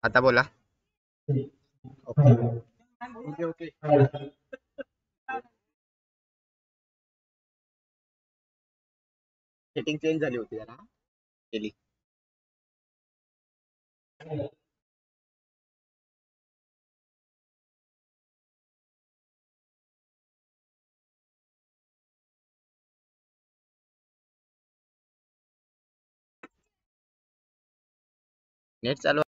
आता बोला. Okay okay okay. Setting change झाली होती जरा. केली. नेट चालू.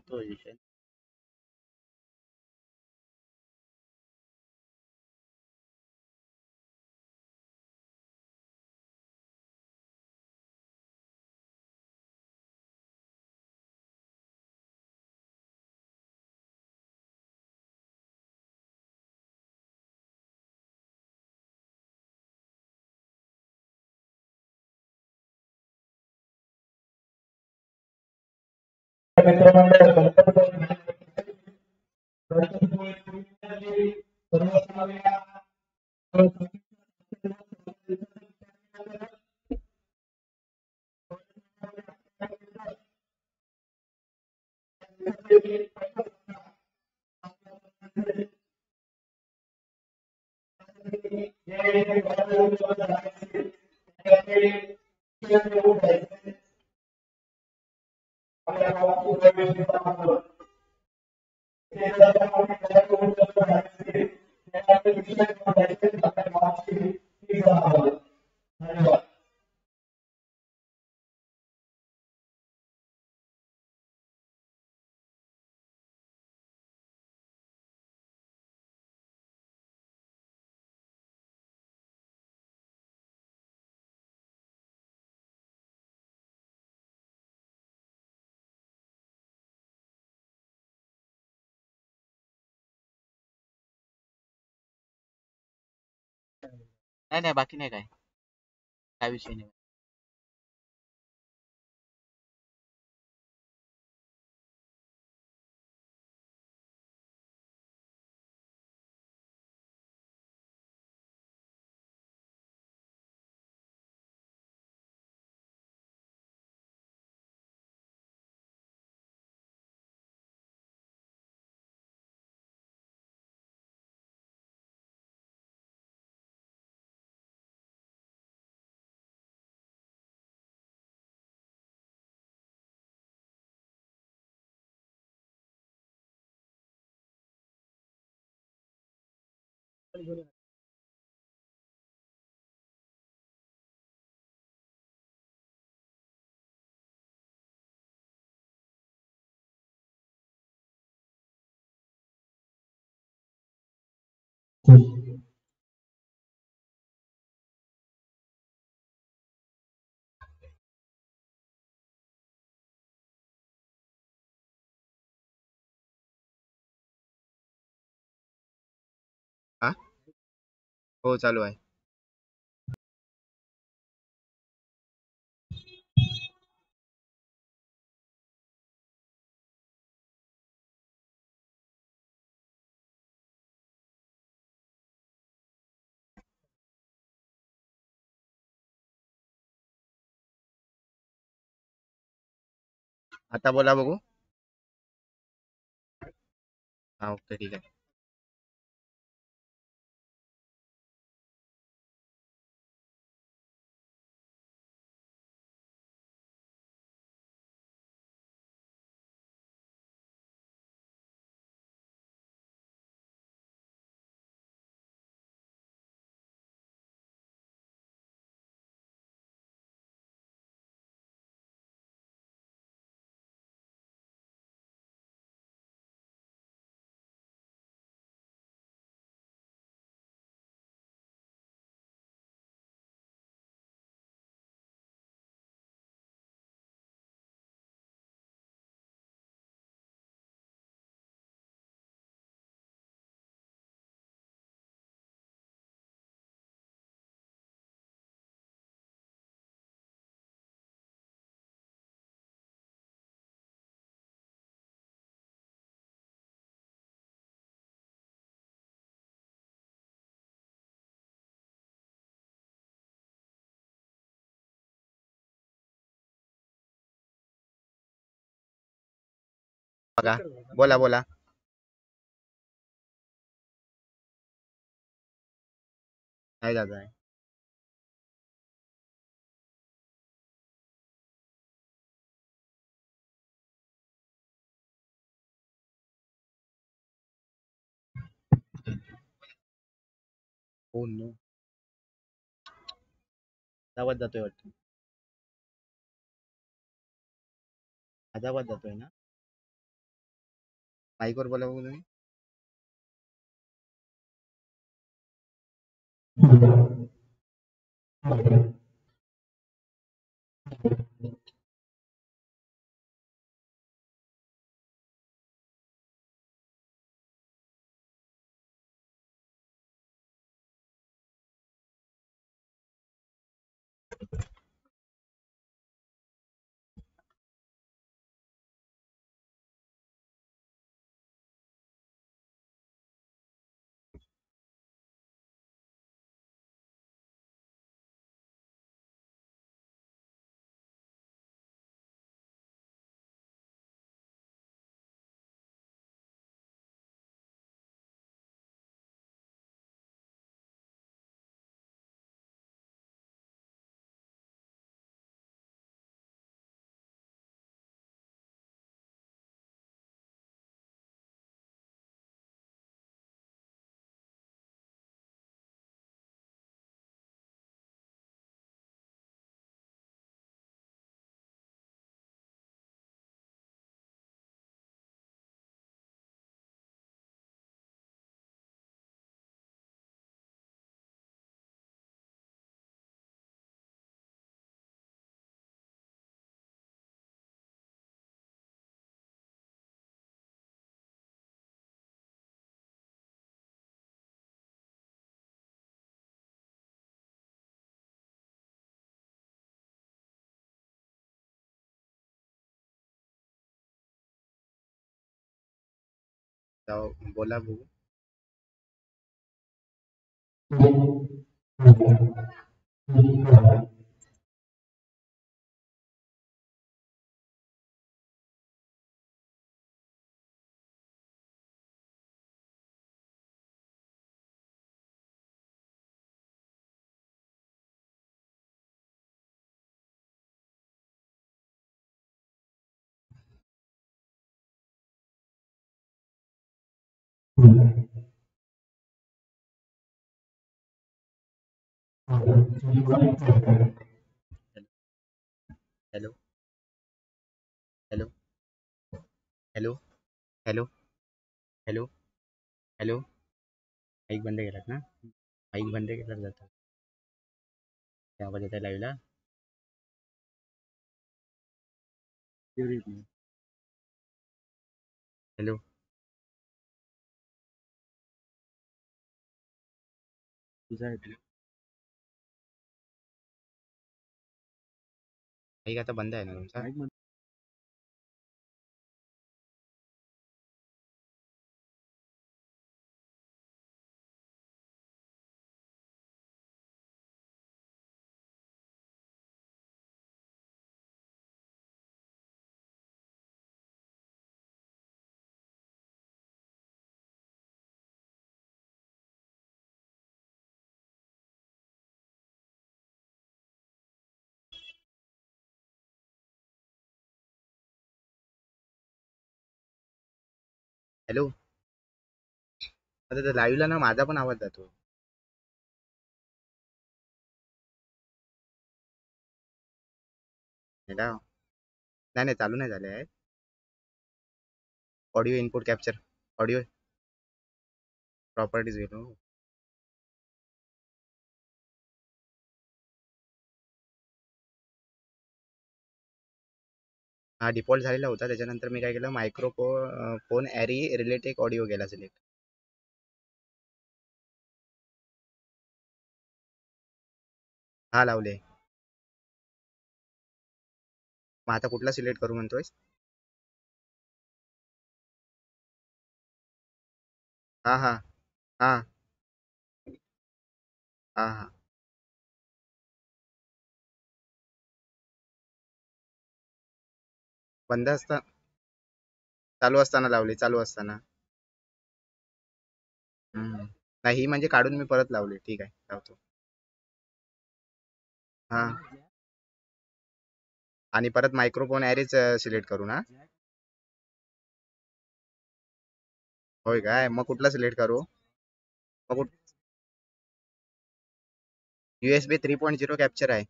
तो विषय. नाही नाही, बाकी नाही काय. काय विषय नाही. हा. हो चालू आहे. आता बोला बघू. हा ओके ठीक आहे. बघा, बोला बोला. काय जात आहे? हो नो, आवाज जातोय वाटतं. माझा आवाज जातोय ना? माईकवर बोला बघू तुम्ही. बोला बघू. Hello, hello, hello, hello, hello, hello. Mike बंद केलात ना? माईक बंद केला जातं. त्या आवाज येत आहे लाईव्हला. हॅलो, तुझा माईक आता बंद आहे ना तुमचा? हॅलो. आता लाईव्हला ना माझा पण आवाज जातो. नाही नाही, चालू नाही झाले आहे. Audio input capture, audio properties गेलो. हा डिफॉल्ट झालेला होता. त्याच्यानंतर मी काय केलं, फोन ॲरी रिलेटेड ऑडिओ केला सिलेक्ट. हा लावले. मग आता कुठला सिलेक्ट करू म्हणतोय? हा हा हा हा हा. बंद असता चालू असताना लावली, चालू असताना. नाही ही म्हणजे काढून मी परत लावली. ठीक आहे, लावतो. हा, आणि परत मायक्रोफोन ॲरेच सिलेक्ट करू ना? होय काय? मग कुठला सिलेक्ट करू? मग USB 3.0 कॅप्चर आहे.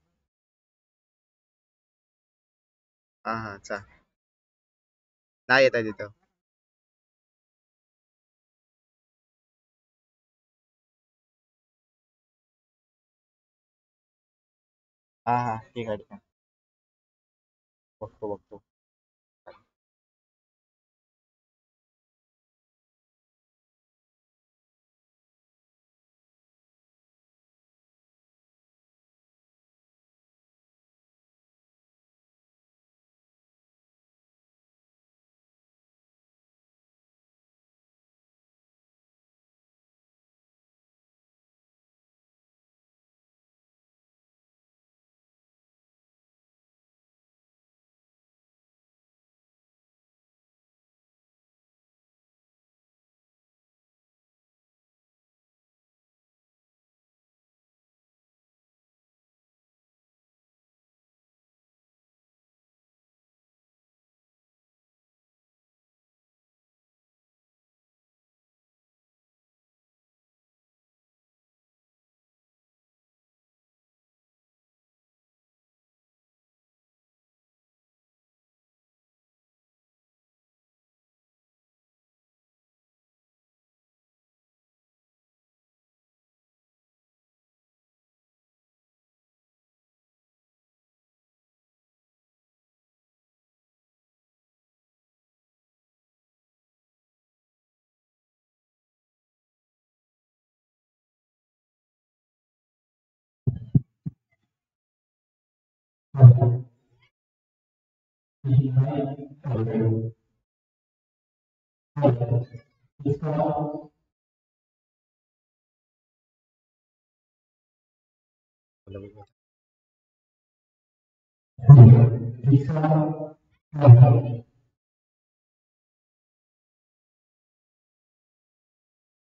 हा हा, नाही येत आहे तिथं. हा हा, ठीक आहे, ठीक आहे. बघतो बघतो.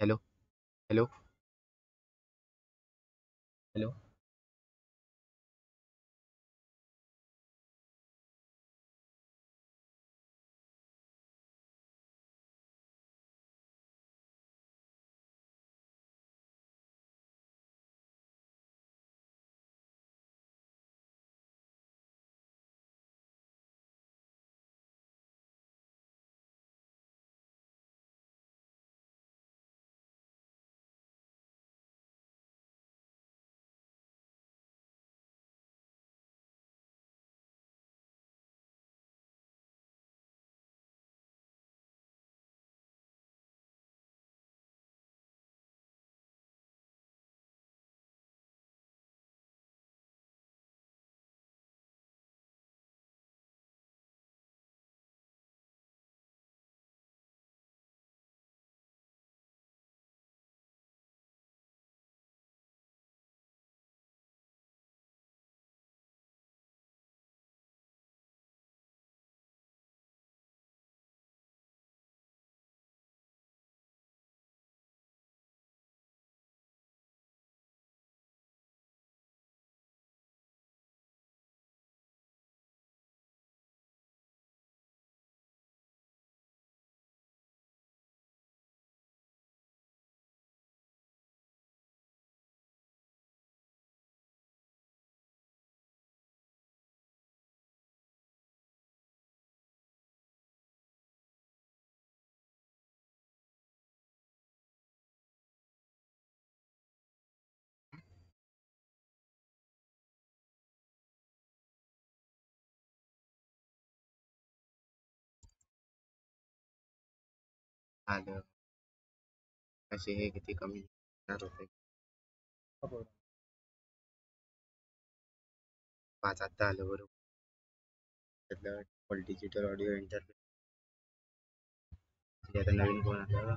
Hello, hello, hello. आलं. कसे हे किती कमी होते. 5 आता आलं बरोबर. त्यातलं डिजिटल ऑडिओ इंटरफेस आता नवीन फोन आला.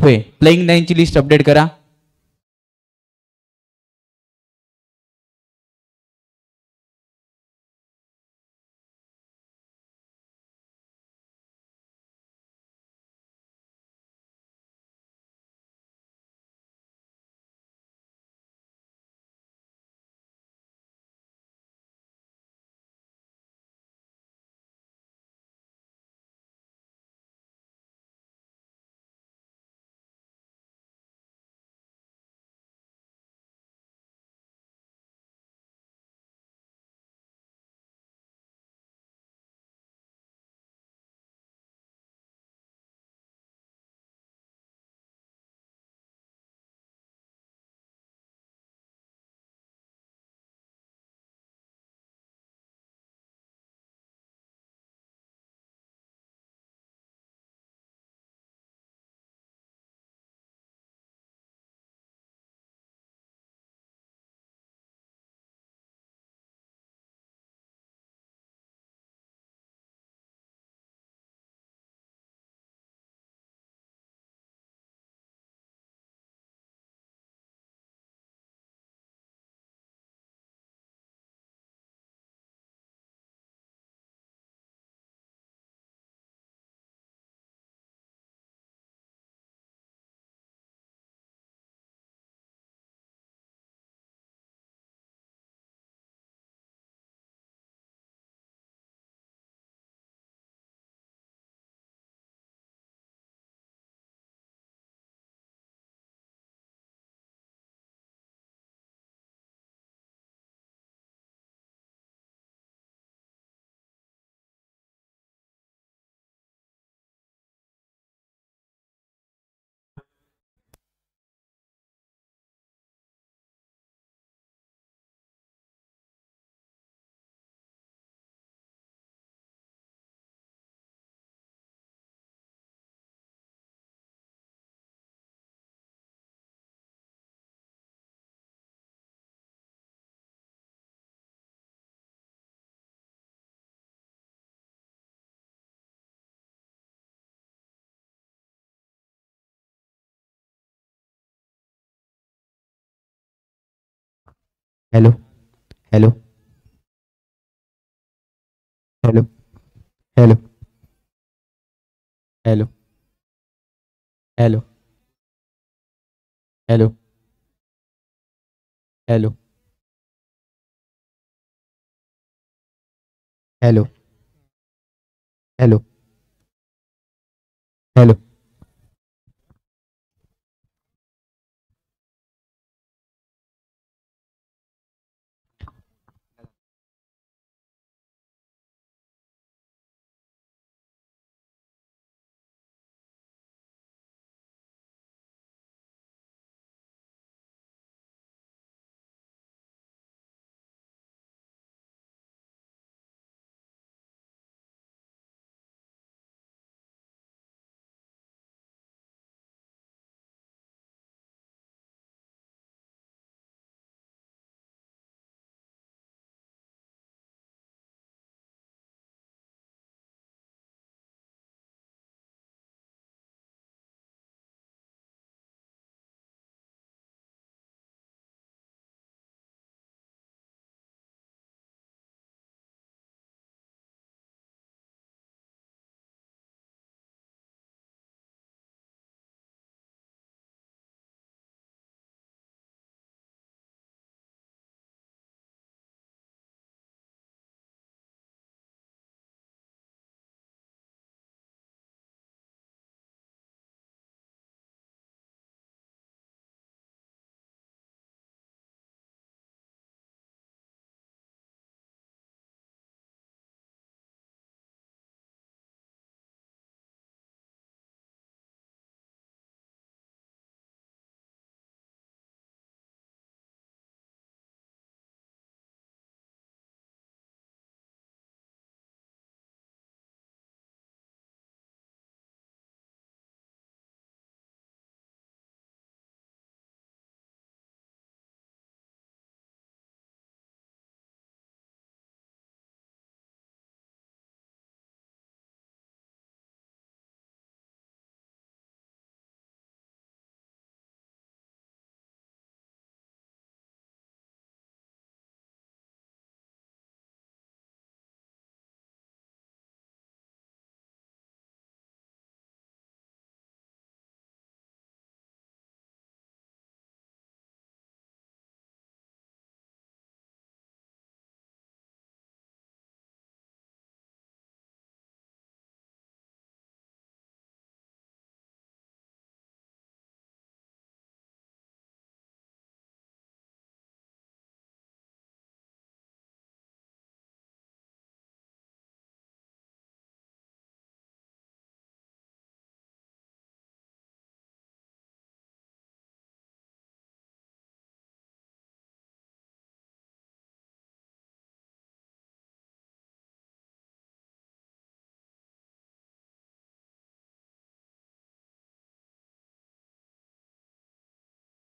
प्लेइंग 9 ची लिस्ट अपडेट करा. Hello hello hello hello hello hello hello hello hello hello hello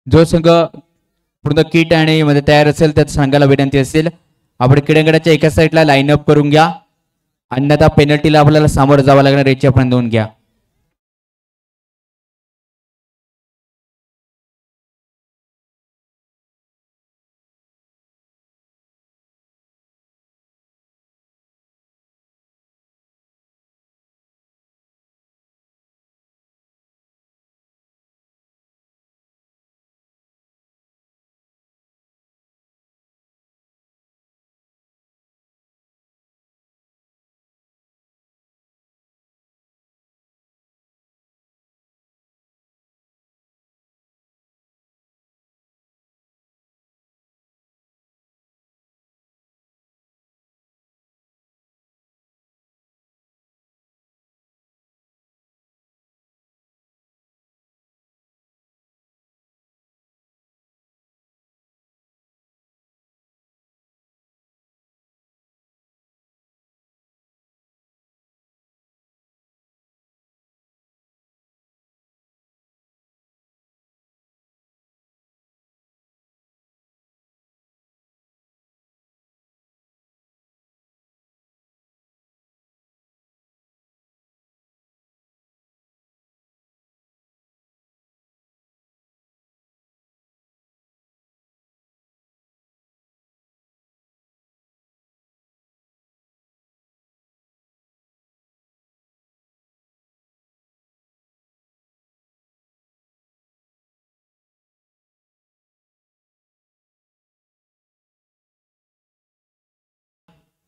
जो संघ पूर्ण किट आणि मध्ये तयार असेल त्यात सांगायला विनंती असेल आपण क्रीडांगणाच्या एका साईडला लाईन अप करून घ्या, अन्यथा पेनल्टीला आपल्याला सामोरं जावं लागणार याची आपण नोंद घ्या.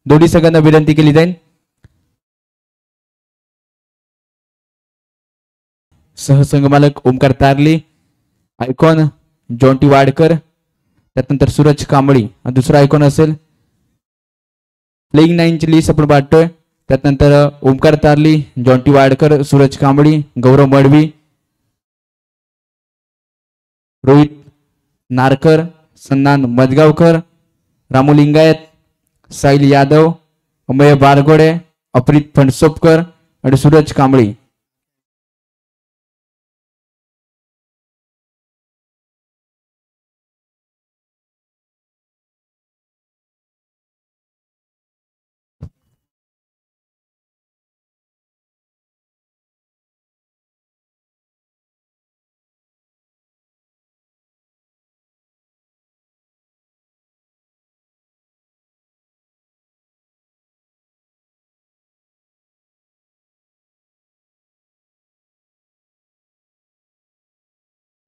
दोन्ही संघांना विनंती केली जाईल सहसंघ मालक ओमकार तारली, आयकॉन जॉन्टी वाडकर, त्यानंतर सूरज कांबळी दुसरा आयकॉन असेल. प्लेइंग 9 ची लिस्ट आपण पाहतोय त्यानंतर ओमकार तारली, जॉन्टी वाडकर, सूरज कांबळी, गौरव मडवी, रोहित नारकर, सन्नान मजगावकर, रामू लिंगायत, साहिल यादव, अमय बारगोडे, अप्रीत फणसोपकर आणि सूरज कांबळी.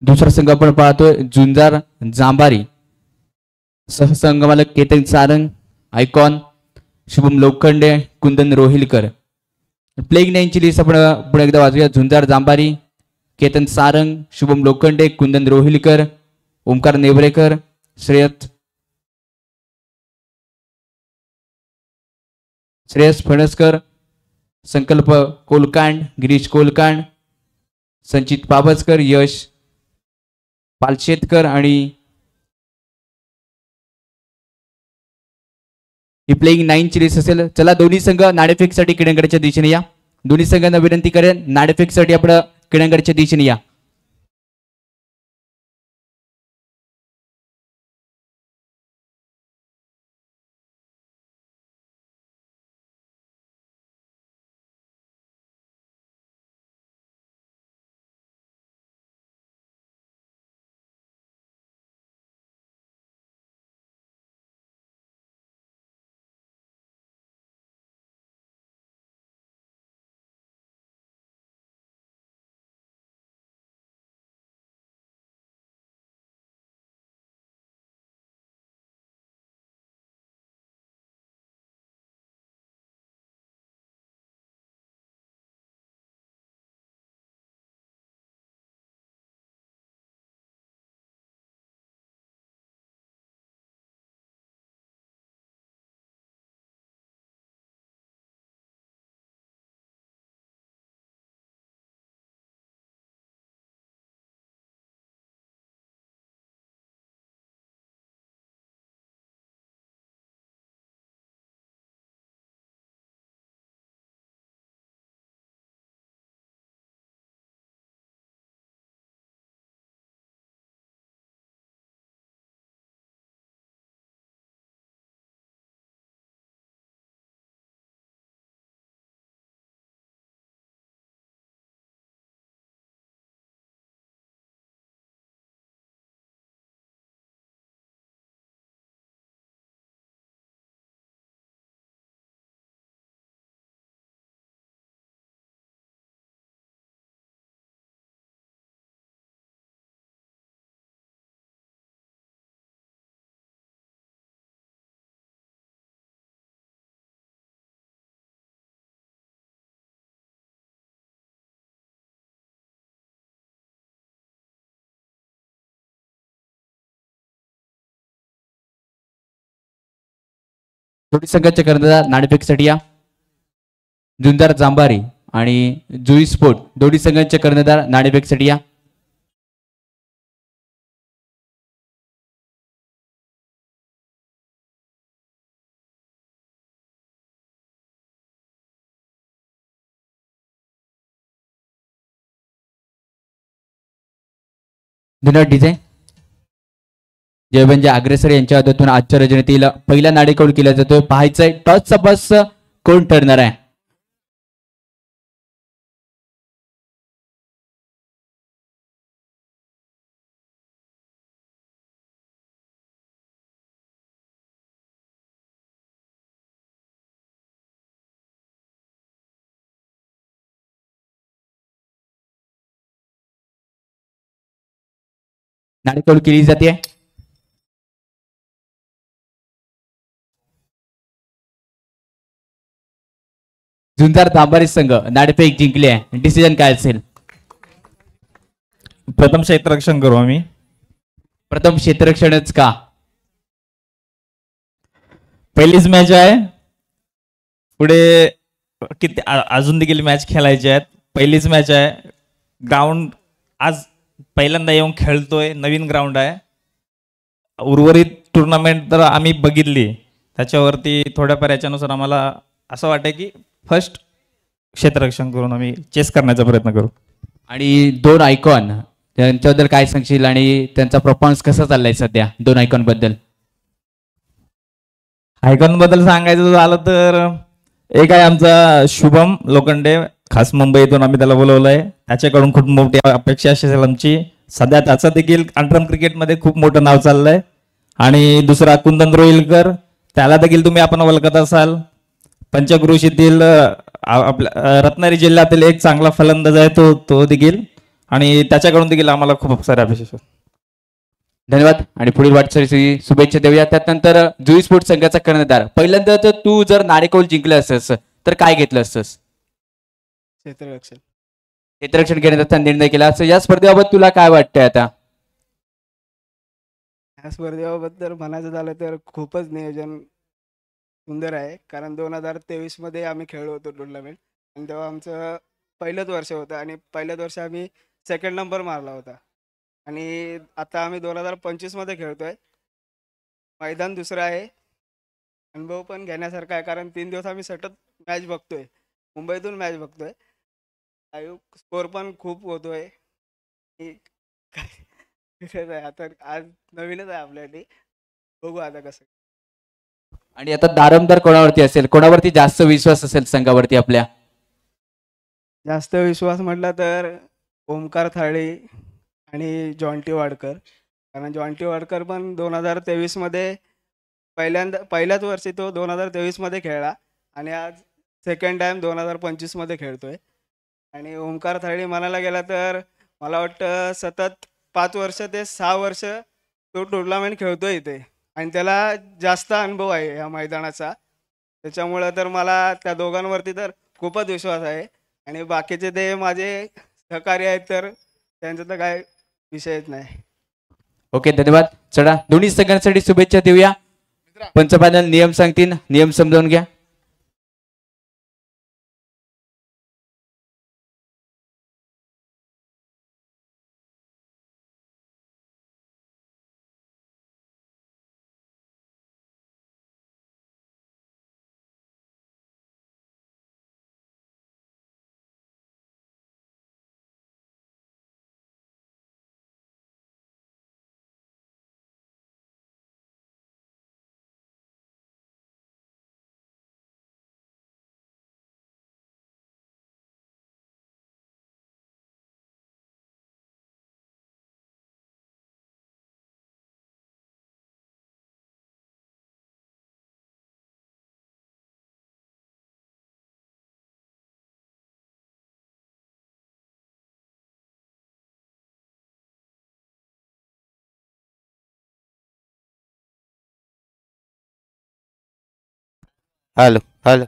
दुसरा संघ आपण पाहतोय झुंजार जांभारी, सहसंघ मालक केतन सारंग, आयकॉन शुभम लोखंडे, कुंदन रोहिलकर. प्लेइंग 9 ची लिस्ट आपण पुढे एकदा वाचूया. झुंजार जांभारी, केतन सारंग, शुभम लोखंडे, कुंदन रोहिलकर, ओमकार नेवरेकर, श्रेयस फणसकर, संकल्प कोलकांड, गिरीश कोलकांड, संचित पाबसकर, यश पालशेतकर आणि ही प्लेइंग 9 ची लिस्ट असेल. चला दोन्ही संघ नाणेफेकसाठी क्रीडांगणाच्या दिशेने या. दोन्ही संघांना विनंती करेन नाणेफेकसाठी आपण क्रीडांगणाच्या दिशेने या. दोन्ही संघाचे कर्णधार नाणेफेकीसाठी या. झुंजार जांभारी आणि जुई स्पोर्ट दोन्ही संघांचे कर्णधार नाणेफेकीसाठी या. धन्यवाद डीजे. जयवंजी अग्रेसर यांच्या हातातून आजच्या रजनीतील पहिला नाणेकौल केला जातोय. पाहायचंय टॉसचा बस कोण ठरणार आहे. नाणेकौल केली जाते. झुंजार तांबारी संघ नाणेफेक जिंकली आहे. डिसिजन काय असेल. प्रथम क्षेत्ररक्षण करू आम्ही. प्रथम क्षेत्ररक्षणच का. पहिलीच मॅच आहे. पुढे किती अजून देखील मॅच खेळायचे आहेत. पहिलीच मॅच आहे. ग्राउंड आज पहिल्यांदा येऊन खेळतोय. नवीन ग्राउंड आहे. उर्वरित टुर्नामेंट तर आम्ही बघितली त्याच्यावरती थोड्याफार याच्यानुसार आम्हाला असं वाटतं की फर्स्ट क्षेत्ररक्षण करून आम्ही चेस करण्याचा प्रयत्न करू. आणि दोन आयकॉन त्यांच्याबद्दल काय सांगशील आणि त्यांचा परफॉर्मन्स कसा चाललाय सध्या दोन आयकॉन बद्दल. आयकॉन बद्दल सांगायचं झालं तर एक आहे आमचा शुभम लोखंडे. खास मुंबईतून आम्ही त्याला बोलवलंय. त्याच्याकडून खूप मोठी अपेक्षा असेल आमची. सध्या त्याचं देखील अंडरम क्रिकेटमध्ये खूप मोठं नाव चाललंय. आणि दुसरा कुंदन रोहिलकर. त्याला देखील तुम्ही आपण ओळखत असाल. पंचक्रोशीतील आपल्या रत्नागिरी जिल्ह्यातील एक चांगला फलंदाज आहे तो देखील. आणि त्याच्याकडून देखील आम्हाला खूप साऱ्या अपेक्षा. धन्यवाद आणि पुढील वाटचालीची शुभेच्छा देऊया. त्यानंतर जुई स्पोर्ट संघाचा कर्णधार. पहिल्यांदा तर तू जर नाणेकौल जिंकलं असतस तर काय घेतलं असतस. क्षेत्ररक्षण घेण्याचा निर्णय केला असं. या स्पर्धेबाबत तुला काय वाटतंय आता. या स्पर्धेबाबत म्हणायचं झालं तर खूपच नियोजन सुंदर आहे. कारण 2023 मध्ये आम्ही खेळलो होतो टुर्नामेंट. आणि तेव्हा आमचं पहिलंच वर्ष होतं आणि पहिल्याच वर्षी आम्ही सेकंड नंबर मारला होता. आणि आता आम्ही 2025 मध्ये खेळतोय. मैदान दुसरं आहे. अनुभव पण घेण्यासारखा आहे. कारण 3 दिवस आम्ही सतत मॅच बघतोय. मुंबईतून मॅच बघतोय. स्कोर पण खूप होतोय. आता आज नवीनच आहे आपल्यासाठी. बघू आता कसं. आणि आता दारमदार कोणावरती असेल. कोणावरती जास्त विश्वास असेल संघावरती आपल्या. जास्त विश्वास म्हटला तर ओमकार थाळी आणि जॉन्टी वाडकर. कारण जॉन्टी वाडकर पण 2023 मध्ये पहिल्याच वर्षी तो 2023 मध्ये खेळला आणि आज सेकंड टाइम 2025 मध्ये खेळतोय. आणि ओमकार थाळी म्हणायला गेला तर मला वाटतं सतत 5 वर्ष ते 6 वर्ष तो टुर्नामेंट खेळतोय इथे. आणि त्याला जास्त अनुभव आहे या मैदानाचा. त्याच्यामुळं तर मला त्या दोघांवरती तर खूपच विश्वास आहे. आणि बाकीचे ते माझे सहकारी आहेत तर त्यांचा तर काय विषयच नाही. ओके धन्यवाद. चला दोन्ही संघांसाठी शुभेच्छा देऊया. पंचपॅनल नियम सांगतील. नियम समजावून घ्या. Hello hello.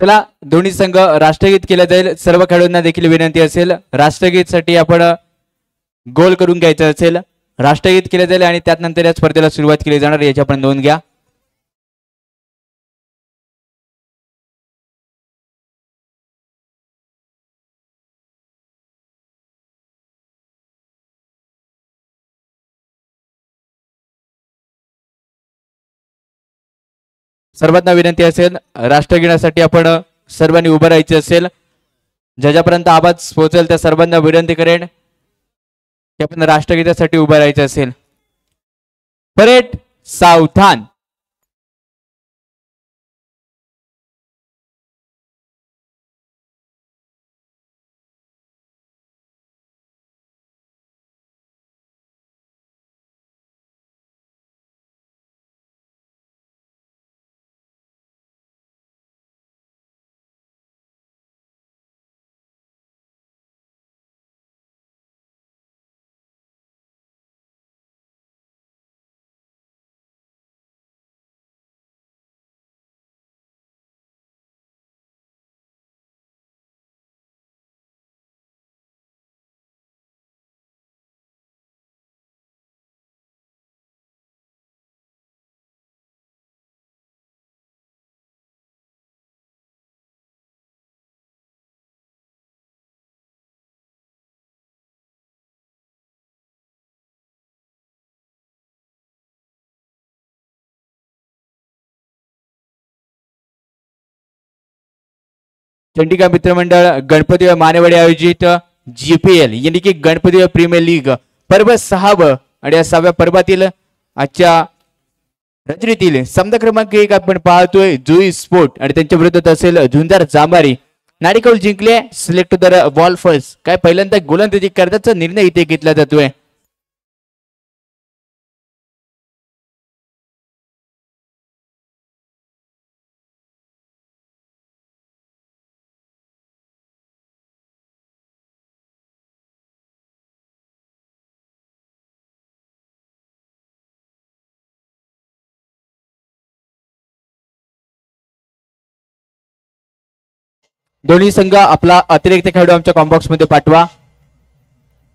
चला दोन्ही संघ राष्ट्रगीत केलं जाईल. सर्व खेळाडूंना देखील विनंती असेल राष्ट्रगीत साठी आपण गोल करून घ्यायचं असेल राष्ट्रगीत केलं जाईल आणि त्यानंतर या स्पर्धेला सुरुवात केली जाणार याची आपण नोंद घ्या. सर्वांना विनंती असेल राष्ट्रगीतासाठी आपण सर्वांनी उभं राहायचे असेल. ज्याच्यापर्यंत आवाज पोहोचेल त्या सर्वांना विनंती करेन की आपण राष्ट्रगीतासाठी उभं राहायचं असेल. परेड सावधान. चंडिका मित्रमंडळ गणपती मानेवाडी आयोजित GPL यानी की गणपती प्रीमियर लीग पर्व 6 आणि या 6व्या पर्वातील आजच्या रजनीतील सामना क्रमांक 1 आपण पाहतोय जुई स्पोर्ट आणि त्यांच्या विरोधात असेल झुंजार जांभारी. नाणेकौल जिंकले सिलेक्ट द बॉल फर्स्ट. काय पहिल्यांदा गोलंदाजी करण्याचा निर्णय इथे घेतला जातोय. दोन्ही संघ आपला अतिरिक्त खेळाडू आमच्या कॉम्बॉक्स मध्ये पाठवा.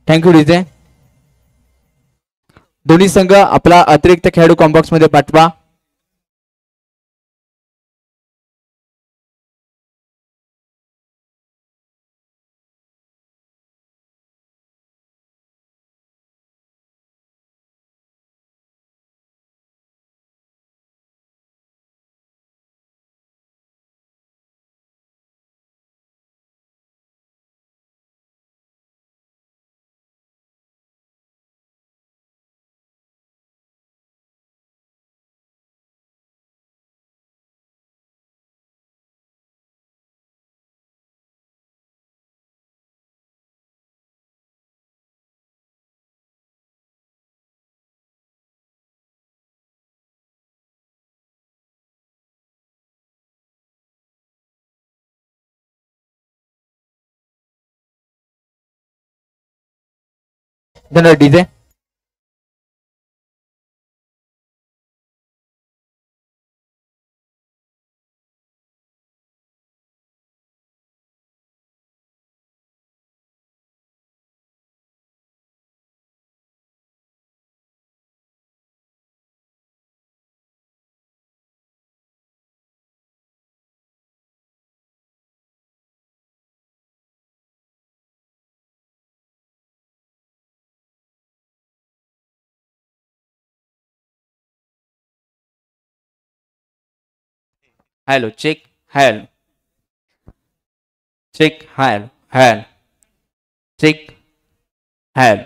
Thank you DJ. दोन्ही संघ आपला अतिरिक्त खेळाडू कॉम्बॉक्स मध्ये पाठवा. धन्यवाद DJ. Hello check. Hello check. Hello hello check. Hello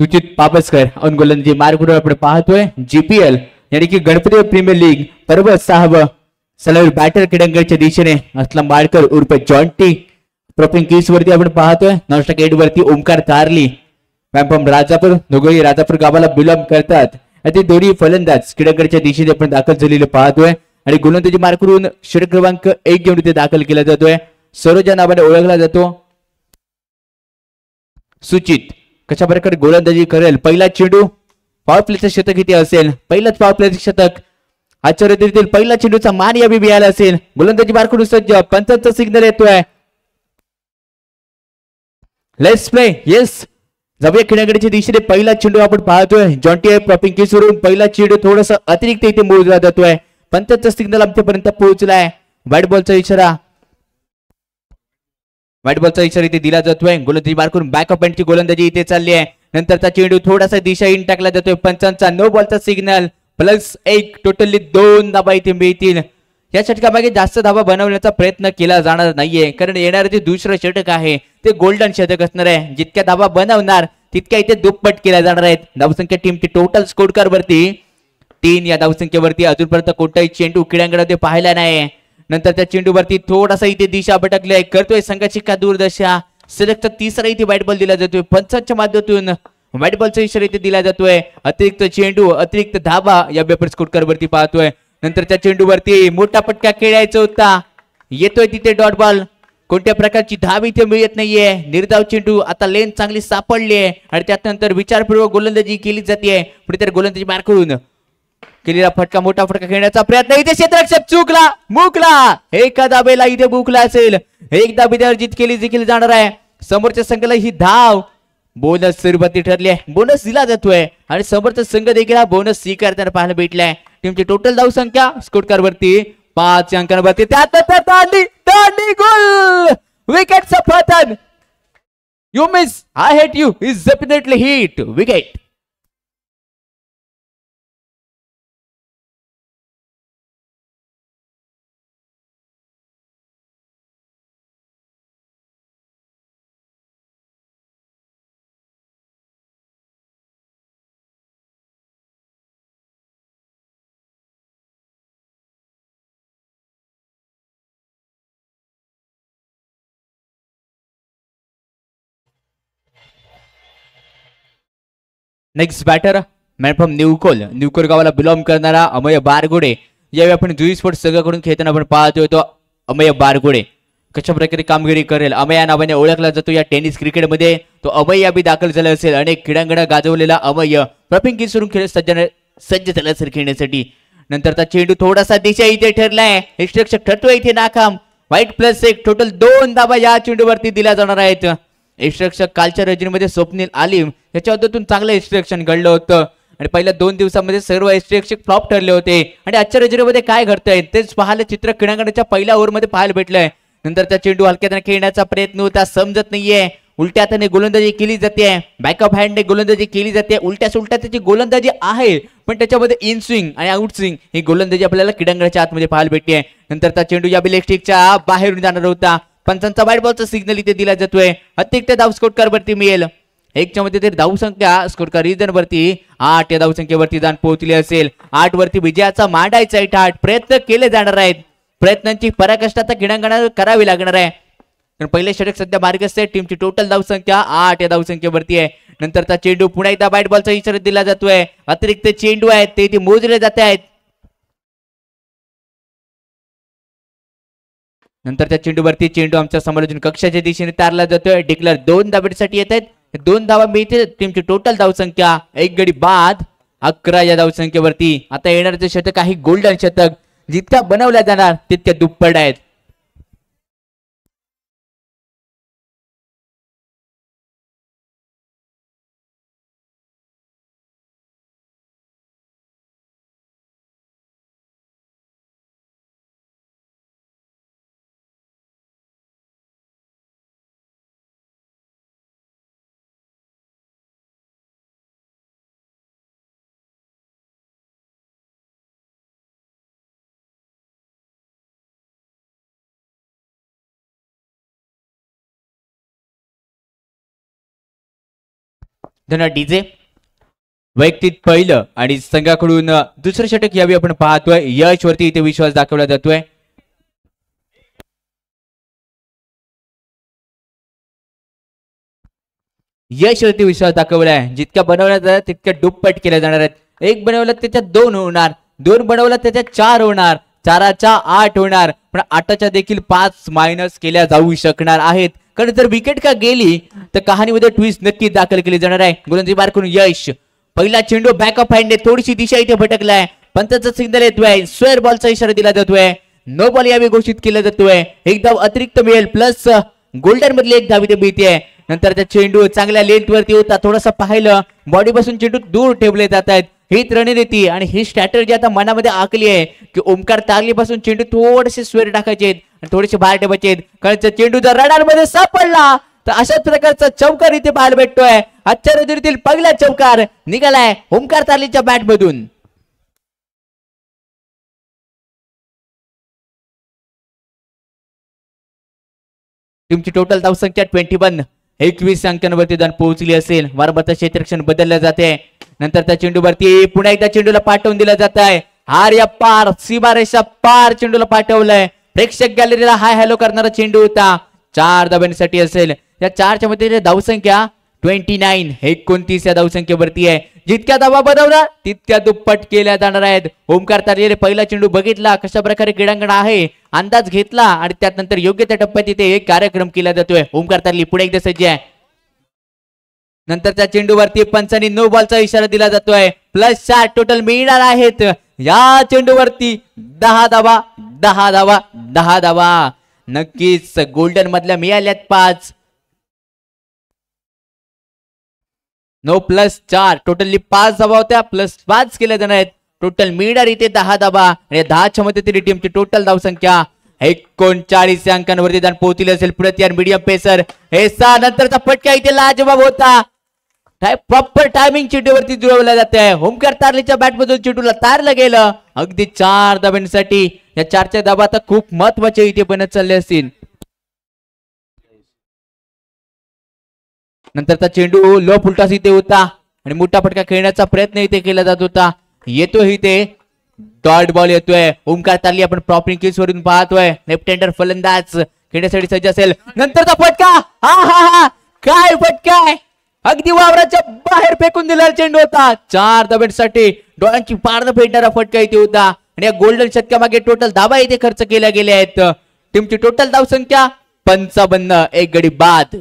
Suchit Papaskar on गोलंदाजी मार्ग आपण पाहतोय. GPL यानी की गणपती प्रीमियर लीग पर्व 6 सलग बॅटर किडंगरच्या दिशेने असलम बाळकर उर्फ जॉन्टी. प्रोपिंग कीस वरती आपण पाहतोय. नॉनस्टॉक 8 वरती ओमकार तारली. मॅम राजापूर दोघेही राजापूर गावाला बिलॉंग करतात. ते दोन्ही फलंदाज किडंगरच्या दिशेने आपण दाखल झालेले पाहतोय आणि गोलंदाजी मार्ग करून षटक क्रमांक 1 घेऊन इथे दाखल केला जातोय. सरोजा नावाने ओळखला जातो. सुचित कशा प्रकारे गोलंदाजी करेल. पहिला चेंडू पॉवर प्लेचं शतक इथे असेल, पहिलंच पॉवर प्लेचं शतक. आजच्या रात्रीतील पहिला चेंडूचा मान या बीबी आला असेल. गोलंदाजी बारकडून सज्ज, पंचांचा सिग्नल येतोय. Let's play. येस, जाऊया खेळाडूच्या दिशेने. पहिला चेंडू आपण पाहतोय. जॉन्टी पिंकी सोडून पहिला चेंडू थोडंसं अतिरिक्त इथे मोजला जातोय. पंचांचा सिग्नल आमच्यापर्यंत पोहोचलाय. व्हाईट बॉलचा इशारा, व्हाईट बॉलचा इशारा इथे दिला जातोय. गोलंदाजी मार करून बॅकअप पॉइंटची गोलंदाजी इथे चालली आहे. नंतरचा चेंडू थोडासा दिशा इन टाकला जातोय. पंचांचा नो बॉलचा सिग्नल. +1, टोटली 2 धाबा इथे मिळतील. या षटकामागे जास्त धाबा बनवण्याचा प्रयत्न केला जाणार नाहीये, कारण येणारे जे दुसरं षटक आहे ते गोल्डन षटक असणार आहे. जितक्या धाबा बनवणार तितक्या इथे दुप्पट केल्या जाणार आहेत. धावसंख्या टीमची टोटल स्कोर कार्ड वरती 3. या धावसंख्येवरती अजूनपर्यंत कोणताही चेंडू क्रीडांगणामध्ये पाहिला नाही. नंतर त्या चेंडूवरती थोडासा इथे दिशा भटकली आहे. करतोय संघाची का दूरदशा. सलगचा तिसरा इथे व्हाईट बॉल दिला जातोय. पंचांच्या माध्यमातून व्हाईट बॉलचा इशारा इथे दिला जातोय. अतिरिक्त चेंडू, अतिरिक्त धाबा या पेपर स्कोर कार्ड वरती पाहतोय. नंतर त्या चेंडूवरती मोठा फटका खेळायचा होता. येतोय तिथे डॉट बॉल. कोणत्या प्रकारची धाव इथे मिळत नाहीये. निर्धाव चेंडू. आता लेन चांगली सापडली आहे आणि त्यानंतर विचारपूर्वक गोलंदाजी केली जाते. पुढे तर गोलंदाजी मार करून केलेला फटका, मोठा फटका खेळण्याचा प्रयत्न. इथे क्षेत्ररक्षक चुकला, मुकला. एका दाबेला इथे मुकला असेल. एक दाबेदार जीत केली देखील जाणार आहे. समोरच्या संघाला ही धाव बोनस स्वरूपात ठरली आहे. बोनस दिला जातोय आणि समोरचा संघ देखील हा बोनस स्वीकारताना पाहायला भेटलाय. टीमची टोटल धाव संख्या स्कोर कार्ड वरती 5 अंकांवरती. गोल, विकेटचं पतन. You miss, I hate you is definitely hit. Wicket. Next batter man from न्यूकोल गावाला बिलॉंग करणारा अमय बारगुडे. यावेळी आपण जुई स्पोर्ट्स संघाकडून खेळताना आपण पाहतोय तो अमय बारगुडे कशा प्रकारे कामगिरी करेल. अमय या नावाने ओळखला जातो या टेनिस क्रिकेटमध्ये. तो अमय याबी दाखल झाला असेल. अनेक क्रीडांगण गाजवलेला अमय प्रपिंकी सुरून खेळ सज्ज झाला असेल खेळण्यासाठी. नंतरचा चेंडू थोडासा दिशा इथे ठरलाय. यष्टिरक्षक ठरतोय इथे नाकाम. व्हाईट +1, टोटल 2 धाबा या चेंडूवरती दिल्या जाणार आहेत. यष्टिरक्षक कालच्या रजनीमध्ये स्वप्नील आलिम याच्या मदतून चांगलं यष्टिरक्षण घडलं होतं आणि पहिल्या 2 दिवसांमध्ये सर्व यष्टिरक्षक फ्लॉप ठरले होते. आणि आजच्या रजनीमध्ये काय घडतंय तेच पाहायला चित्र क्रीडांगणाच्या पहिल्या ओव्हरमध्ये पाहायला भेटलंय. नंतर त्या चेंडू हलक्याने खेळण्याचा प्रयत्न होता, समजत नाहीये. उलट्या हाताने गोलंदाजी केली जाते. बॅकअप हँडने गोलंदाजी केली जाते. उलट्या सुलट्या त्याची गोलंदाजी आहे, पण त्याच्यामध्ये इन स्विंग आणि आउट स्विंग ही गोलंदाजी आपल्याला क्रीडांगणाच्या आतमध्ये पाहायला भेटते. नंतर त्या चेंडू या बिलेस्टिकच्या बाहेरून जाणार होता. पंचांचा व्हाईट बॉलचा सिग्नल इथे दिला जातोय. अतिरिक्त धाव स्कोर कार्ड वरती मिळेल. 1च्या मध्ये तर धाव संख्या स्कोर कार्ड रिजन वरती 8 या धाव संख्येवरती जाऊन पोहोचली असेल. 8 वरती विजयाचा मांडायचा आहे ठाट. प्रयत्न केले जाणार आहेत. प्रयत्नांची पराकाष्ठा आता क्रीडांगणावर करावी लागणार आहे. कारण पहिले षटक सध्या मार्गस्थ आहे. टीमची टोटल धाव संख्या 8 या धाव संख्येवरती आहे. नंतरचा चेंडू पुन्हा एकदा व्हाईट बॉलचा इशारा दिला जातोय. अतिरिक्त चेंडू आहेत ते इथे मोजले जात आहेत. नंतर त्या चेंडूवरती चेंडू आमच्या समालोचन कक्षाच्या दिशेने तारला जातोय. डिक्लेअर 2 धाबेसाठी येत आहेत. 2 धावा मिळते. टीमची टोटल धाव संख्या 1 गडी बाद 11 या धाव संख्येवरती. आता येणारे शतक आहे गोल्डन शतक. जितक्या बनवल्या जाणार तितक्या दुप्पट आहेत. धन्यवाद डीजे. वैयक्तिक पहिलं आणि संघाकडून दुसरं षटक यावेळी आपण पाहतोय. यश वरती इथे विश्वास दाखवला जातोय. यश वरती विश्वास दाखवलाय. जितक्या बनवल्या जातात तितक्या दुप्पट केल्या जाणार आहेत. 1 बनवलं त्याच्यात 2 होणार. 2 बनवलं त्याच्यात 4 होणार. 4च्या 8 होणार. पण 8च्या देखील 5 मायनस केल्या जाऊ शकणार आहेत. कारण जर विकेट का गेली तर कहाणीमध्ये ट्विस्ट नक्की दाखल केली जाणार आहे. गोलंदाजी मार करून यश पहिला चेंडू बॅकअप हँडने थोडीशी दिशा इथे भटकलाय. पंचाचा सिग्नल येतोय, स्क्वेअर बॉलचा इशारा दिला जातोय. नो बॉल यावेळी घोषित केला जातोय. एक धाव अतिरिक्त मिळेल प्लस गोल्डन मधली एक धाव इथे मिळते. नंतर त्या चेंडू चांगल्या लेंथ वरती होता, थोडासा पाहिलं बॉडी पासून चेंडू दूर ठेवले जात आहेत. हीच रणनीती आणि ही स्ट्रॅटेजी आता मनामध्ये आखली आहे की ओमकार तारली पासून चेंडू थोडेसे स्वेर टाकायचे आणि थोडेसे बाहेर ठेवायचे. कारण चेंडू जर रडारमध्ये सापडला तर अशाच प्रकारचा चौकार इथे पाहायला भेटतोय. आजच्या रणनीतीतील पहिला चौकार निघालाय ओमकार तारलीच्या बॅट मधून. टीमची टोटल धावसंख्या 21, 21 अंकांवरती जाऊन पोहोचली असेल. वारंवार क्षेत्ररक्षण बदललं जाते. नंतर त्या चेंडूवरती पुन्हा एकदा चेंडूला पाठवून दिलं जात आहे. हार या पार सीमारेषा पार चेंडूला पाठवलंय. प्रेक्षक गॅलरीला हाय हॅलो करणारा चेंडू होता. 4 धाब्यांसाठी असेल. या 4च्या मध्ये धावसंख्या 29, 29 या धावसंख्येवरती आहे. जितक्या धावा बनवणार तितक्या दुप्पट केल्या जाणार आहेत. ओमकार तारलेने पहिला चेंडू बघितला, कशा प्रकारे क्रीडांगण आहे अंदाज घेतला आणि त्यानंतर योग्य त्या टप्प्यात इथे एक कार्यक्रम केला जातोय. ओमकार तारली पुढे एकदा सज्ज आहे. नंतरच्या चेंडूवरती पंचांनी नो बॉलचा इशारा दिला जातोय. +4 टोटल मिळणार आहेत. या चेंडूवरती 10 धावा, 10 धावा, 10 धावा. नक्कीच गोल्डन मधल्या मिळाल्यात 5. नो +4 टोटली 5 धावा होत्या, +5 केल्या जाणार आहेत. टोटल मिळणार इथे 10 धावा आणि 10च्या मध्ये टीमची टोटल धावसंख्या 39 अंकांवरती जाऊन पोहोचली असेल. पुढे यार मीडियम पेसर हे नंतरचा फटका इथे लाजवाब होता. प्रॉपर टायमिंग चेंडूवरती जुळवला जाते. ओमकार तारलीच्या बॅट मधून चेंडूला तारलं गेलं. अगदी 4 धाब्यांसाठी. या 4च्या धाबा आता खूप महत्वाचे इथे बनत चालले असतील. नंतरचा चेंडू लो फुलटॉस इथे होता आणि मोठा फटका खेळण्याचा प्रयत्न इथे केला जात होता. येतो इथे डॉट बॉल येतोय. ओमकार तारली आपण प्रॉपिंग केस वरून पाहतोय. लेफ्ट हँडर फलंदाज खेळण्यासाठी सज्ज असेल. नंतरचा फटका, हा हा हा काय फटका आहे. अगदी वावराच्या बाहेर फेकून दिलेला चेंडू होता. 4 धाब्यांसाठी डोळ्यांची पारणं फेडणारा फटका इथे होता आणि या गोल्डन शतकामागे टोटल धाबा इथे खर्च केल्या गेल्या आहेत. टीमची टोटल धावसंख्या 55, 1 गडी बाद.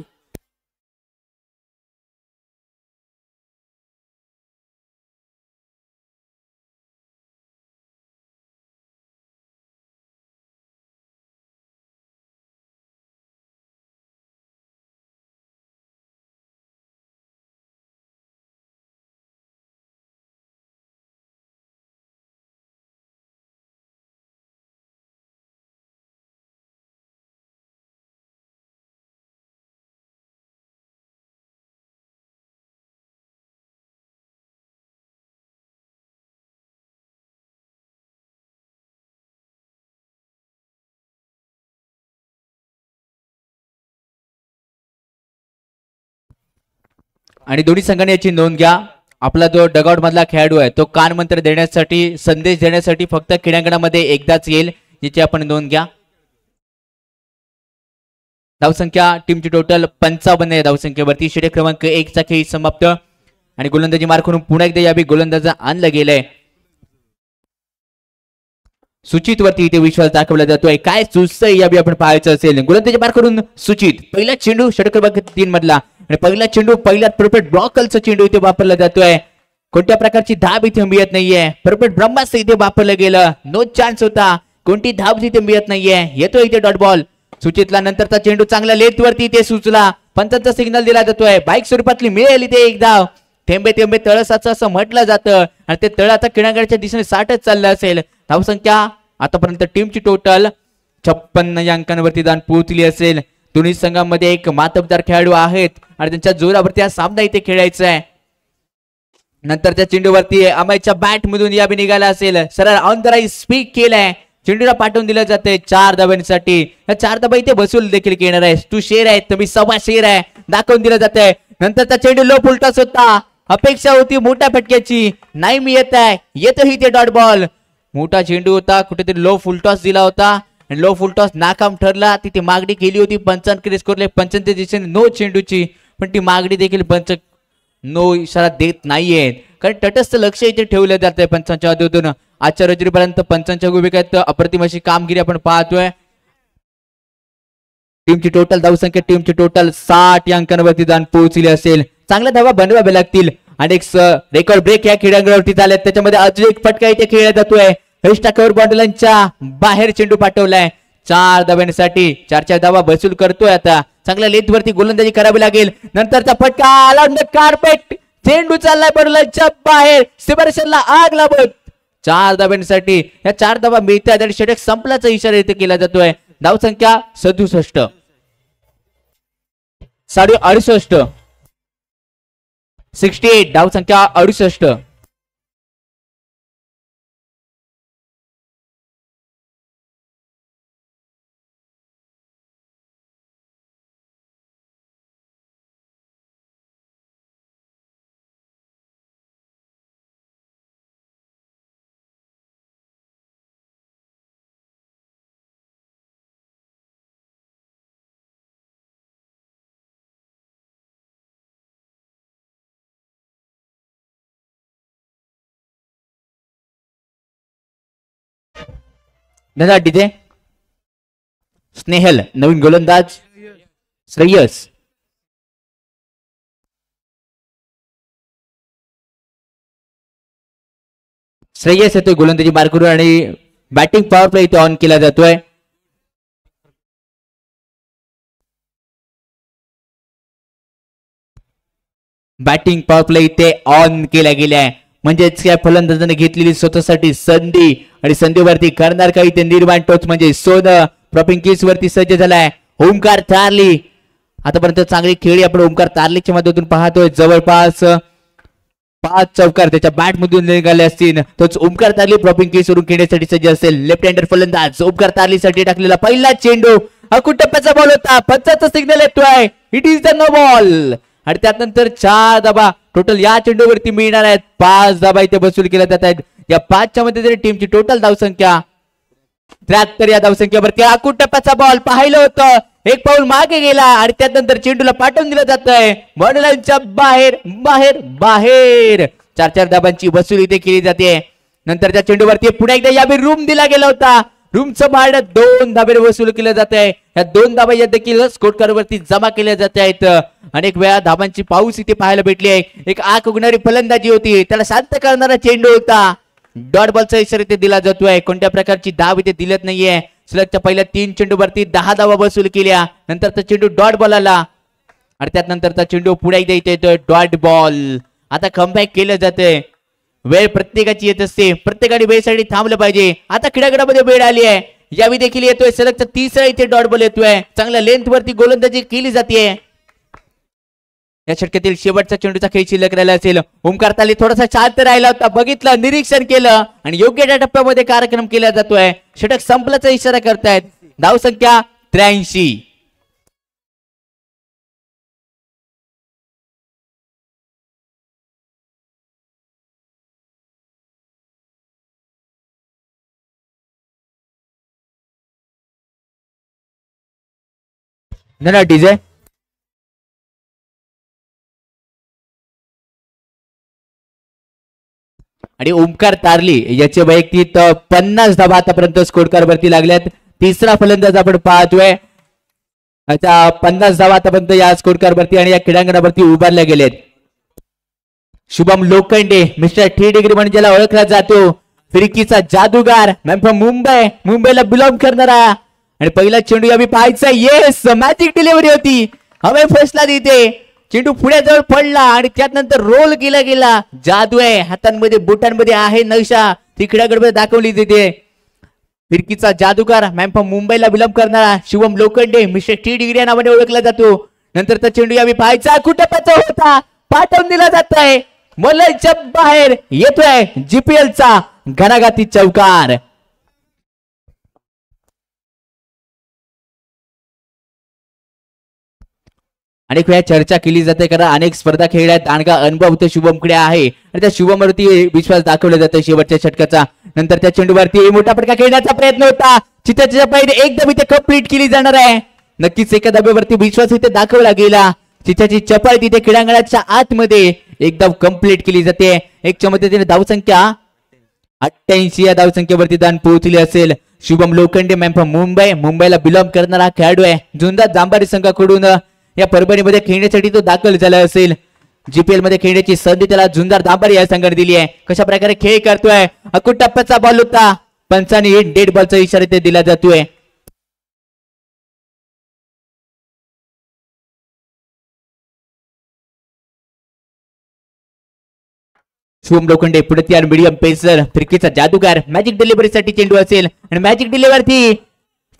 आणि दोन्ही संघाने याची नोंद घ्या. आपला जो डगआउट मधला खेळाडू आहे तो कान मंत्र देण्यासाठी, संदेश देण्यासाठी फक्त क्रीडांगणामध्ये एकदाच येईल, याची आपण नोंद घ्या. धावसंख्या टीमची टोटल 55 या धावसंख्येवरती. षटक क्रमांक 1 चा खेळ समाप्त आणि गोलंदाजी मार्क करून पुन्हा एकदा यावी गोलंदाज आणलं गेलंय. सुचित वरती इथे विश्वास दाखवला जातोय. काय सुचतंय यावी आपण पाहायचं असेल. गोलंदाजी मार्क करून सुचित. पहिला चेंडू षटक क्रमांक 3 मधला आणि पहिला चेंडू पहिल्यात परफेक्ट ब्लॉकलचा चेंडू इथे वापरला जातोय. कोणत्या प्रकारची धाब इथे मिळत नाहीये. परफेक्ट ब्रह्मास्त्र इथे वापरलं गेलं. नो चान्स होता. कोणती धाब इथे मिळत नाहीये. येतो इथे डॉट बॉल. सुचितला नंतरचा चेंडू चांगल्या लेथ वरती इथे सुचला. पंचांचा सिग्नल दिला जातोय. बाईक स्वरूपातली मिळेल इथे एक धाव. थेंबे थेंबे तळसाचं असं म्हटलं जातं आणि ते तळ आता क्रीडांगणाच्या दिशेने 60च चाललं असेल. धावसंख्या आतापर्यंत टीमची टोटल 56 या अंकांवरती जाऊन पोहोचली असेल. दोन्ही संघांमध्ये एक मातबदार खेळाडू आहेत आणि त्यांच्या जोरावरती हा सामना इथे खेळायचा आहे. नंतरच्या चेंडूवरती अमयच्या बॅट मधून याबी निघाला असेल. सरळ ऑन द राईट स्पीक केलाय. चेंडूला पाठवून दिलं जाते 4 धाब्यांसाठी. या 4 धाबा इथे बसून देखील येणार आहे. तू शेर आहे, तुम्ही 1.25 शेर आहे, दाखवून दिलं जातंय. नंतरचा चेंडू लो फुलटॉस होता. अपेक्षा होती मोठ्या फटक्याची, नाही मी येत आहे. येतो इथे डॉट बॉल. मोठा चेंडू होता, कुठेतरी लो फुलटॉस दिला होता आणि लो फुलटॉस नाकाम ठरला. तिथे मागणी केली होती पंचांकडे स्कोरले. पंचांच्या दिशेने नो चेंडूची, पण ती मागणी देखील पंच नो इशारा देत नाहीये. कारण तटस्थ लक्ष इथे ठेवलं जात आहे पंचांच्या हातून. आजच्या रोजीपर्यंत पंचांच्या भूमिकेत अप्रतिम अशी कामगिरी आपण पाहतोय. टीमची टोटल धावसंख्या टीमची टोटल 60 या अंकांवरती जाऊन पोहोचली असेल. चांगल्या धावा बनवाव्या लागतील. अनेक रेकॉर्ड ब्रेक या क्रीडांगणावरती झाल्यात. त्याच्यामध्ये अजून एक फटका इथे खेळला जातोय. हरीश टाकावर बॉन्डलांच्या बाहेर चेंडू पाठवलाय 4 धाब्यांसाठी. 4 धावा वसूल करतोय. आता चांगल्या लेंथ वरती गोलंदाजी करावी लागेल. नंतरचा फटका आला कार्पेट. चेंडू चाललाय बॉन्डलांच्या बाहेर. सीमारेषेला आग लावत 4 धाब्यांसाठी. या 4 धावा मिळतात आणि षटक संपल्याचा इशारा इथे केला जातोय. धाव संख्या 67. 68. 68 धाव संख्या 68. दादा डीजे स्नेहल नवीन गोलंदाज श्रेयस. श्रेयस येतोय गोलंदाजी मार्क करून आणि बॅटिंग पॉवर प्ले इथे ऑन केला जातोय. बॅटिंग पॉवर प्ले इथे ऑन केला गेलाय. म्हणजेच या फलंदाजाने घेतलेली स्वतःसाठी संधी आणि संधीवरती करणार काही ते निर्माण टोच म्हणजे सोनं प्रॉपिंग केस वरती सज्ज झालाय ओमकार तारली. आतापर्यंत चांगली खेळी आपण ओमकार तारलीच्या मदतीतून पाहतोय. जवळपास 5 चौकार त्याच्या बॅट मधून निघाले असतील. तोच ओमकार तारली प्रॉपिंग केस वरून खेळण्यासाठी सज्ज असेल. लेफ्ट हँडर फलंदाज ओमकार तारलीसाठी टाकलेला पहिला चेंडू अकुटप्प्याचा बॉल होता. 5चा सिग्नल येतोय. It is the no ball. आणि त्यानंतर 4 धाबा टोटल या चेंडूवरती मिळणार आहेत. 5 धाबा इथे वसूल केल्या जात आहेत. या 5च्या मध्ये तरी टीमची टोटल धावसंख्या 73. या धावसंख्येवरती अकुटप्प्याचा बॉल पाहिलं होतं. एक पाऊल मागे गेला आणि त्यानंतर चेंडूला पाठवून दिलं जात आहे बॉललाईनच्या बाहेर बाहेर बाहेर. 4 धाबांची वसूल इथे केली जाते. नंतर त्या चेंडूवरती पुन्हा एकदा यावेळी रूम दिला गेला होता. रूमचं भाडं 2 धाबे वसूल केलं जात आहे. या 2 धाबा या देखील स्कोर कार्ड वरती जमा केल्या जात आहेत. अनेक वेळा धाबांची पाऊस इथे पाहायला भेटली आहे. एक आग उगणारी फलंदाजी होती. त्याला शांत करणारा चेंडू होता. डॉट बॉलचा इशारा इथे दिला जातोय. कोणत्या प्रकारची धाव इथे दिलत नाहीये. सलगच्या पहिल्या 3 चेंडूवरती 10 धावा वसूल केल्या. नंतरचा चेंडू डॉट बॉल आला आणि त्यानंतरचा चेंडू पुढे एकदा इथे येतोय डॉट बॉल. आता कमबॅक केलं जातंय. वेळ प्रत्येकाची येत असते. प्रत्येकाने वेळेसाठी थांबलं पाहिजे. आता क्रीडागृहामध्ये वेळ आली आहे. यावी देखील येतोय. सलगचा 3रा इथे डॉट बॉल येतोय. चांगल्या लेंथ वरती गोलंदाजी केली जाते. या षटकातील शेवटचा चेंडूचा खेळ शिल्लक राहिला असेल. ओमकार तारली थोडासा शांत राहिला होता. बघितलं निरीक्षण केलं आणि योग्य त्या टप्प्यामध्ये कार्यक्रम केला जातोय. षटक संपल्याचा इशारा करतायत. धाव संख्या 83. डीजे आणि ओमकार तारली याचे वैयक्तिक 50 धावा आतापर्यंत स्कोर कार्ड वरती लागल्यात. 3रा फलंदाज आपण पाहतोय. आता 50 धावा आतापर्यंत या स्कोर कार्ड वरती आणि या क्रीडांगणावरती उभारल्या गेलेत. शुभम लोखंडे मिस्टर 3 डिग्री म्हणजे ज्याला ओळखला जातो. फिरकीचा जादूगार मुंबईला बिलॉंग करणारा आणि पहिला चेंडू यावी पाहायचा. येस मॅजिक डिलिव्हरी होती. हवे फसला तिथे. चेंडू पुढे जवळ पडला आणि त्यानंतर रोल केला गेला. जादू आहे हातांमध्ये बोटांमध्ये आहे नशा. ती क्रीडागृहामध्ये दाखवली तिथे. फिरकीचा जादूगार मुंबईला विलंब करणारा शिवम लोखंडे मिस्टर 3 डिग्री या नावाने ओळखला जातो. नंतरचा चेंडू यावी पाहायचा. कुटप्प्याचा होता. पाठवून दिला जात आहे. मलईच्या बाहेर येतोय जीपीएलचा घणाघाती चौकार. अनेक वेळा चर्चा केली जाते कारण अनेक स्पर्धा खेळल्यात. दांडगा अनुभव तो शुभमकडे आहे आणि त्या शुभमवरती विश्वास दाखवला जातो शेवटच्या षटकाचा. नंतर त्या चेंडूवरती मोठा फटका खेळण्याचा प्रयत्न होता. चित्ताच्या पहिले एकदम इथे कंप्लीट केली जाणार आहे. नक्कीच एका धाब्यावरती विश्वास इथे दाखवला गेला. चित्ताची चपळ तिथे क्रीडांगणाच्या आतमध्ये एकदम कंप्लीट केली जाते. एक चमत्काराने धावसंख्या 88 या धावसंख्येवरती दान पोहोचली असेल. शुभम लोखंडे मुंबईला बिलॉंग करणारा खेळाडू आहे. झुंजा जांभारी संघाकडून या परभणीमध्ये खेळण्यासाठी तो दाखल झाला असेल. जीपीएल मध्ये खेळण्याची संधी त्याला झुंजार दांबारी या संघाने दिली आहे. कशा प्रकारे खेळ करतोय. अकुट टप्प्याचा बॉल होता. पंचाने डेड बॉलचा इशारा ते दिला जातोय. शुभम लोखंडे पुढे तयार मीडियम पेसर फिरकीचा जादूगार मॅजिक डिलिव्हरीसाठी चेंडू असेल आणि मॅजिक डिलिव्हरी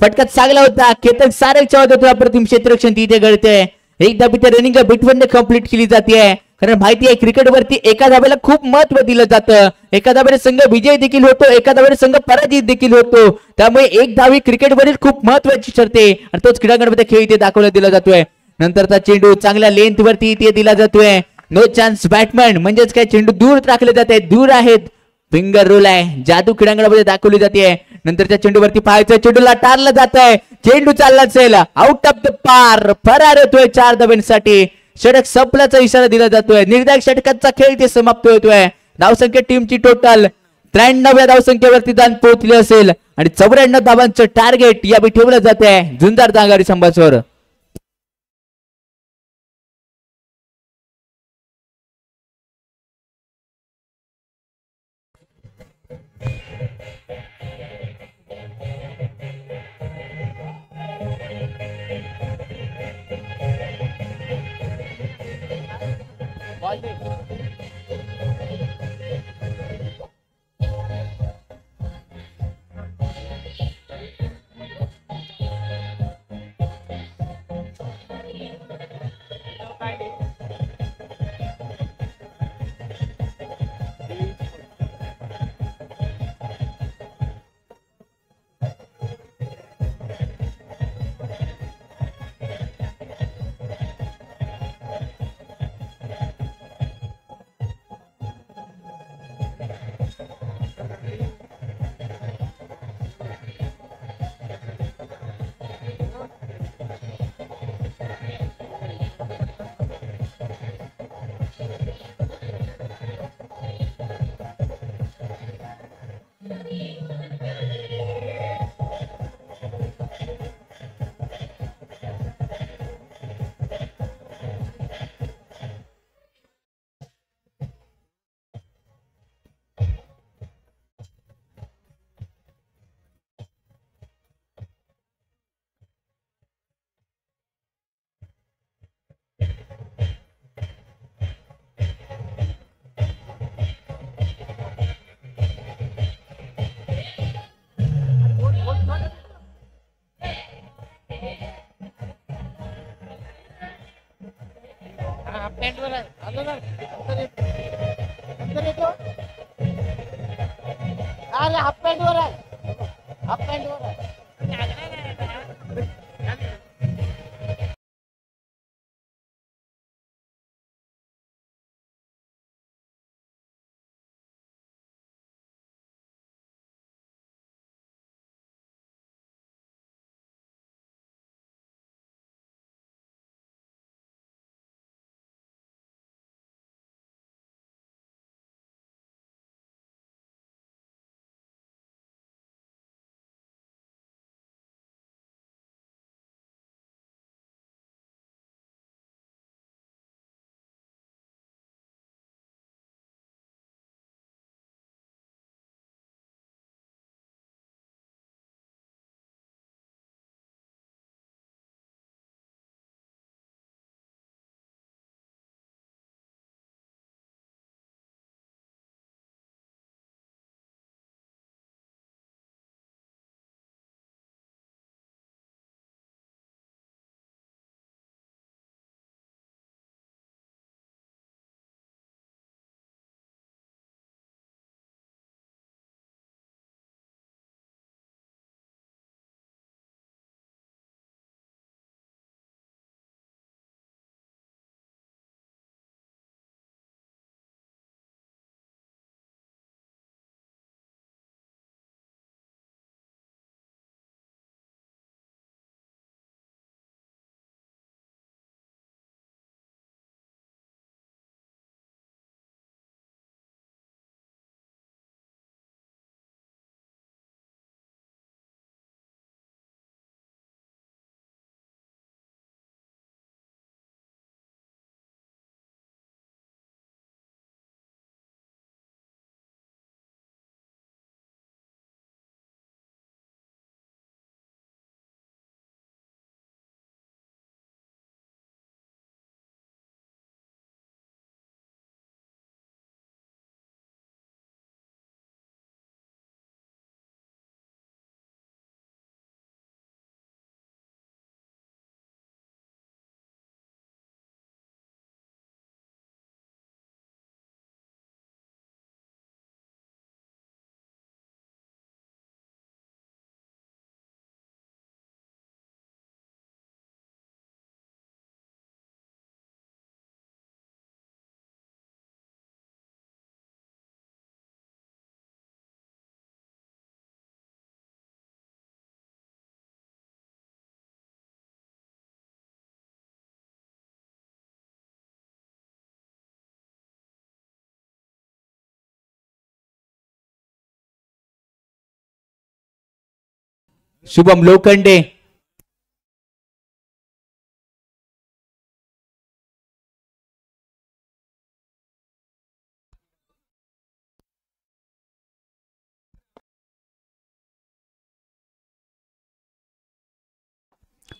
फटका चांगला होता. केतन सारंगच्या होता अप्रतिम क्षेत्ररक्षण तिथे घडते. एकदा तिथे रनिंग बिटवीन कंप्लीट केली जाते. कारण माहिती आहे क्रिकेटवरती एका धाब्याला खूप महत्व दिलं जातं. एका धाब्याने संघ विजय देखील होतो, एका धाब्याने संघ पराजित देखील होतो. त्यामुळे एक धाव ही क्रिकेटवरील खूप महत्वाची ठरते आणि तोच क्रीडांगणामध्ये खेळ इथे दाखवला दिला जातोय. नंतरचा चेंडू चांगल्या लेंथ वरती इथे दिला जातोय. नो चान्स बॅटमॅन म्हणजेच काय चेंडू दूर टाकले जाते, दूर आहेत. फिंगर रोल आहे जादू क्रीडांगणामध्ये दाखवली जाते. नंतरच्या चेंडूवरती पाहायचं चेंडूला टारलं जात आहे. चेंडू चालला असेल आउट ऑफ द पार फरार होतोय 4 धाब्यांसाठी. षटक संपल्याचा इशारा दिला जातोय. निर्धारक षटकाचा खेळ इथे समाप्त होतोय. धावसंख्या टीमची टोटल 93 धावसंख्येवरती जाऊन पोहोचली असेल आणि 94 धावांचं टार्गेट यावेळी ठेवलं जात आहे झुंजार दांगारी संघासमोर. अरे हाफ पॅन्ट वर आहे, हाफ पॅन्ट वर आहे. शुभम लोखंडे.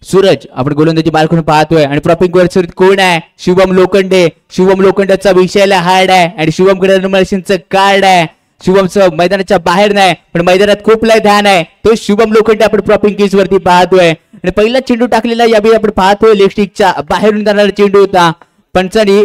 सूरज आपण गोलंदाजी बारखून पाहतोय आणि प्रॉपिंग वर कोण आहे? शुभम लोखंडे. शुभम लोखंडेचा विषयाला हार्ड आहे आणि शुभम कडे मशीनचं कार्ड आहे. शुभमचं मैदानाच्या बाहेर नाही पण मैदानात खूप लय ध्यान आहे. तो शुभम लोखंडे आपण प्रॉपिंग केस वरती पाहतोय आणि पहिला चेंडू टाकलेला यावेळी आपण पाहतोय लेग स्टिकच्या बाहेरून जाणारा चेंडू होता. पंचांनी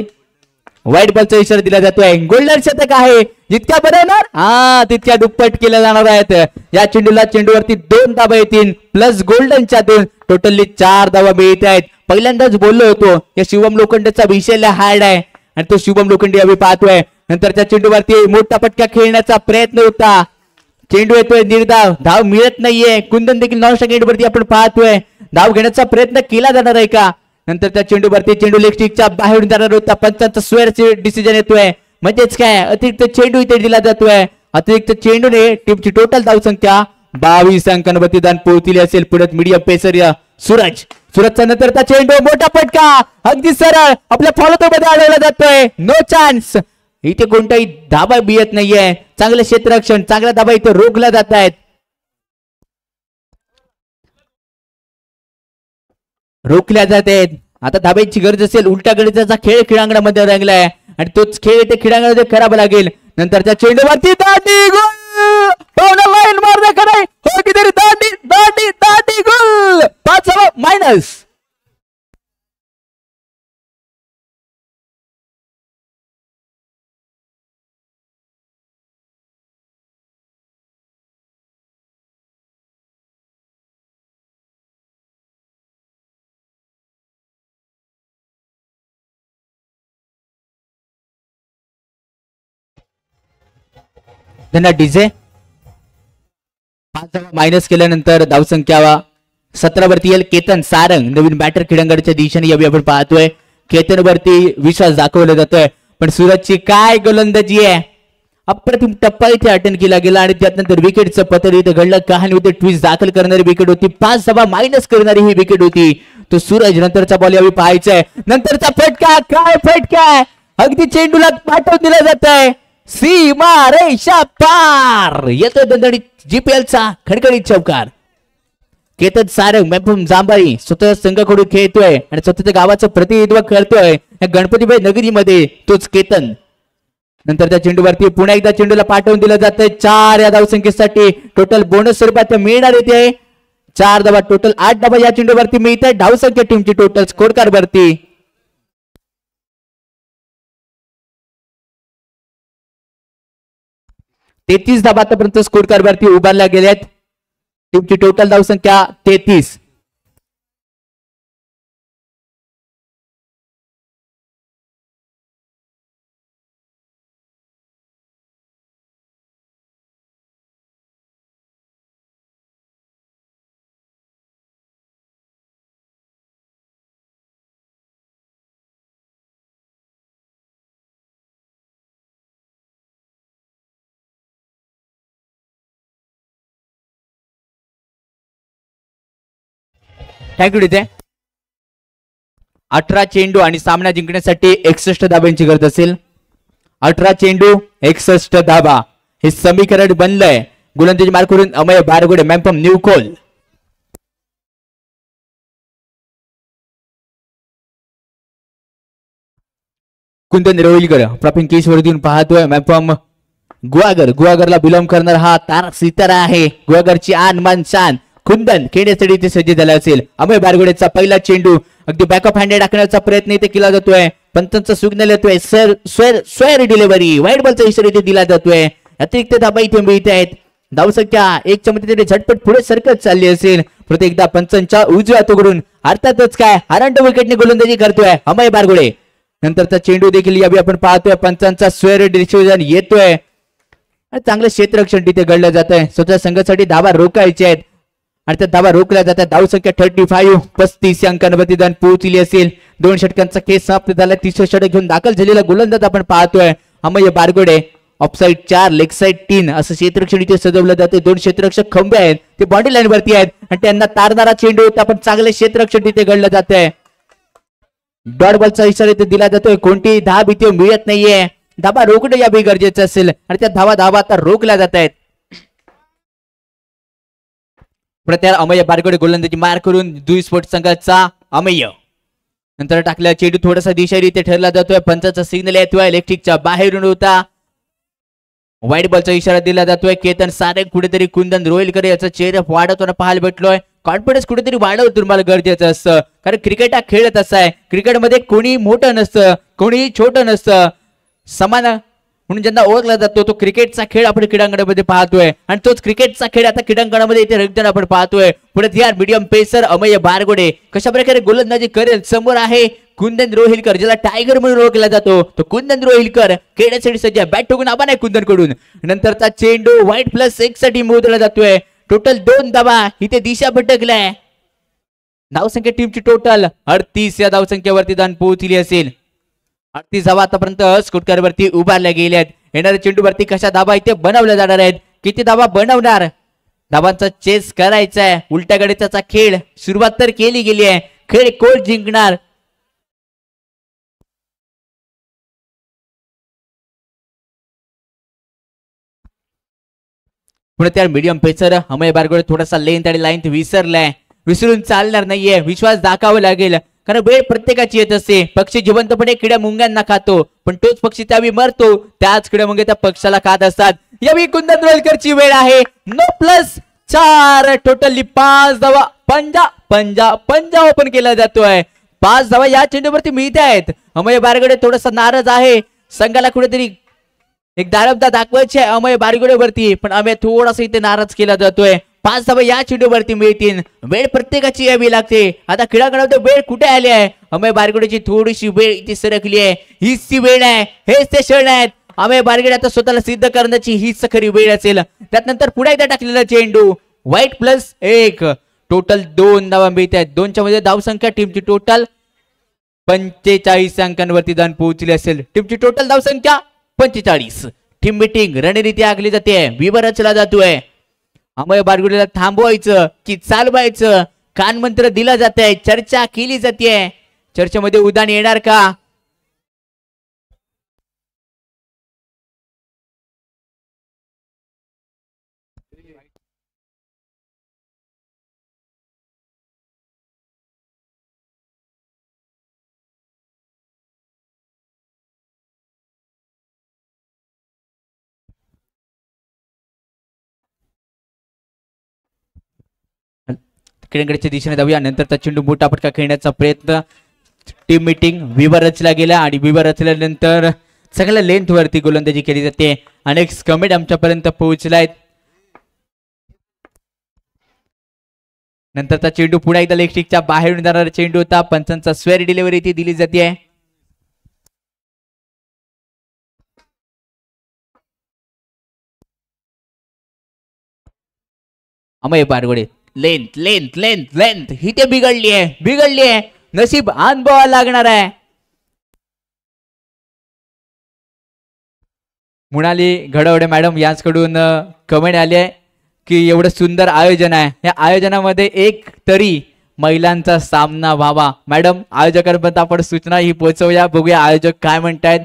व्हाईट बॉलचा इशारा दिला जातोय. गोल्डन शतक आहे. जितक्या बनवणार तितक्या दुप्पट केल्या जाणार आहेत. या चेंडूवरती 2 धावा येतील प्लस गोल्डनच्या 2 टोटली 4 धावा मिळत आहेत. पहिल्यांदाच बोललो होतो या शुभम लोखंडेचा विषयाला हार्ड आहे आणि तो शुभम लोखंडे यावेळी पाहतोय. नंतरच्या चेंडूवरती मोठा पटका खेळण्याचा प्रयत्न होता. चेंडू येतोय निर्धाव. धाव मिळत नाहीये. कुंदन देखील नॉन स्ट्राइक वरती आपण पाहतोय. धाव घेण्याचा प्रयत्न केला जाणार आहे का? नंतर त्या चेंडूवरती चेंडू लेग स्टिकच्या बाहेरून जाणार होता. पंचांचा स्वेअरचे डिसिजन येतोय. म्हणजेच काय अतिरिक्त चेंडू इथे दिला जातोय. अतिरिक्त चेंडूने टीमची टोटल धाव संख्या 22 अंकांवरती दान पोहोचली असेल. पुढे मीडियम पेसर सूरजचा नंतरचा चेंडू मोठा पटका अगदी सरळ आपल्या फॉलो मध्ये अडवला जातोय. No chance. इथे कोणताही धाबा बियत नाहीये. चांगलं क्षेत्ररक्षण चांगला धाबा इथे रोखला जात आहेत. रोखल्या जात आहेत. आता धाब्याची गरज असेल. उलटा गणिताचा खेळ क्रीडांगणामध्ये रंगलाय आणि तोच खेळ इथे क्रीडांगणामध्ये करावा लागेल. नंतरच्या चेंडूवरती दांडी गोल. पावना लाईन मारण्या का नाही हो कितीतरी दांडी दांडी दांडी गोल. 5 मायनस. त्यांना डीजे 5 मायनस केल्यानंतर धावसंख्या 17 वरती येईल. केतन सारंग नवीन बॅटर क्रीडांगणाच्या दिशेने यावी आपण पाहतोय. केतन वरती विश्वास दाखवला जातोय पण सूरजची काय गोलंदाजी आहे. अप्रतिम टप्पा इथे अटेंड केला गेला आणि त्यानंतर विकेटचं पत्र इथे घडलं. कहाणी होते ट्विस्ट दाखल करणारी विकेट होती. 5 मायनस करणारी ही विकेट होती. तो सूरज नंतरचा बॉल यावी पाहायचाय. नंतरचा फटका काय फटका अगदी चेंडूला पाठवून दिला जात आहे. सीमा रेषा पार येतोय दणदणीत जीपीएलचा खडखडीत चौकार. केतन सारंग महबूब जांभारी स्वतः संघाकडून खेळतोय आणि स्वतःच्या गावाचं प्रतिनिधित्व करतोय या गणपतीबाई नगरीमध्ये. तोच केतन. नंतर त्या चेंडूवरती पुन्हा एकदा चेंडूला पाठवून दिलं जातंय. 4 या धावसंख्येसाठी टोटल बोनस स्वरूपात मिळणार येते. 4 धावा टोटल 8 धावा या चेंडूवरती मिळत आहे. धावसंख्या टीमची टोटल स्कोर कार्ड वरती 33 धावा आतापर्यंत स्कोर कार्ड वरती उभारल्या गेल्यात. टीमची टोटल धावसंख्या 33. थँक्यू डिते. 18 चेंडू आणि सामना जिंकण्यासाठी 61 धाब्यांची गरज असेल. 18 चेंडू 61 धाबा हे समीकरण बनलंय. गोलंदाजी मार्क करून अमय बारगुडे मॅम न्यू कॉल. कुंदन रोहिलकर प्रॉपिंग केस वरती पाहतोय. मॅम गुहागरला बिलॉंग करणार हा तारक सितारा आहे. गुहागरची आन मान शान कुंदन खेळण्यासाठी ते सज्ज झाला असेल. अमय बारगुडेचा पहिला चेंडू अगदी बॅकअप हँड टाकण्याचा प्रयत्न इथे केला जातोय. पंचांचा सिग्नल येतोय. स्वेअर डिलिव्हरी व्हाईट बॉलचा इशारा इथे दिला जातोय. अतिरिक्त धाबा इथे मिळत आहेत. धावसंख्या 1 च्या मध्ये झटपट पुढे सरकत चालली असेल. प्रत्येक एकदा पंचांच्या उजव्या हाताकडून अर्थातच काय हरांड विकेटने गोलंदाजी करतोय अमय बारगुडे. नंतरचा चेंडू देखील यावी आपण पाहतोय. पंचांचा स्वेअर डिसिजन येतोय आणि चांगलं क्षेत्ररक्षण तिथे घडलं जात आहे. स्वतः संघासाठी धावा रोखायचे आहेत आणि त्या धावा रोखल्या जातात. धावसंख्या 35 अंकांवरती दान पोहोचली असेल. 2 षटकांचा खेळ समाप्त झाला. 300 षटक घेऊन दाखल झालेला गोलंदाज आपण पाहतोय अमय बारगुडे. ऑफसाईड 4, लेग साईड 3 असं क्षेत्ररक्षण इथे सजवलं जाते. 2 क्षेत्ररक्षक खंबे आहेत ते बॉडी लाईन वरती आहेत आणि त्यांना तारणारा चेंडू होता पण चांगले क्षेत्ररक्षण तिथे घडलं जात आहे. डॉट बॉलचा इशारा इथे दिला जातोय. कोणतीही धाब इथे मिळत नाहीये. धाबा रोखणं या बी गरजेचं असेल आणि त्या धावा आता रोखल्या जात आहेत. प्रत्यार अमेय बारगडे गोलंदाजी मार करून दुई स्पोर्ट्स संघाचा अमेय नंतर टाकल्या चेंडू थोडासा दिशारी इथे ठरला जातोय. पंचाचा सिग्नल येतोय. इलेक्ट्रिकच्या बाहेरून होता. वाईट बॉलचा इशारा दिला जातोय. केतन सारे कुठेतरी कुंदन रोहिलकर याचा चेहरा वाढवताना पाहायला भेटलोय. कॉन्फिडन्स कुठेतरी वाढवत तुम्हाला गरजेचं असतं कारण क्रिकेट हा खेळ तसा आहे. क्रिकेटमध्ये कोणी मोठं नसतं कोणी छोटं नसतं. समान म्हणून ज्यांना ओळखला जातो तो क्रिकेटचा खेळ आपण क्रीडांगणामध्ये पाहतोय आणि तोच क्रिकेटचा खेळ आता क्रीडांगणामध्ये इथे रंगताना आपण पाहतोय. पुढे या मीडियम पेसर अमेय बारगोडे कशा प्रकारे गोलंदाजी करेल. समोर आहे कुंदन रोहिलकर ज्याला टायगर म्हणून ओळखला जातो. तो कुंदन रोहिलकर खेळण्यासाठी सज्ज. बॅट ठोकून आबा नाही कुंदन कडून. नंतरचा चेंडू व्हाईट +1 साठी मोजला जातोय. टोटल 2 धावा इथे दिशा भटकलाय. धावसंख्या टीमची टोटल 38 या धावसंख्येवरती दान पोहोचली असेल. 38 धावा आतापर्यंत स्कोरकार वरती उभारल्या गेल्यात. येणाऱ्या चेंडूवरती कशा धावा इथे बनवल्या जाणार आहेत. किती धावा बनवणार. धावांचा चेस करायचा आहे. उलट्या गणिताचा खेळ सुरुवात तर केली गेली आहे. खेळ कोण जिंकणार. पुढे त्या मीडियम पेसर अमेय बारगोडे थोडासा लेंथ आणि लाईन विसरलाय. विसरून चालणार नाहीये. विश्वास दाखवावा लागेल कारण वेळ प्रत्येकाची येत असते. पक्षी जिवंतपणे किड्या मुंग्यांना खातो पण तोच पक्षी त्यावेळी मरतो. त्याच किड्या मुंग्या त्या पक्षाला खात असतात. यावेळी कुंदन रोहिलकरची वेळ आहे. 9+4 टोटली 5 धावा. पंजा ओपन केला जातोय. 5 धावा या चेंडूवरती मिळते आहेत. अमेय बारगोडे थोडासा नाराज आहे. संघाला कुठेतरी एक दारबदा दाखवायचे अमेय बारगोडेवरती पण अमेय थोडासा इथे नाराज केला जातोय. 5 धावा या चेंडूवरती मिळतील. वेळ प्रत्येकाची यावी लागते. आता क्रीडांगणामध्ये वेळ कुठे आली आहे. अमेय बारगोडेची थोडीशी वेळ इथे सरकली आहे. हीच ती वेळ आहे. हेच ते क्षण आहेत. अमेय बारगोडे आता स्वतःला सिद्ध करण्याची हीच खरी वेळ असेल. त्यानंतर पुढे एकदा टाकलेला चेंडू व्हाईट +1 टोटल 2 धावा मिळत आहेत. 2च्या मध्ये धावसंख्या टीमची टोटल 45 अंकांवरती दान पोहोचली असेल. टीमची टोटल धावसंख्या 45. टीम मीटिंग रणनीती आखली जाते. विवर रचला जातोय. अमेय बारगोडेला थांबवायचं की चालवायचं कानमंत्र दिला जात आहे. चर्चा केली जाते. चर्चेमध्ये उदान येणार का. क्रीडांगणाच्या दिशेने जाऊया. नंतरचा चेंडू मोठा फटका खेळण्याचा प्रयत्न. टीम मीटिंग विवर रचला गेला आणि विवर रचल्यानंतर सगळ्या लेंथ वरती गोलंदाजी केली जाते. अनेक कमेंट आमच्यापर्यंत पोहोचलायत. नंतरचा चेंडू पुन्हा एकदा इलेक्ट्रिकच्या बाहेरून जाणारा चेंडू होता. पंचांचा स्वेअर डिलिव्हरी ती दिली जाते. Amey Bargode length length length length ही ते बिघडली आहे. नशीब अनुभवा लागणार आहे. मृणाली घडवडे मॅडम यांच्याकडून कमेंट आली आहे की एवढं सुंदर आयोजन आहे. या आयोजनामध्ये एक तरी महिलांचा सामना व्हावा. मॅडम आयोजकांपर्यंत आपण सूचना ही पोहोचवूया. बघूया आयोजक काय म्हणतायत.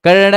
कारण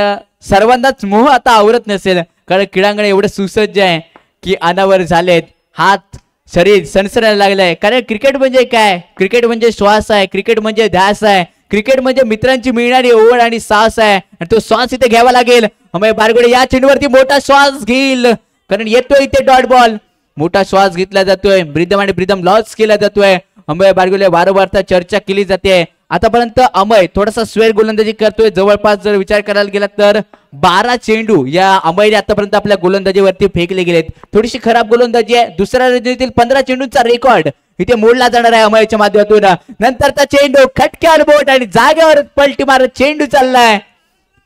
सर्वांनाच मोह आता आवरत नसेल कारण क्रीडांगण एवढं सुसज्ज आहे की अनावर झालेत. हात शरीर सणसणायला लागलंय. कारण क्रिकेट म्हणजे काय. क्रिकेट म्हणजे श्वास आहे. क्रिकेट म्हणजे ध्यास आहे. क्रिकेट म्हणजे मित्रांची मिळणारी ओढ आणि साहस आहे आणि तो श्वास इथे घ्यावा लागेल. अमेय बारगोडे या चेंडूवरती मोठा श्वास घेईल कारण येतोय इथे डॉट बॉल. मोठा श्वास घेतला जातोय. ब्रिदम आणि ब्रिदम लॉस केला जातोय. अमेय बारगोडे वारंवार चर्चा केली जाते. आतापर्यंत अमेय थोडासा स्वेर गोलंदाजी करतोय. जवळपास जर विचार करायला गेला तर 12 चेंडू या अमेयने आतापर्यंत आपल्या गोलंदाजीवरती फेकले गेलेत. थोडीशी खराब गोलंदाजी आहे. दुसऱ्या रणनीतीतील 15 चेंडूंचा रेकॉर्ड इथे मोडला जाणार आहे अमेयच्या माध्यमातून. नंतरचा चेंडू खटक्यावर बोट आणि जागेवर पलटी मारत चेंडू चाललाय.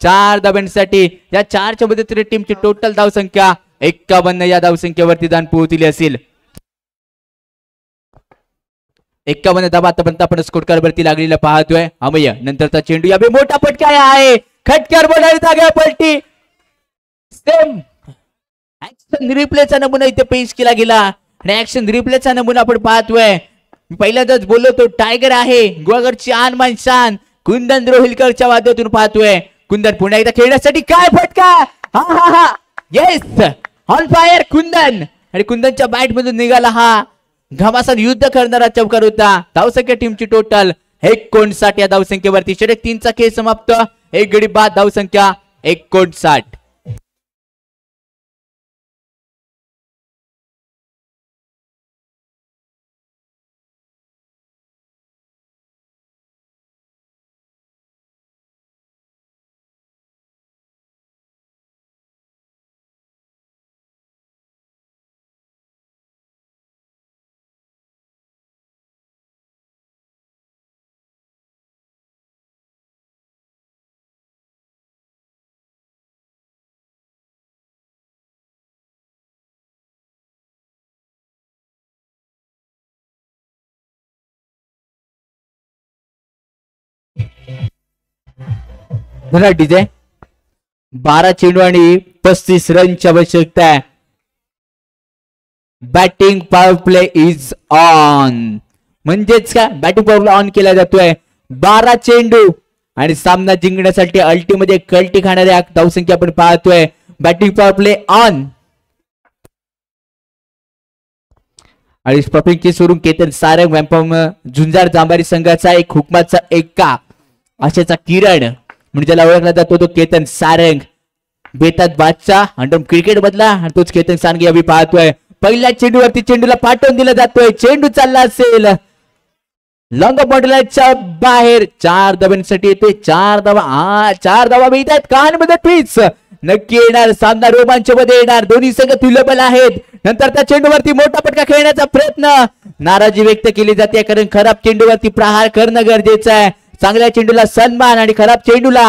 4 धाब्यांसाठी या 4च्या मध्ये टीमची टोटल धावसंख्या 51 या धावसंख्येवरती दान पोहोचली असेल. 51 धावा आतापर्यंत आपण स्कोर वरती लागलेला पाहतोय. अमेय नंतरचा चेंडू या मोठा फटका आहे. खटक्यावर बोट आणि जागेवर पलटी. सेम ऍक्शन रिप्लेचा नमुना इथे पेश केला गेला आणि ऍक्शन रिप्लेचा नमुना आपण पाहतोय. मी पहिल्यांदाच बोललो तो टायगर आहे गोवागडची आन मान शान कुंदन रोहिलकरच्या वाद्यातून पाहतोय. कुंदन पुन्हा एकदा खेळण्यासाठी काय फटका. हा हा हा येस ऑन फायर कुंदन आणि कुंदनच्या बॅट मधून निघाला हा घमासान युद्ध करणारा चौकार होता. धावसंख्या टीमची टोटल 59 या धावसंख्येवरती षटक 3चा खेळ समाप्त. एक गडी बाद धावसंख्या 59. डीजे 12 चेंडू आणि 35 रनची आवश्यकता आहे. Batting power play is on म्हणजेच काय बॅटिंग पॉवर प्ले ऑन केला जातोय. 12 चेंडू आणि सामना जिंकण्यासाठी अल्टीमध्ये कल्टी खाणाऱ्या धावसंख्या आपण पाहतोय. बॅटिंग पॉवर प्ले ऑन आणि स्टॉपिंग केस वरून केतन सारंग वॅम्पम झुंजार जांभारी संघाचा एक हुकमाचा एका आशेचा किरण म्हणजे ज्याला ओळखला जातो तो केतन सारंग बेतात बादशाह अंडर क्रिकेट मधला आणि तोच केतन सारंग आम्ही पाहतोय. पहिल्या चेंडूवरती चेंडूला पाठवून दिला जातोय. चेंडू चालला असेल लॉंग बॉटलाच्या बाहेर 4 धावांसाठी येतोय. 4 धावा 4 धावा मिळतात. कानमध्ये ट्विच नक्की येणार. सामना रोमांचमध्ये येणार. दोन्ही संघ तुल्यबल आहेत. नंतर त्या चेंडूवरती मोठा फटका खेळण्याचा प्रयत्न नाराजी व्यक्त केली जाते कारण खराब चेंडूवरती प्रहार करणं गरजेचं आहे. चांगल्या चेंडूला सन्मान आणि खराब चेंडूला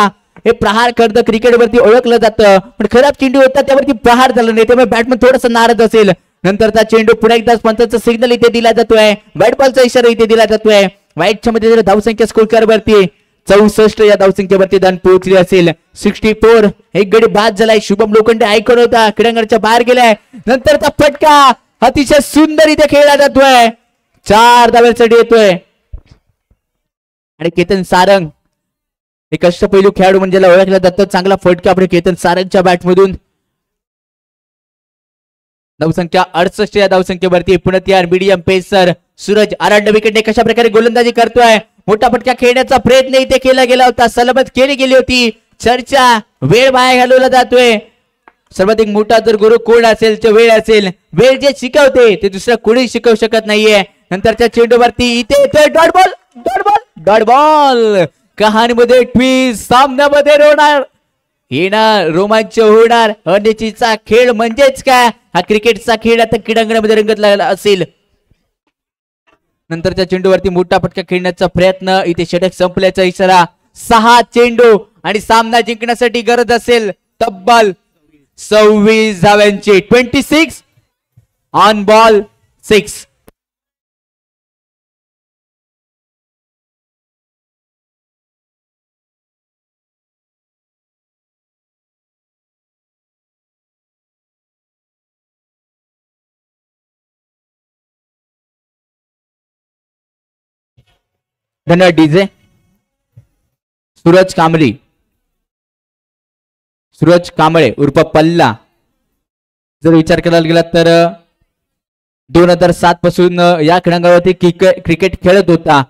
हे प्रहार करणं क्रिकेटवरती ओळखलं जातं पण खराब चेंडू होता त्यावरती प्रहार झाला नाही त्यामुळे बॅटमन थोडासा नाराज असेल. नंतरचा चेंडू पुन्हा एकदा पंचाचा सिग्नल इथे दिला जातोय. बॅट बॉलचा इशारा इथे दिला जातोय. व्हाईटच्या मध्ये धावसंख्या स्कोर वरती 64 या धावसंख्येवरती धान पोहोचली असेल. 64 एक गडी बाद झालाय. शुभम लोखंडे ऐकून होता क्रीडांगणाच्या बाहेर गेलाय. नंतरचा फटका अतिशय सुंदर इथे खेळला जातोय. 4 धावांसाठी येतोय आणि केतन सारंग एक अष्टपैलू खेळाडू म्हणजे ओळखला जातो. चांगला फटका आपण केतन सारंगच्या बॅटमधून. धावसंख्या 68 या धावसंख्येवरती पुन्हा तयार मीडियम पेसर सूरज आरांड विकेटने कशा प्रकारे गोलंदाजी करतोय. मोठा फटका खेळण्याचा प्रयत्न इथे केला गेला होता. सलामत केली गेली होती. चर्चा वेळ वाया घालवला जातोय. सर्वाधिक मोठा जर गुरु कोण असेल तर वेळ असेल. वेळ जे शिकवते ते दुसरं कोणी शिकवू शकत नाहीये. नंतरच्या चेंडूवरती इथे dot ball dot ball dot ball. कहाणीमध्ये ट्विस्ट सामन्यामध्ये रोणार येणार रोमांच होणार. अनिश्चितचा खेळ म्हणजेच काय हा क्रिकेटचा खेळ आता क्रीडांगणामध्ये रंगत लागला असेल. नंतरच्या चेंडूवरती मोठा फटका खेळण्याचा प्रयत्न इथे षटक संपल्याचा इशारा. 6 चेंडू आणि सामना जिंकण्यासाठी गरज असेल तब्बल 26 धावांची. 26 ऑन बॉल 6. धन्यवाद डीजे. सूरज कांबळे उर्फ पल्ला जर विचार करायला गेला तर 2007 पासून या क्रीडांगणावरती क्रिकेट खेळत होता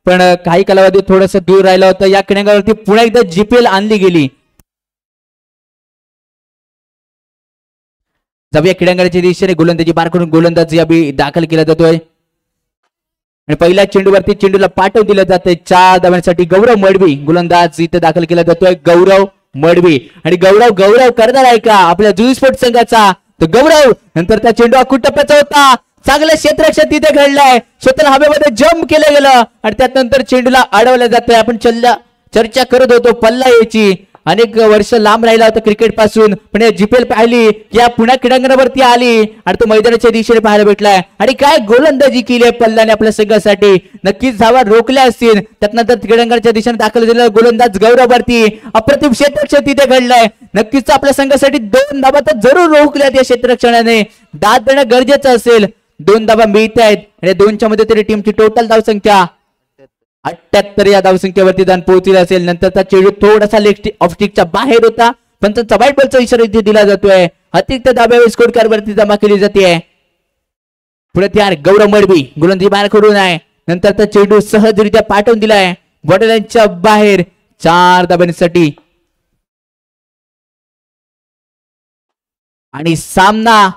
पण काही कालावधी थोडस दूर राहिला होता. या क्रीडांगणावरती पुन्हा एकदा जीपीएल आणली गेली. जाऊया क्रीडांगणाच्या दिशेने गोलंदाजी पार करून गोलंदाजी अभि दाखल केला जातोय आणि पहिल्या चेंडूवरती चेंडूला पाठवून दिलं जाते. 4 धावांसाठी गौरव मडवी गोलंदाज इथे दाखल केला जातोय. गौरव मडवी आणि गौरव करणार आहे का आपल्या जुनी स्पोर्ट्स संघाचा तर गौरव. नंतर त्या चेंडू अखूट टप्प्याचा होता. चांगलं क्षेत्ररक्षण तिथे घडलंय. क्षेत्र हवेमध्ये जम्प केलं गेलं आणि त्यानंतर चेंडूला अडवलं जातंय. आपण चर्चा करत होतो पल्ला याची अनेक वर्ष लांब राहिला होता क्रिकेट पासून, पण जीपीएल पाहिली की या पुन्हा क्रीडांगणावरती आली आणि तो मैदानाच्या दिशेने पाहायला भेटलाय आणि काय गोलंदाजी केली आहे पल्लाने आपल्या संघासाठी. नक्कीच धावा रोखल्या असतील, त्यानंतर क्रीडांगणाच्या दिशेने दाखल झालेला गोलंदाज गौरववरती अप्रतिम क्षेत्ररक्षण तिथे घडलंय. नक्कीच आपल्या संघासाठी 2 धावा तर जरूर रोखल्यात या क्षेत्ररक्षणाने. दाद देणं गरजेचं असेल. 2 धावा मिळत आहेत आणि 2च्या मध्ये तरी टीमची टोटल धावसंख्या 78 या धावसंख्येवरती जाऊन पोहोचली असेल. नंतरचा चेंडू थोडासा लेग ऑफ स्टिकच्या बाहेर होता, पण त्यांचा वाईट बॉलचा इशारा इथे दिला जातोय. अतिरिक्त धाब्यावर स्कोर कार्डवरती जमा केली जाते. पुढे तयार गौरव मडवी गोलंदाजी बाहेर करून आहे. नंतरचा चेंडू सहजरित्या पाठवून दिलाय बॉर्डरलाईनच्या बाहेर 4 धाब्यांसाठी. आणि सामना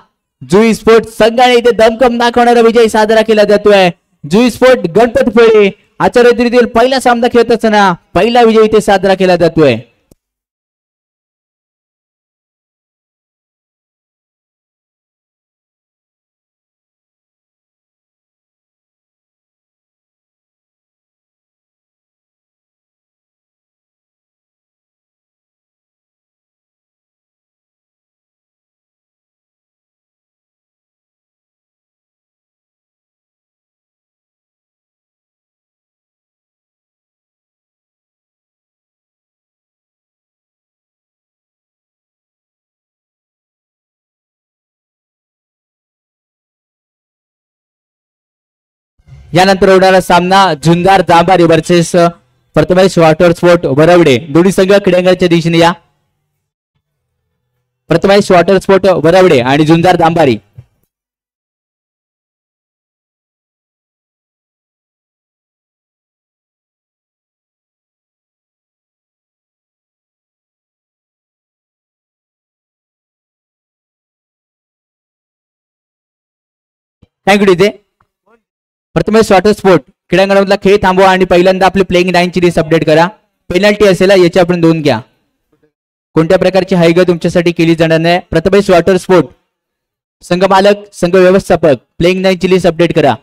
जुई स्पोर्ट संघाने इथे दमकम दाखवणारा विजय साजरा केला जातोय. जुई स्पोर्ट गणपतपुळे आचार्य पहिला सामना खेळत असताना पहिला विजय इथे साजरा केला जातोय. यानंतर होणारा सामना झुंजार जांभारी versus Prathamesh water sport Varavade. दोन्ही संघ क्रीडांगणाच्या दिशेने या. प्रथमेश वॉटर स्पोर्ट वरवडे आणि Zunjar Jambhari. Thank you DJ. Prathamesh water sport क्रीडांगणामधला खेळ थांबवा आणि पहिल्यांदा आपली प्लेइंग 9 ची लिस्ट अपडेट करा. पेनल्टी असेल याची आपण 2 घ्या. कोणत्या प्रकारची हायग तुमच्यासाठी केली जाणार नाही. प्रथमेश वॉटर स्पोर्ट संघ मालक संघ व्यवस्थापक प्लेइंग 9 ची लिस्ट अपडेट करा.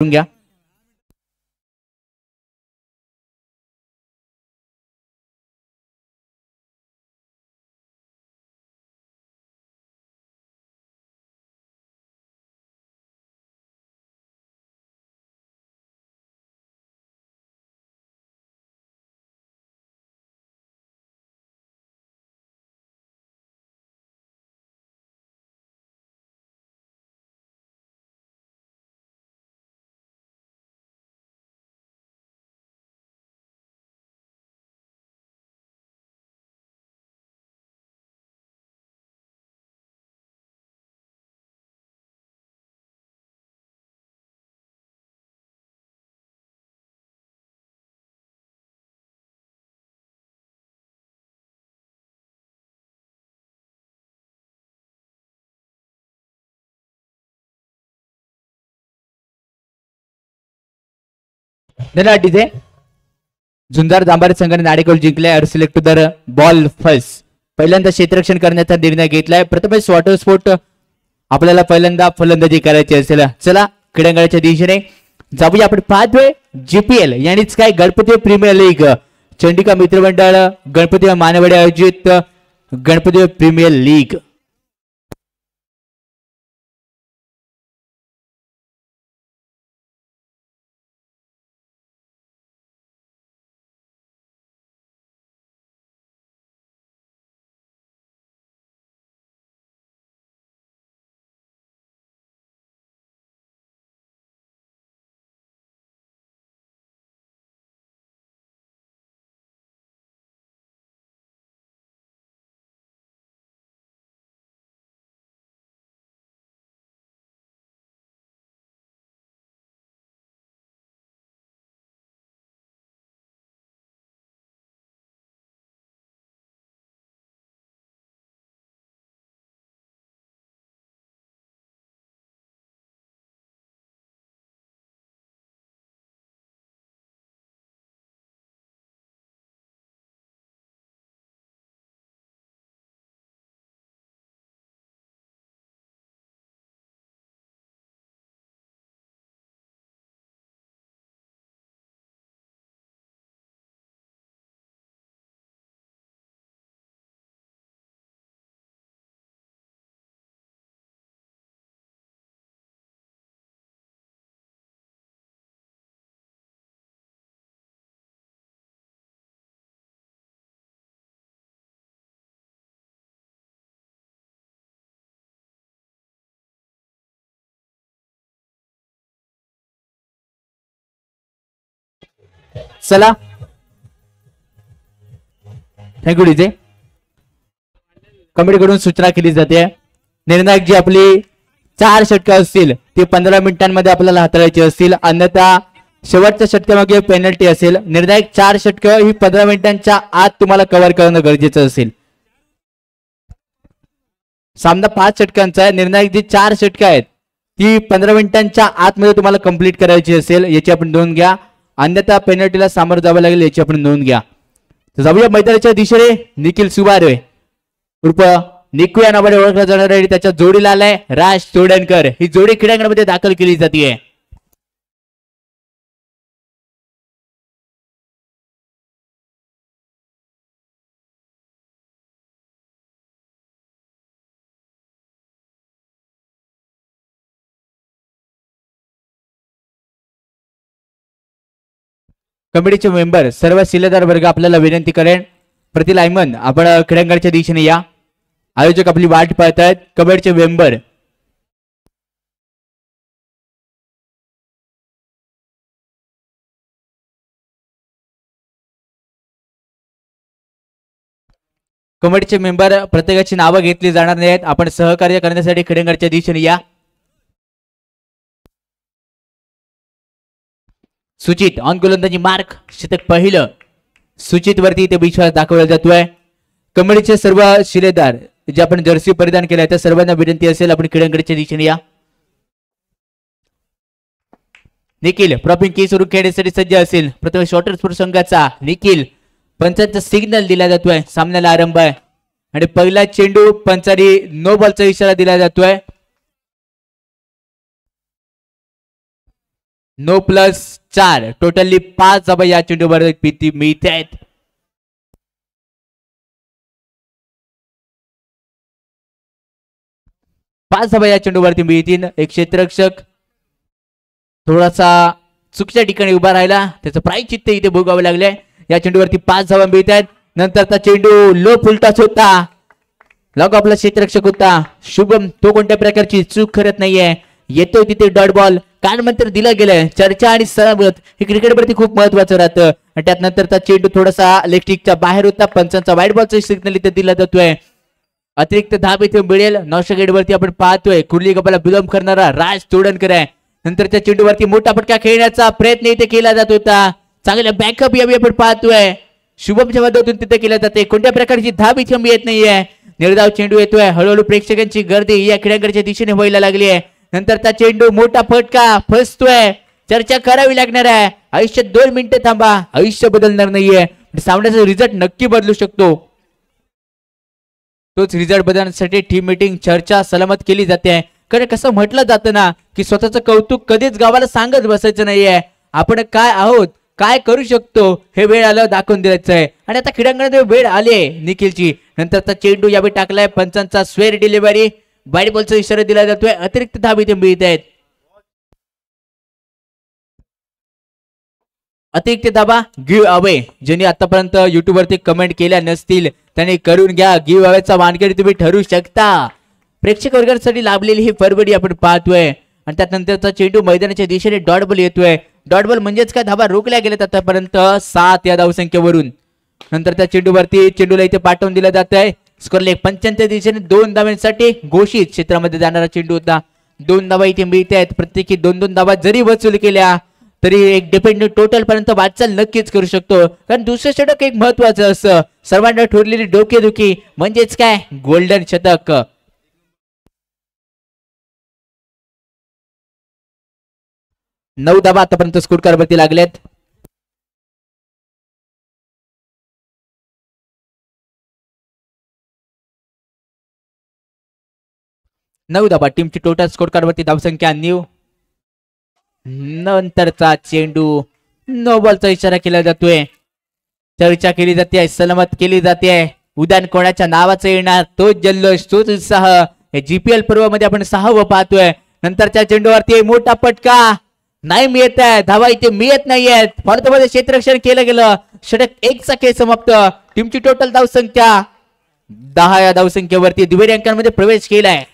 करून घ्या. धन्यवाद डीजे. झुंजार जांभारे संघाने नाणेकौल जिंकले. Select to the ball first. पहिल्यांदा क्षेत्ररक्षण करण्याचा निर्णय घेतलाय. प्रथमच वॉटर स्पोर्ट आपल्याला पहिल्यांदा फलंदाजी करायची असेल. चला क्रीडांगणाच्या दिशेने जाऊया. आपण पाहतोय जीपीएल यानीच काय गणपती प्रीमियर लीग चंडिका मित्रमंडळ गणपती मानवडे आयोजित गणपती प्रीमियर लीग. चला थँक्यू डीजे. कमिटीकडून सूचना केली जाते. निर्णायक जी आपली 4 षटकं असतील ती 15 मिनिटांमध्ये आपल्याला हाताळायची असतील. अन्यथा शेवटच्या षटकामागे पेनल्टी असेल. निर्णायक 4 षटकं ही 15 मिनिटांच्या आत तुम्हाला कव्हर करणं गरजेचं असेल. सामना 5 षटकांचा आहे. निर्णायक जी 4 षटकं आहेत ती 15 मिनिटांच्या आतमध्ये तुम्हाला कंप्लीट करायची असेल याची आपण नोंद घ्या. अन्यथा पेनल्टीला सामोरं जावं लागेल याची आपण नोंद घ्या. तर जाऊया मैदानाच्या दिशेने. निखिल सुबारे उर्फ निकू या नावाने ओळखला जाणार आहे. त्याच्या जोडीला आलाय राज तोडणकर. ही जोडी क्रीडांगणामध्ये दाखल केली जाते. कमिटीचे मेंबर सर्व शिलेदार वर्ग आपल्याला विनंती करेन प्रति लायमन आपण क्रीडांगणाच्या दिशेने या. आयोजक आपली वाट पाहतायत. कमिटीचे मेंबर कमिटीचे मेंबर प्रत्येकाची नावं घेतली जाणार नाहीत. आपण सहकार्य करण्यासाठी क्रीडांगणाच्या दिशेने या. सुचित ऑन गोलंदाजी मार्क. शतक पहिलं सुचित वरती इथे विश्वास दाखवला जातोय. कमिटीचे सर्व शिलेदार जे आपण जर्सी परिधान केलाय त्या सर्वांना विनंती असेल आपण क्रीडांगणाच्या दिशेने या. निखिल प्रॉपिंग की सुरू खेळण्यासाठी सज्ज असेल. प्रथम शॉर्टर स्पोर्ट संघाचा निखिल पंचांचा सिग्नल दिला जातोय. सामन्याला आरंभ आहे आणि पहिला चेंडू पंचांनी नो बॉलचा इशारा दिला जातोय. 9 प्लस 4 टोटली 5 धावा या चेंडूवर किती मिळत आहेत. पाच धावा या चेंडूवरती मिळतील. एक क्षेत्ररक्षक थोडासा चुकीच्या ठिकाणी उभा राहिला, त्याचं प्रायश्चित्त इथे भोगावं लागलंय. या चेंडूवरती 5 धावा मिळत आहेत. नंतरचा चेंडू लो फुलटॉस होता, लॉग आपला क्षेत्ररक्षक होता शुभम, तो कोणत्या प्रकारची चूक करत नाहीये. येतो तिथे डॉट बॉल, कान मंत्र दिलं गेलंय. चर्चा आणि सहमत हे क्रिकेटवरती खूप महत्वाचं राहतं. आणि त्यात नंतरचा चेंडू थोडासा इलेक्ट्रिकच्या बाहेर होता, पंचांचा वाईट बॉलचा सिग्नल इथे दिला जातोय. अतिरिक्त धाब इथे मिळेल. नॉशा गेटवरती आपण पाहतोय कुर्ली गप्पाला विलंब करणारा राज तोडणकर आहे. नंतरच्या चेंडूवरती मोठा फटका खेळण्याचा प्रयत्न इथे केला जात होता. चांगला बॅकअप यावेळी आपण पाहतोय शुभमच्या मदतीतून तिथे केल्या जाते. कोणत्या प्रकारची धाब इथे येत नाहीये. निर्धाव चेंडू येतोय. हळूहळू प्रेक्षकांची गर्दी या खेळांकडच्या दिशेने व्हायला लागली आहे. नंतरचा चेंडू मोठा फटका फसतोय. चर्चा करावी लागणार आहे. आयुष्यात 2 मिनिटं थांबा, आयुष्य बदलणार नाहीये. सामन्याचा रिझल्ट नक्की बदलू शकतो. तोच रिझल्ट बदलण्यासाठी टीम मीटिंग चर्चा सलामत केली जाते. कारण कसं म्हटलं जातं ना की स्वतःचं कौतुक कधीच गावाला सांगत बसायचं नाहीये. आपण काय आहोत, काय करू शकतो हे वेळ आलं दाखवून द्यायचं आहे. आणि आता क्रीडांगणात वेळ आली आहे निखिलची. नंतरचा चेंडू यावेळी टाकलाय. पंचांचा स्वेअर डिलिव्हरी, वाईट बॉलचा इशारा दिला जातोय. अतिरिक्त धाब इथे मिळत आहेत. अतिरिक्त धाबा गिव्ह अवे. ज्यांनी आतापर्यंत युट्यूब वरती कमेंट केल्या नसतील त्यांनी करून घ्या. गिव्ह अवेचा मानकरी तुम्ही ठरू शकता. प्रेक्षक वर्गासाठी लाभलेली ही फरवडी आपण पाहतोय. आणि त्यानंतरचा चेंडू मैदानाच्या दिशेने डॉट बॉल येतोय. डॉट बॉल म्हणजेच काय, धाबा रोखल्या गेल्यात आतापर्यंत 7 या धावसंख्येवरून. नंतर त्या चेंडूवरती चेंडूला इथे पाठवून दिलं जात आहे. स्कोर लेग 85 दिशेने 2 धावांसाठी घोषित क्षेत्रामध्ये जाणारा चेंडू होता. 2 धावा इथे मिळत आहेत. प्रत्येकी 2-2 धावा जरी वसूल केल्या तरी एक डिपेंडेंट टोटल पर्यंत वाटचाल नक्कीच करू शकतो. कारण दुसरं षटक एक महत्वाचं असं सर्वांना ठरलेली डोकेदुखी म्हणजेच काय, गोल्डन शतक. नऊ धावा आतापर्यंत स्कोर कारवरती लागलेत. नऊ धावा टीमची टोटल स्कोर कारवरती धावसंख्या न्यू. नंतरचा चेंडू नो बॉलचा इशारा केला जातोय. चर्चा केली जाते, सलामत केली जाते. उद्यान कोणाच्या नावाचं येणार, तोच जल्लोष, तोच उत्साह. हे जीपीएल पर्वामध्ये आपण 6वं पाहतोय. नंतरच्या चेंडूवरती मोठा फटका नाही मिळत आहे. धावा इथे मिळत नाहीयेत. भारतामध्ये क्षेत्ररक्षण केलं गेलं. षटक 1चा खेळ समाप्त. टीमची टोटल धावसंख्या 10 या धावसंख्येवरती दुहेरी अंकांमध्ये प्रवेश केलाय.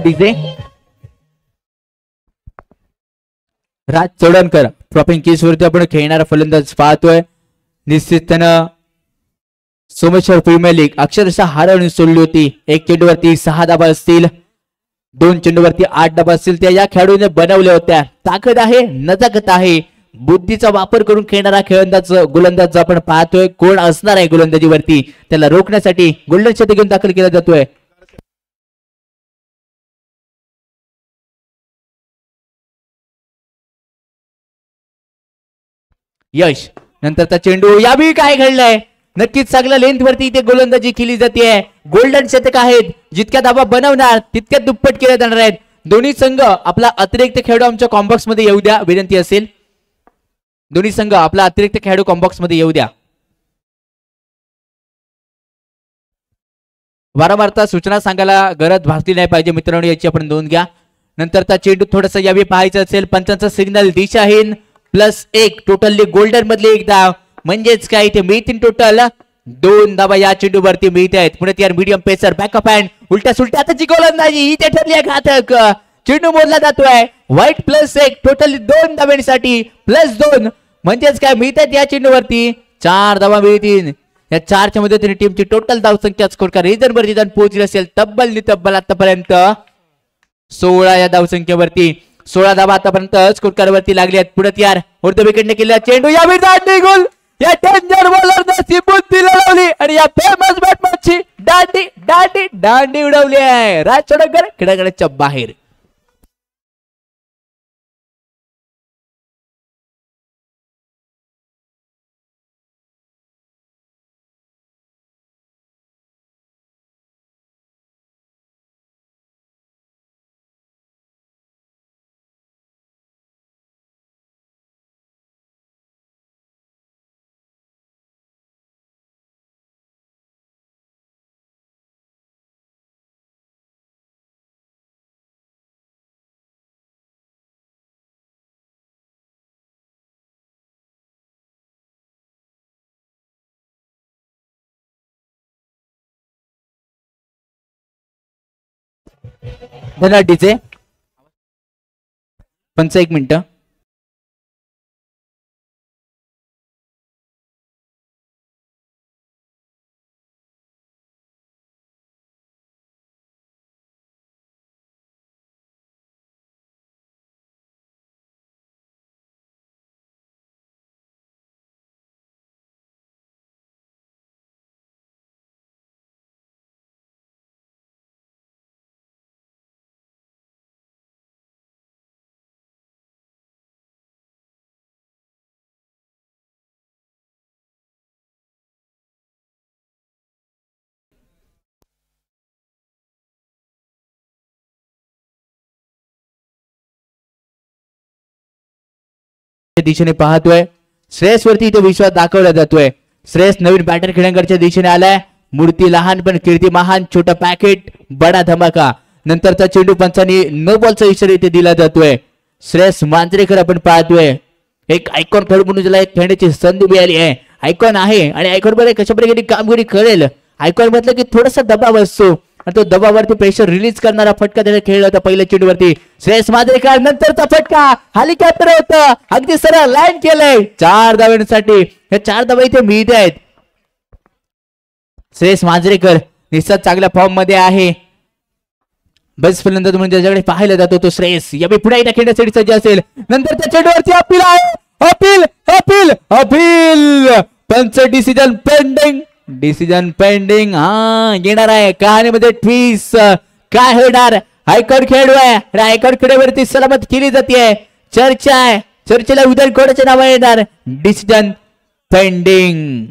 डीजे राज चोडणकर फ्लॉपिंग केस वरती आपण खेळणारा फलंदाज पाहतोय. निश्चितपणे सोमेश्वर प्रीमियर लीग अक्षरशः हारवून सोडली होती. 1 चेंडूवरती 6 धाबा असतील, 2 चेंडूवरती 8 धाबा असतील. त्या या खेळाडूने बनवल्या होत्या. ताकद आहे, नजाकत आहे, बुद्धीचा वापर करून खेळणारा गोलंदाज आपण पाहतोय. कोण असणार आहे गोलंदाजीवरती, त्याला रोखण्यासाठी गोल्डन शतक घेऊन दाखल केला जातोय. यश. नंतरचा चेंडू, यावेळी काय घडलंय, नक्कीच चांगल्या लेंथ वरती इथे गोलंदाजी केली जाते. गोल्डन शतक आहेत. जितक्या धाबा बनवणार तितक्या दुप्पट केल्या जाणार आहेत. दोन्ही संघ आपला अतिरिक्त खेळाडू आमच्या कॉम्बॉक्स मध्ये येऊ द्या, विनंती असेल. दोन्ही संघ आपला अतिरिक्त खेळाडू कॉम्बॉक्स मध्ये येऊ द्या. वारंवार सूचना सांगायला गरज भासली नाही पाहिजे मित्रांनो, याची आपण नोंद घ्या. नंतरचा चेंडू थोडासा यावेळी पाहायचा असेल. पंचांचा सिग्नल दिशाहीन +1 टोटली गोल्डन मधले 1 धाव. म्हणजेच काय, इथे मिळतील टोटल 2 धावा या चेंडूवरती मिळत आहेत. पुढे यार मीडियम पेसर बॅकअप हँड उलट्या सुलट्या आताची गोलंदाजी इथे ठरली आहे घातक. चेंडू मोजला जातोय. व्हाईट +1 टोटली 2 धाव्यांसाठी +2 म्हणजेच काय मिळतात या चेंडूवरती 4 धावा मिळतील. या 4च्या मदतीने टीमची टोटल धावसंख्या स्कोर का रिझन वरती जाऊन पोहोचली असेल तब्बल आतापर्यंत 16 या धावसंख्येवरती. 16 धावा आतापर्यंत स्कोर कार्डवरती लागली आहेत. पुढे यार उर्ध विकेटने केलेला चेंडू यावेळी दांडी गोल या डेंजर बॉलरने बुद्धीला लावली आणि या फेमस बॅटमॅनची दांडी दांडी दांडी उडवली आहे. राज चोडकर खेळागड्याच्या बाहेर. धन्यवाद डीजे. पंच 1 मिनिट. दिशेने पाहतोय श्रेयस वरती इथे विश्वास दाखवला जातोय. श्रेयस नवीन बॅटर खेळण्याकडच्या दिशेने आलाय. मूर्ती लहान पण कीर्ती महान. छोटा पॅकेट बडा धमाका. नंतरचा चेंडू पंचांनी नो बॉलचा इशारा इथे दिला जातोय. श्रेयस मांजरेकर आपण पाहतोय एक आयकॉन खेळू म्हणून ज्याला एक खेळण्याची संधी मिळाली आहे. आयकॉन आहे आणि आयकॉन मध्ये कशा प्रकारे कामगिरी करेल. आयकॉन म्हटलं की थोडासा दबाव असतो आणि तो दबावावरती प्रेशर रिलीज करणारा फटका त्याने खेळला होता पहिल्या चेंडूवरती. श्रेयस मांजरेकर नंतरचा फटका हेलिकॉप्टर होतं अगदी सरळ लाईन केलंय 4 धावांसाठी. हे 4 धावा इथे मिळत आहेत. श्रेयस मांजरेकर निश्चित चांगल्या फॉर्म मध्ये आहे. बस फलंदाज म्हणून ज्याच्याकडे पाहायला जातो तो श्रेयस यावेळी पुन्हा एकदा खेळण्यासाठी सज्ज असेल. नंतर त्या चेंडूवरती अपील आहे. अपील अपील अपील पंच डिसिजन पेंडिंग. डिसिजन पेंडिंग येणार आहे. कहाणीमध्ये ट्विस काय होणार. हायकोर्ट खेळू आहे. हायकोर्ट खेळावरती सलामत केली जाते. चर्चा आहे. चर्चेला उदय कोणाचे नाव येणार. Decision pending.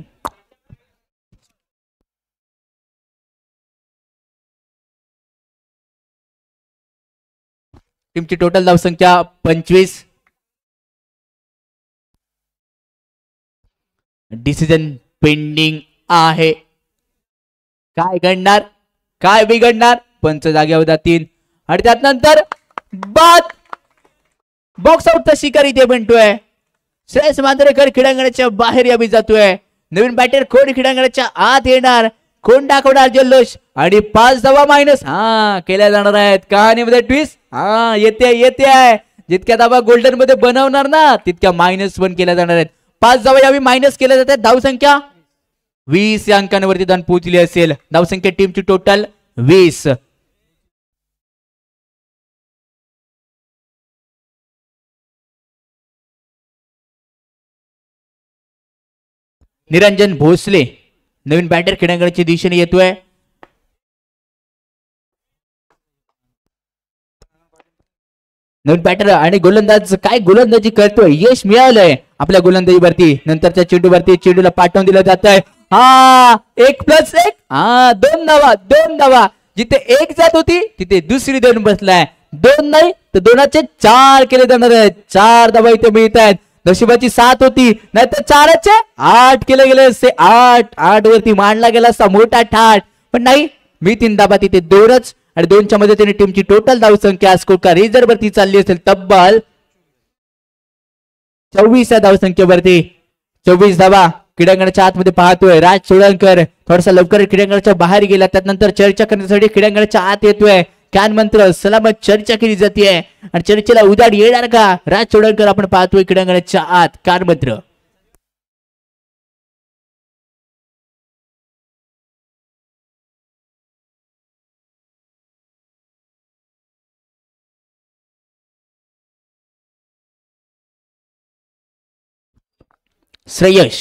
टीमची टोटल धावसंख्या 25. डिसिजन पेंडिंग आहे. काय घडणार काय बिघडणार. पंच जागेवर जातील आणि त्यानंतर बाद बॉक्स आउटचा शिकारी ते म्हणतोय. श्रेयस मांजरेकर क्रीडांगणाच्या बाहेर यावी जातोय. नवीन बॅटर कोण क्रीडांगणाच्या आत येणार. कोण दाखवणार जल्लोष आणि 5 धावा मायनस केल्या जाणार आहेत. कहाणीमध्ये ट्विस्ट येते आहे. जितक्या धावा गोल्डन मध्ये बनवणार ना तितक्या मायनस 1 केल्या जाणार आहेत. 5 धावा यावी मायनस केल्या जातात. धावसंख्या 20 या अंकांवरती जाऊन पोहोचली असेल. धावसंख्या टीमची टोटल 20. निरंजन भोसले नवीन बॅटर खेळण्याच्या दिशेने येतोय. नवीन बॅटर आणि गोलंदाज काय गोलंदाजी करतोय. यश मिळालंय आपल्या गोलंदाजीवरती. नंतरच्या चेंडूवरती चेंडूला पाठवून दिलं जात आहे. 1+1 2 धावा. 2 धावा. जिथे 1 जात होती तिथे दुसरी 2 बसलाय. 2 नाही तर 2चे 4 केले जाणार आहेत. 4 धावा इथे मिळत आहेत. नशिबाची 7 होती नाही तर 4चे 8 केले गेले असते. 8 वरती मांडला गेला असता मोठा ठाट पण नाही. मी 3 धावा तिथे 2च आणि 2च्या मदतीने टीमची टोटल धावसंख्या स्कोर का रिझर्व वरती चालली असेल तब्बल 24 या धावसंख्येवरती. 24 धावा क्रीडांगणाच्या आतमध्ये पाहतोय. राज चोडणकर थोडासा लवकर क्रीडांगणाच्या बाहेर गेला. त्यानंतर चर्चा करण्यासाठी क्रीडांगणाच्या आत येतोय. कॅन मंत्र सलामत चर्चा केली जाते आणि चर्चेला उदाड येणार का. राज चोडणकर आपण पाहतोय क्रीडांगणाच्या आत. कान मंत्र श्रेयश.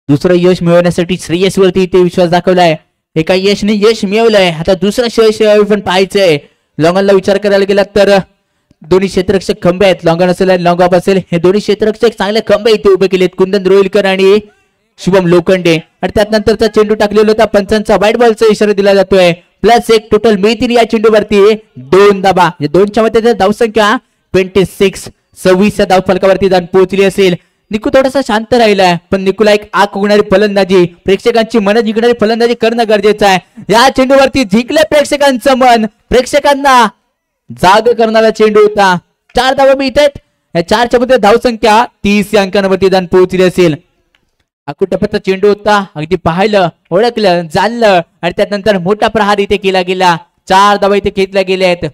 दुसरं यश मिळवण्यासाठी श्रेयस वरती इथे विश्वास दाखवलाय. एका यशने यश मिळवलंय, आता दुसरं यश पण पाहायचंय. लॉंगॉनला विचार करायला गेला तर दोन्ही क्षेत्ररक्षक खंबे आहेत. लॉंगॉन असेल आणि लॉंग ऑफ असेल, हे दोन्ही क्षेत्ररक्षक चांगले खंबे इथे उभे केलेत. कुंदन रोहिलकर आणि शुभम लोखंडे. आणि त्यानंतरचा चेंडू टाकलेला होता, पंचांचा वाईट बॉलचा इशारा दिला जातोय. +1 टोटल मिळतील या चेंडूवरती 2 धाबा. या 2च्या मध्ये धावसंख्या 26 26 या धावफलकावरती जाऊन पोहोचली असेल. निकू थोडासा शांत राहिलाय, पण निकूला एक आग उगणारी फलंदाजी, प्रेक्षकांची मन जिंकणारी फलंदाजी करणं गरजेचं आहे. या चेंडूवरती जिंकले प्रेक्षकांचं मन, प्रेक्षकांना जाग करणारा चेंडू होता. 4 धावा मिळतात. या 4च्या मध्ये धावसंख्या 30 या अंकांवरती जाऊन पोहोचली असेल. टप्प्याचा चेंडू होता, अगदी पाहिलं, ओळखलं, जाणलं आणि त्यानंतर मोठा प्रहार इथे केला गेला. 4 धावा इथे घेतल्या गेल्या आहेत.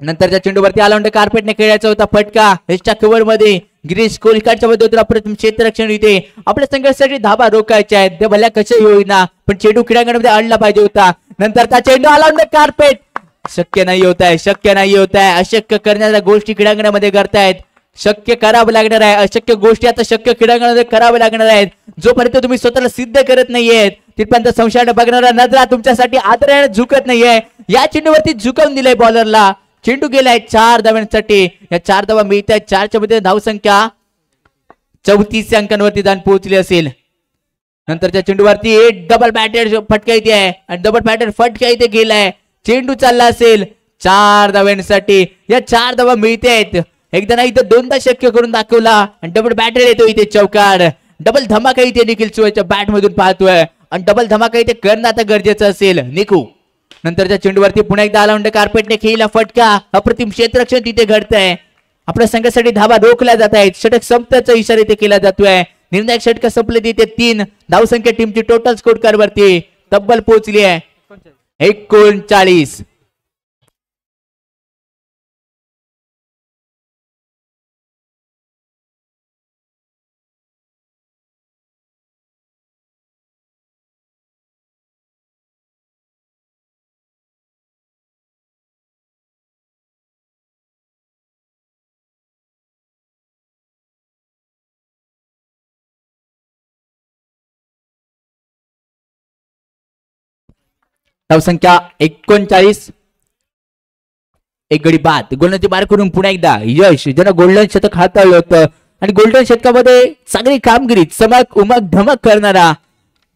नंतरच्या चेंडूवरती ऑलराऊंड कार्पेटने खेळायचा होता फटका. एसच्या कव्हर मध्ये गिरीश कोलिकाच्या मध्ये प्रथम क्षेत्ररक्षण इथे आपल्या संघासाठी धाबा रोखायच्या आहेत. ते भल्या कसे होईना, पण चेंडू क्रीडांगणामध्ये आणला पाहिजे होता. नंतरचा चेंडू ऑलराऊंड कार्पेट. शक्य नाही होत आहे, शक्य नाही होत आहे. अशक्य करण्याच्या गोष्टी क्रीडांगणामध्ये करतायत. शक्य करावं लागणार आहे. अशक्य गोष्टी आता शक्य क्रीडांगणामध्ये करावं लागणार आहेत. जोपर्यंत तुम्ही स्वतःला सिद्ध करत नाहीयेत तिथपर्यंत संशयाने बघणारा नजरा तुमच्यासाठी आदराने झुकत नाहीये. या चेंडूवरती झुकवून दिलंय बॉलरला. चेंडू गेलाय 4 धावांसाठी. या 4 धावा मिळत आहेत. 4च्या मध्ये धावसंख्या 34 अंकांवरती जाऊन पोहोचली असेल. नंतरच्या चेंडूवरती एक डबल बॅटेड फटका इथे आहे आणि डबल बॅटेड फटका इथे गेलाय. चेंडू चालला असेल 4 धावांसाठी. या 4 धावा मिळते आहेत. एकदा नाही तर दोनदा शक्य करून दाखवला आणि डबल बॅटेड येतो इथे चौकार. डबल धमाका इथे निखिल सुवेच्या बॅट मधून पाहतोय आणि डबल धमाका इथे करणं आता गरजेचं असेल. निकू नंतरच्या चेंडूवरती पुन्हा एकदा ऑलराऊंड कार्पेटने खेळला फटका. अप्रतिम क्षेत्ररक्षण तिथे घडतंय. आपल्या संघासाठी धाबा रोखल्या जात आहेत. षटक संपण्याचा इशारा इथे केला जातोय. निर्णायक षटक संपले तिथे 3 धावसंख्या टीमची टोटल स्कोर कार्ड वरती तब्बल पोहोचली आहे 39. धावसंख्या 39. एक गडी बाद. गोलंदाजी बार करून पुन्हा एकदा यश ज्यानं गोल्डन शतक हाताळलं होतं आणि गोल्डन शतकामध्ये चांगली कामगिरी चमक उमक धमक करणारा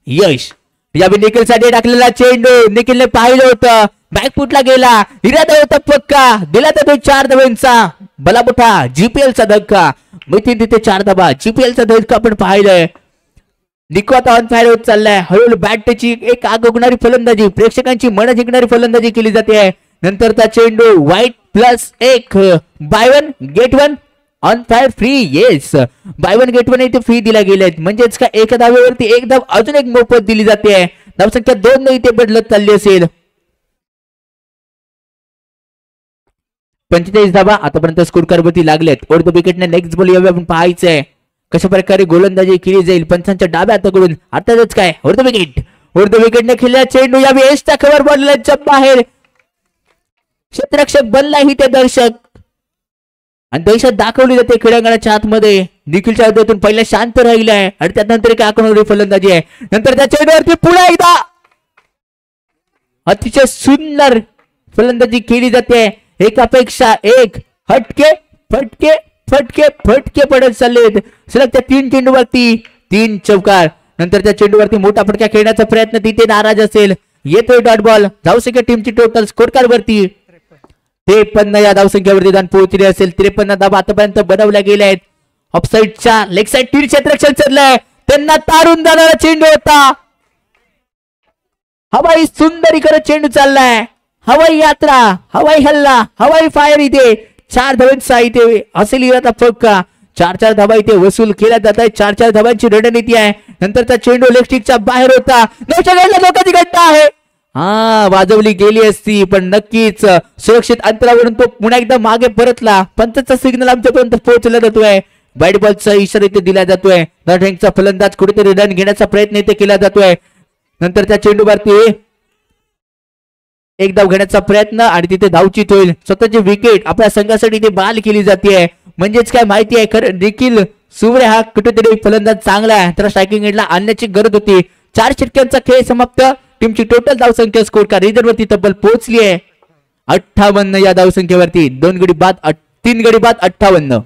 यश. यावेळी निखिल साठी टाकलेला चेंडू निखिलने पाहिलं होतं, बॅकफुटला गेला, इरादा होता पक्का, दिला तर तो 4 धावांचा बलाबोठा जीपीएलचा धक्का. मिथून तिथे 4 धावा जीपीएलचा धक्का आपण पाहिलंय. निको आता ऑन फायर होत चाललाय. हळूहळू बॅटची एक आग उगणारी फलंदाजी, प्रेक्षकांची मन जिंकणारी फलंदाजी केली जाते. नंतरचा चेंडू white +1 buy 1 get 1 on fire free. Yes, buy 1 get 1 इथे फ्री दिल्या गेलेत. म्हणजेच का एका धावेवरती एक धाव अजून एक मोफत दिली जाते. धावसंख्या 2 ने इथे बदलत चालली असेल. 45 धावा आतापर्यंत स्कोर कार्डवरती लागलेत. ओढ विकेटने नेक्स्ट बॉल यावे आपण पाहायचंय कशा प्रकारे गोलंदाजी केली जाईल पंचांच्या डाव्या हाताकडून. अर्थातच काय ओढ विकेटने खेळला चेंडू या वेळेसच्या कव्हर बॉलच्या बाहेर. क्षेत्ररक्षक बनला ही ते दर्शक आणि दहशत दाखवली जाते क्रीडांगणाच्या आतमध्ये. निखिलच्या हातातून पहिला शांत राहिलाय आणि त्यानंतर एक आक्रमक फलंदाजी आहे. नंतर त्या चेंडूवरती पुन्हा एकदा अतिशय सुंदर फलंदाजी केली जाते. एकापेक्षा एक हटके फटके फटके फटके पडत चाललेत. सलग त्या 3 चेंडूवरती 3 चौकार. नंतर त्या चेंडूवरती मोठा फटका खेळण्याचा प्रयत्न तिथे नाराज असेल. येतोय डॉट बॉल. धावसंख्या टीमची टोटल स्कोर कार्ड वरती 53 या धावसंख्येवरती जाऊन पोहोचली असेल. 53 धावा आतापर्यंत बनवल्या गेल्या आहेत. ऑफसाईडच्या लेग साईड 3 क्षेत्ररक्षण चढलंय. त्यांना तारून जाणारा चेंडू होता. हवाई सुंदरीकडे चेंडू चाललाय. हवाई यात्रा, हवाई हल्ला, हवाई फायर. इथे 4 धावांचा इथे असेल इरादा फटका. 4 धावा इथे वसूल केल्या जात आहे. 4 धावांची रणनीती आहे. नंतरचा चेंडू लेग स्टिकच्या बाहेर होता. धोक्याची घटना आहे. वाजवली गेली असती पण नक्कीच सुरक्षित अंतरावरून तो पुन्हा एकदा मागे परतला. पंचाचा सिग्नल आमच्यापर्यंत पोहोचला जातोय. वाईट बॉलचा इशारा इथे दिला जातोय. रँकचा फलंदाज कुठेतरी रन घेण्याचा प्रयत्न इथे केला जातोय. नंतर त्या चेंडूवरती एक धाव घेण्याचा प्रयत्न आणि तिथे धावचीत होईल. स्वतःची विकेट आपल्या संघासाठी इथे बाल केली जाते. म्हणजेच काय माहिती आहे खरं निखिल सुवरे हा कुठेतरी फलंदाज चांगला आहे, तर स्ट्रायकिंग एंडला आणण्याची गरज होती. 4 षटकांचा खेळ समाप्त. टीमची टोटल धावसंख्या स्कोर का रिझर्व वरती तब्बल पोहोचली आहे 58 या धावसंख्येवरती. 2 गडी बाद 3 गडी बाद 58.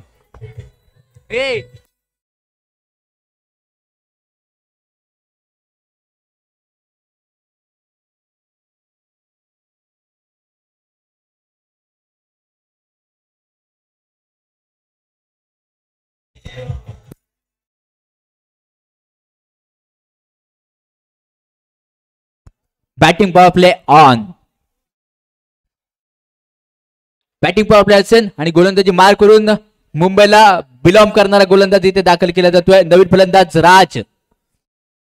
Batting power play on. Batting power play असेल आणि गोलंदाजी मार करून मुंबईला बिलॉंग करणारा गोलंदाज इथे दाखल केला जातोय. नवीन फलंदाज राज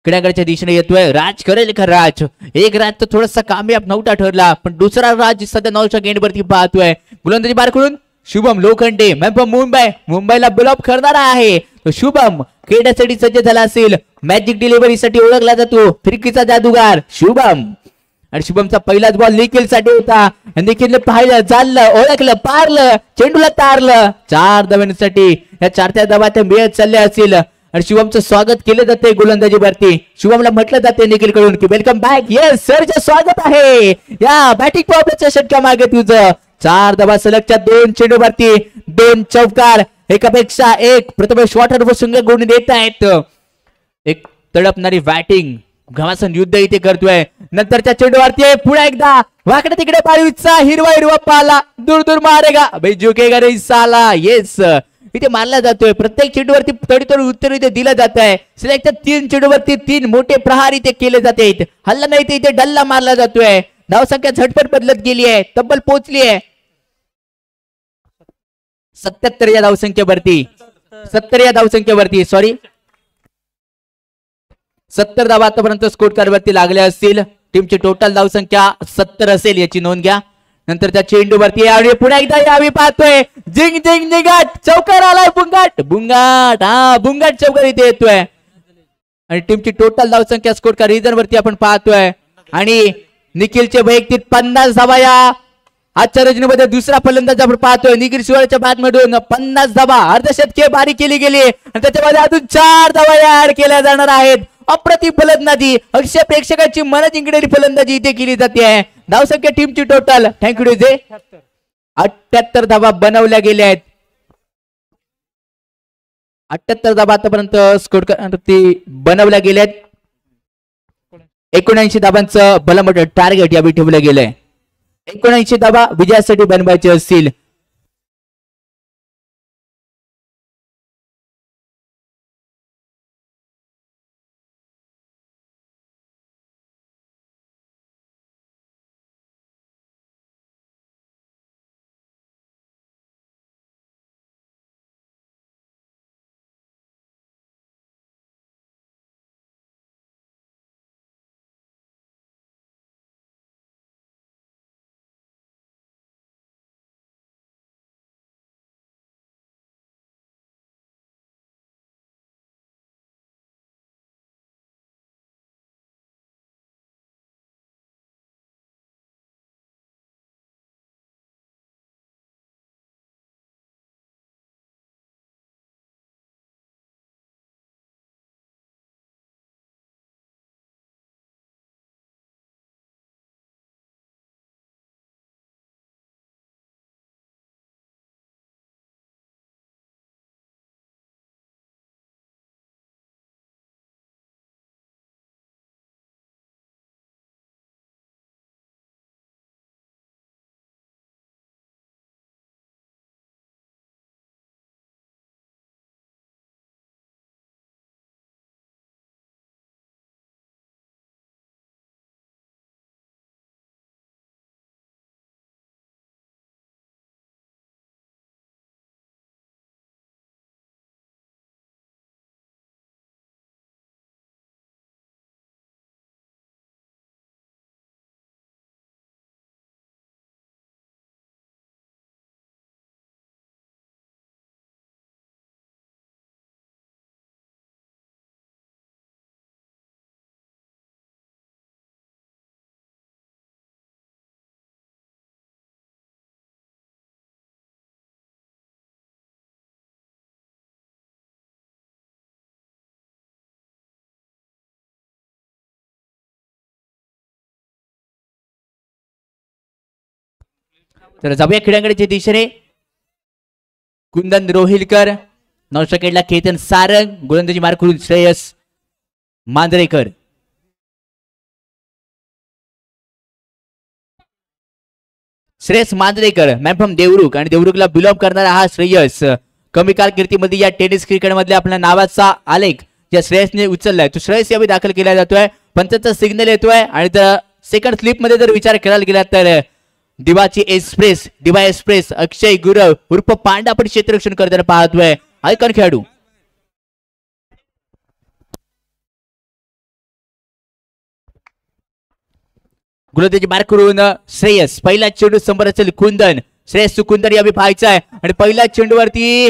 किड्याकडच्या दिशेने येतोय. राज करेल का राज? एक राज तर थोडासा कामयाब नव्हता ठरला, पण दुसरा राज सध्या 9च्या गेंडवरती पाहतोय. गोलंदाजी मार करून शुभम लोखंडे मुंबईला बिलॉंग करणारा आहे. तो शुभम खेळण्यासाठी सज्ज झाला असेल. मॅजिक डिलिव्हरीसाठी ओळखला जातो फिरकीचा जादूगार शुभम. आणि शुभमचा पहिलाच बॉल निखिल साठी होता. निखिलने पाहिलं, चाललं, ओळखलं, पारलं, चेंडूला तारलं. 4 धावांसाठी या 4थ्या धावा मिळत चालल्या असतील. आणि शुभमचं स्वागत केलं जाते गोलंदाजीवरती. शुभमला म्हटलं जाते निखिल कडून की वेलकम बॅक. येस सर, स्वागत आहे या बॅटिंग पॉवरच्या षटका मागे तुझं. 4 धावा सलगच्या 2 चेंडूवरती 2 चौकार, एकापेक्षा एक प्रथमेश वॉटर व सुंग गुण देत आहेत. एक तडपणारी बॅटिंग घमासन युद्ध इथे करतोय. नंतरच्या चेंडूवरती पुन्हा एकदा वाकडे तिकडे पाळीचा हिरवा पाला, दूर दूर मारेगा भाई झुकेगा रे साला. येस, इथे मारला जातोय. प्रत्येक चेंडूवरती तडतड उत्तर इथे दिलं जात आहे. सिलेक्टच्या 3 चेंडूवरती 3 मोठे प्रहार इथे केले जाते. हल्ला नाही ते इथे डल्ला मारला जातोय. धावसंख्या झटपट बदलत गेली आहे, तब्बल पोहोचली आहे 77 या धावसंख्येवरती. 70 या धावसंख्येवरती, सॉरी 70 धावा आतापर्यंत स्कोर कार्डवरती लागल्या असतील. टीमची टोटल धावसंख्या 70 असेल याची नोंद घ्या. नंतर त्या चेंडूवरती यावेळी पुन्हा एकदा यावी पाहतोय. जिंग जिंग निघाट चौकार आलाय. बुंगाट हा बुंगाट चौकार इथे येतोय. आणि टीमची टोटल धावसंख्या स्कोर का रिझन वरती आपण पाहतोय. आणि निखिलचे वैयक्तिक 50 धावा या आजच्या रजनीमध्ये दुसरा फलंदाज आपण पाहतोय. निखिल शिवाळच्या बॅट मधून 50 धावा अर्धशतकीय बारी केली गेली आणि त्याच्यामध्ये अजून 4 धावा ऍड केल्या जाणार आहेत. अप्रतिम फलंदाजी, अक्षय प्रेक्षकांची मन जिंकणारी फलंदाजी इथे केली जाते आहे. धावसंख्या टीमची टोटल थँक्यू डीजे 78 धावा बनवल्या गेल्या आहेत. 78 धावा आतापर्यंत स्कोर बनवल्या गेल्या आहेत. 79 धावांचं भलं टार्गेट यावेळी ठेवलं गेलंय. 79 धावा विजयासाठी बनवायचे असतील. तर जाऊया क्रीडांगणाच्या दिशेने. कुंदन रोहिलकर, नॉन विकेटला केतन सारंग, गोलंदाजी मार करून श्रेयस मांजरेकर. श्रेयस मांजरेकर मॅन फ्रॉम देवरुख आणि देवरुखला बिलॉंग करणारा हा श्रेयस कमी कारकिर्दीमध्ये या टेनिस क्रिकेट मधल्या आपल्या नावाचा आलेख ज्या श्रेयसने उचललाय तो श्रेयस यावेळी दाखल केला जातोय. पंचाचा सिग्नल येतोय आणि तर सेकंड स्लिप मध्ये जर विचार करायला गेला तर दिवा एक्सप्रेस अक्षय गुरव उर्फ पांडा पण क्षेत्ररक्षण करताना पाहतोय. आयकॉन खेळाडू. गोलंदाजी मार करून श्रेयस. पहिला चेंडू समोर असेल कुंदन. श्रेयस कुंदन यावेळी पाहायचा आहे आणि पहिल्या चेंडूवरती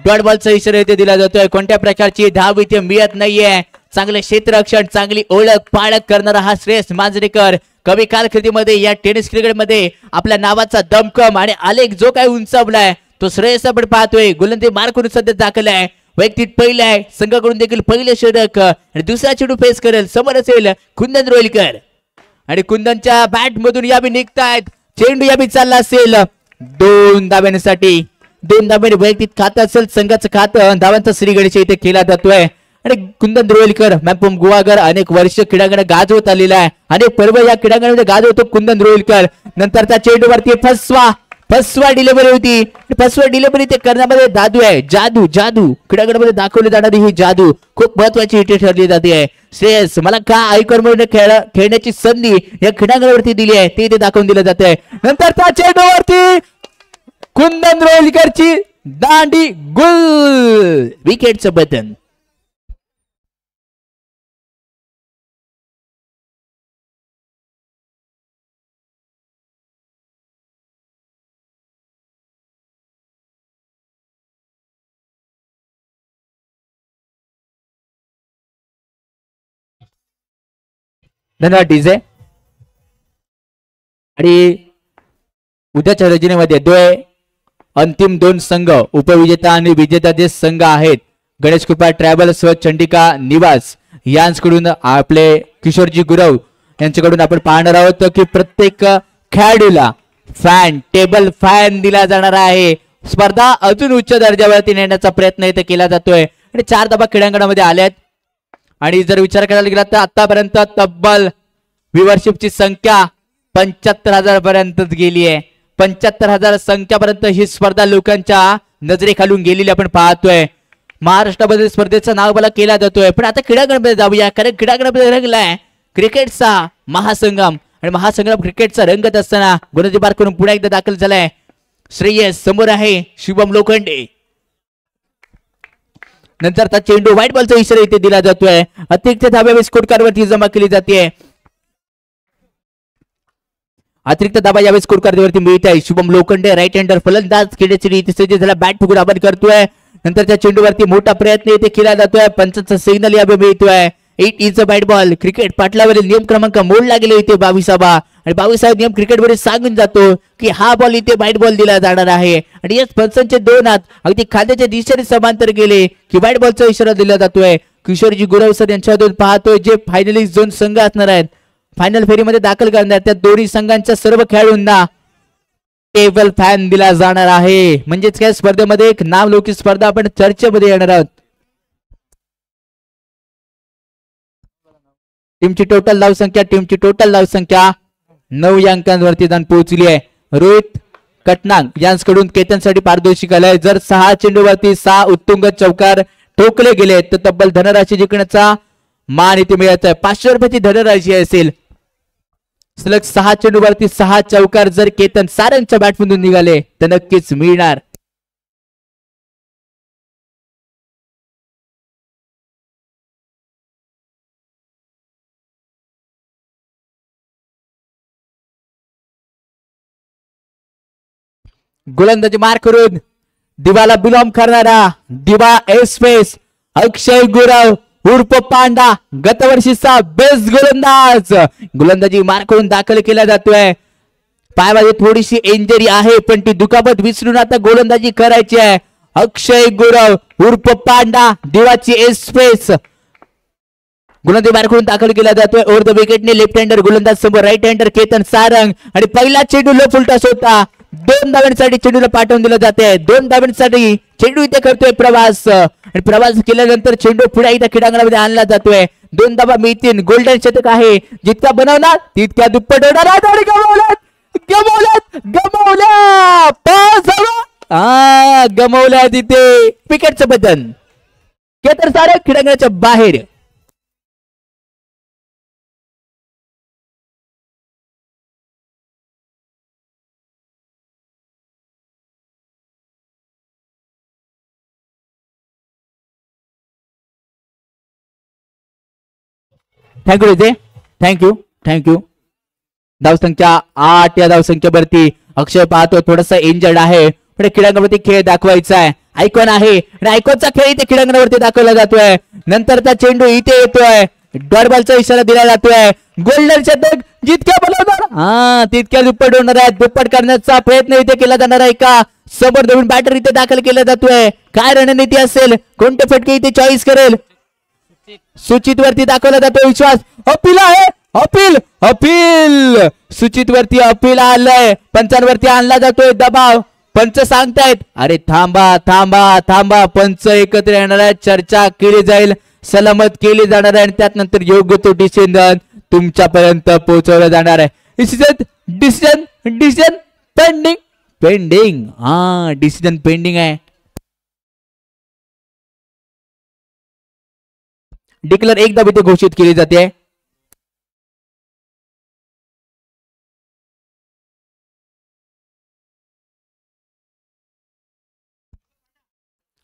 डॉट बॉलचा इशारा इथे दिला जातोय. कोणत्या प्रकारची धाव इथे मिळत नाहीये. चांगले क्षेत्ररक्षण, चांगली ओळख पाळख करणारा हा श्रेयस मांजरेकर कमी कारकिर्दीमध्ये या टेनिस क्रिकेटमध्ये आपल्या नावाचा दमखम आणि आलेख जो काही उंचावलाय तो श्रेयस आपण पाहतोय. गोलंदाजी मार करून सध्या दाखल आहे. वैयक्तिक पहिला आहे, संघाकडून देखील पहिले षटक आणि दुसरा चेंडू फेस करेल. समोर असेल कुंदन रोहिलकर आणि कुंदनच्या बॅट मधून यावी निघतायत. चेंडू यावी चालला असेल 2 धाब्यांसाठी. 2 धाब्याने वैयक्तिक खातं असेल संघाचं खातं. धावांचा श्रीगणेश इथे केला जातोय आणि कुंदन रोहिलकर मॅपम गुवागर अनेक वर्ष क्रीडांगणात गाजवत आलेला आहे. अनेक पर्व या क्रीडांगणामध्ये गाजवतो कुंदन रोहिलकर. नंतरच्या चेंडूवरती फसवा डिलिव्हरी होती. फसवा डिलिव्हरी ते करण्यामध्ये जादू आहे. जादू क्रीडांगणामध्ये दाखवली जाणारी ही जादू खूप महत्वाची इथे ठरली जाते. श्रेयस मला का आयकॉन म्हणून खेळण्याची संधी या क्रीडांगणावरती दिली आहे ते दाखवून दिलं जाते. नंतरच्या चेंडूवरती कुंदन रोहिलकरची दांडी गुल. विकेटचं बटन. धन्यवाद डीजे. आणि उद्याच्या रचनेमध्ये अंतिम 2 संघ उपविजेता आणि विजेता जे संघ आहेत गणेश कृपा ट्रॅव्हल्स व चंडिका निवास यांच्याकडून आपले किशोरजी गुरव यांच्याकडून आपण पाहणार आहोत की प्रत्येक खेळाडूला टेबल फॅन दिला जाणार आहे. स्पर्धा अजून उच्च दर्जावरती नेण्याचा प्रयत्न इथे केला जातोय आणि 4 धाबा क्रीडांगणामध्ये आल्यात. आणि जर विचार करायला गेला तर आतापर्यंत तब्बल व्ह्युअरशिपची संख्या 75,000 पर्यंत गेली आहे. 75,000 संख्यापर्यंत ही स्पर्धा लोकांच्या नजरेखालून गेलेली आपण पाहतोय. महाराष्ट्रामध्ये स्पर्धेचं नाव मला केला जातोय. पण आता क्रीडांगणामध्ये जाऊया कारण क्रीडांगणामध्ये रंगलाय क्रिकेटचा महासंग्राम आणि महासंग्राम क्रिकेटचा रंगत असताना गोलंदाजी मार करून पुन्हा एकदा दाखल झालाय श्रेयस. समोर आहे शुभम लोखंडे. नंतर चेंडू व्हाईट बॉलचा इशारा इथे दिला जातोय. अतिरिक्त धाब्या स्कोर कार्डवरती जमा केली जाते. अतिरिक्त धाबा यावेळी स्कोर कार्डवरती मिळत आहे. शुभम लोखंडे राईट हँडर फलंदाज खेळण्याची इथे सज्ज झाला. बॅट फुगून आपण करतोय. नंतर त्या चेंडूवरती मोठा प्रयत्न इथे केला जातोय. पंचाचा सिग्नल यावेळी मिळतोय. 8 is a bat ball. Cricket पाटलावरील नियम क्रमांक मोडला गेले इथे 22 आणि 22 नियम क्रिकेटमध्ये सांगून जातो की हा बॉल इथे व्हाईट बॉल दिला जाणार आहे. आणि याच पंचांचे 2 हात अगदी खांद्याच्या दिशेने समांतर गेले की व्हाईट बॉलचा इशारा दिला जातोय. किशोरजी गुरव सर यांच्यातून पाहतोय जे फायनलिस्ट 2 संघ असणार आहेत फायनल फेरीमध्ये दाखल करणार. त्या दोन्ही संघांच्या सर्व खेळाडूंना टेबल फॅन दिला जाणार आहे. म्हणजेच काय स्पर्धेमध्ये एक नावलौकिक स्पर्धा आपण चर्चेमध्ये येणार आहोत. टीमची टोटल धावसंख्या 9 अंकांवरती जाऊन पोहोचली आहे. रोहित कटनांग यांच्याकडून केतनसाठी पारितोषिक आलंय. जर 6 चेंडूवरती 6 उत्तुंग चौकार ठोकले गेले तर तब्बल धनराशी जिंकण्याचा मान इथे मिळत आहे. 500 रुपयाची धनराशी असेल. सलग 6 चेंडूवरती 6 चौकार जर केतन सारंगच्या बॅटमधून निघाले तर नक्कीच मिळणार. गोलंदाजी मार करून दिवाला बिलॉंग करणारा दिवा एक्सप्रेस अक्षय गुरव उर्फ पांडा गतवर्षीचा बेस्ट गोलंदाज. गोलंदाजी मार करून दाखल केला जातोय. पायामध्ये थोडीशी इंजरी आहे पण ती दुखापत विसरून आता गोलंदाजी करायची आहे. अक्षय गुरव उर्फ पांडा दिवाची एक्सप्रेस गोलंदाजी बाहेर दाखल केला जातोय ओव्हर द विकेटने लेफ्ट हँडर गोलंदाज समोर राईट हँडर केतन सारंग आणि पहिला चेंडू लो फुलटॉस होता 2 धावांसाठी चेंडूला पाठवून दिलं जाते 2 धावांसाठी चेंडू इथे करतोय प्रवास आणि प्रवास केल्यानंतर चेंडू पुढे इथे क्रीडांगणामध्ये आणला जातोय 2 धावा मिळतील गोल्डन शतक आहे जितका बनवणार तितक्या दुप्पट होणार आणि गमवल्या 5 धावा गमवल्या तिथे विकेटचं बटन केतन सारंग क्रीडांगणाच्या बाहेर थँक्यू धावसंख्या 8 या धावसंख्येवरती अक्षय पाहतो थोडासा इंजर्ड आहे पण क्रीडांगणावरती खेळ दाखवायचा आहे आयकॉन आहे आणि आयकॉनचा खेळ इथे क्रीडांगणावरती दाखवला जातोय नंतरचा चेंडू इथे येतोय डॉट बॉलचा इशारा दिला जातोय गोल्डन शतक जितक्या बोलवणार तितक्या दुप्पट होणार आहे दुप्पट करण्याचा प्रयत्न इथे केला जाणार आहे का समोर नवीन बॅटर इथे दाखल केला जातोय काय रणनीती असेल कोणते फटके इथे चॉईस करेल सूचित वरती दाखवला जातो विश्वास अपील आहे अपील सूचित वरती अपील आलंय पंचांवरती आणला जातोय दबाव पंच सांगतायत अरे थांबा पंच एकत्र येणार आहे चर्चा केली जाईल सलामत केली जाणार आहे आणि त्यानंतर योग्य तो डिसिजन तुमच्यापर्यंत पोहोचवला जाणार आहे डिसिजन पेंडिंग डिसिजन पेंडिंग आहे डिक्लेअर एकदा इथे घोषित केली जाते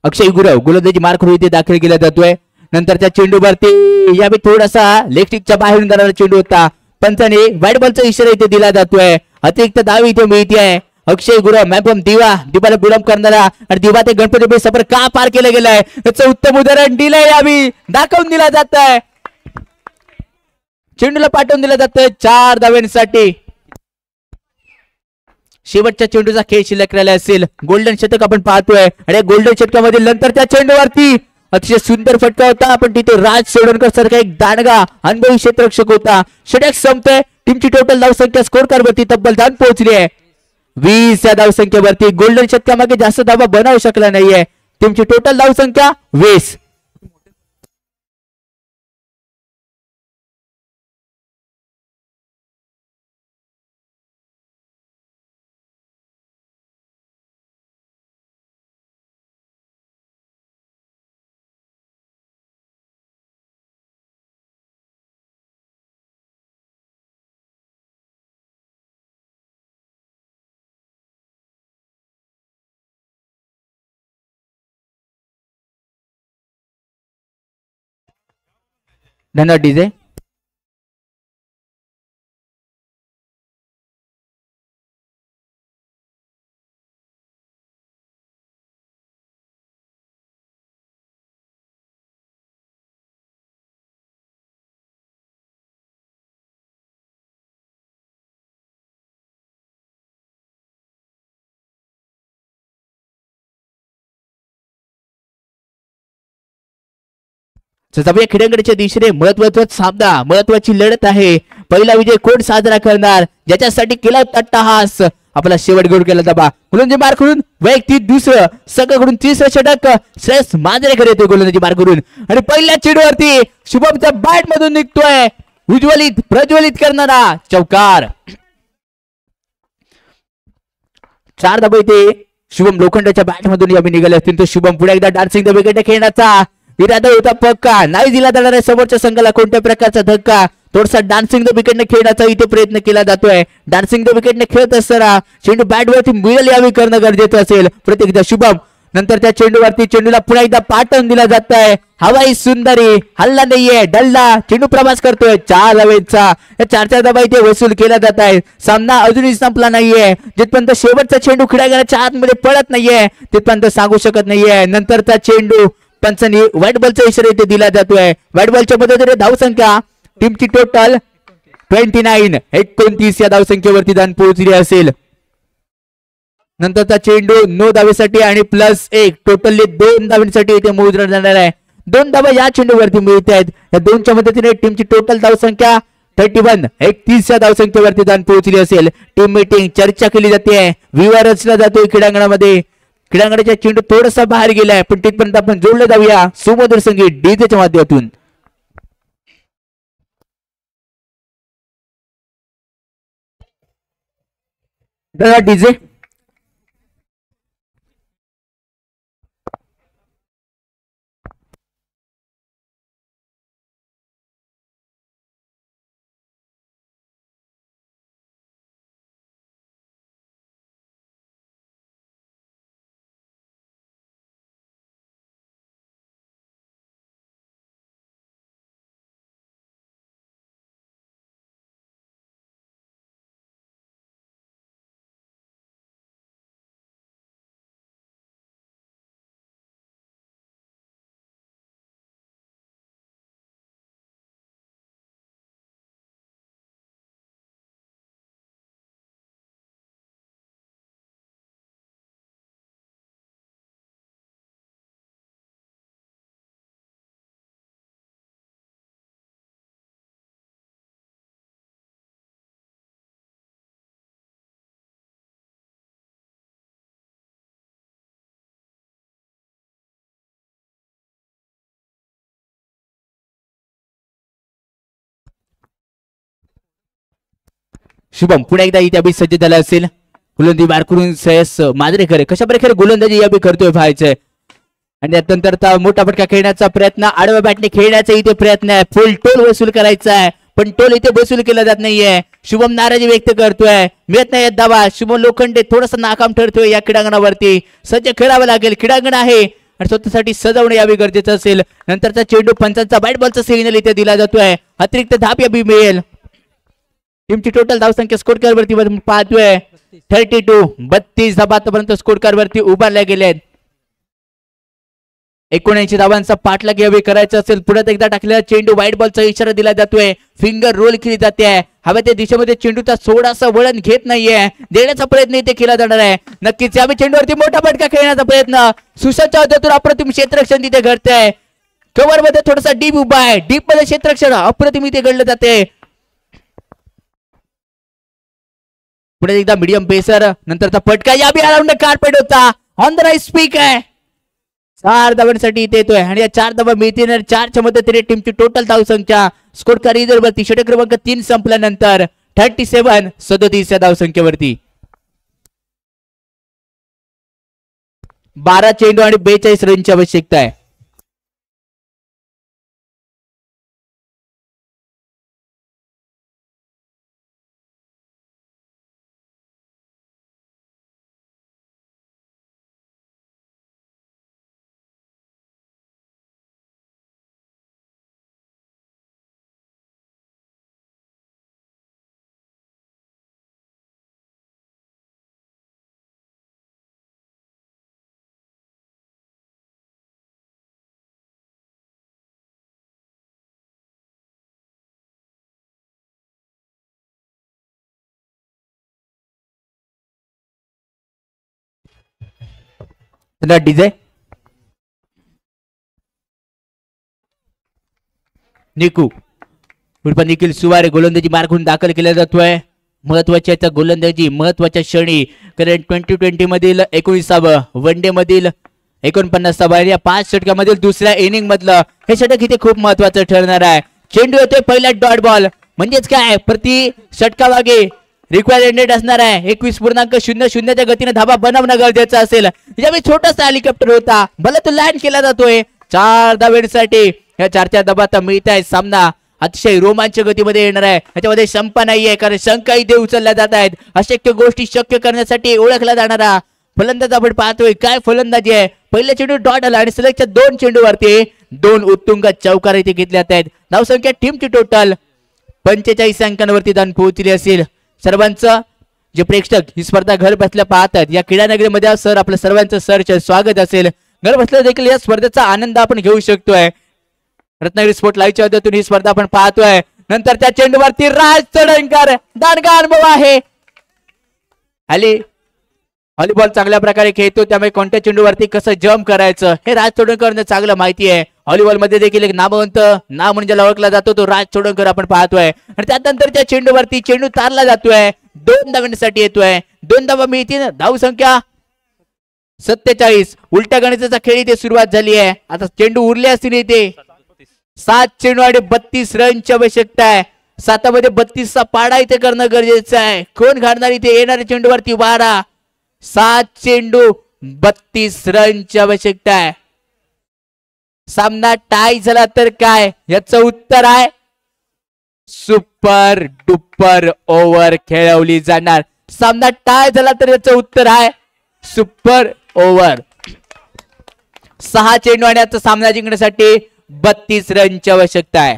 अक्षय गुरव गोलंदाजी मार्क इथे दाखल केला जातोय नंतरच्या चेंडूवरती यावेळी थोडासा लेग बाहेरून जाणारा चेंडू होता पंचाने व्हाईट बॉलचा इशारा इथे दिला जातोय अतिरिक्त धाव इथे मिळते आहे अक्षय गुरव मॅपम दिवाला विलंब करणारा आणि दिवा ते गणपती सफर का पार केलं गेलाय याचं उत्तम उदाहरण दिलंय यावी दाखवून दिला जात आहे चेंडूला पाठवून दिला जातोय 4 धावांसाठी शेवटच्या चेंडूचा खेळ शिल्लक राहिला असेल गोल्डन शतक आपण पाहतोय आणि गोल्डन शतकामधील नंतर त्या चेंडूवरती अतिशय सुंदर फटका होता पण तिथे राज सोडणकर सारखा एक दांडगा अनुभवी क्षेत्ररक्षक होता षटक संपतोय टीमची टोटल धावसंख्या स्कोर कार्ड वरती तब्बल 10 पोहोचली आहे 20 या धावसंख्येवरती गोल्डन शतकामागे जास्त धावा बनवू शकला नाहीये टीमची टोटल धावसंख्या 20 धन्यवाद डीजे खेळाडूच्या दिशेने महत्वाचा सामना महत्वाची लढत आहे पहिला विजय कोण साजरा करणार ज्याच्यासाठी केला अट्टहास आपला शेवट घेऊन केला दबा गोलंदाजी मार करून वैयक्तिक दुसरं संघाकडून तिसरं षटक श्रेयस मांजरेकर येतोय गोलंदाजी मार करून आणि पहिल्या चेंडूवरती शुभमच्या बॅट मधून निघतोय उज्ज्वलित प्रज्वलित करणारा चौकार 4 धाबा इथे शुभम लोखंडाच्या बॅट मधून यावी निघाले असतील तर शुभम पुढे एकदा डान्सिंग द विकेट खेळण्याचा इरादा होता पक्का नाही दिला जाणार आहे समोरच्या संघाला कोणत्या प्रकारचा धक्का थोडासा डान्सिंग द विकेटने खेळण्याचा इथे प्रयत्न केला जातोय डान्सिंग द विकेटने खेळत असताना चेंडू बॅटवरती मिळेल यावी करणं गरजेचं असेल प्रत्येकदा शुभम नंतर त्या चेंडूवरती चेंडूला पुन्हा एकदा पाठवून दिला जात आहे हवाई सुंदरी हल्ला नाहीये डल्ला चेंडू प्रवास करतोय 4 धावेचा या 4 धावा इथे वसूल केला जात आहे सामना अजूनही संपला नाहीये जिथपर्यंत शेवटचा चेंडू खेळायच्या आतमध्ये पडत नाहीये तिथपर्यंत सांगू शकत नाहीये नंतरचा चेंडू पंचांनी व्हाईट बॉलचा इशारा इथे दिला जातोय व्हाईट बॉलच्या मदतीने धावसंख्या टीमची टोटल 29 या धावसंख्येवरती दान पोहोचली असेल नंतरचा चेंडू 9 धावेसाठी आणि +1 टोटली 2 धावांसाठी इथे मोजला जाणार आहे 2 धावा या चेंडूवरती मिळत आहेत. या 2च्या मदतीने टीमची टोटल धावसंख्या 31 31 या धावसंख्येवरती जाऊन पोहोचली असेल. टीम मीटिंग चर्चा केली जाते. विवाह रचला जातोय क्रीडांगणामध्ये. क्रीडांगणाचा चेंडू थोडासा बाहेर गेलाय पण तिथपर्यंत आपण जोडले जाऊया सुमधुर संगीत डीजेच्या माध्यमातून. डीजे शुभम पुन्हा एकदा इथे अभि सज्ज झाला असेल. गोलंदाजी बार करून सयस मांजरेकर कशा प्रकारे गोलंदाजी अभि करतोय व्हायचंय आणि त्यानंतर मोठा फटका खेळण्याचा प्रयत्न आडव्या बॅटने खेळण्याचा इथे प्रयत्न आहे. फुल टोल वसूल करायचा आहे पण टोल इथे वसूल केला जात नाहीये. शुभम नाराजी व्यक्त करतोय. मिळत नाही धावा. शुभम लोखंडे थोडासा नाकाम ठरतोय. या क्रीडांगणावरती सज्ज खेळावं लागेल. क्रीडांगण आहे आणि स्वतःसाठी सजवणे यावी गरजेचं असेल. नंतरचा चेंडू पंचांचा बॅट बॉलचा सिग्नल इथे दिला जातोय. अतिरिक्त धाप यावी मिळेल. टीमची टोटल धावसंख्या स्कोर कार्ड वरती पाहतोय 32 32 धावा आतापर्यंत स्कोर कार्ड वरती उभारल्या गेल्या आहेत. 79 धावांचा पाठलाग यावेळी करायचा असेल. पुढे एकदा टाकलेला चेंडू व्हाईट बॉलचा इशारा दिला जातोय. फिंगर रोल केली जाते. हव्या त्या दिशेमध्ये चेंडूचा थोडासा वळण घेत नाहीये. देण्याचा प्रयत्न इथे केला जाणार आहे. नक्कीच यावेळी चेंडूवरती मोठा फटका खेळण्याचा प्रयत्न सुशांतच्या हातातून अप्रतिम क्षेत्ररक्षण तिथे घडतंय. कव्हर मध्ये थोडासा डीप उभा आहे. डीप मध्ये क्षेत्ररक्षण अप्रतिम इथे घडलं जाते. पुढे एकदा मीडियम पेसर नंतरचा फटका या बी अराउंड कार्पेट होता. ऑन द राईट स्पीक आहे. 4 धावांसाठी इथे येतोय आणि या 4 धावा मिळतील. 4च्या मदतीने टीमची टोटल धावसंख्या स्कोर कार्ड षटक क्रमांक 3 संपल्यानंतर 37 37 या धावसंख्येवरती 12 चेंडू आणि 42 रनची आवश्यकता आहे. डीजे निकू उर्फ निखिल सुवारे गोलंदाजी मार्गून दाखल केला जातोय. महत्वाच्या गोलंदाजी महत्वाच्या क्षणी कारण 2020 मधील 19वा वन डे मधील 49वा या 5 षटकामधील दुसऱ्या इनिंग मधलं हे षटक इथे खूप महत्वाचं ठरणार आहे. चेंडू येतोय पहिला डॉट बॉल म्हणजेच काय प्रति षटकामागे रिक्वायर्ड रेट असणार आहे 21.00 च्या गतीने धाबा बनवणं गरजेचं असेल. यावेळी छोटासा हेलिकॉप्टर होता भले तो लँड केला जातोय 4 धावेसाठी. या 4 धाबात मिळत आहे. सामना अतिशय रोमांचक गतीमध्ये येणार आहे. याच्यामध्ये शंका नाहीये कारण शंका इथे उचलल्या जात आहेत. अशक्य गोष्टी शक्य करण्यासाठी ओळखला जाणारा फलंदाज आपण पाहतोय. काय फलंदाजी आहे. पहिल्या चेंडू डॉट आला आणि सलगच्या 2 चेंडूवरती 2 उत्तुंग चौकार इथे घेतल्या आहेत. धावसंख्या टीमची टोटल 45 अंकांवरती जाऊन पोहोचली असेल. सर्वांचं जे प्रेक्षक ही स्पर्धा घर बसल्या पाहतात या क्रीडा नगरीमध्ये सर आपलं सर्वांचं सरचे स्वागत असेल. घर बसल्या देखील या स्पर्धेचा आनंद आपण घेऊ शकतोय. रत्नागिरी स्पोर्ट लाईव्हच्या माध्यमातून ही स्पर्धा आपण पाहतोय. नंतर त्या चेंडूवरती राज चढणकर दांडगा अनुभव आहे. व्हॉलीबॉल चांगल्या प्रकारे खेळतो, त्यामुळे कोणत्या चेंडूवरती कसं जम्प करायचं हे राज चोडणकरनं चांगलं माहिती आहे. व्हॉलीबॉल मध्ये देखील एक नामवंत नाव म्हणजे ज्याला ओळखला जातो तो राज चोडणकर आपण पाहतोय. आणि त्यानंतर त्या चेंडूवरती चेंडू तारला जातोय, 2 धावांसाठी येतोय, 2 धावा मिळतील. धावसंख्या 47. उलट्या गणिताचा खेळ इथे सुरुवात झाली आहे. आता चेंडू उरले असतील इथे 7 चेंडू आणि 32 रनची आवश्यकता आहे. 7 मध्ये 32चा पाडा इथे करणं गरजेचं आहे. कोण घालणार इथे येणाऱ्या चेंडूवरती 12. 7 चेंडू 32 रनची आवश्यकता आहे. सामना टाय झाला तर काय, याचं उत्तर आहे सुपर डुपर ओव्हर खेळवली जाणार. सामना टाय झाला तर याचं उत्तर आहे सुपर ओव्हर. 6 चेंडू आणि आता सामना जिंकण्यासाठी 32 रनची आवश्यकता आहे.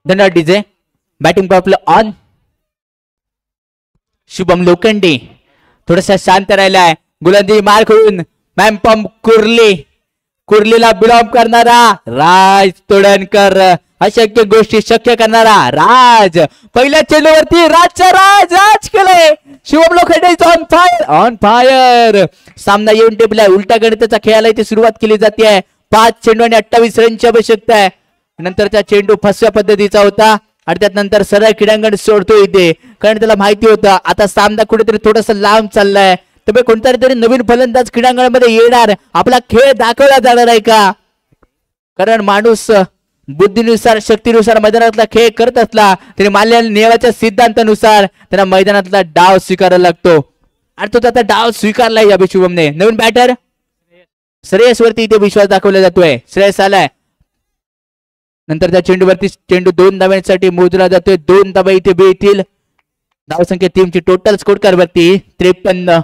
धन्यवाद डीजे. बॅटिंग आपलं ऑन. शुभम लोखंडे थोडासा शांत राहिलाय. गोलंदाजी मार करून मॅम कुर्लीला बिलॉंग करणारा राज तोडणकर, अशक्य गोष्टी शक्य करणारा राज. पहिल्या चेंडूवरती राज केलंय. Shubham Lokhande on fire. सामना येऊन टेपलाय. उलट्या गणिताचा खेळाला इथे सुरुवात केली जाते. 5 चेंडू आणि 28 रनची आवश्यकता आहे. नंतरचा चेंडू फसव्या पद्धतीचा होता आणि त्यानंतर सरळ क्रीडांगण सोडतो इथे, कारण त्याला माहिती होतं आता सामना कुठेतरी थोडासा लांब चाललाय. त्यामुळे कोणतरी तरी नवीन फलंदाज क्रीडांगणामध्ये येणार, आपला खेळ दाखवला जाणार आहे का. कारण माणूस बुद्धीनुसार शक्तीनुसार मैदानातला खेळ करत असला तरी मानलेल्या नियमाच्या सिद्धांतानुसार त्यांना मैदानातला डाव स्वीकारायला लागतो आणि तो आता डाव स्वीकारलाय या शुभमने. नवीन बॅटर श्रेयस वरती इथे विश्वास दाखवला जातोय. श्रेयस आलाय. नंतर त्या चेंडूवरती चेंडू 2 धाव्यांसाठी मोजला जातोय. 2 धावा इथे मिळतील. धावसंख्या टीमची टोटल स्कोर कार्ड वरती 53.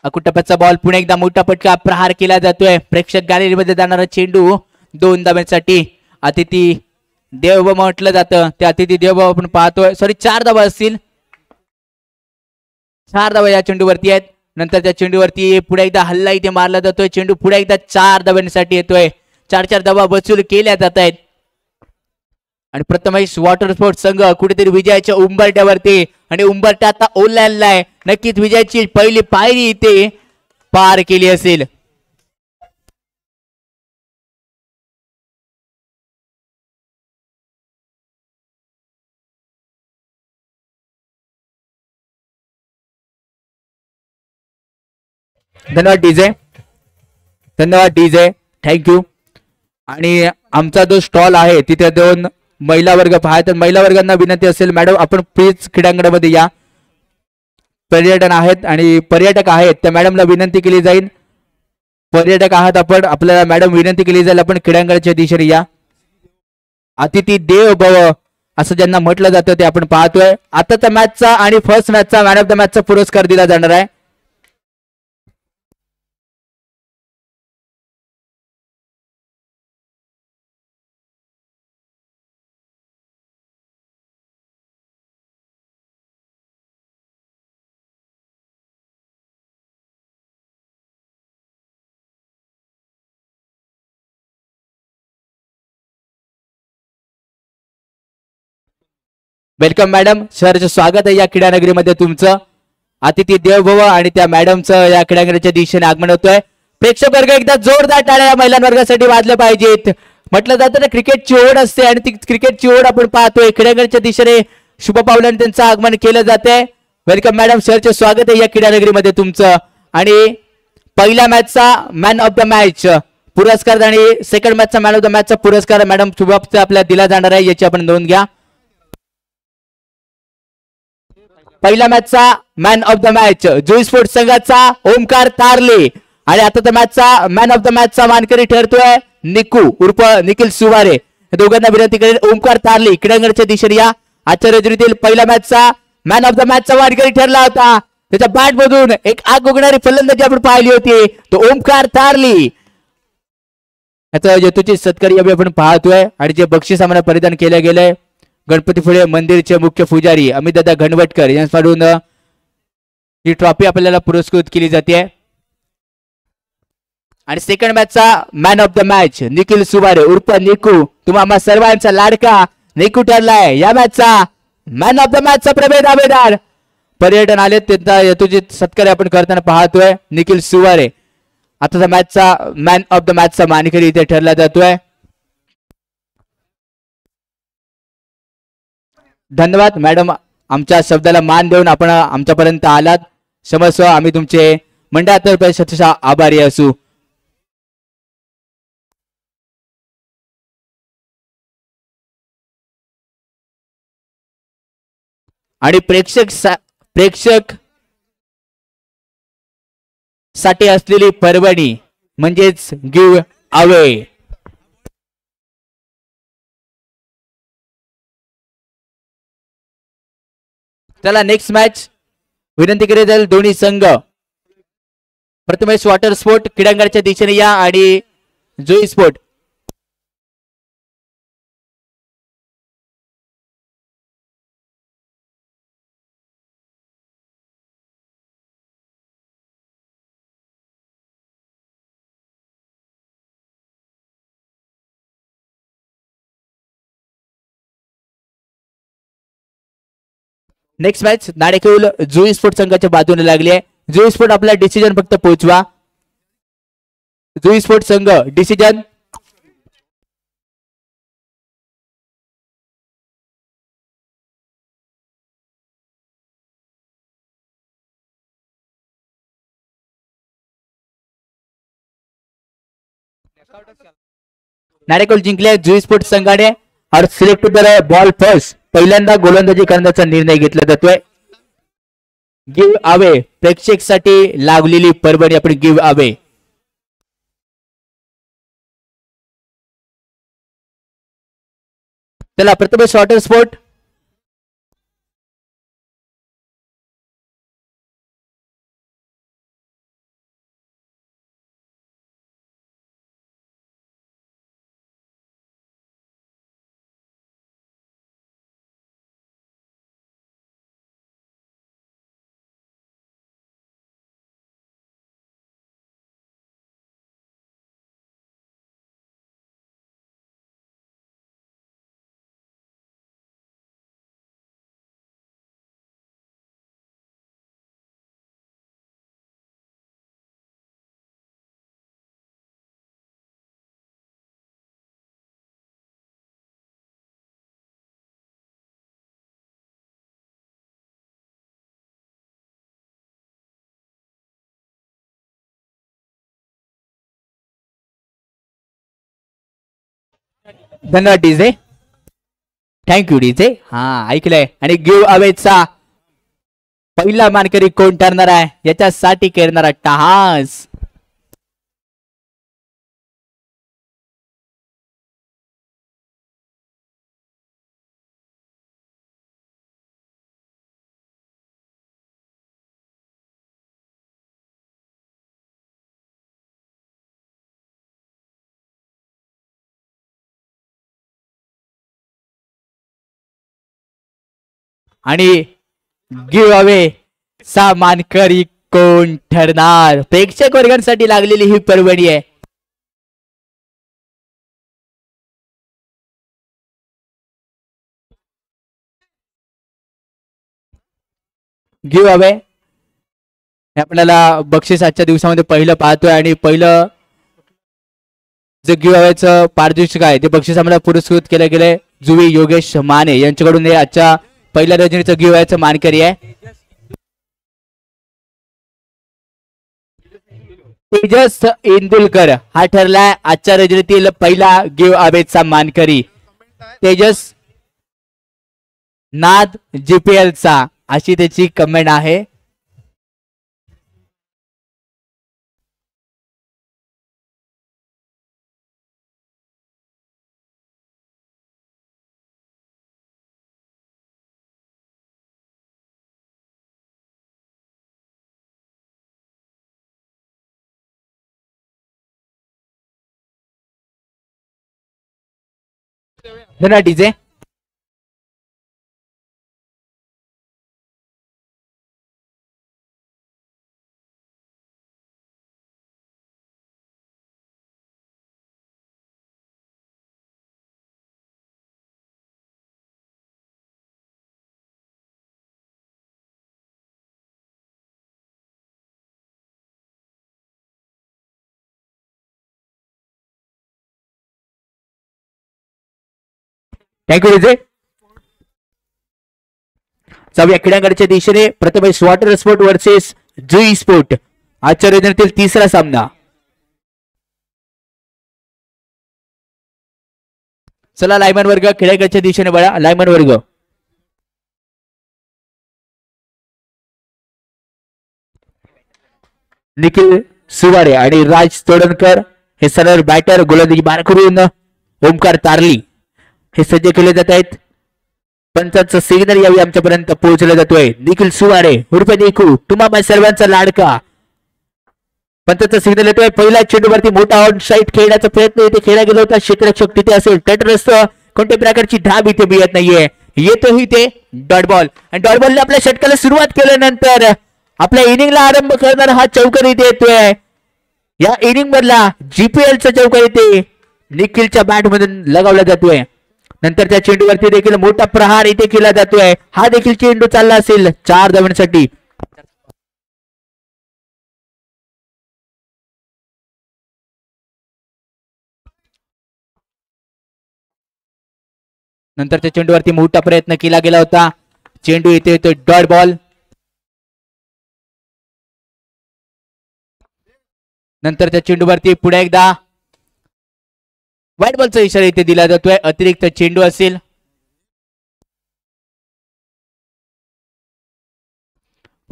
अकुटप्पाचा बॉल पुन्हा एकदा मोठा फटका प्रहार केला जातोय. प्रेक्षक गॅलरीमध्ये जाणारा चेंडू 2 धाव्यांसाठी अतिथी देव म्हटलं जातं. ते अतिथी देव आपण पाहतोय. सॉरी 4 धावा असतील. 4 धावा या चेंडूवरती आहेत. नंतर त्या चेंडूवरती पुढे एकदा हल्ला इथे मारला जातोय. चेंडू पुढे एकदा 4 धाव्यांसाठी येतोय. 4 धावा वसूल केल्या जात आहेत आणि प्रथमेश वॉटर स्पोर्ट्स संघ कुठेतरी विजयाच्या उंबरट्यावरती आणि उंबरठा आता ओलांडलाय. नक्कीच विजयाची पहिली पायरी इथे पार केली असेल. धन्यवाद डीजे थँक्यू. आणि आमचा जो स्टॉल आहे तिथे 2 महिला वर्ग पाहतात. महिला वर्गांना विनंती असेल मॅडम आपण प्लीज क्रीडांगणामध्ये या. पर्यटक आहेत त्या मॅडमला विनंती केली जाईल. पर्यटक आहात आपण, आपल्याला मॅडम विनंती केली जाईल आपण क्रीडांगणाच्या दिशेने या. अतिथी देव भव असं ज्यांना म्हटलं जातं ते आपण पाहतोय. आताच्या मॅचचा आणि फर्स्ट मॅचचा मॅन ऑफ द मॅचचा पुरस्कार दिला जाणार आहे. वेलकम मॅडम, शहराचं स्वागत आहे या क्रीडानगरीमध्ये तुमचं. अतिथी देवभव आणि त्या मॅडमचं या क्रीडानगरीच्या दिशेने आगमन होतोय. प्रेक्षक वर्ग एकदा जोरदार टाळ्या या महिला वर्गासाठी वाजल्या पाहिजेत. म्हटलं जातं ना क्रिकेटची ओढ असते आणि ती क्रिकेटची ओढ आपण पाहतोय. क्रीडानगरीच्या दिशेने शुभ पावलाने त्यांचं आगमन केलं जातंय. वेलकम मॅडम, शहराचं स्वागत आहे या क्रीडानगरीमध्ये तुमचं. आणि पहिल्या मॅचचा मॅन ऑफ द मॅच पुरस्कार आणि सेकंड मॅचचा मॅन ऑफ द मॅचचा पुरस्कार मॅडम शुभमचा आपल्याला दिला जाणार आहे, याची आपण नोंद घ्या. पहिल्या मॅचचा man of the match Jui sports संघाचा ओमकार तारले आणि आता मॅचचा मॅन ऑफ द मॅचचा मानकरी ठरतोय निकू उर्फ निखिल सुवारे या दोघांना विनंती करेल. ओमकार तारली क्रीडांगणच्या दिशेने या. आजच्या रजनीतील पहिल्या मॅचचा मॅन ऑफ द मॅचचा मानकरी ठरला होता. त्याच्या बॅट मधून एक आग उगणारी फलंदाजी आपण पाहिली होती, तो ओमकार तारली. याचा यथोचित सत्कारी आपण पाहतोय. आणि जे बक्षीस आम्हाला परिधान केलं गेलंय गणपतीपुळे मंदिरचे मुख्य पुजारी अमितदादा घनवटकर यांच्याकडून ही ट्रॉफी आपल्याला पुरस्कृत केली जाते. आणि सेकंड मॅचचा man of the match Nikhil Suvare उर्फ निकू, तुम्हा सर्वांचा लाडका निकू ठरलाय या मॅचचा मॅन ऑफ द मॅचचा प्रभेद दावेदार. पर्यटन आले त्यांचा यथोचित सत्कार आपण करताना पाहतोय. निखिल सुवारे आताचा मॅचचा मॅन ऑफ द मॅचचा मानकरी इथे ठरला जातोय. धन्यवाद मॅडम, आमच्या शब्दाला मान देऊन आपण आमच्यापर्यंत आलात. क्षमस्व, आम्ही तुमचे मंडळातर्फे शतशः आभारी असू. आणि प्रेक्षक साठी असलेली पर्वणी म्हणजेच गिव्ह अवे. चला नेक्स्ट मॅच विनंती केली जाईल दोन्ही संघ प्रथमेश वॉटर स्पोर्ट क्रीडांगणाच्या दिशेने या आणि जोई स्पोर्ट नेक्स्ट मॅच नाणेकौल जुई स्पोर्ट संघाच्या बाजूने लागली आहे. जुई स्पोर्ट आपला डिसिजन फक्त पोहोचवा. जुई स्पोर्ट संघ डिसिजन. नाणेकौल जिंकले जुई स्पोर्ट संघाने. और सिलेक्ट द बॉल फर्स्ट, पहिल्यांदा गोलंदाजी करण्याचा निर्णय घेतला जातोय. गिव्ह अवे प्रेक्षक साठी लागलेली पर्वणी आपण गिव्ह अवे. चला प्रथमेश वॉटर स्पोर्ट धन्यवाद डीजे, थँक्यू डीजे. हा ऐकलंय. आणि गिव्ह अवेचा पहिला मानकरी कोण ठरणार आहे याच्यासाठी करणारा टहास. आणि गिव्ह अवे चा मानकरी कोण ठरणार. प्रेक्षक वर्गांसाठी लागलेली ही पर्वणी आहे. गिव्ह अवे आपल्याला बक्षीस आजच्या दिवसामध्ये पहिलं पाहतोय. आणि पहिलं जे गिव्ह अवेचं पारितोषिक आहे ते बक्षीस आम्हाला पुरस्कृत केलं गेलंय. जुवी योगेश माने यांच्याकडून हे आजच्या पहिल्या रजनीचं गिव्ह अवेचं मानकरी आहे. तेजस इंदुलकर हा ठरलाय आजच्या रजनीतील पहिला गिव्ह अवेचा मानकरी. तेजस नाद जीपीएल चा अशी त्याची कमेंट आहे. धन्यवाद डीजे. Thank you DJ. जाऊया क्रीडांगणच्या दिशेने. प्रथमेश वॉटर स्पोर्ट वर्सेस जुई स्पोर्ट आजच्या मैदानातील तिसरा सामना. चला लायमन वर्ग क्रीडांगणच्या दिशेने बळा. लायमन वर्ग निखिल सुवारे आणि राज तोडणकर हे सरळ बॅटर. गोलंदाजी बार करून ओमकार तारली हे सज्ज केले जात आहेत. पंचांचं सिग्नल यावेळी आमच्यापर्यंत पोहोचला जातोय. निखिल सुवारे उर्फ निखू तुम्हा सर्वांचा लाडका. पंचांचा सिग्नल येतोय. पहिल्या चेंडूवरती मोठा ऑन साईड खेळण्याचा प्रयत्न इथे केला गेला होता. क्षेत्ररक्षक तिथे असेल. तटरस्थ कोणत्या प्रकारची धाब इथे मिळत नाहीये. येतोही ते डॉट बॉल आणि डॉट बॉलने आपल्या षटकाला सुरुवात केल्यानंतर आपल्या इनिंगला आरंभ करणारा हा चौकार इथे येतोय. या इनिंग मधला जीपीएलचा चौकार इथे निखिलच्या बॅट मधून लगावला जातोय. नंतर त्या चेंडूवरती देखील मोठा प्रहार इथे केला जातोय. हा देखील चेंडू चालला असेल 4 धावांसाठी. नंतर त्या चेंडूवरती मोठा प्रयत्न केला गेला होता. चेंडू इथे येतोय डॉट बॉल. नंतर त्या चेंडूवरती पुढे एकदा व्हाईट बॉलचा इशारा इथे दिला जातोय. अतिरिक्त चेंडू असेल.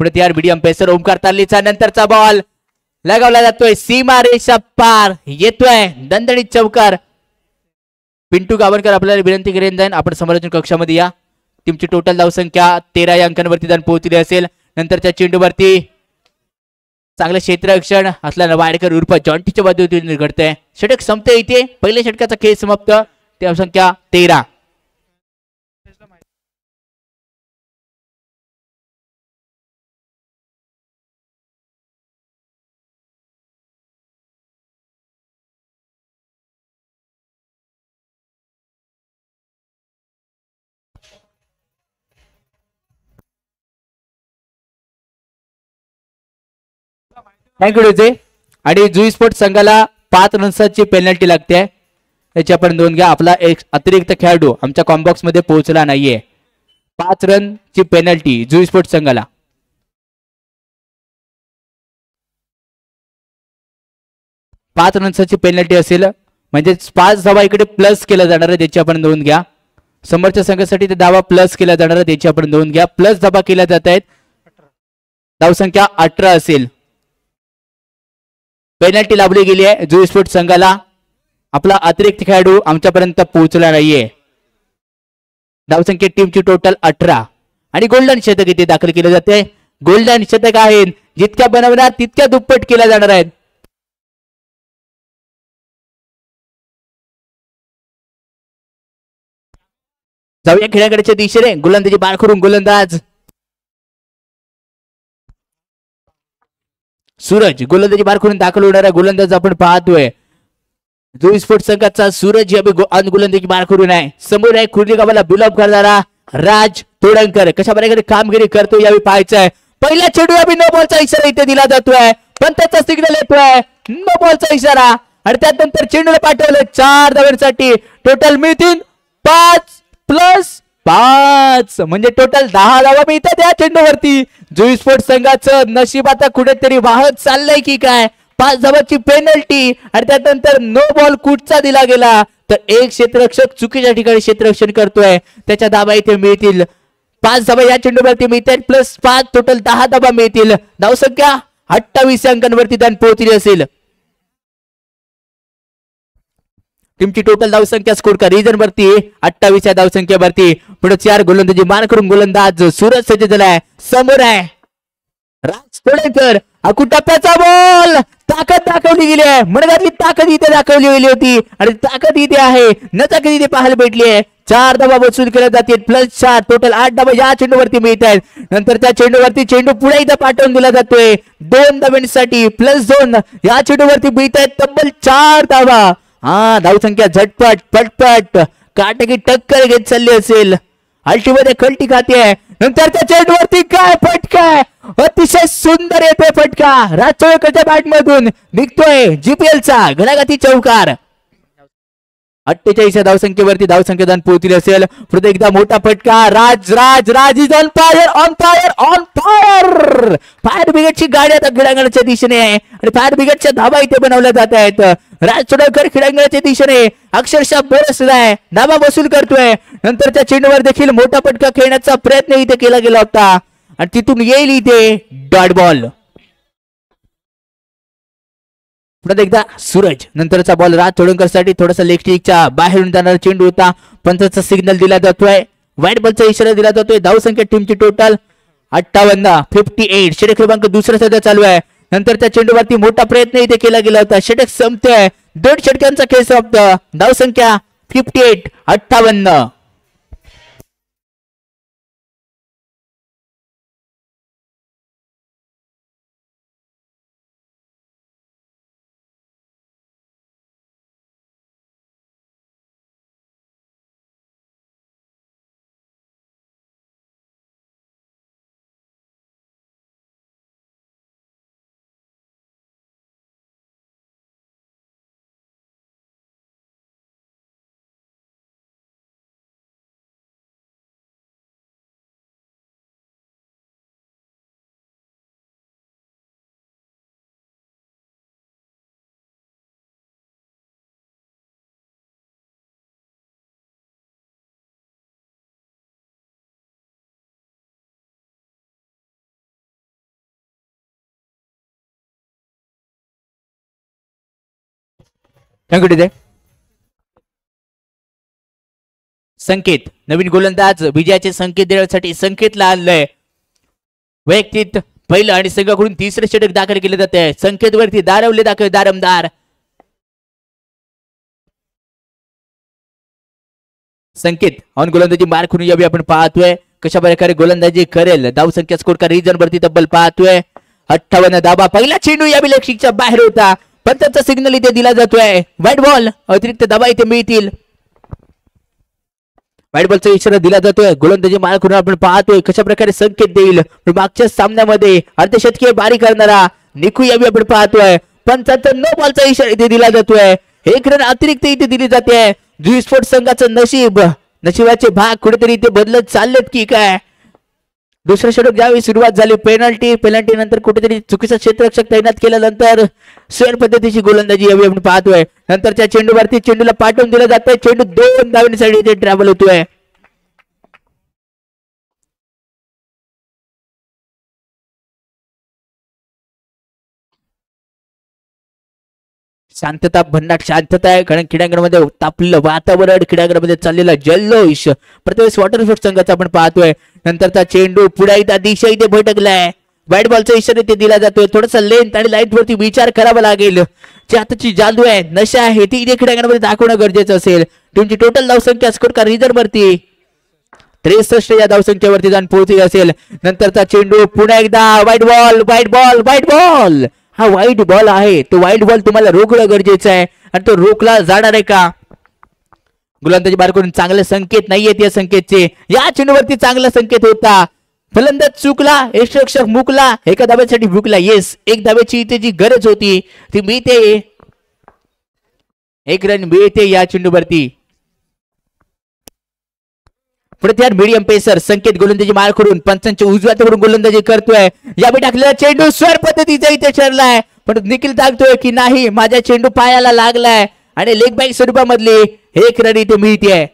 पुढे तयार मीडियम पेसर ओमकार तारलीचा नंतरचा बॉल लगावला जातोय. सीमा रेषा पार येतोय दणदणीत चौकार. पिंटू गावणकर आपल्याला विनंती करेन जाईन आपण समालोचन कक्षामध्ये या. टीमची टोटल धावसंख्या 13 या अंकांवरती जाऊन पोहोचली असेल. नंतरच्या चेंडूवरती चांगलं क्षेत्ररक्षण असल्यानं वाडकर उर्फ जॉन्टीच्या बाजूने घडतंय. षटक संपते इथे. पहिल्या षटकाचा खेळ समाप्त. धावसंख्या 13. Thank you DJ. आणि जुई स्पोर्ट संघाला 5 रन्सची पेनल्टी लागते. याची आपण नोंद घ्या. आपला एक अतिरिक्त खेळाडू आमच्या कॉम्बॉक्स मध्ये पोहोचला नाहीये. 5 रनची पेनल्टी जुई स्पोर्ट संघाला. पाच रन्सची पेनल्टी असेल म्हणजे 5 धावा इकडे प्लस केला जाणार आहे. त्याची आपण नोंद घ्या. समोरच्या संघासाठी ते धावा प्लस केला जाणार आहे. त्याची आपण नोंद घ्या. प्लस धावा केल्या जात आहेत. धावसंख्या 18 असेल. पेनल्टी लाभली गेली आहे जुई स्पोर्ट संघाला. आपला अतिरिक्त खेळाडू आमच्यापर्यंत पोहोचला नाहीये. धावसंख्या टीमची टोटल 18 आणि गोल्डन शतक इथे दाखल केले जाते. गोल्डन शतक आहेत जितक्या बनवणार तितक्या दुप्पट केल्या जाणार आहेत. जाऊया खेळाकडच्या दिशेने. गोलंदाजी बार करून गोलंदाज सूरज गोलंदाजी बार करून दाखल होणारा गोलंदाज आपण पाहतोय. जुई स्पोर्ट संघाचा सूरज गोलंदाजी बार करून आहे. समोर आहे खुर्ली गावाला बिलॉप करणारा राज तोडणकर. कशा प्रकारे कामगिरी करतो यावेळी पाहायचं आहे. पहिल्या चेंडू नो बॉलचा इशारा इथे दिला जातोय. पण त्याचा सिग्नल येतोय नो बॉलचा इशारा आणि त्यानंतर चेंडूला पाठवलं 4 धावांसाठी. टोटल मिळतील 5+5 म्हणजे टोटल 10 धावा मिळतात या चेंडूवरती. जुई स्पोर्ट संघाचं नशीब आता कुठेतरी वाहत चाललंय की काय. 5 धावाची पेनल्टी आणि त्यानंतर नो बॉल कुठचा दिला गेला तर एक क्षेत्ररक्षक चुकीच्या ठिकाणी क्षेत्ररक्षण करतोय. त्याच्या धावा इथे मिळतील. 5 धावा या चेंडूवरती मिळतात +5 टोटल 10 धावा मिळतील. धावसंख्या 28 अंकांवरती जाऊन पोहोचली असेल. टीमची टोटल धावसंख्या स्कोर का रिजन वरती 28 या धावसंख्येवरती. पुढे 4 गोलंदाजी मार करून गोलंदाज सूरज सज्ज झालाय. समोर आहे राज तोडणकर टप्प्याचा बॉल ताकद दाखवली गेली आहे मनगातली ताकद इथे दाखवली गेली होती आणि ताकद इथे आहे न ताकद इथे पाहायला भेटली आहे 4 धावा वसूल केल्या जातील +4 टोटल 8 धावा या चेंडूवरती मिळत आहेत नंतर त्या चेंडूवरती चेंडू पुढे इथं पाठवून दिला जातोय 2 धाव्यांसाठी +2 या चेंडूवरती मिळत आहेत तब्बल 4 धावा धावसंख्या झटपट पटपट काटकी टक्कर घेत चालली असेल अल्टीमध्ये कल्टी खाते आहे नंतर त्या चेंडूवरती काय फटका अतिशय सुंदर येतोय फटका राजचौकरच्या बॅट मधून निघतोय GPL चा घणाघाती चौकार 48 धावसंख्येवरती धावसंख्येदान पोहोचले असेल परत एकदा मोठा फटका राज इज ऑन फायर फायर ब्रिगेडची गाडी आता क्रीडांगणाच्या दिशेने आहे आणि फायर ब्रिगेडच्या धाबा इथे बनवल्या जात आहेत राज चोडकर क्रीडांगणाच्या दिशेने अक्षरशः बरसलाय धाबा वसूल करतोय नंतर त्या चेंडूवर देखील मोठा फटका खेळण्याचा प्रयत्न इथे केला गेला होता आणि तिथून येईल इथे डॉट बॉल पुन्हा एकदा सूरज नंतरचा बॉल राज तोडणकर साठी थोडासा लेग स्टिकच्या बाहेरून जाणारा चेंडू होता पंचाचा सिग्नल दिला जातोय व्हाईट बॉलचा इशारा दिला जातोय धावसंख्या टीमची टोटल 58 षटक क्रमांक दुसरा सध्या चालू आहे नंतर त्या चेंडूवरती मोठा प्रयत्न इथे केला गेला होता षटक संपतोय 2 षटकांचा खेळ संपतो धावसंख्या 58 संकेत नवीन गोलंदाज विजयाचे संकेत देण्यासाठी संकेतला आणलंय वैयक्तिक पहिलं आणि संघाकडून तिसरे षटक दाखल केले जाते संकेत वरती दारवले दाखल दारमदार संकेत ऑन गोलंदाजी मार करून यावी आपण पाहतोय कशा प्रकारे गोलंदाजी करेल धावसंख्या स्कोर का रिजन वरती तब्बल पाहतोय 58 धाबा पहिला चेंडू यावी लक्षिकच्या बाहेर होता पंचाचा सिग्नल इथे दिला जातोय व्हाईट बॉल अतिरिक्त धाबा इथे मिळतील व्हाईट बॉलचा इशारा दिला जातोय गोलंदाजी मार करून आपण पाहतोय कशा प्रकारे संकेत देईल मागच्या सामन्यामध्ये अर्धशतकीय बारी करणारा निकू यावी आपण पाहतोय पंचाचा नो बॉलचा इशारा इथे दिला जातोय 1 रन अतिरिक्त इथे दिली जाते जुई स्पोर्ट संघाचं नशिबाचे भाग कुठेतरी इथे बदलत चाललेत की काय दुसरं षटक ज्यावेळी सुरुवात झाली पेनल्टी नंतर कुठेतरी चुकीचा क्षेत्ररक्षक तैनात केल्यानंतर स्वेर पद्धतीची गोलंदाजी यावी आपण पाहतोय नंतरच्या चेंडूवरती चेंडूला पाठवून दिला जातोय चेंडू 2 धावांसाठी इथे ट्रॅव्हल होतोय शांतता भन्नाट शांतता आहे कारण क्रीडांगणामध्ये तापलेलं वातावरण क्रीडांगणामध्ये चाललेला जल्लोष प्रथमेश वॉटर स्पोर्ट्स संघाचा आपण पाहतोय नंतरचा चेंडू पुढे दिशा इथे भटकलाय व्हाईट बॉलचा इशारा इथे दिला जातोय थोडासा लेंथ आणि लाईट वरती विचार करावा लागेल जी आताची जादू आहे नशा आहे ती इथे क्रीडांगणामध्ये दाखवणं गरजेचं असेल टीमची टोटल धावसंख्या स्कोर का रिझर्व वरती 63 या धावसंख्येवरती जाऊन पोहोचली असेल नंतरचा चेंडू पुन्हा एकदा व्हाईट बॉल हा व्हाईट बॉल आहे तो व्हाईट बॉल तुम्हाला रोखणं गरजेचं आहे आणि तो रोखला जाणार आहे का गोलंदाजी बार करून चांगले संकेत नाहीयेत या संकेतचे या चेंडूवरती चांगला संकेत होता फलंदाज चुकला यष्टीरक्षक मुकला एका धाब्यासाठी भुकला येस 1 धाब्याची इथे जी गरज होती ती मिळते 1 रन मिळते या चेंडूवरती प्रत्यार मीडियम पेसर संकेत गोलंदाजी मार करून पंचांच्या उजव्याकडून गोलंदाजी करतोय यावेळी टाकलेला चेंडू स्वर पद्धतीचा इथे ठरलाय पण निखिल दाखतोय की नाही माझ्या चेंडू पायाला लागलाय आणि लेग बॅक स्वरूपामधली 1 रन इथे मिळते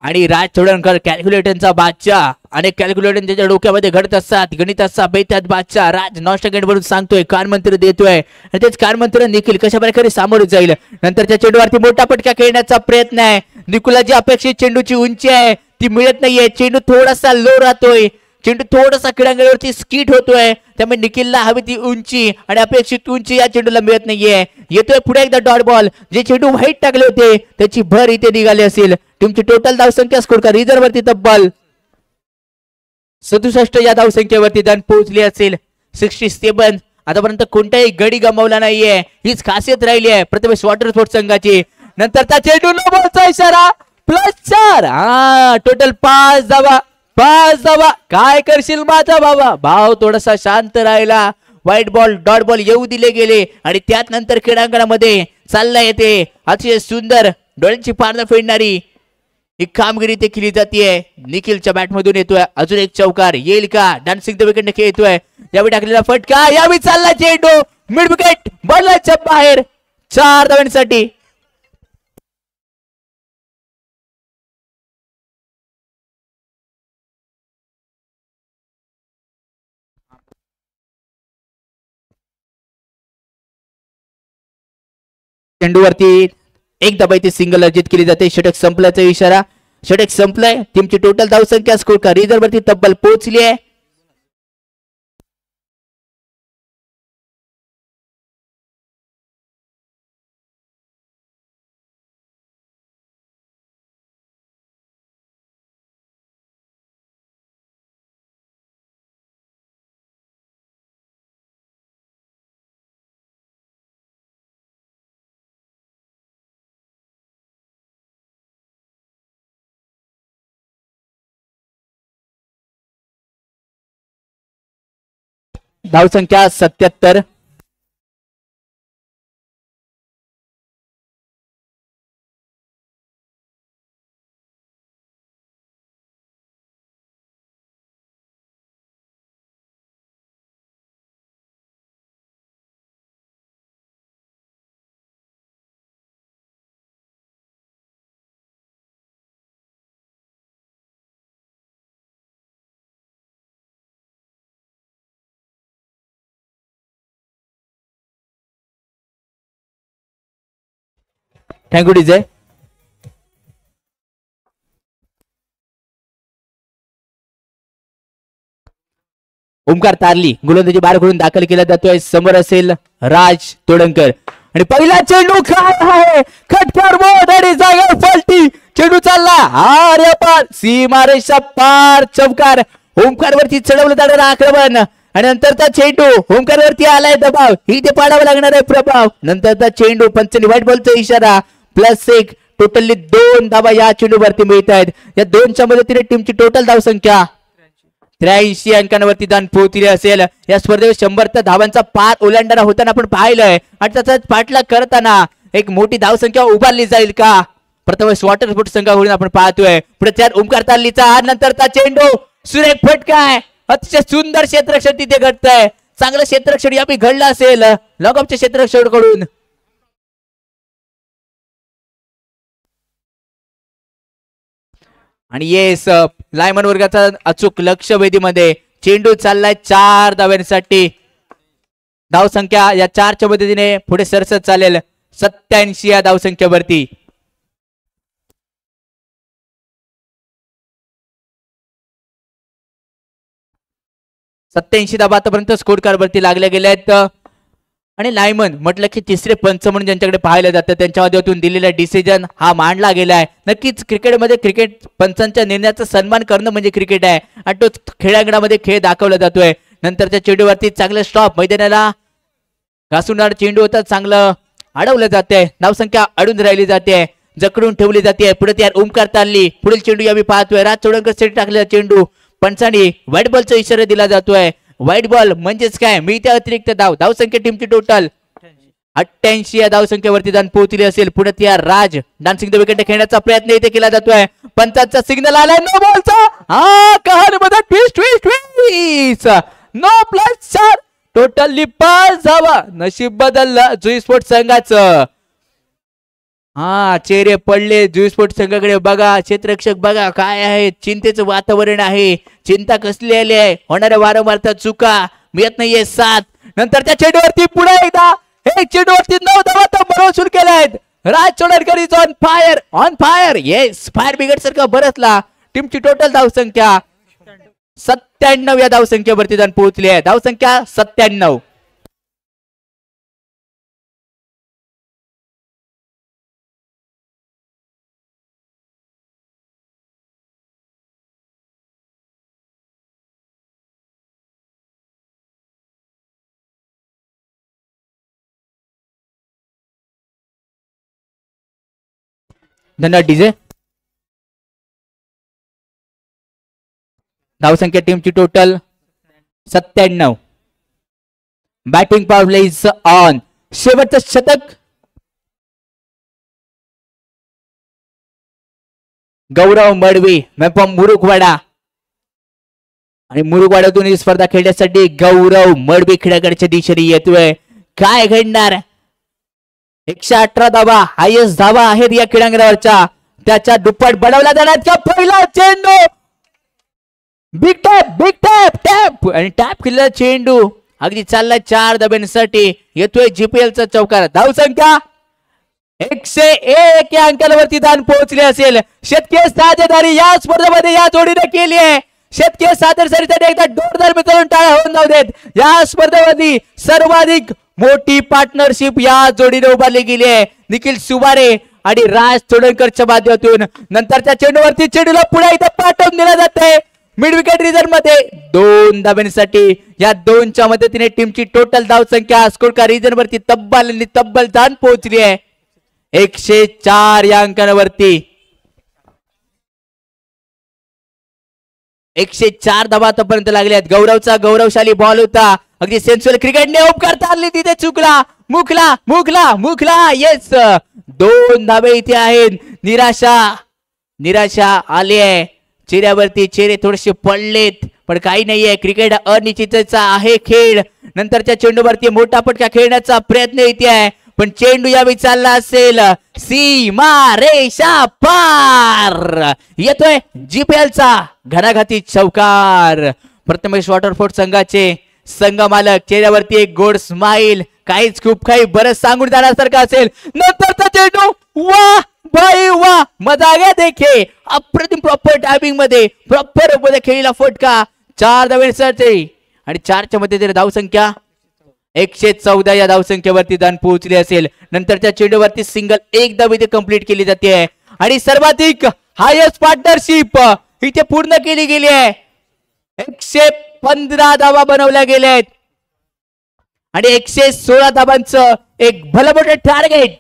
आणि राज चोडणकर कॅल्क्युलेटरचा बादशाह आणि कॅल्क्युलेटर त्याच्या डोक्यामध्ये घडत असतात गणिताचा बेतात बादशाह राज नॉस्टगेट वरून सांगतोय कान मंत्र देतोय आणि तेच कान मंत्र निखिल कशा प्रकारे सामोरे जाईल नंतरच्या चेंडूवरती मोठा फटका खेळण्याचा प्रयत्न आहे निखिलला जी अपेक्षित चेंडूची उंची आहे ती मिळत नाहीये चेंडू थोडासा लो राहतोय चेंडू थोडासा क्रीडांगणावरती स्किट होतोय, त्यामुळे निखिलला हवी ती उंची आणि अपेक्षित उंची या चेंडूला मिळत नाहीये. येतोय पुढे एकदा डॉट बॉल. जे चेंडू व्हाईट टाकले होते त्याची भर इथे निघाली असेल. टीमची टोटल धावसंख्या स्कोर का रिझर्व वरती तब्बल 67 या धावसंख्येवरती दन पोहोचली असेल. 67. आतापर्यंत कोणताही गडी गमावला नाहीये, हीच खासियत राहिली आहे प्रथमेश वॉटर स्पोर्ट्स संघाची. नंतरचा चेंडू नो बॉलचा इशारा +4. टोटल 5 धावा. 5 धावा. काय करशील माझा बाबा. भाव थोडासा शांत राहिला. व्हाईट बॉल डॉट बॉल येऊ दिले गेले आणि त्यात नंतर क्रीडांगणामध्ये चालला येते अतिशय सुंदर डोळ्यांची पारणं फेडणारी ही कामगिरी ते केली जाते. निखिलच्या बॅट मधून येतोय अजून एक चौकार येईल का. डान्सिंग द विकेट खेळतोय, यावेळी टाकलेला फटका, यावेळी चालला चेंडू मिड विकेट बॉलच्या बाहेर. 4 धावांसाठी. चेंडूवरती एक धावा इथे सिंगल अर्जित केली जाते. षटक संपल्याचा इशारा. षटक संपलंय. टीमची टोटल धावसंख्या स्कोर का रिझर्व वरती तब्बल पोहोचली आहे. धावसंख्या 77. Thank you DJ. ओमकार तारली गोलंदाजी बाहेर करून दाखल केला जातोय. समोर असेल राज तोडणकर आणि पहिला चेंडू काय आहे खटकार बोध आणि जागा फलटी. चेंडू चालला अरे पार सीमारेषा पार. चौकार. ओमकार वरती चढवलं जाणारं आक्रमण आणि नंतरचा चेंडू ओमकार वरती आलाय दबाव, ही ते पाडावा लागणार आहे प्रभाव. नंतरचा चेंडू पंचनी व्हाईट बॉलचा इशारा +1. टोटली 2 धावा या चेंडूवरती मिळत आहेत. या 2च्या मदतीने टीमची टोटल धावसंख्या 83 अंकांवरती दान पोहोचली असेल. या स्पर्धेत 100 धावांचा पार ओलांडणारा होताना आपण पाहिलंय आणि त्याचा पाठलाग करताना एक मोठी धावसंख्या उभारली जाईल का प्रथमेश वॉटर स्पोर्ट्स संघाकडून आपण पाहतोय. पुढे त्यात ओमकार तारलीचा नंतरचा चेंडू सुरेख फटका आहे. अतिशय सुंदर क्षेत्ररक्षण तिथे घडतंय. चांगलं क्षेत्ररक्षण यापैकी घडलं असेल लॉकअपच्या क्षेत्ररक्षणाकडून. आणि येस लायमन वर्गाचा अचूक लक्ष वेधीमध्ये चेंडू चाललाय 4 धावांसाठी. धावसंख्या या 4च्या मदतीने पुढे सरसत चालेल 87 या धावसंख्येवरती. धावा आतापर्यंत स्कोर कार्ड वरती लागल्या गेल्या आहेत. आणि लायमन म्हटलं की तिसरे पंच म्हणून ज्यांच्याकडे पाहिलं जातं त्यांच्या माध्यमातून दिलेला डिसिजन हा मांडला गेलाय. नक्कीच क्रिकेटमध्ये क्रिकेट पंचांच्या निर्णयाचा सन्मान करणं म्हणजे क्रिकेट आहे आणि तो खेळांगणामध्ये खेळ दाखवला जातोय. नंतरच्या चेंडूवरती चांगलं स्टॉप मैदानाला घासून चेंडू होता चांगलं अडवलं जाते. धावसंख्या अडून राहिली जाते, जकडून ठेवली जाते. पुढे तयार ओमकार तारली. पुढील चेंडू यावी पाहतोय राज चोडणकर सेट टाकलेला चेंडू पंचांनी व्हाईट बॉलचा इशारा दिला जातोय. व्हाईट बॉल म्हणजेच काय मी त्या अतिरिक्त धावसंख्या टीमची टोटल 88 या धावसंख्येवरती जाऊन पोहोचली असेल. पुढे त्या राज डान्सिंग द विकेट खेळण्याचा प्रयत्न इथे केला जातोय. पंचांचा सिग्नल आलाय नो बॉलचा. कहाणीमध्ये twist twist twist no +4. Totally 5 धावा. नशीब बदललं जुई स्पोर्ट्स संघाचं. चेहरे पडले जुई स्पोर्ट्स संघाकडे. बघा क्षेत्ररक्षक बघा काय आहे चिंतेचं वातावरण आहे. चिंता कसली आली आहे. होणाऱ्या वारंवार चुका मिळत नाहीये साथ. नंतर त्या चेंडूवरती पुढे एकदा एक चेंडूवरती 9 धावा बरोबर सुरू केल्या आहेत. Raj Chodankar is on fire on fire. Yes fire brigade सारखा बरसला. टीमची टोटल धावसंख्या 97 या धावसंख्येवरती जाऊन पोहोचली आहे. धावसंख्या 97. धन्यवाद डीजे. धावसंख्या टीमची total 97. Batting power play is on. शेवटचं शतक गौरव मडवी मुरुगवाडा आणि मुरुगवाड्यातून ही स्पर्धा खेळण्यासाठी गौरव मडवी खेळाकडच्या दिशेने येतोय. काय घडणार? 118 धावा हायेस्ट धावा आहेत या क्रीडांगणावरच्या. त्याच्या दुप्पट बनवला जाणार का पहिला चेंडू. बिग टॅप टॅप आणि टॅप केलेला चेंडू अगदी चालला 4 धाब्यांसाठी. येतोय जीपीएलचा चौकार. धावसंख्या 101 या अंकावरती दान पोहोचले असेल. शतकीय साधेदारी या स्पर्धेमध्ये या जोडीने केली आहे. शतकीय साधेदारीसाठी एकदा जोरदार मित्रांनो टाळ्या होऊन जाऊ देत. या स्पर्धेमध्ये सर्वाधिक मोठी पार्टनरशिप या जोडीने उभारली गेली आहे. निखिल सुवारे आणि राज चोडणकरच्या माध्यमातून. नंतरच्या चेंडूवरती चेंडूला पुढे इथे पाठवून दिला जाते मिड विकेट रिझन मध्ये 2 धाब्यांसाठी. या 2च्या मदतीने टीमची टोटल धावसंख्या स्कोर का रिझन वरती तब्बल जाऊन पोहोचली आहे 104 या अंकावरती. 104 धावा आतापर्यंत लागल्या आहेत. गौरवचा गौरवशाली बॉल होता. अगदी सेन्सुअल क्रिकेटने उपकार तारली. तिथे चुकला. मुखला येस. 2 धाबे इथे आहेत. निराशा आली आहे चेहऱ्यावरती. चेहरे थोडेसे पडलेत पण काही नाहीये. क्रिकेट अनिश्चिततेचा आहे खेळ. नंतरच्या चेंडूवरती मोठा फटका खेळण्याचा प्रयत्न इथे आहे पण चेंडू यावेळी चालला असेल सीमा रेषा पार. येतोय जीपीएलचा घणाघाती चौकार. प्रथमेश वॉटरफोर्ड संघाचे संघ मालक चेहऱ्यावरती एक गोड स्माइल. काहीच खूप काही बरंच सांगून जाण्यासारखं असेल. नंतरचा चेंडू वा भाई वा मजा आ गया देखे. अप्रतिम प्रॉपर टायमिंग मध्ये प्रॉपर मध्ये खेळीला फटका. 4 धाब्यांसाठी आणि 4च्या मध्ये धावसंख्या 114 या धावसंख्येवरती जाऊन पोहोचली असेल. नंतरच्या चेंडूवरती सिंगल 1 धाव इथे कंप्लीट केली जाते आणि सर्वाधिक हायेस्ट पार्टनरशिप इथे पूर्ण केली गेली आहे. 115 धावा बनवल्या गेल्या आहेत आणि 116 धावांचं एक भलं मोठं टार्गेट.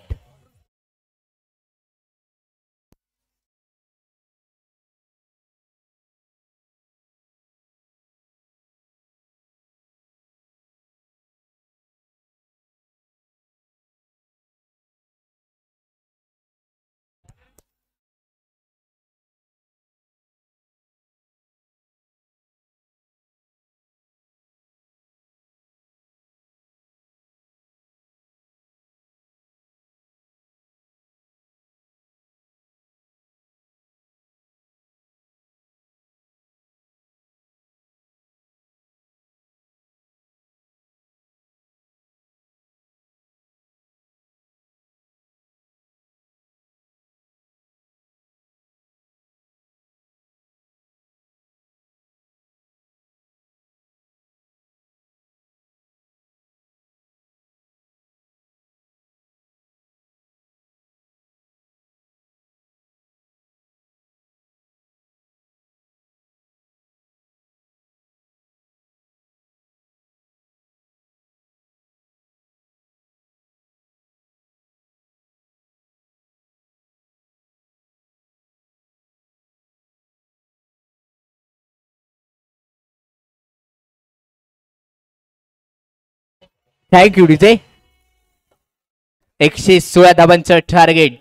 Thank you DJ. 116 धावांचं टार्गेट.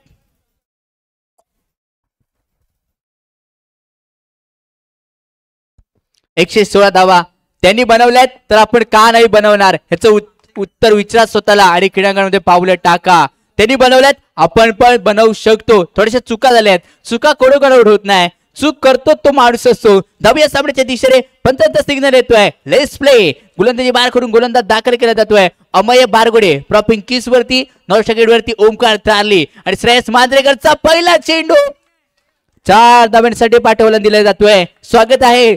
एकशे 16 धावा त्यांनी बनवल्यात तर आपण का नाही बनवणार ह्याचं उत्तर विचारा स्वतःला आणि क्रीडांगणामध्ये पावलं टाका. त्यांनी बनवल्यात आपण पण बनवू शकतो. थोड्याशा चुका झाल्यात. चुका कोणाकोणावर होत नाही. चूक करतो तो माणूस असतो. धावया सामन्याच्या दिशेने पंचांचा सिग्नल येतोय. Let's play. गोलंदाजी बाहेर करून गोलंदाज दाखल केला जातोय. अमय बारगोडे प्रॉपिंग किस वरती नॉर्थ विकेट वरती ओमकार तारली आणि श्रेयस मांजरेकरचा पहिला चेंडू 4 धाब्यांसाठी पाठवला दिला जातोय. स्वागत आहे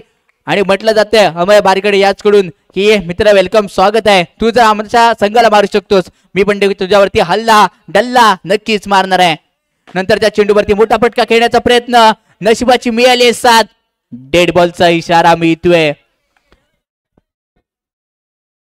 आणि म्हटलं जातंय अमय बारगडे याचकडून की मित्र वेलकम स्वागत आहे, तू जर आमच्या संघाला मारू शकतोस मी पण तुझ्यावरती हल्ला डल्ला नक्कीच मारणार आहे. नंतर त्या चेंडूवरती मोठा फटका खेळण्याचा प्रयत्न, नशिबाची मिळाली साथ, डेड बॉलचा इशारा मिळतोय.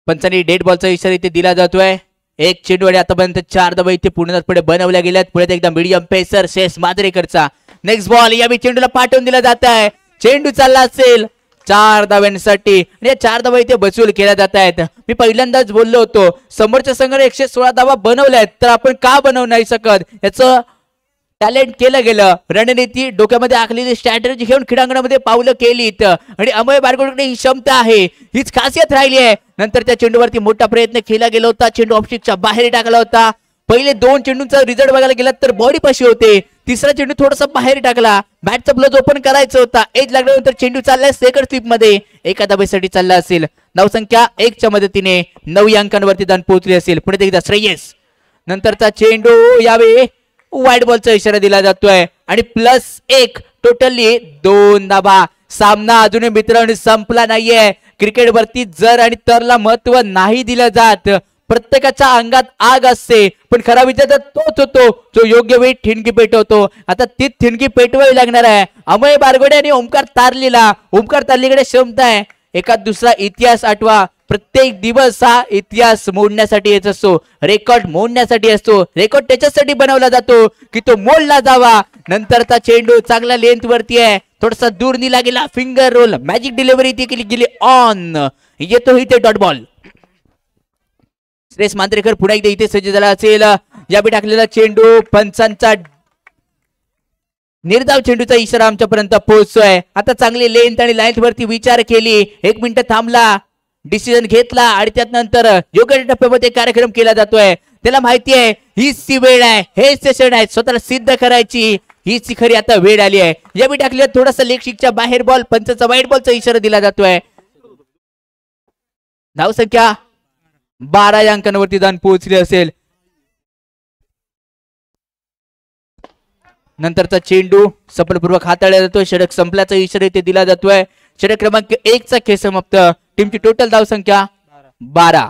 पंचांनी डेड बॉलचा इशारा इथे दिला जातोय. एक चेंडू आणि आतापर्यंत 4 धावा इथे पूर्णपणे बनवल्या गेल्यात. पुढे एकदा मीडियम पेसर शेष मांजरेकरचा नेक्स्ट बॉल या चेंडूला पाठवून दिला जात आहे. चेंडू चालला असेल 4 धाव्यांसाठी आणि या 4 धावा इथे बसूल केल्या जात आहेत. मी पहिल्यांदाच बोललो होतो समोरच्या संघाने 116 धावा बनवल्या आहेत तर आपण का बनवू नाही शकत, याचं टॅलेंट केलं गेलं, रणनीती डोक्यामध्ये आखलेली स्ट्रॅटेजी घेऊन क्रीडांगणामध्ये पावलं केलीत आणि अमय बारगोडकडे ही क्षमता आहे, हीच खासियत राहिली आहे. नंतर त्या चेंडूवरती मोठा प्रयत्न केला गेला होता, चेंडू ऑफस्टिकच्या बाहेर टाकला होता. पहिले 2 चेंडूंचा रिझल्ट बघायला गेला तर बॉडी पाशी होते, तिसरा चेंडू थोडासा बाहेर टाकला, बॅटचा ब्लोज ओपन करायचा होता, एज लागल्यानंतर चेंडू चाललाय सेकंड स्लिप मध्ये, एका धावेसाठी चालला असेल. धावसंख्या 1 च्या मदतीने 9 अंकांवरती जाऊन पोहोचली असेल. पुढे एकदा श्रेयस, नंतरचा चेंडू यावेळी वाईट बॉलचा इशारा दिला जातोय आणि +1 टोटली 2 धावा. सामना अजूनही मित्रांनो संपला नाहीये. क्रिकेटवरती जर आणि तरला महत्व नाही दिलं जात, प्रत्येकाच्या अंगात आग असते पण खरा विजेता तोच होतो जो योग्य वेळी ठिणगी पेटवतो. आता ती ठिणगी पेटवावी लागणार आहे अमय बारगोडे आणि ओमकार तारलीला. ओमकार तारलीकडे क्षमता आहे, एका दुसरा इतिहास आठवा. प्रत्येक दिवस हा इतिहास मोडण्यासाठी येत असतो, रेकॉर्ड मोडण्यासाठी असतो. रेकॉर्ड त्याच्यासाठी बनवला जातो की तो मोडला जावा. नंतरचा चेंडू चांगला लेंथ वरती आहे, थोडासा दूर निला गेला, फिंगर रोल, मॅजिक डिलिव्हरी ती केली गेली ऑन, येतो इथे डॉट बॉल. श्रेयस मांजरेकर पुन्हा एकदा इथे सज्ज झाला असेल. यावेळी टाकलेला चेंडू पंचांचा निर्धाव चेंडूचा इशारा आमच्यापर्यंत पोहोचतोय. आता चांगली लेंथ आणि लाईन वरती विचार केली, 1 मिनिट थांबला, डिसिजन घेतला आणि त्यानंतर योग्य टप्प्यामध्ये कार्यक्रम केला जातोय. त्याला माहिती आहे हीच ती वेळ आहे, हे सेशन आहे, स्वतःला सिद्ध करायची हीच ती खरी आता वेळ आली आहे. यावेळी टाकलेला थोडासा लेग शिकच्या बाहेर बॉल, पंचाचा वाईट बॉलचा इशारा दिला जातोय. धावसंख्या 12 अंकांवरती जाऊन पोहोचली असेल. नंतरचा चेंडू सफलपूर्वक हाताळला जातोय. षटक संपल्याचा इशारा इथे दिला जातोय. षटक क्रमांक 1 चा खेळ समाप्त. टीमची टोटल धावसंख्या 12.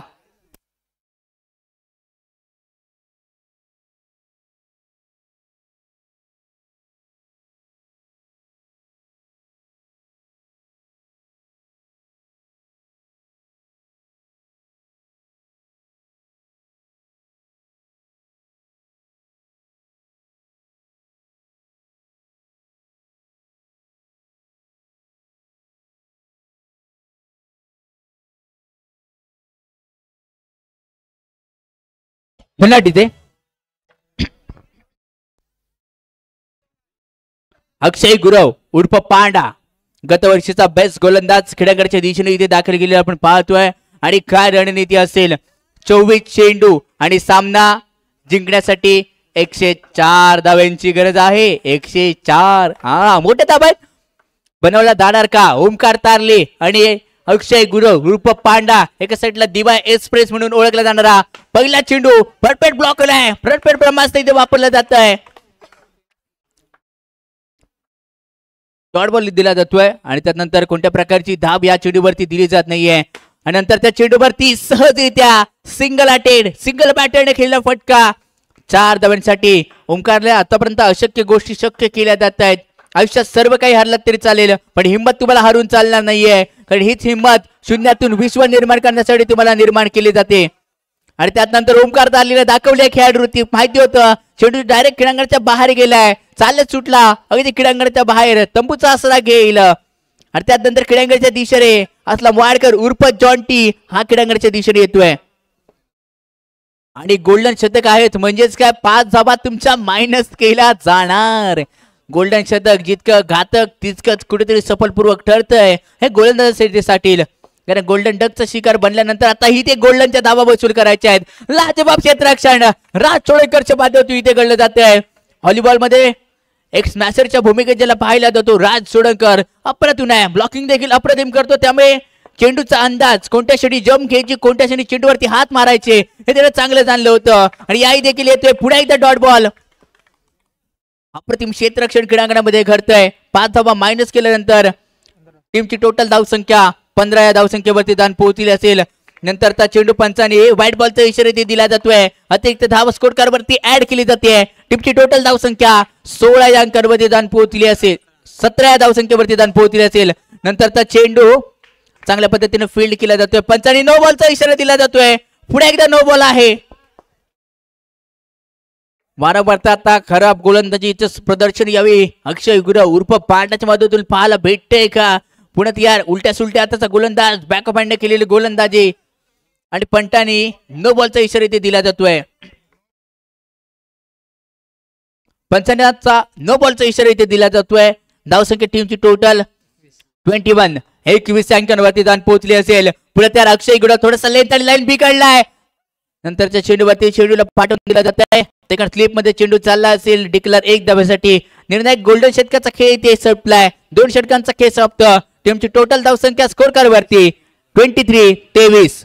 इथे अक्षय गुरव उर्फ पांडा गतवर्षीचा बेस्ट गोलंदाज खेड्याकडच्या दिशेने इथे दाखल गेलेला आपण पाहतोय. आणि काय रणनीती असेल, 24 चेंडू आणि सामना जिंकण्यासाठी 104 धाव्यांची गरज आहे. 104 मोठे धावा बनवला जाणार का? ओमकार तारले आणि अक्षय गुरव उर्फ पांडा, एका साईडला दिवा एक्सप्रेस म्हणून ओळखला जाणारा पहिला चेंडू परफेक्ट ब्लॉक केलाय. परफेक्ट ब्रह्मास्त्र इथे वापरला जात आहे. डॉट बॉल दिला जातोय आणि त्यानंतर कोणत्या प्रकारची धाब या चेंडूवरती दिली जात नाहीये. आणि नंतर त्या चेंडूवरती सहजरित्या सिंगल अटेड सिंगल बॅटरने खेळला फटका. 4 धावांसाठी ओमकारला आतापर्यंत अशक्य गोष्टी शक्य केल्या जात आहेत. आयुष्यात सर्व काही हरलं तरी चालेल पण हिंमत तुम्हाला हरून चालणार नाहीये, कारण हीच हिंमत शून्यातून विश्व निर्माण करण्यासाठी तुम्हाला निर्माण केली जाते. आणि त्यानंतर ओमकार तारलीला दाखवले खेळाडूवृत्ती, माहिती होतं चेंडू डायरेक्ट क्रीडांगणाच्या बाहेर गेलाय, चालत सुटला अगदी क्रीडांगणाच्या बाहेर, तंबूचा आसरा घेईल. आणि त्यानंतर क्रीडांगणाच्या दिशेने असला वाडकर उर्फ जॉन्टी हा क्रीडांगणाच्या दिशेने येतोय. आणि गोल्डन शतक आहेत म्हणजेच काय 5 धावा तुमच्या मायनस केला जाणार. गोल्डन शतक जितकं घातक तितकंच कुठेतरी सफलपूर्वक ठरतंय हे गोलंदाजासाठी. कारण गोल्डन डकचा शिकार बनल्यानंतर आता ही ते गोल्डनच्या धावा वसूल करायच्या आहेत. लाजबाब क्षेत्ररक्षण राज चोळेकरच्या माध्यमातून इथे घडलं जात आहे. व्हॉलीबॉल मध्ये एक स्मॅशरच्या भूमिकेत ज्याला पाहिला जातो राज सोडंकर अप्रतिम आहे, ब्लॉकिंग देखील अप्रतिम करतो. त्यामुळे चेंडूचा अंदाज, कोणत्या क्षणी जम्प घ्यायची, कोणत्या क्षणी चेंडूवरती हात मारायचे हे त्याला चांगलं जाणलं होतं. आणि याही देखील येतोय पुन्हा एकदा डॉट बॉल. अप्रतिम क्षेत्ररक्षण क्रीडांगणामध्ये घडतंय. 5 धावा मायनस केल्यानंतर टीमची टोटल धावसंख्या 15 या धावसंख्येवरती दान पोहोचली असेल. नंतरचा चेंडू पंचाने व्हाईट बॉलचा इशारा दिला जातोय. अतिरिक्त धाव स्कोर कार्ड वरती ऍड केली जाते. टीमची टोटल धावसंख्या 16 या अंकांवरती दान पोहोचली असेल. 17 या धावसंख्येवरती दान पोहोचली असेल. नंतरचा चेंडू चांगल्या पद्धतीने फील्ड केला जातोय. पंचाने नो बॉलचा इशारा दिला जातोय. पुढे एकदा नो बॉल आहे. वारंवार आता खराब गोलंदाजीचं प्रदर्शन यावे अक्षय गुरव उर्फ पांड्याच्या मदतीतून पाहायला भेटते का? पुण्यात यार उलट्या सुलट्या आताचा गोलंदाज बॅकअप हँड केलेली गोलंदाजी आणि पंटाने नो बॉलचा इशारा इथे दिला जातोय. पंचांचा नो बॉलचा इशारा इथे दिला जातोय. धावसंख्या टीमची टोटल 21 अंकांवरती दान पोहोचली असेल. पुढे त्या अक्षय गुरव थोडासा लेंथ आणि लाईन बिघडलाय. नंतरच्या चेंडूवरती चेंडूला पाठवून दिला जात आहे. त्या स्लिप मध्ये चेंडू चालला असेल. डिक्लेअर 1 धावेसाठी निर्णायक गोल्डन षटकाचा खेळ इथे संपलाय. 2 षटकांचा खेळ समाप्त. टीमची टोटल धावसंख्या स्कोर कार्ड वरती 23-23.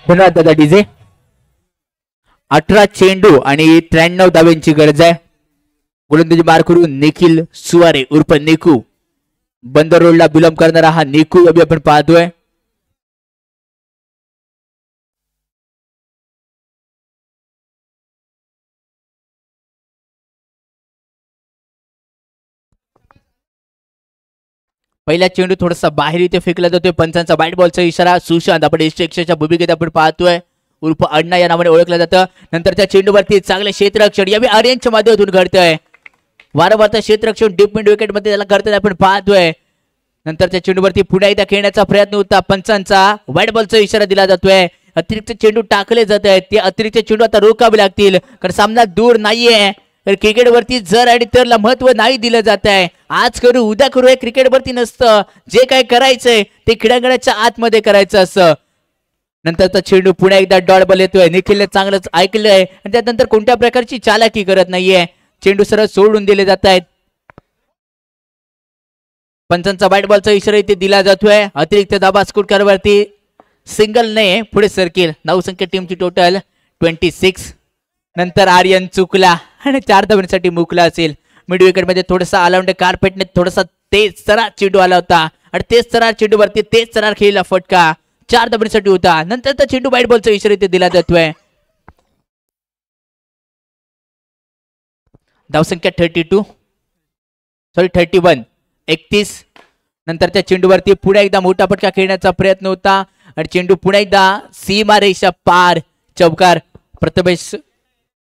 धन्यवाद दादा डीजे. 18 चेंडू आणि 93 धाव्यांची गरज आहे. गोलंदाजी मार करून निखिल सुवारे उर्फ निकू बंदर रोडला बिलॉंग करणारा हा निकू अभि आपण पाहतोय. पहिला चेंडू थोडासा बाहेर इथे फेकला जातोय. पंचांचा बॅट बॉलचा इशारा. सुशांत आपण इष्टेक्षाच्या भूमिकेत आपण पाहतोय उर्फ अण्णा या नावाने ओळखलं जातं. नंतरच्या चेंडूवरती चांगले क्षेत्ररक्षण यावेळी आर्यनच्या माध्यमातून घडतंय. वारंवार क्षेत्ररक्षण डीप मिड विकेट मध्ये त्याला करताय आपण पाहतोय. नंतरच्या चेंडूवरती पुन्हा एकदा खेळण्याचा प्रयत्न होता. पंचांचा व्हाईट बॉलचा इशारा दिला जातोय. अतिरिक्त चेंडू टाकले जात आहेत. ते अतिरिक्त चेंडू आता रोखावे लागतील कारण सामना दूर नाहीये. तर क्रिकेटवरती जर आणि तरला महत्व नाही दिलं जात आहे. आज करू उद्या करू हे क्रिकेटवरती नसतं. जे काय करायचंय ते क्रीडांगणाच्या आतमध्ये करायचं असं. नंतरचा चेंडू पुन्हा एकदा डॉट बॉल येतोय. निखिलने चांगलंच ऐकलंय आणि त्यानंतर कोणत्या प्रकारची चालाकी करत नाहीये. चेंडू सरळ सोडून दिले जात आहेत. पंचांचा बॅट बॉलचा इशारा इथे दिला जातोय. अतिरिक्त दाबा स्कोर करवरती सिंगलने पुढे सरकेल. धावसंख्या टीमची टोटल 26. नंतर आर्यन चुकला आणि 4 धावांसाठी मुकला असेल. मिड विकेट मध्ये थोडासा अलाउंड कार्पेटने थोडासा तेज सरार चेंडू आला होता आणि तेज सरार चेंडूवरती तेज सरार खेळला फटका 4 धावांसाठी होता. नंतर चेंडू बॅट बॉलचा इशारा इथे दिला जातोय. धावसंख्या 31. नंतरच्या चेंडूवरती पुन्हा एकदा मोठा फटका खेळण्याचा प्रयत्न होता आणि चेंडू पुन्हा एकदा सीमा रेषा पार चौकार. प्रथमेश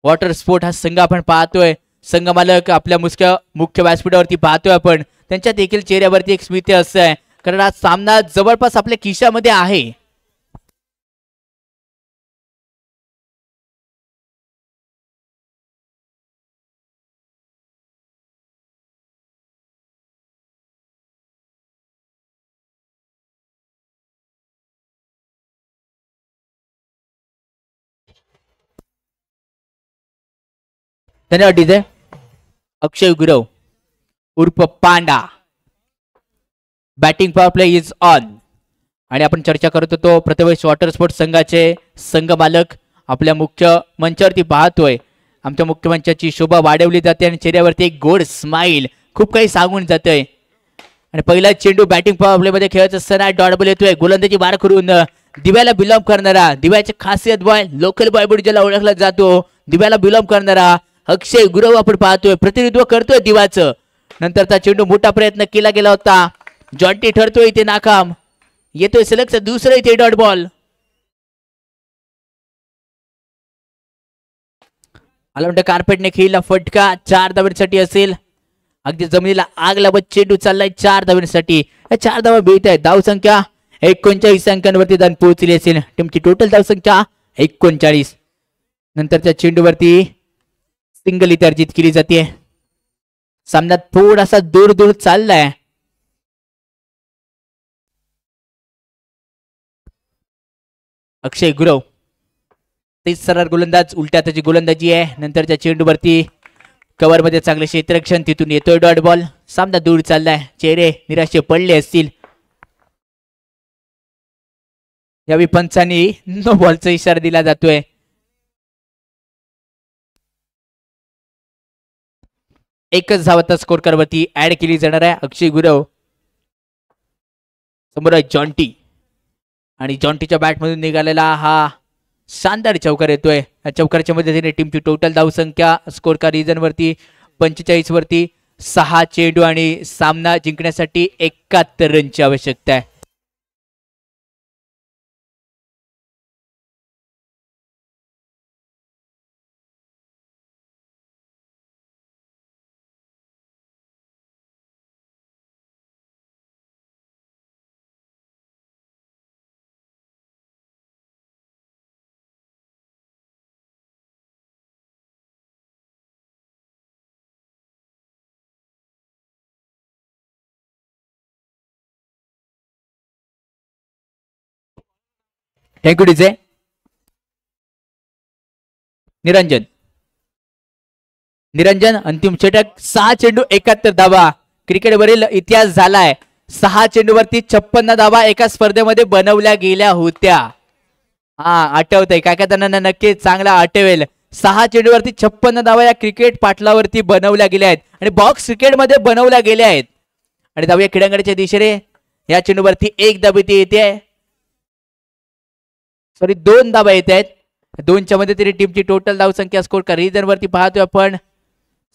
वॉटर स्पोर्ट हा संघ आपण पाहतोय. संघ मालक आपल्या मुख्य व्यासपीठावरती पाहतोय आपण. त्यांच्या देखील चेहऱ्यावरती एक स्मित असं आहे कारण आज सामना जवळपास आपल्या खिशामध्ये आहे. धन्यवाद डीजे. अक्षय गुरव उर्फ Panda batting power play is on आणि आपण चर्चा करत होतो प्रथमेश वॉटर स्पोर्ट संघाचे संघ मालक आपल्या मुख्य मंचावरती पाहतोय. आमच्या मुख्य मंचाची शोभा वाढवली जाते आणि चेहऱ्यावरती एक गोड स्माइल खूप काही सांगून जातोय. आणि पहिला चेंडू बॅटिंग पॉवर प्ले मध्ये खेळत असताना डॉट बॉल येतोय. गोलंदाजी बार करून दिव्याला बिलॉंग करणारा दिव्याचे खासियत बॉय लोकल बॉयबूड ज्याला ओळखला जातो दिव्याला बिलॉंग करणारा अक्षय गुरव आपण पाहतोय. प्रतिनिधित्व करतोय दिवाचं. नंतरचा चेंडू मोठा प्रयत्न केला गेला होता. जॉन्टी ठरतोय इथे नाकाम. येतोय सलग दुसरं इथे डॉट बॉल. अलाउंड कार्पेटने खेळला फटका 4 धावांसाठी असेल. अगदी जमिनीला आग लावत चेंडू चाललाय 4 धावांसाठी. 4 धावा मिळत आहेत. धावसंख्या 39 अंकांवरती दान पोहोचली असेल. टीमची टोटल धावसंख्या 39. नंतरच्या चेंडूवरती सिंगल इथे अर्जित केली जाते. सामन्यात थोडासा दूर दूर चाललाय. अक्षय गुरव तेच सरळ गोलंदाज उलट्या त्याची गोलंदाजी आहे. नंतरच्या चेंडूवरती कव्हर मध्ये चांगले क्षेत्ररक्षण, तिथून येतोय डॉट बॉल, सामना दूर चाललाय, चेहरे निराशे पडले असतील. यावेळी पंचांनी नो बॉलचा इशारा दिला जातोय. एकच धावाचा स्कोर करवरती ऍड केली जाणार आहे. अक्षय गुरव समोर आहे जॉन्टी, आणि जॉन्टीच्या बॅट मधून निघालेला हा शानदार चौकार येतोय. या चौकाराच्या मदतीने टीमची टोटल धावसंख्या स्कोर का रिजन वरती 45 वरती 6 चेंडू आणि सामना जिंकण्यासाठी 71 रनची आवश्यकता आहे. Thank you DJ. निरंजन, निरंजन अंतिम षटक, 6 चेंडू 71 धावा. क्रिकेटवरील इतिहास झालाय. 6 चेंडूवरती 56 धावा एका स्पर्धेमध्ये बनवल्या गेल्या होत्या. हा आठवतंय, काय काय जणांना नक्की चांगला आठवेल. 6 चेंडूवरती 56 धावा या क्रिकेट पाटलावरती बनवल्या गेल्या आहेत आणि बॉक्स क्रिकेटमध्ये बनवल्या गेल्या आहेत. आणि धाव या क्रीडांगणाच्या दिशेने या चेंडूवरती 1 धाव येते, सॉरी 2 धावा येत आहेत. 2च्या मदतीने टीमची टोटल धावसंख्या स्कोर का रिजन वरती पाहतोय आपण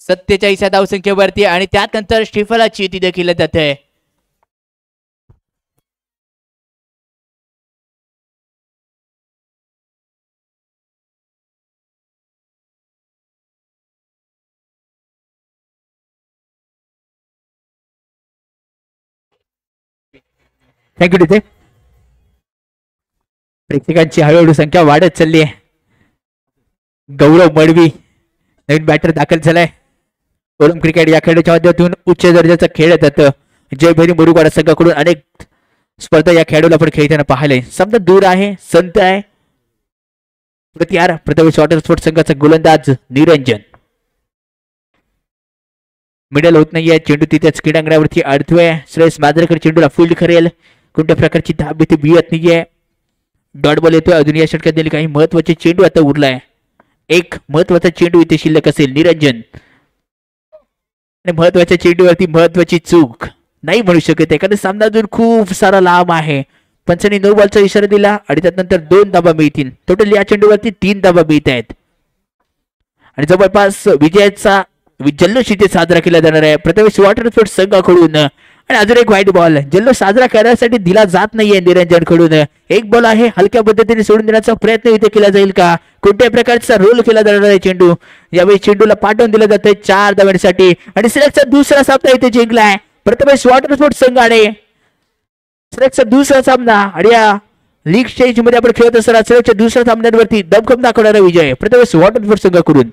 47 धावसंख्येवरती, आणि त्यानंतर स्टीफलाची ती देखील जाते. Thank you DJ. प्रेक्षकांची हळूहळू संख्या वाढत चालली आहे. गौरव मडवी नवीन बॅटर दाखल झालाय. ओलम क्रिकेट या खेळाच्या माध्यमातून उच्च दर्जाचा खेळ जातं. जयभैरी मुरुगाडा संघाकडून अनेक स्पर्धा या खेळाडूला आपण खेळताना पाहिले. समजा दूर आहे, संत आहे. प्रथमेश वॉटर स्पोर्ट संघाचा गोलंदाज निरंजन. मिडल होत नाहीये, चेंडू तिथेच क्रीडांगणावरती अडतोय. श्रेयस मांजरेकर चेंडूला फील्ड करेल, कोणत्या प्रकारची धाब इथे बियत नाहीये. डॉट बॉल येतोय. अजून या षटकात दिले काही महत्वाचे चेंडू आता उरलाय. एक महत्वाचा चेंडू इथे शिल्लक असेल. निरंजन, आणि महत्वाच्या चेंडूवरती महत्वाची चूक नाही म्हणू शकत आहे, कारण सामना अजून खूप सारा लांब आहे. पंचांनी नो बॉलचा इशारा दिला आणि त्यानंतर 2 धाबा मिळतील. टोटल या चेंडूवरती 3 धाबा मिळत आहेत आणि जवळपास विजयाचा जल्लोष इथे साजरा केला जाणार आहे प्रथमेश वॉटर स्पोर्ट संघाकडून. आणि अजून एक व्हाईट बॉल जल्लोष साजरा करण्यासाठी दिला जात नाहीये निरंजन कडून. एक बॉल आहे, हलक्या पद्धतीने सोडून देण्याचा प्रयत्न इथे केला जाईल का, कोणत्या प्रकारचा रोल केला जाणार आहे चेंडू. यावेळी चेंडूला पाठवून दिलं जातंय 4 धावांसाठी आणि सिलेक्टचा दुसरा सामना इथे जिंकलाय प्रथमेश वॉटर स्पोर्ट संघाने. सिलेक्टचा दुसरा सामना आणि या लीग स्टेज मध्ये आपण खेळत असताना सिलेक्टच्या दुसऱ्या सामन्यांवरती दमखम दाखवणारा विजय प्रथमेश वॉटर स्पोर्ट संघाकडून.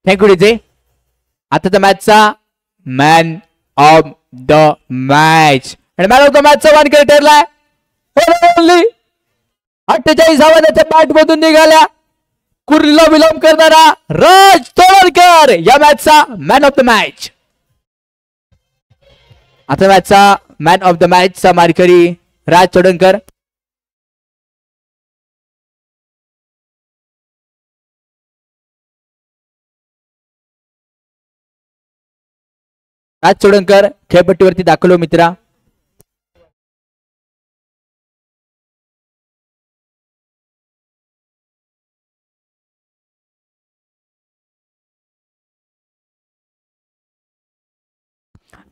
Thank you DJ. आताच्या मॅचचा मॅन ऑफ द मॅच आणि मॅन ऑफ द मॅचचा वानखेडे ठरलाय. 48 धावा त्याच्या बॅट मधून निघाल्या. कुर्लीला विलंब करणारा राज तोडकर या मॅचचा मॅन ऑफ द मॅच. आता मॅचचा मॅन ऑफ द मॅचचा मानकरी राज तोडकर. राज चोडणकर खेळपट्टीवरती दाखल हो मित्रा.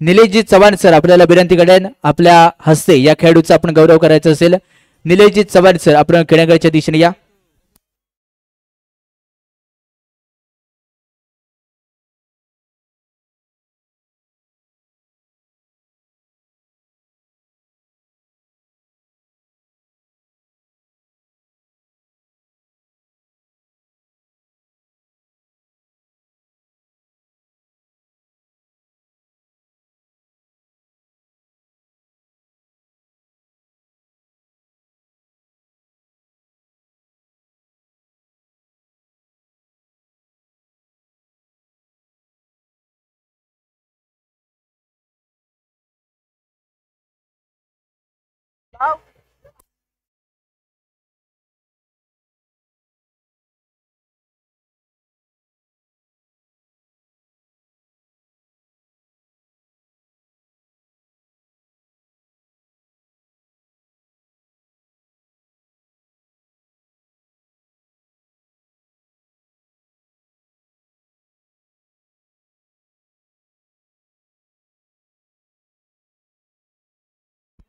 निलेशजी चव्हाण सर आपल्याला विनंती करेन आपल्या हस्ते या खेळाडूचा आपण गौरव करायचा असेल. निलेशजी चव्हाण सर आपण खेळांगणाच्या दिशेने या.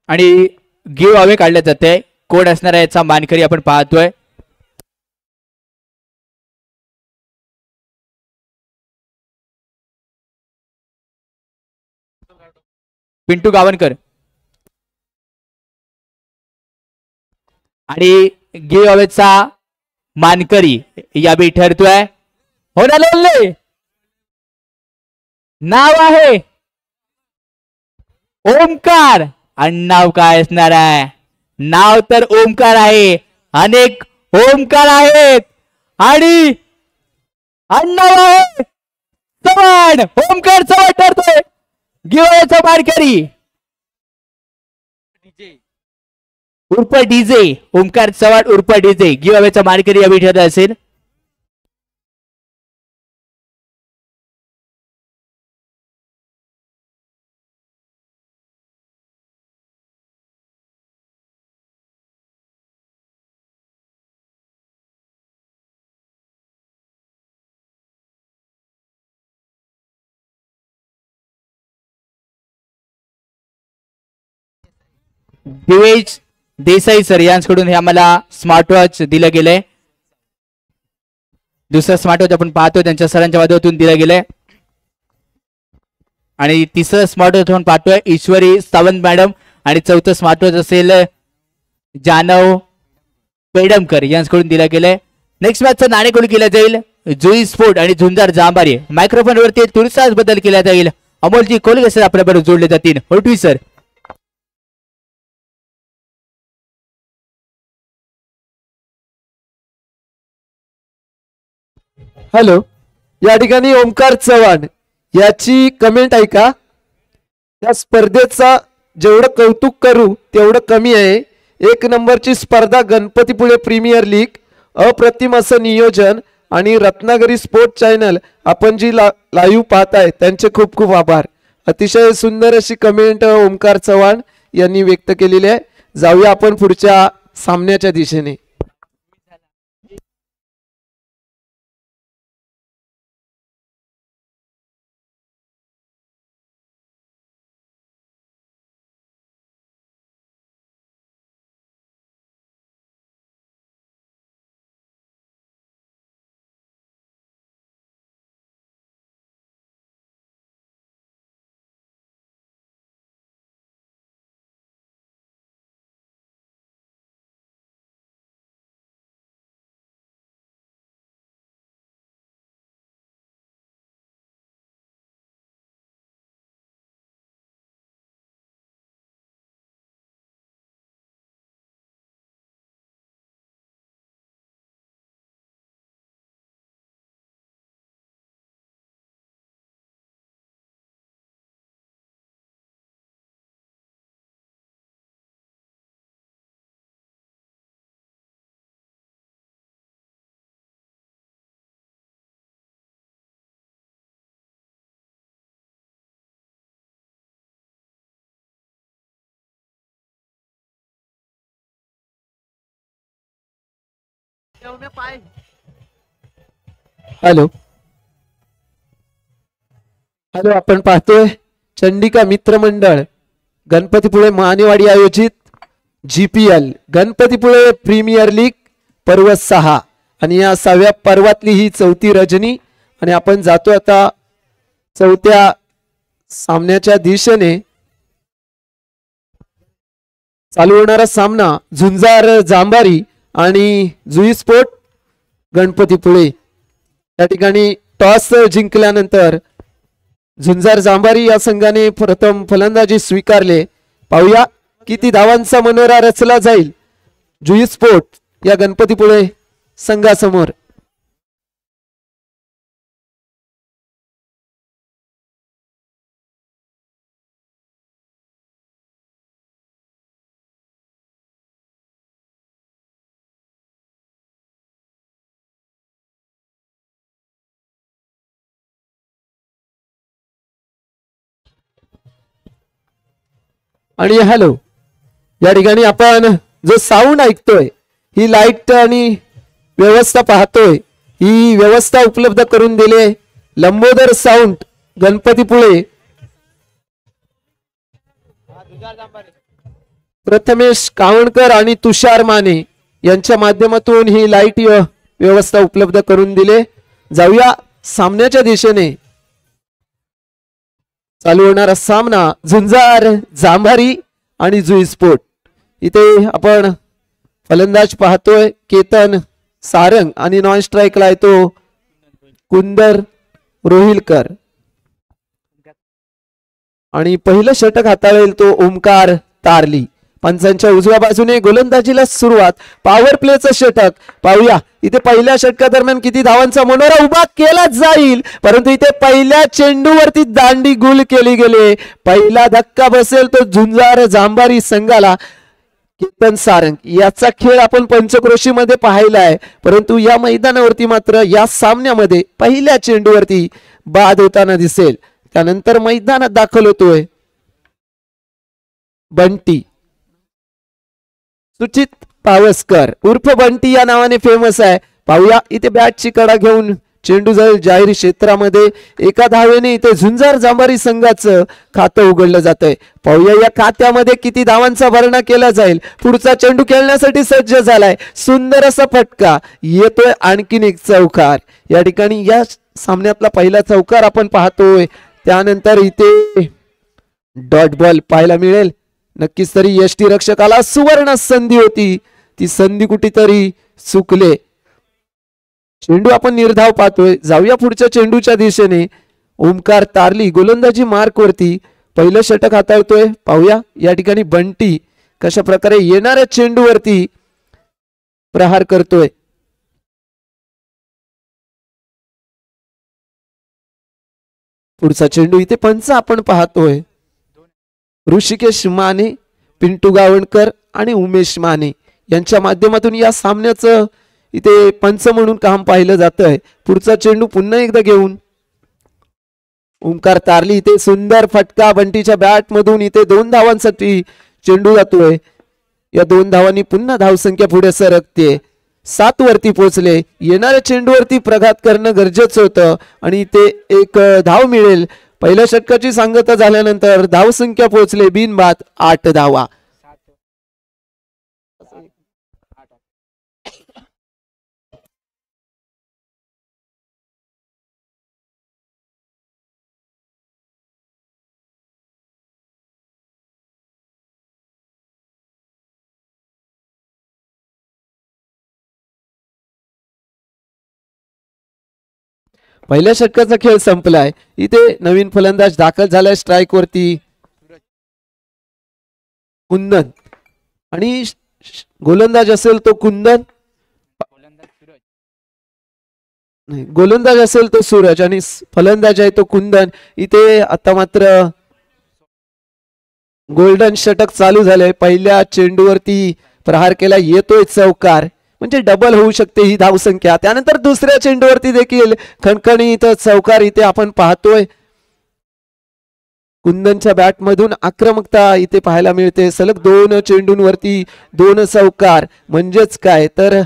आणि गिव्ह अवे काढले जाते. कोण असणार आहे याचा मानकरी आपण पाहतोय. पिंटू गावणकर. आणि गिव्ह अवेचा मानकरी यावेळी ठरतोय होणारे नाव आहे ओमकार. आणि नाव काय असणार आहे? नाव तर ओमकार आहे. अनेक ओमकार आहेत आणि नाव आहे चव्हाण. ओमकार चव्हाण ठरतोय गिव्हअवेचा मानकरी उर्फ डीजे. ओमकार चव्हाण उर्फ डीजे गिव्हअवेचा मानकरी यावेळी ठरत असेल. दिवेश देसाई सर यांच्याकडून हे आम्हाला स्मार्ट वॉच दिलं गेलंय. दुसरं स्मार्ट वॉच आपण पाहतो त्यांच्या सरांच्या माध्यमातून दिलं गेलंय. आणि तिसरं स्मार्ट वॉच आपण पाहतोय ईश्वरी सावंत मॅडम. आणि चौथं स्मार्ट वॉच असेल जानव पेडमकर यांच्याकडून दिलं गेलंय. नेक्स्ट मॅचचं नाणेकोणी केलं जाईल जुई स्पोर्ट आणि झुंजार जांभारी. मायक्रोफोन वरती तुरसाच बदल केला जाईल. अमोलजी कोलगे सर आपल्याबरोबर जोडले जातील. होटवी सर. हॅलो, या ठिकाणी ओमकार चव्हाण याची कमेंट आहे का? या स्पर्धेचा जेवढं कौतुक करू तेवढं कमी आहे. 1 नंबरची स्पर्धा गणपतीपुळे प्रीमियर लीग, अप्रतिम असं नियोजन आणि रत्नागिरी स्पोर्ट चॅनल आपण जी लाईव्ह पाहताय त्यांचे खूप खूप आभार. अतिशय सुंदर अशी कमेंट ओमकार चव्हाण यांनी व्यक्त केलेली आहे. जाऊया आपण पुढच्या सामन्याच्या दिशेने. हॅलो हॅलो, आपण पाहतोय चंडिका मित्रमंडळ गणपतीपुळे मानेवाडी आयोजित GPL गणपतीपुळे प्रीमियर लीग पर्व 6 आणि या 6व्या पर्वातली ही 4थी रजनी. आणि आपण जातो आता 4थ्या सामन्याच्या दिशेने. चालू होणारा सामना झुंजार जांभारी आणि जुई स्पोर्ट गणपतीपुळे. या ठिकाणी टॉस जिंकल्यानंतर झुंजार जांभारी या संघाने प्रथम फलंदाजी स्वीकारले. पाहूया किती धावांचा मनोरा रचला जाईल जुई स्पोर्ट या गणपतीपुळे संघासमोर. आणि हॅलो. या ठिकाणी आपण जो साऊंड ऐकतोय, ही लाईट आणि व्यवस्था पाहतोय, ही व्यवस्था उपलब्ध करून दिले लंबोदर साऊंड गणपतीपुळे. प्रथमेश कावणकर आणि तुषार माने यांच्या माध्यमातून ही लाईट व्यवस्था उपलब्ध करून दिले. जाऊया सामन्याच्या दिशेने. चालू होणारा सामना झुंजार जांभारी आणि जुई स्पोर्ट. इथे आपण फलंदाज पाहतोय केतन सारंग आणि नॉन स्ट्राईकला आहे तो कुंदर रोहिलकर. आणि पहिलं षटक हाताळेल तो ओमकार तारली. पंचांच्या उजव्या बाजूने गोलंदाजीला सुरुवात. पॉवर प्लेचं षटक पाहूया. इथे पहिल्या षटकादरम्यान किती धावांचा मनोरा उभा केला जाईल, परंतु इथे पहिल्या चेंडूवरती दांडी गुल केली गेली. पहिला धक्का बसेल तो झुंजार जांभारी संघाला. केतन सारंग याचा खेळ आपण पंचक्रोशीमध्ये पाहिलाय, परंतु या मैदानावरती मात्र या सामन्यामध्ये पहिल्या चेंडूवरती बाद होताना दिसेल. त्यानंतर मैदानात दाखल होतोय बंटी सुचित पावसकर उर्फ बंटी या नावाने फेमस आहे. पाहूया इथे बॅटची कडा घेऊन चेंडू जाईल जाहीर क्षेत्रामध्ये. एका धावेने इथे झुंजार जांभारी संघाचं खातं उघडलं जातंय. पाहूया या खात्यामध्ये किती धावांचा भरणा केला जाईल. पुढचा चेंडू खेळण्यासाठी सज्ज झालाय. सुंदर असा फटका येतोय. आणखीन एक चौकार. या ठिकाणी या सामन्यातला पहिला चौकार आपण पाहतोय. त्यानंतर इथे डॉट बॉल पाहायला मिळेल. नक्कीच तरी यष्टी रक्षकाला सुवर्ण संधी होती, ती संधी कुठेतरी चुकले. चेंडू आपण निर्धाव पाहतोय. जाऊया पुढच्या चेंडूच्या दिशेने. ओमकार तारली गोलंदाजी मार्क वरती पहिलं षटक हाताळतोय. पाहूया या ठिकाणी बंटी कशा प्रकारे येणाऱ्या चेंडूवरती प्रहार करतोय. पुढचा चेंडू इथे पंच आपण पाहतोय. ऋषिकेश माने, पिंटू गावणकर आणि उमेश माने यांच्या माध्यमातून या सामन्याचं इथे पंच म्हणून काम पाहिलं जात आहे. पुढचा चेंडू पुन्हा एकदा घेऊन ओमकार तारली. इथे सुंदर फटका बंटीच्या बॅट मधून. इथे 2 धावांसाठी चेंडू जातोय. या 2 धावांनी पुन्हा धावसंख्या पुढे सरकते. 7 वरती पोहोचले. येणाऱ्या चेंडूवरती प्रघात करणं गरजेचं होतं आणि इथे एक धाव मिळेल. पहिल्या षटकाची सांगता झाल्यानंतर धावसंख्या पोहोचले बिनबाद 8 धावा. पहिल्या षटकाचा खेळ संपलाय. इथे नवीन फलंदाज दाखल झालाय स्ट्राईक वरती कुंदन आणि गोलंदाज असेल तो कुंदन, गोलंदाज असेल तो सूरज आणि फलंदाज आहे तो कुंदन. इथे आता मात्र गोल्डन षटक चालू झालंय. पहिल्या चेंडूवरती प्रहार केला. येतोय चौकार, म्हणजे डबल होऊ शकते ही धावसंख्या. त्यानंतर दुसऱ्या चेंडूवरती देखील खणखणीत चौकार इथे आपण पाहतोय. कुंदनच्या बॅट मधून आक्रमकता इथे पाहायला मिळते. सलग 2 चेंडूंवरती 2 चौकार, म्हणजेच काय तर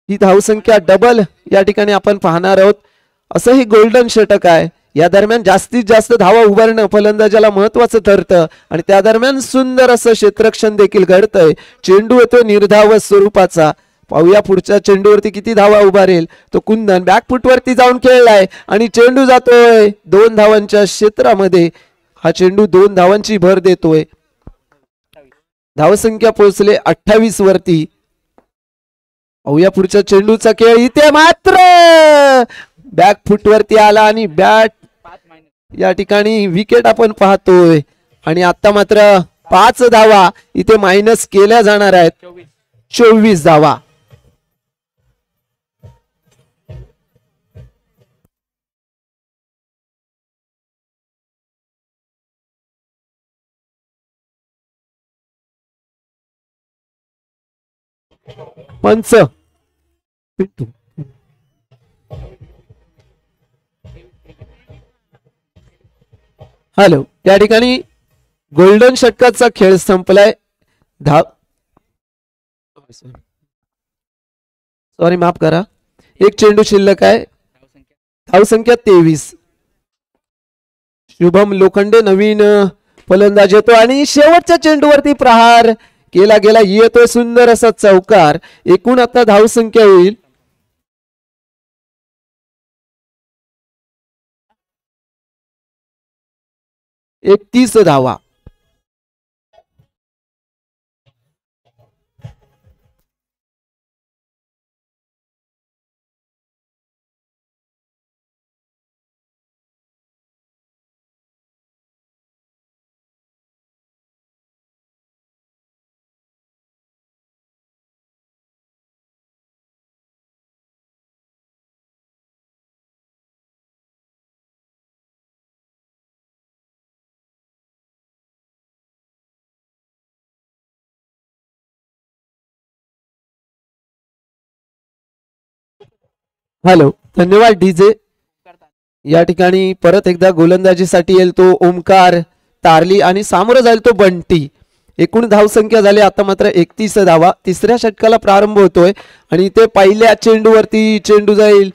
ही धावसंख्या डबल या ठिकाणी आपण पाहणार आहोत. असं हे गोल्डन षटक आहे. या दरम्यान जास्तीत जास्त धावा उभारणं फलंदाजाला महत्वाचं ठरतं आणि त्या दरम्यान सुंदर असं क्षेत्ररक्षण देखील घडतंय. चेंडू येतो निर्धाव स्वरूपाचा. पाहूया पुढच्या चेंडूवरती किती धावा उभारेल तो कुंदन. बॅकफुटवरती जाऊन खेळलाय आणि चेंडू जातोय 2 धावांच्या क्षेत्रामध्ये. हा चेंडू 2 धावांची भर देतोय. धावसंख्या पोहोचले 28 वरती. पाहूया पुढच्या चेंडूचा खेळ. इथे मात्र बॅकफुटवरती आला आणि बॅट या ठिकाणी विकेट आपण पाहतोय. आणि आता मात्र 5 धावा इथे मायनस केल्या जाणार आहेत. 24 धावा. पंच पिंटू हॅलो. या ठिकाणी गोल्डन षटकाचा खेळ संपलाय. सॉरी माफ करा, एक चेंडू शिल्लक आहे. धावसंख्या 23. शुभम लोखंडे नवीन फलंदाज येतो आणि शेवटच्या चेंडूवरती प्रहार केला गेला. येतोय सुंदर असा चौकार. एकूण आता धावसंख्या होईल 31 धावा. हॅलो, धन्यवाद डीजे. या ठिकाणी परत एकदा गोलंदाजीसाठी येईल तो ओमकार तारली आणि सामोरं जाईल तो बंटी. एकूण धावसंख्या झाली आता मात्र 31 धावा. तिसऱ्या षटकाला प्रारंभ होतोय आणि इथे पहिल्या चेंडूवरती चेंडू जाईल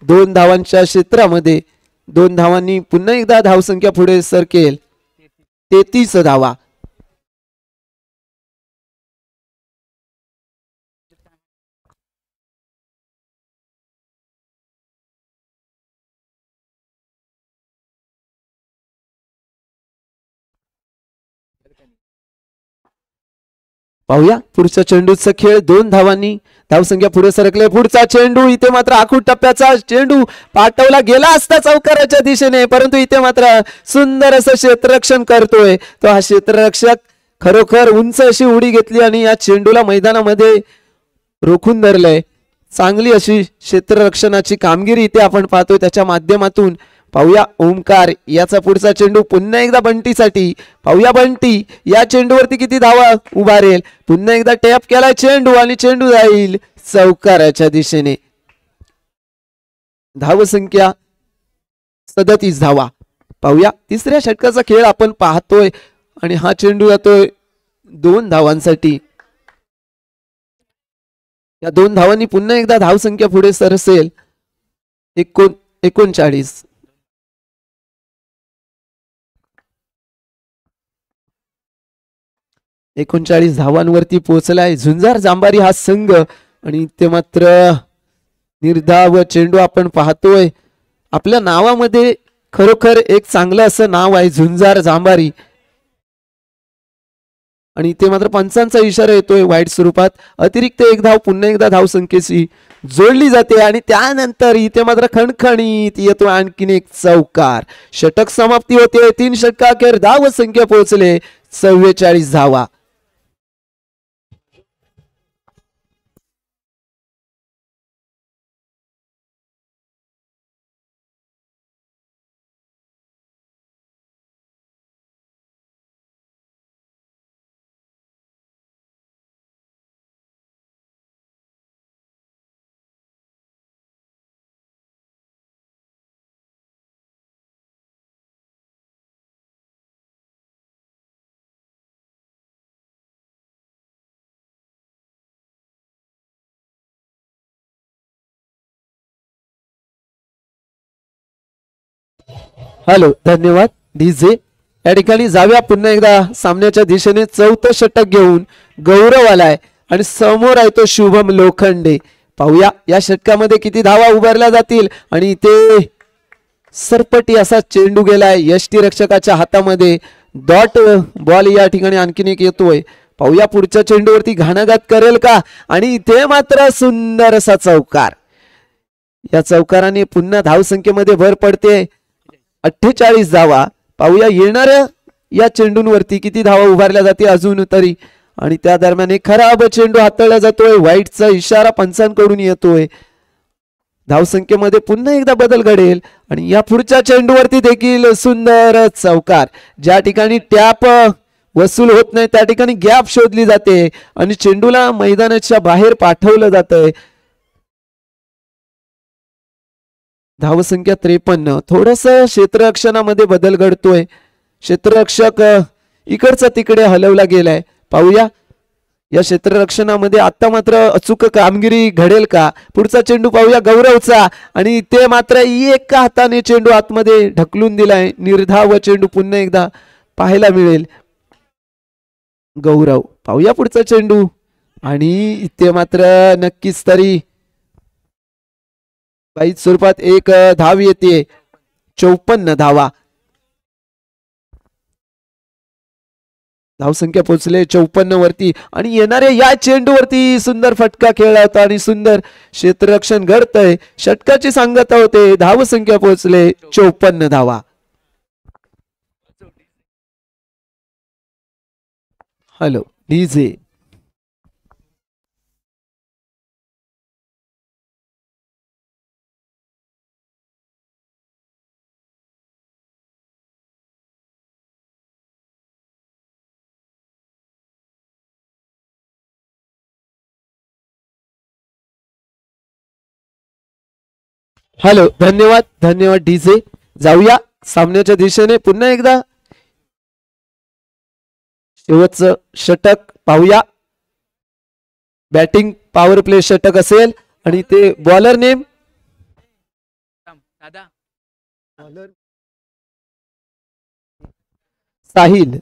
2 धावांच्या क्षेत्रामध्ये. 2 धावांनी पुन्हा एकदा धावसंख्या पुढे सरकेल 33 धावा. पाहूया पुढच्या चेंडूचा खेळ. 2 धावांनी धावसंख्या पुढे सरकले. पुढचा चेंडू इथे मात्र आखूड टप्प्याचा चेंडू पाठवला गेला असता चौकाराच्या दिशेने, परंतु इथे मात्र सुंदर असं क्षेत्ररक्षण करतोय तो हा क्षेत्ररक्षक. खरोखर उंच अशी उडी घेतली आणि या चेंडूला मैदानामध्ये रोखून धरलंय. चांगली अशी क्षेत्ररक्षणाची कामगिरी इथे आपण पाहतोय त्याच्या माध्यमातून. पाहूया ओमकार याचा पुढचा चेंडू पुन्हा एकदा बंटीसाठी. पाहूया बंटी या चेंडूवरती किती धावा उभारेल. पुन्हा एकदा टॅप केलाय चेंडू आणि चेंडू जाईल चौकाराच्या दिशेने. धावसंख्या 37 धावा. पाहूया तिसऱ्या षटकाचा खेळ आपण पाहतोय आणि हा चेंडू जातोय 2 धावांसाठी. या 2 धावांनी पुन्हा एकदा धावसंख्या पुढे सरसेल 39. धावांवरती पोहोचलाय झुंजार जांभारी हा संघ आणि ते मात्र निर्धाव चेंडू आपण पाहतोय. आपल्या नावामध्ये खरोखर एक चांगलं असं नाव आहे झुंजार जांभारी आणि ते मात्र पंचांचा इशारा येतोय वाईट स्वरूपात. अतिरिक्त 1 धाव पुन्हा एकदा धावसंख्येची जोडली जाते आणि त्यानंतर इथे मात्र खणखणीत येतो आणखीन एक चौकार. षटक समाप्ती होते. 3 षटकाखेर धावसंख्या पोहोचले 44 धावा. हॅलो, धन्यवाद डीजे. या ठिकाणी जाऊया पुन्हा एकदा सामन्याच्या दिशेने. 4थं षटक घेऊन गौरव आलाय आणि समोर आहे तो शुभम लोखंडे. पाहूया या षटकामध्ये किती धावा उभारल्या जातील आणि ते सरपटी असा चेंडू गेलाय यष्टीरक्षकाच्या हातामध्ये. डॉट बॉल या ठिकाणी आणखीन एक येतोय. पाहूया पुढच्या चेंडूवरती घाणाघात करेल का आणि इथे मात्र सुंदर असा चौकार. या चौकाराने पुन्हा धावसंख्येमध्ये भर पडते 48 धावा. पाहूया येणाऱ्या या चेंडूंवरती किती धावा उभारल्या जातील अजून तरी आणि त्या दरम्यान एक खराब चेंडू हाताळला जातोय. वाईटचा इशारा पंचांकडून येतोय. धावसंख्येमध्ये पुन्हा एकदा बदल घडेल आणि या पुढच्या चेंडूवरती देखील सुंदर चौकार. ज्या ठिकाणी टॅप वसूल होत नाही त्या ठिकाणी गॅप शोधली जाते आणि चेंडूला मैदानाच्या बाहेर पाठवलं जातंय. धावसंख्या 53. थोडस क्षेत्ररक्षणामध्ये बदल घडतोय. क्षेत्ररक्षक इकडचा तिकडे हलवला गेलाय. पाहूया या क्षेत्ररक्षणामध्ये आता मात्र अचूक कामगिरी घडेल का. पुढचा चेंडू पाहूया गौरवचा आणि ते मात्र एका हाताने चेंडू आतमध्ये ढकलून दिलाय. निर्धाव चेंडू पुन्हा एकदा पाहायला मिळेल. गौरव पाहूया पुढचा चेंडू आणि इथे मात्र नक्कीच तरी वाईट स्वरूपात एक धाव येते. 54 धावा. धावसंख्या पोहोचले 54 वरती आणि येणाऱ्या या चेंडूवरती सुंदर फटका खेळला होता आणि सुंदर क्षेत्ररक्षण घडतंय. षटकाची सांगता होते. धावसंख्या पोहोचले 54 धावा. Hello DJ. हॅलो धन्यवाद धन्यवाद डीजे. जाऊया सामन्याच्या दिशेने. पुन्हा एकदा शेवटचं षटक पाहूया. बॅटिंग पॉवर प्ले षटक असेल आणि ते बॉलर नेम साहिल.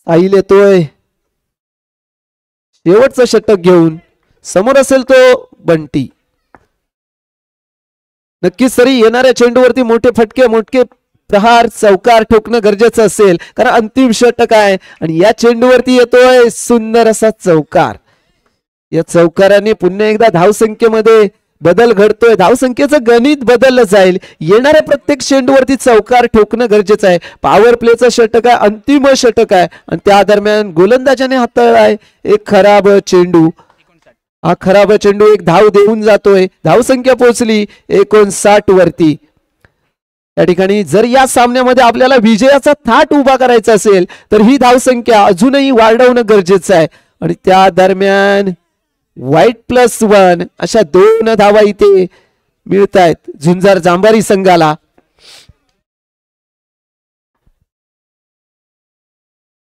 साहिल येतोय शेवटचं षटक घेऊन. समोर असेल तो बंटी. नक्कीच तरी येणाऱ्या चेंडूवरती मोठे फटके मोठे प्रहार चौकार ठोकणं गरजेचं असेल कारण अंतिम षटक आहे आणि या चेंडूवरती येतोय सुंदर असा चौकार. या चौकाराने पुन्हा एकदा धावसंख्येमध्ये बदल घडतोय. धावसंख्येचं गणित बदललं जाईल. येणाऱ्या प्रत्येक चेंडूवरती चौकार ठोकणं गरजेचं आहे. पॉवर प्लेचं षटक आहे. अंतिम षटक आहे आणि त्या दरम्यान गोलंदाजाने हाताळलाय एक खराब चेंडू. हा खराब चेंडू एक धाव देऊन जातोय. धावसंख्या पोहोचली 59 वरती. या ठिकाणी जर या सामन्यामध्ये आपल्याला विजयाचा थाट उभा करायचा असेल तर ही धावसंख्या अजूनही वाढवणं गरजेचं आहे आणि त्या दरम्यान वाईट +1 अशा 2 धावा इथे मिळत आहेत झुंजार जांभारी संघाला.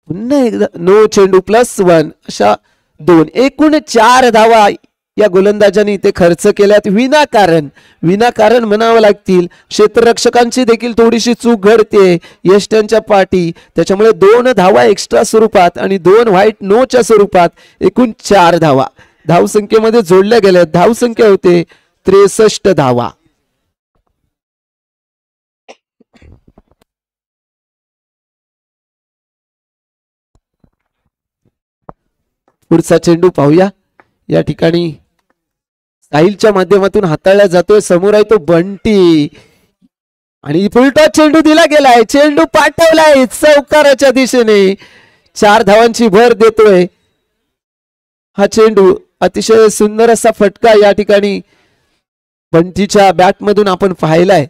पुन्हा एकदा नो चेंडू +1 अशा 2 एकूण 4 धावा या गोलंदाजांनी इथे खर्च केल्यात विनाकारण म्हणावं लागतील. क्षेत्ररक्षकांची देखील थोडीशी चूक घडते यष्ट्यांच्या पाठी. त्याच्यामुळे 2 धावा एक्स्ट्रा स्वरूपात आणि 2 व्हाईट नोच्या स्वरूपात एकूण 4 धावा धावसंख्येमध्ये जोडल्या गेल्या. धावसंख्या होते 63 धावा. पुढचा चेंडू पाहूया. या ठिकाणी साहिलच्या माध्यमातून हाताळला जातोय. समोर आहे तो बंटी आणि पुलटा चेंडू दिला गेलाय. चेंडू पाठवलाय चौकाराच्या दिशेने. 4 धावांची भर देतोय हा चेंडू. अतिशय सुंदर असा फटका या ठिकाणी बंटीच्या बॅट मधून आपण पाहिलाय.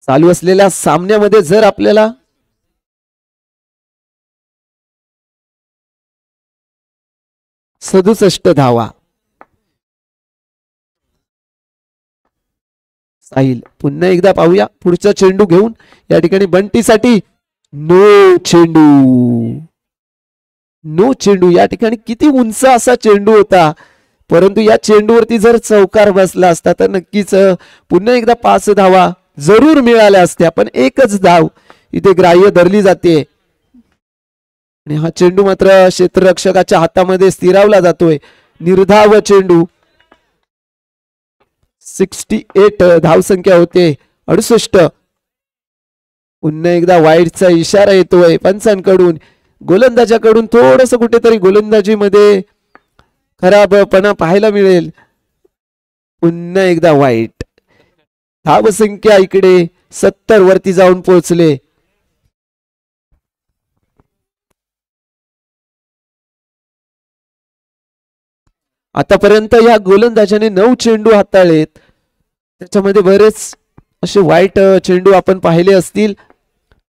चालू असलेल्या सामन्यामध्ये जर आपल्याला सदुसष्ट धावा. साहिल पुन्हा एकदा पाहूया पुढचा चेंडू घेऊन. या ठिकाणी बंटीसाठी नो चेंडू. या ठिकाणी किती उंच असा चेंडू होता परंतु या चेंडूवरती जर चौकार बसला असता तर नक्कीच पुन्हा एकदा 5 धावा जरूर मिळाल्या असत्या. पण एकच धाव इथे ग्राह्य धरली जाते आणि हा चेंडू मात्र क्षेत्ररक्षकाच्या हातामध्ये स्थिरावला जातोय. निर्धाव चेंडू. 68 धावसंख्या होते 68. पुन्हा एकदा वाईडचा इशारा येतोय पंचांकडून. गोलंदाजाकडून थोडस कुठेतरी गोलंदाजी मध्ये खराबपणा पाहायला मिळेल. पुन्हा एकदा वाईट. धावसंख्या इकडे 70 वरती जाऊन पोहोचले. आतापर्यंत या गोलंदाजाने 9 चेंडू हाताळलेत. त्याच्यामध्ये बरेच असे वाईट चेंडू आपण पाहिले असतील.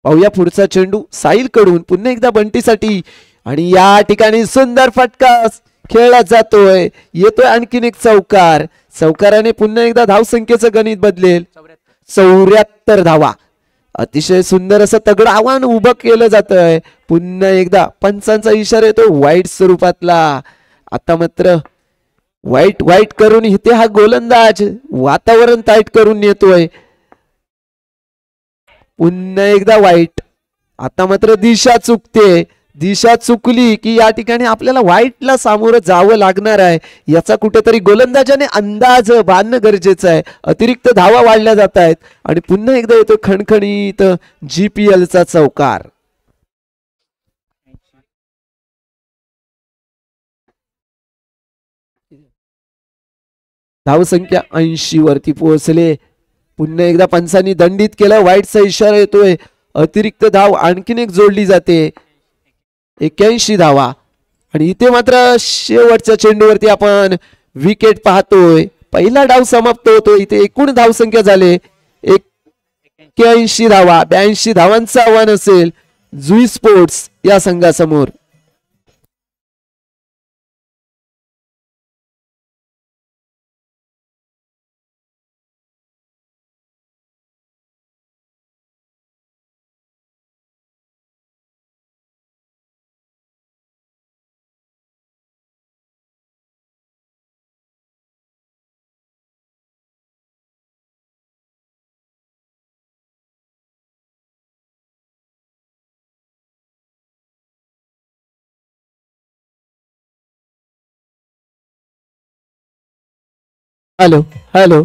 पाहूया पुढचा चेंडू साहिल कडून पुन्हा एकदा बंटीसाठी आणि या ठिकाणी सुंदर फटका खेळला जातोय. येतोय आणखीन एक चौकार. चौकाराने पुन्हा एकदा धावसंख्येचं गणित बदलेल. 74 धावा. अतिशय सुंदर असं तगड आव्हान उभं केलं जात आहे. पुन्हा एकदा पंचांचा इशारा येतो वाईट स्वरूपातला. आता मात्र वाईट करून इथे हा गोलंदाज वातावरण टाईट करून येतोय. पुन्हा एकदा वाईट. आता मात्र दिशा चुकते. दिशा चुकली की या ठिकाणी आपल्याला वाईटला सामोरं जावं लागणार आहे. याचा कुठेतरी गोलंदाजाने अंदाज बांधणं गरजेचं आहे. अतिरिक्त धावा वाढल्या जात आहेत आणि पुन्हा एकदा येतो खणखणीत GPL चा चौकार. धावसंख्या 80 वरती पोहोचले. पुन्हा एकदा पंचांनी दंडित केलं. वाईटचा इशारा येतोय. अतिरिक्त धाव आणखीन एक जोडली जाते. 81 धावा. आणि इथे मात्र शेवटच्या चेंडूवरती आपण विकेट पाहतोय. पहिला डाव समाप्त होतो. इथे एकूण धावसंख्या झाले 81 धावा. 82 धावांचं आव्हान असेल जुई स्पोर्ट्स या संघासमोर. हॅलो हॅलो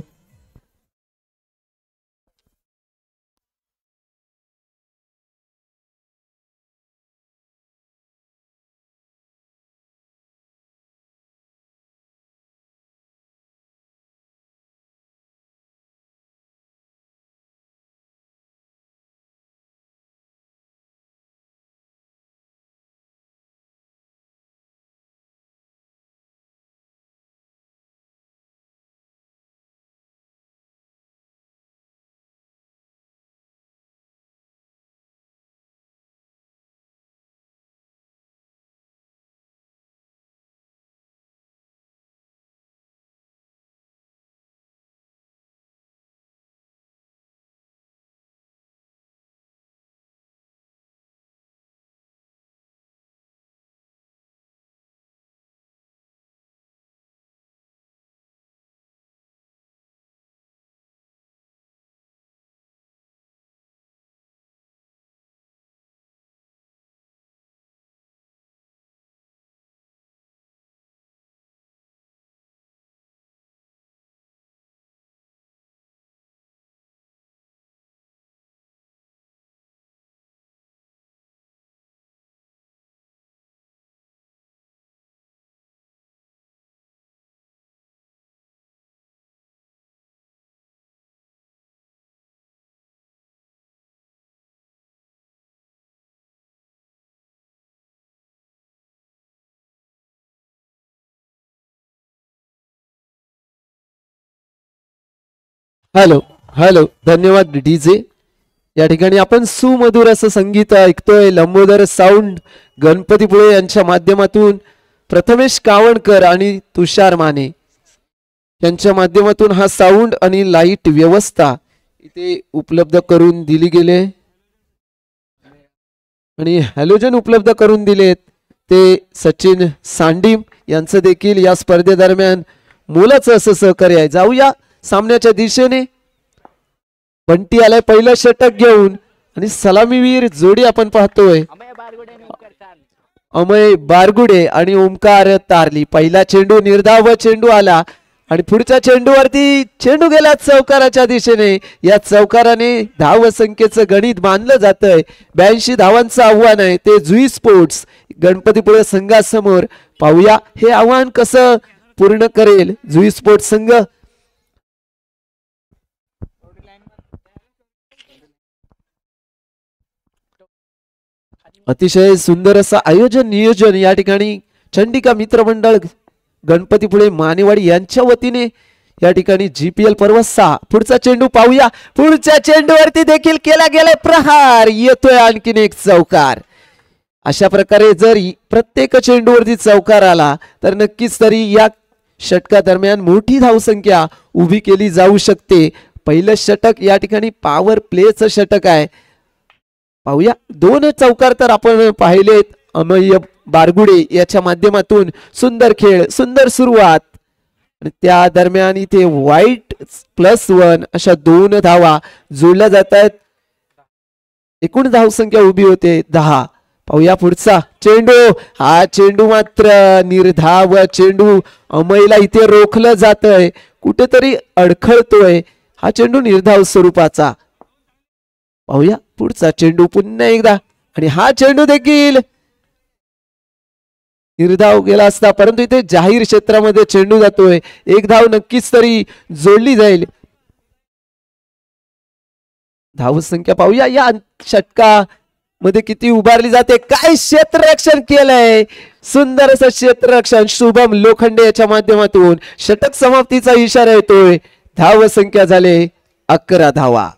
हॅलो हॅलो धन्यवाद डीजे. या ठिकाणी आपण सुमधुर असं संगीत ऐकतोय. लंबोदर साऊंड गणपतीपुळे यांच्या माध्यमातून प्रथमेश कावणकर आणि तुषार माने यांच्या माध्यमातून हा साऊंड आणि लाईट व्यवस्था इथे उपलब्ध करून दिली गेले आणि हॅलोजन उपलब्ध करून दिलेत ते सचिन सांडीम यांचं देखील या स्पर्धेदरम्यान मोलाचं असं सहकार्य आहे. जाऊया सामन्याच्या दिशेने. बंटी आलाय पहिलं षटक घेऊन आणि सलामीवीर जोडी आपण पाहतोय अमय बारगुडे आणि ओमकार तारली. पहिला चेंडू निर्धाव चेंडू आला आणि पुढच्या चेंडूवरती चेंडू गेला चौकाराच्या दिशेने. या चौकाराने धाव संख्येचं गणित बांधलं जातंय. 82 धावांचं आव्हान आहे ते जुई स्पोर्ट्स गणपतीपुळे संघासमोर. पाहूया हे आव्हान कसं पूर्ण करेल जुई स्पोर्ट्स संघ. अतिशय सुंदर असं आयोजन नियोजन या ठिकाणी चंडिका मित्रमंडळ गणपतीपुळे मानेवाडी यांच्या वतीने या ठिकाणी GPL पर्व 6. पुढचा चेंडू पाहूया. पुढच्या चेंडूवरती देखील केला गेलाय प्रहार. येतोय आणखीन एक चौकार. अशा प्रकारे जर प्रत्येक चेंडूवरती चौकार आला तर नक्कीच तरी या षटका दरम्यान मोठी धावसंख्या उभी केली जाऊ शकते. पहिलं षटक या ठिकाणी पॉवर प्लेचं षटक आहे. पाहूया 2 चौकार तर आपण पाहिलेत. अमय बारगुडे याच्या माध्यमातून सुंदर खेळ, सुंदर सुरुवात आणि त्या दरम्यान इथे वाईट +1 अशा 2 धावा जोडल्या जात आहेत. एकूण धावसंख्या उभी होते 10. पाहूया पुढचा चेंडू. हा चेंडू मात्र निर्धाव चेंडू. अमयला इथे रोखलं जातंय, कुठेतरी अडखळतोय. हा चेंडू निर्धाव स्वरूपाचा. पाहूया पुढचा चेंडू पुन्हा एकदा आणि हा चेंडू देखील निर्धाव गेला असता, परंतु इथे जाहीर क्षेत्रामध्ये चेंडू जातोय. 1 धाव नक्कीच तरी जोडली जाईल. धावसंख्या पाहूया या षटका मध्ये किती उभारली जाते. काय क्षेत्ररक्षण केलंय, सुंदर असं क्षेत्ररक्षण शुभम लोखंडे याच्या माध्यमातून. षटक समाप्तीचा इशारा येतोय. धावसंख्या झाले 11 धावा.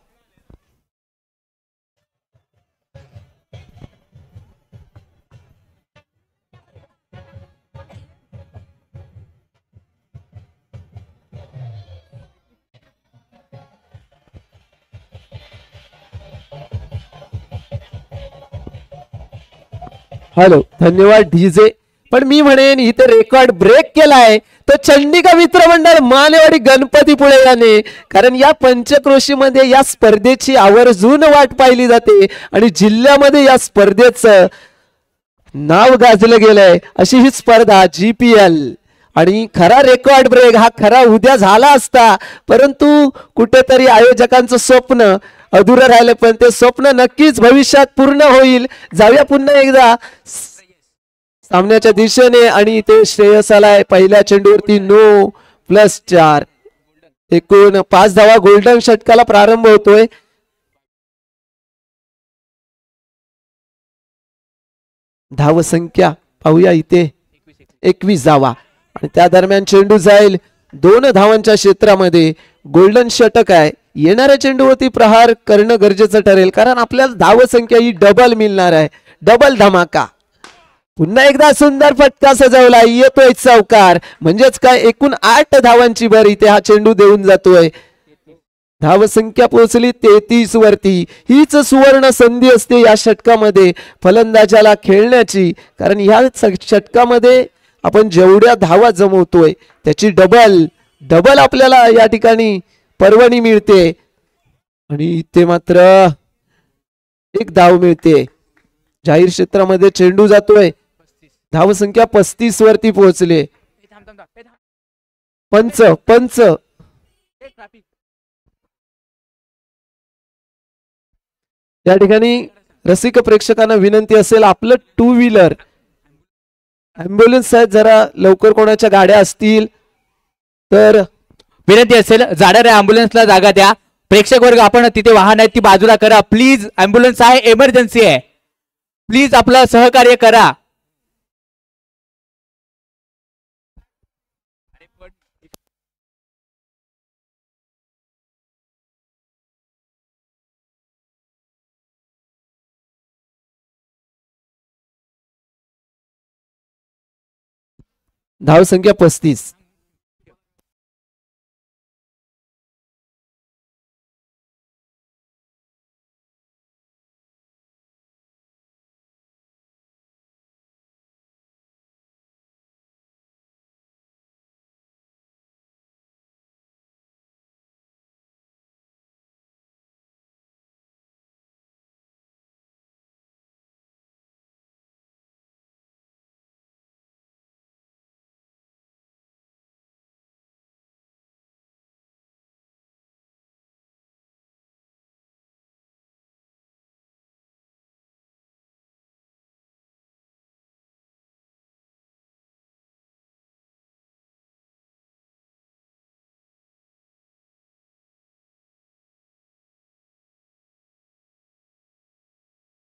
हॅलो, धन्यवाद डीजे. पण मी म्हणेन इथे रेकॉर्ड ब्रेक केलाय तो चंडिका मित्रमंडळ मानेवाडी गणपतीपुळे याने. कारण या पंचक्रोशीमध्ये या स्पर्धेची आवर्जून वाट पाहिली जाते आणि जिल्ह्यामध्ये या स्पर्धेचं नाव गाजलं गेलंय. अशी ही स्पर्धा GPL. आणि खरा रेकॉर्ड ब्रेक हा खरा उद्या झाला असता, परंतु कुठेतरी आयोजकांचं स्वप्न अधुरं राहिलं. पण ते स्वप्न नक्कीच भविष्यात पूर्ण होईल. जाऊया पुन्हा एकदा सामन्याच्या दिशेने आणि इथे श्रेयस आलाय. पहिल्या चेंडूवरती 9 + 4 एकूण 5 धावा. गोल्डन षटकाला प्रारंभ होतोय. धावसंख्या पाहूया इथे 21 धावा आणि त्या दरम्यान चेंडू जाईल 2 धावांच्या क्षेत्रामध्ये. गोल्डन षटक आहे. येणाऱ्या चेंडूवरती प्रहार करणं गरजेचं ठरेल, कारण आपल्याला धावसंख्या ही डबल मिळणार आहे. डबल धमाका. पुन्हा एकदा सुंदर फटका सजवला. येतोय चौकार. म्हणजेच काय एकूण 8 धावांची भर इथे हा चेंडू देऊन जातोय. धावसंख्या पोहोचली 33 वरती. हीच सुवर्ण संधी असते या षटकामध्ये फलंदाजाला खेळण्याची, कारण ह्या षटकामध्ये आपण जेवढ्या धावा जमवतोय त्याची डबल आपल्याला या ठिकाणी पर्वणी मिळते. आणि इथे मात्र 1 धाव मिळते. जाहीर क्षेत्रामध्ये चेंडू जातोय. धावसंख्या 35 वरती पोहोचले. पंच या ठिकाणी रसिक प्रेक्षकांना विनंती असेल, आपलं 2 व्हीलर ॲम्ब्युलन्स आहेत, जरा लवकर कोणाच्या गाड्या असतील तर विनंती असेल जाणाऱ्या अँब्युलन्सला जागा द्या. प्रेक्षक वर्ग आपण तिथे वाहन आहेत ती बाजूला करा प्लीज. अँब्युलन्स आहे, इमर्जन्सी आहे. प्लीज आपलं सहकार्य करा. धावसंख्या 35.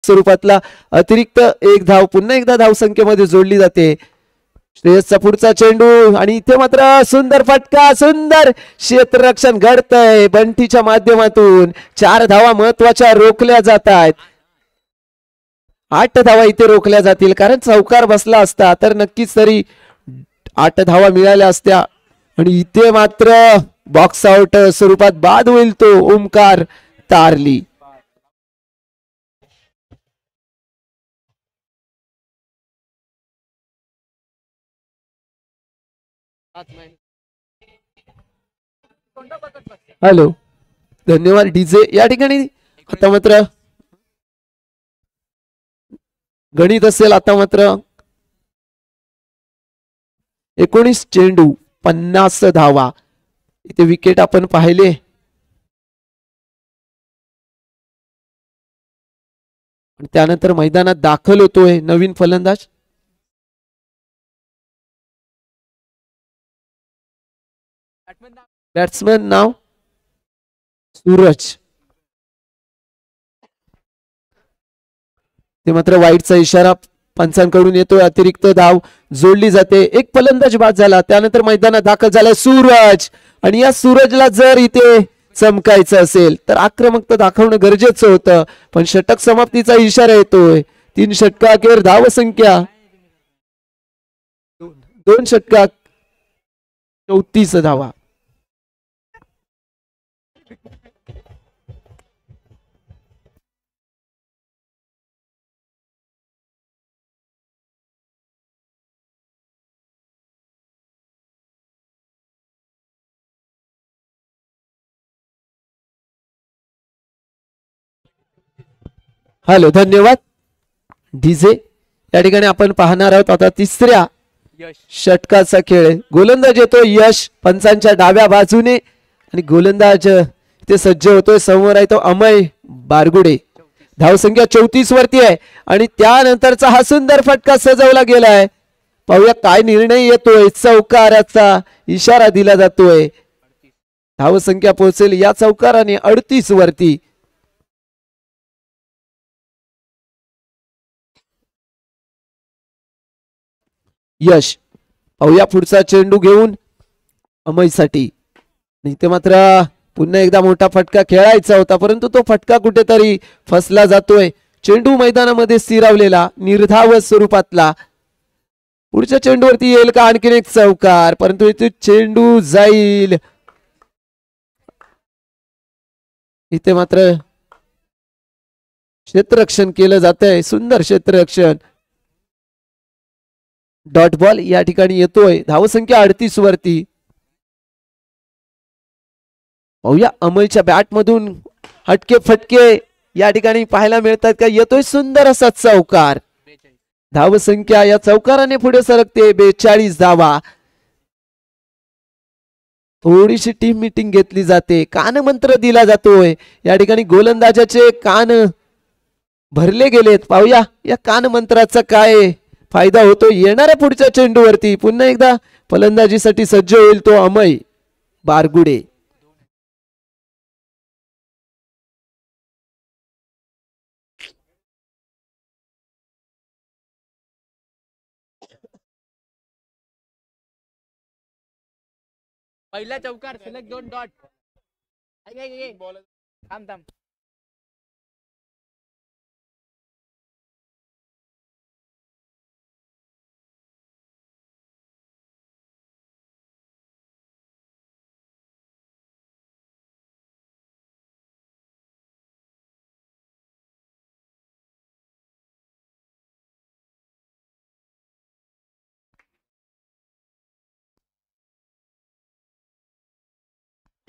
स्वरूपातला अतिरिक्त 1 धाव पुन्हा एकदा धावसंख्येमध्ये जोडली जाते. श्रेयसचा पुढचा चेंडू आणि इथे मात्र सुंदर फटका. सुंदर क्षेत्ररक्षण घडतंय बंटीच्या माध्यमातून. 4 धावा महत्वाच्या रोखल्या जात आहेत. 8 धावा इथे रोखल्या जातील, कारण चौकार बसला असता तर नक्कीच तरी 8 धावा मिळाल्या असत्या. आणि इथे मात्र बॉक्स आउट स्वरूपात बाद होईल तो ओमकार तारली. हॅलो, धन्यवाद डीजे. या ठिकाणी आता मात्र गणित असेल. आता मात्र 19 चेंडू 50 धावा. इथे विकेट आपण पाहिले. त्यानंतर मैदानात दाखल होतोय नवीन फलंदाज. बॅट्समन नाव सूरज. ते मात्र वाईटचा इशारा पंचांकडून येतोय. अतिरिक्त धाव जोडली जाते. एक फलंदाज बाद झाला. त्यानंतर मैदानात दाखल झालाय सूरज. आणि या सूरजला जर इथे चमकायचं असेल तर आक्रमकता दाखवणं गरजेचं होतं. पण षटक समाप्तीचा इशारा येतोय. 3 षटकाखेर धाव संख्या 2 षटकात 34 धावा. हॅलो, धन्यवाद डीजे. या ठिकाणी आपण पाहणार आहोत आता तिसऱ्या षटकाचा खेळ. गोलंदाज येतो यश पंचांच्या डाव्या बाजूने आणि गोलंदाज ते सज्ज होतोय. समोर आहे तो अमय बारगुडे. धावसंख्या 34 वरती आहे आणि त्यानंतरचा हा सुंदर फटका सजवला गेलाय. पाहूया काय निर्णय येतोय. चौकाराचा इशारा दिला जातोय. धावसंख्या पोहोचेल या चौकाराने 38 वरती. यश पाहूया पुढचा चेंडू घेऊन अमयसाठी. इथे मात्र पुन्हा एकदा मोठा फटका खेळायचा होता परंतु तो फटका कुठेतरी फसला जातोय. चेंडू मैदानामध्ये स्थिरावलेला निर्धाव स्वरूपातला. पुढच्या चेंडूवरती येईल का आणखीन एक चौकार, परंतु इथे चेंडू जाईल. इथे मात्र क्षेत्ररक्षण केलं जात आहे. सुंदर क्षेत्ररक्षण. डॉट बॉल या ठिकाणी येतोय. धावसंख्या 38 वरती. पाहूया अमयच्या बॅट मधून हटके फटके या ठिकाणी पाहायला मिळतात का. येतोय सुंदर असा चौकार. धावसंख्या या चौकाराने पुढे सरकते 42 धावा. थोडीशी टीम मीटिंग घेतली जाते. कान मंत्र दिला जातोय. या ठिकाणी गोलंदाजाचे कान भरले गेलेत. पाहूया या कान मंत्राचा काय फायदा होतो येणाऱ्या पुढच्या चेंडूवरती. पुन्हा एकदा फलंदाजीसाठी सज्ज होईल तो अमय बारगुडे. पहिला चौकार सलग 2 डॉट. थांब थांब.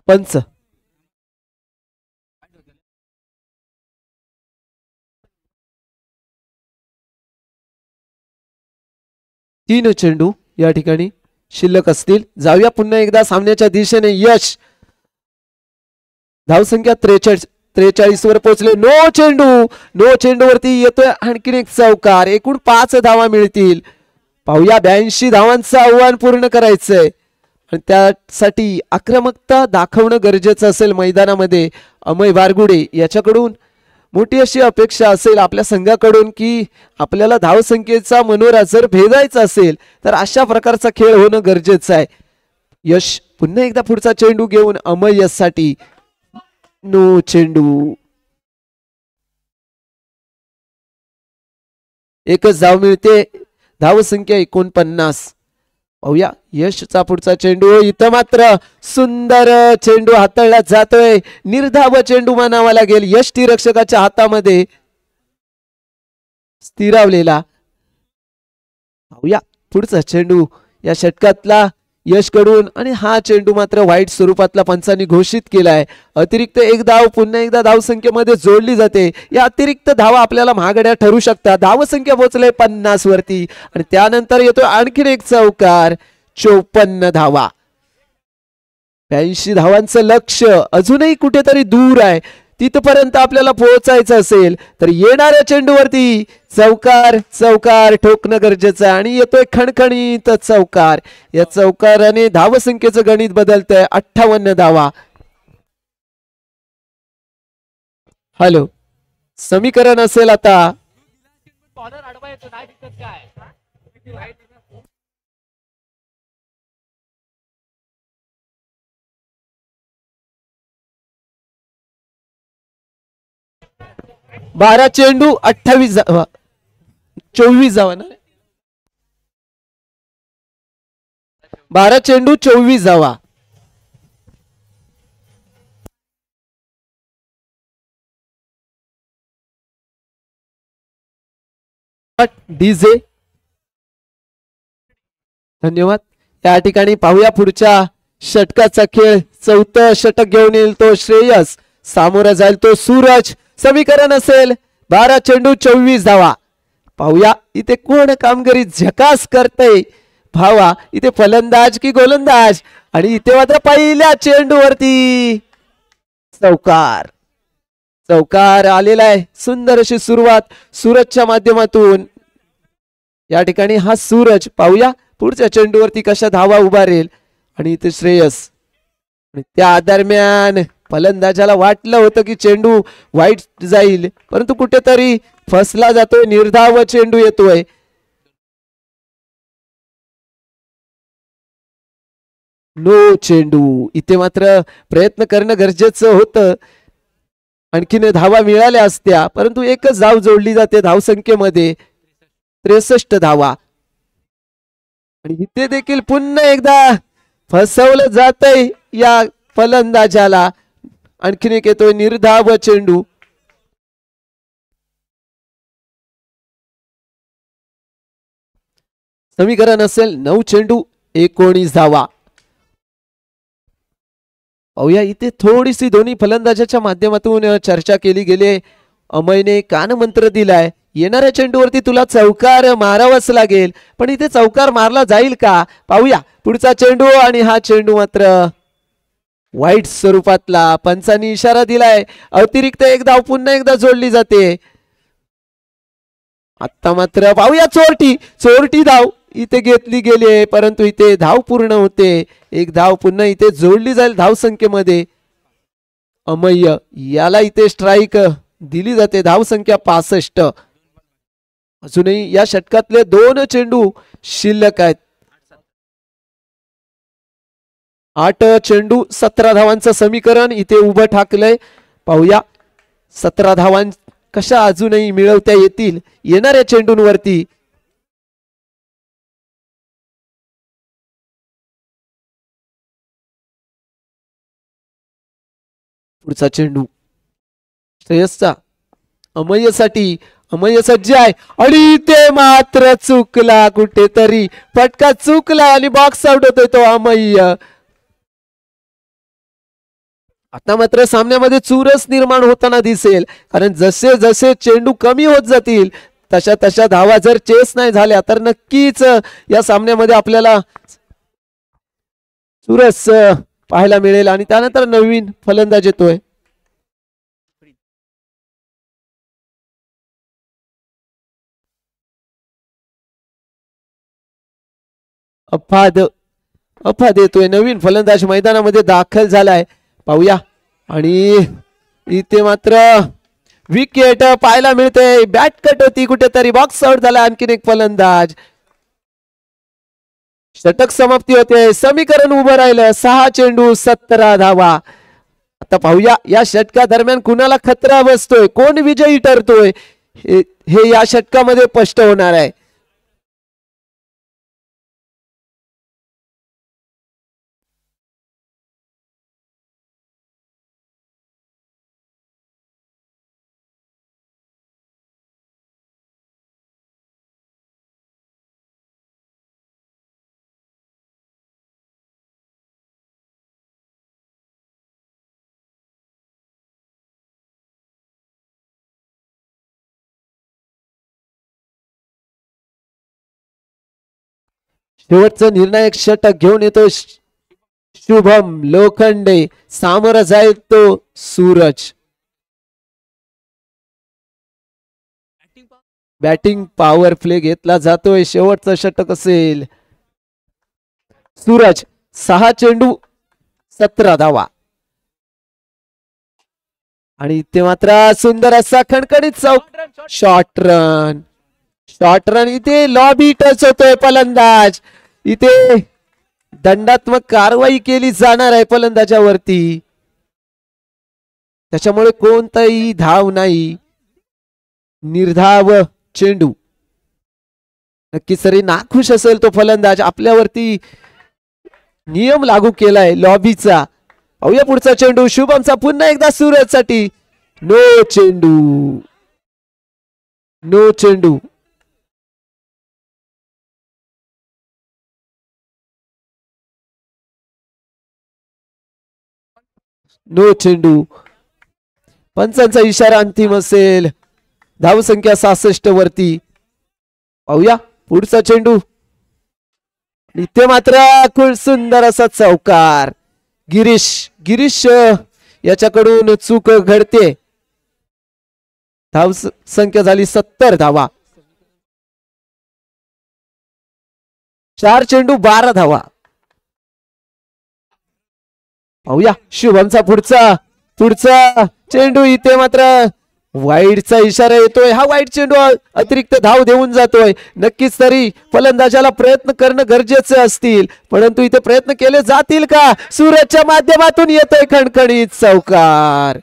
पंच. तीन चेंडू या ठिकाणी शिल्लक असतील. जाऊया पुन्हा एकदा सामन्याच्या दिशेने. यश धावसंख्या 43 वर पोहोचले. नो चेंडू वरती येतोय आणखीन एक चौकार. एकूण 5 धावा मिळतील. पाहूया 82 धावांचं आव्हान पूर्ण करायचंय आणि त्यासाठी आक्रमकता दाखवणं गरजेचं असेल मैदानामध्ये. अमय बारगुडे याच्याकडून मोठी अशी अपेक्षा असेल आपल्या संघाकडून की आपल्याला धावसंख्येचा मनोरा जर भेदायचा असेल तर अशा प्रकारचा खेळ होणं गरजेचं आहे. यश पुन्हा एकदा पुढचा चेंडू घेऊन अमय यशसाठी. नो चेंडू. एकच धाव मिळते. धावसंख्या 49. पाहूया यशचा पुढचा चेंडू. इथं मात्र सुंदर चेंडू हाताळला जातोय. निर्धाव चेंडू म्हणावा लागेल. यष्टी रक्षकाच्या हातामध्ये स्थिरावलेला. पाहूया पुढचा चेंडू या षटकातला यशकडून आणि हा चेंडू मात्र वाईट स्वरूपातला पंचांनी घोषित केलाय. अतिरिक्त एक धाव पुन्हा एकदा धावसंख्येमध्ये जोडली जाते. या अतिरिक्त धावा आपल्याला महागड्या ठरू शकतात. धावसंख्या पोहोचले 50 वरती आणि त्यानंतर येतो आणखीन एक चौकार. 54 धावा. 82 धावांचं लक्ष्य अजूनही कुठेतरी दूर आहे. तिथपर्यंत आपल्याला पोहोचायचं असेल तर येणाऱ्या चेंडूवरती चौकार चौकार ठोकणं गरजेचं आहे. आणि येतोय खणखणीत चौकार. या चौकाराने धावसंख्येचं गणित बदलतंय. 58 धावा. हॅलो समीकरण असेल आता 12 चेंडू 28 धावा 24 धावा ना. 12 चेंडू 24 धावा. डीजे धन्यवाद. या ठिकाणी पाहूया पुढच्या षटकाचा खेळ. चौथं षटक घेऊन येईल तो श्रेयस. सामोरा जाईल तो सूरज. समीकरण असेल 12 चेंडू 24 धावा. पाहूया इथे कोण कामगिरी झकास करतय. भावा इथे फलंदाज की गोलंदाज. आणि इथे मात्र पहिल्या चेंडूवरती चौकार. चौकार आलेला आहे. सुंदर अशी सुरुवात सूरजच्या माध्यमातून. या ठिकाणी हा सूरज. पाहूया पुढच्या चेंडूवरती कशा धावा उभारेल. आणि इथे श्रेयस. आणि त्या दरम्यान फलंदाजाला वाटलं होतं की चेंडू वाईट जाईल परंतु कुठेतरी फसला जातोय. निर्धाव चेंडू येतोय. नो चेंडू. इथे मात्र प्रयत्न करणं गरजेचं होतं. आणखीन धावा मिळाल्या असत्या परंतु एकच धाव जोडली जाते धावसंख्येमध्ये. 63 धावा. आणि इथे देखील पुन्हा एकदा फसवलं जातंय या फलंदाजाला. आणखीन एक येतोय निर्धाव चेंडू. समीकरण असेल 9 चेंडू 19 धावा. पाहूया इथे थोडीशी दोन्ही फलंदाजाच्या माध्यमातून चर्चा केली गेली. अमयने कानमंत्र दिलाय. येणाऱ्या चेंडूवरती तुला चौकार मारावाच लागेल. पण इथे चौकार मारला जाईल का पाहूया. पुढचा चेंडू आणि हा चेंडू मात्र वाईट स्वरूपातला. पंचांनी इशारा दिलाय. अतिरिक्त एक धाव पुन्हा एकदा जोडली जाते. आता मात्र पाहूया चोरटी. चोरटी धाव इथे घेतली गेली परंतु इथे धाव पूर्ण होते. एक धाव पुन्हा इथे जोडली जाईल धावसंख्येमध्ये. अमय्य याला इथे स्ट्राईक दिली जाते. धावसंख्या 65. अजूनही या षटकातले 2 चेंडू शिल्लक आहेत. 8 चेंडू 17 धावांचं समीकरण इथे उभं ठाकलंय. पाहूया 17 धावां कशा अजूनही मिळवता येतील येणाऱ्या चेंडूंवरती. पुढचा चेंडू श्रेयसचा. अमय्यसाठी. अमय्य सज्ज आहे आणि ते मात्र चुकला. कुठेतरी फटका चुकला आणि बॉक्स आउट होतोय तो अमय्य. आता मात्र सामन्यामध्ये चुरस निर्माण होताना दिसेल कारण जसे जसे चेंडू कमी होत जातील तशा तशा धावा जर चेस नाही झाल्या तर नक्कीच या सामन्यामध्ये आपल्याला चुरस पाहायला मिळेल. आणि त्यानंतर नवीन फलंदाज येतोय. अफाद येतोय. नवीन फलंदाज मैदानामध्ये दाखल झालाय. पाहूया. आणि इथे मात्र विकेट पाहायला मिळते. बॅट कट होती कुठेतरी बॉक्स आउट झाला आणखीन एक फलंदाज. षटक समाप्ती होते. समीकरण उभं राहिलं 6 चेंडू 17 धावा. आता पाहूया या षटका दरम्यान कुणाला खतरा बसतोय. कोण विजयी ठरतोय हे या षटकामध्ये स्पष्ट होणार आहे. शेवटचं निर्णायक षटक घेऊन येतो शुभम लोखंडे. सामोरा जाईल तो सूरज. बॅटिंग पॉवर प्ले घेतला जातोय. शेवटचं षटक असेल. सूरज 6 चेंडू 17 धावा. आणि इथे मात्र सुंदर असा खणखणीत चौक. शॉर्ट रन इथे लॉबी टच होतोय फलंदाज. इथे दंडात्मक कारवाई केली जाणार आहे फलंदाजावरती. त्याच्यामुळे कोणताही धाव नाही. निर्धाव चेंडू. नक्कीच तरी नाखुश असेल तो फलंदाज. आपल्यावरती नियम लागू केलाय लॉबीचा. पाहूया पुढचा चेंडू. शुभमचा पुन्हा एकदा सूरजसाठी. नो चेंडू. पंचांचा इशारा अंतिम असेल. धावसंख्या 66 वरती. पाहूया पुढचा चेंडू. इथे मात्र खूप सुंदर असा चौकार. गिरीश याच्याकडून चूक घडते. धाव संख्या झाली 70 धावा. 4 चेंडू 12 धावा. पाहूया शुभमचा पुढचा चेंडू. इथे मात्र वाईडचा इशारा येतोय. हा वाईड चेंडू अतिरिक्त धाव देऊन जातोय. नक्कीच तरी फलंदाजाला प्रयत्न करणं गरजेचे असतील, परंतु इथे प्रयत्न केले जातील का? सूरजच्या माध्यमातून येतोय खणखणीत चौकार.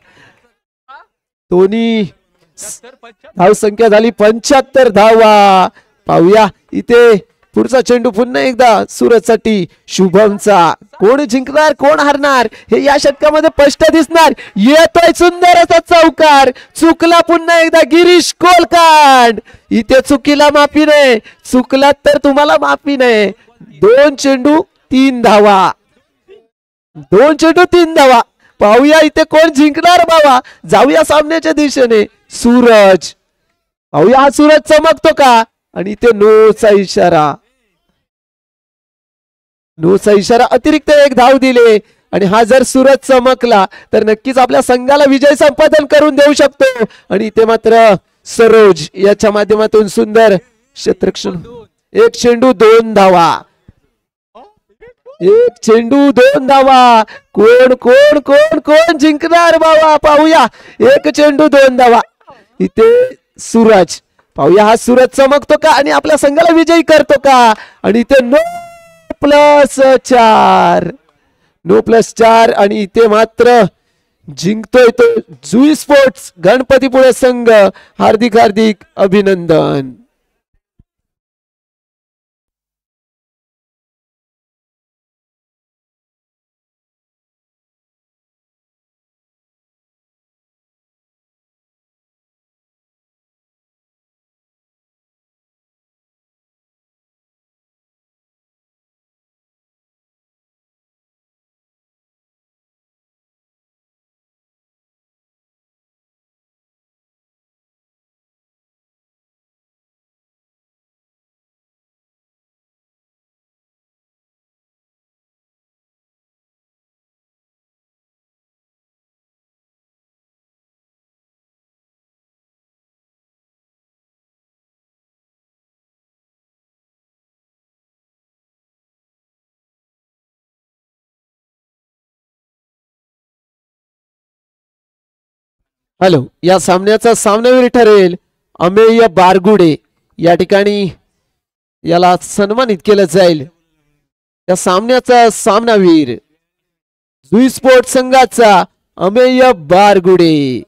दोन्ही धाव संख्या झाली 75 धावा. पाहूया इथे पुढचा चेंडू पुन्हा एकदा सूरजसाठी. शुभमचा. कोण जिंकणार कोण हारणार हे या षटकामध्ये स्पष्ट दिसणार. येतोय सुंदर असा चौकार. चुकला पुन्हा एकदा गिरीश कोलकांड. इथे चुकीला माफी नाही. चुकला तर तुम्हाला माफी नाही. 2 चेंडू 3 धावा. 2 चेंडू 3 धावा. पाहूया इथे कोण जिंकणार बाबा. जाऊया सामन्याच्या दिशेने. सूरज. पाहूया हा सूरज चमकतो का. आणि इथे नोचा इशारा. अतिरिक्त 1 धाव दिले. आणि हा जर सूरज चमकला तर नक्कीच आपल्या संघाला विजय संपादन करून देऊ शकतो. आणि इथे मात्र सरोज याच्या माध्यमातून सुंदर क्षेत्ररक्षण. 1 चेंडू 2 धावा. 1 चेंडू 2 धावा. कोण कोण कोण कोण जिंकणार बाबा. पाहूया 1 चेंडू 2 धावा. इथे सूरज. पाहूया हा सूरज चमकतो का आणि आपल्या संघाला विजयी करतो का. आणि इथे +4 आणि इथे मात्र जिंकतोय तो जुई स्पोर्ट्स गणपतीपुळे संघ. हार्दिक अभिनंदन. हॅलो. या सामन्याचा सामनावीर ठरेल अमेय बारगुडे. या ठिकाणी याला सन्मानित केलं जाईल. या सामन्याचा सामनावीर जुई स्पोर्ट्स संघाचा अमेय बारगुडे.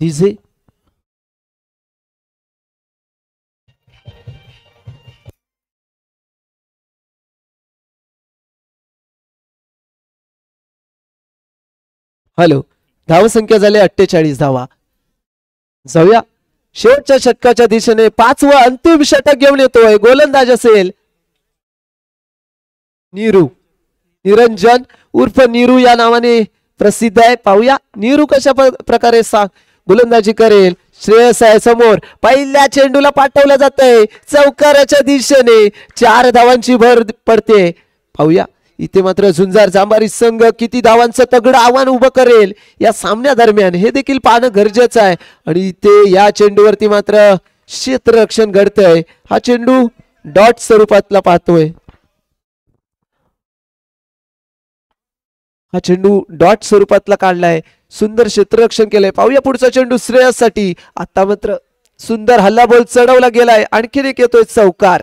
DJ hello. धावसंख्या झाली 48 धावा. जाऊया शेवटच्या षटकाच्या दिशेने 5वं अंतिम षटक घेऊन येतोय. गोलंदाज असेल नीरू, निरंजन उर्फ नीरू या नावाने प्रसिद्ध आहे. पाहूया नीरू कशा प्रकारे गोलंदाजी करेल. श्रेयस आहे समोर. पहिल्या चेंडूला पाठवलं जातंय चौकाराच्या दिशेने. 4 धावांची भर पडते. पाहूया इथे मात्र झुंजार जांभारी संघ किती धावांचं तगडं आव्हान उभं करेल या सामन्यादरम्यान हे देखील पाहणं गरजेचं आहे. आणि इथे या चेंडूवरती मात्र क्षेत्ररक्षण घडतंय. हा चेंडू डॉट स्वरूपातला पाहतोय. हा चेंडू डॉट स्वरूपातला काढलाय. सुंदर क्षेत्ररक्षण केलंय. पाहूया पुढचा चेंडू श्रेयससाठी. आता मात्र सुंदर हल्लाबोल चढवला गेलाय. आणखीन एक येतोय चौकार.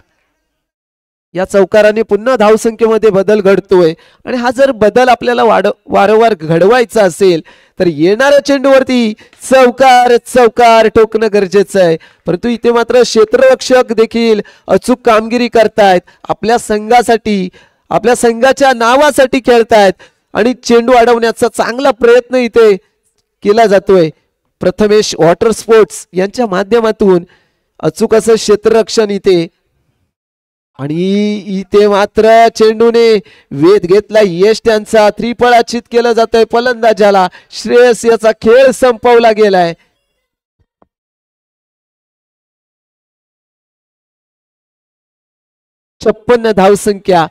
या चौकाराने पुन्हा धावसंख्येमध्ये बदल घडतोय. आणि हा जर बदल आपल्याला वारंवार घडवायचा असेल तर येणाऱ्या चेंडूवरती चौकार चौकार ठोकणं गरजेचं आहे. परंतु इथे मात्र क्षेत्ररक्षक देखील अचूक कामगिरी करतायत. आपल्या संघासाठी आपल्या संघाच्या नावासाठी खेळतायत आणि चेंडू अडवण्याचा चांगला प्रयत्न इथे केला जातोय. प्रथमेश वॉटर स्पोर्ट्स यांच्या माध्यमातून अचूक असं क्षेत्ररक्षण इथे. आणि इथे मात्र चेंडूने वेध घेतला. यश त्यांचा त्रिफळाचित केलं जातंय फलंदाजाला. श्रेयस याचा खेळ संपवला गेलाय. छप्पन्न धावसंख्या.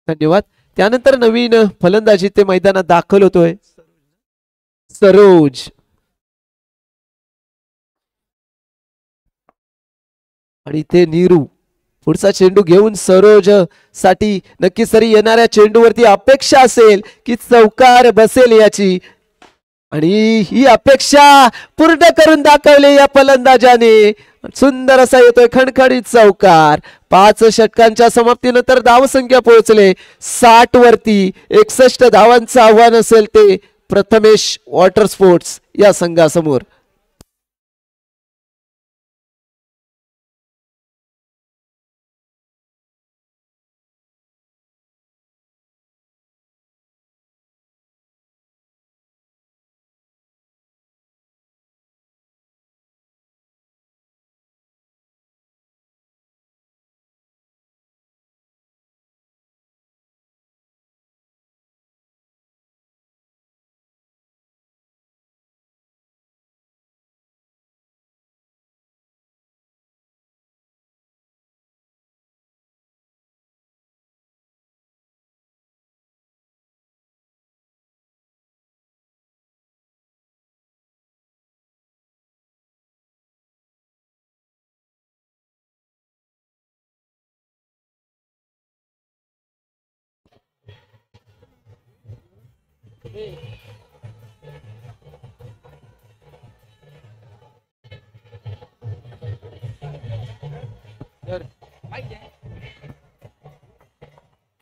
धन्यवाद. त्यानंतर नवीन फलंदाजी ते मैदानात दाखल होतोय सरोज. आणि ते नीरू पुढचा चेंडू घेऊन सरोज साठी नक्की सरी येणाऱ्या चेंडूवरती अपेक्षा असेल की चौकार बसेल याची. आणि ही अपेक्षा पूर्ण करून दाखवली या फलंदाजाने. सुंदर असा येतोय खणखणीत चौकार. 5 षटकांच्या समाप्तीनंतर धावसंख्या पोहोचले 60 वरती. 61 धावांचं आव्हान असेल ते प्रथमेश वॉटर स्पोर्ट्स या संघासमोर.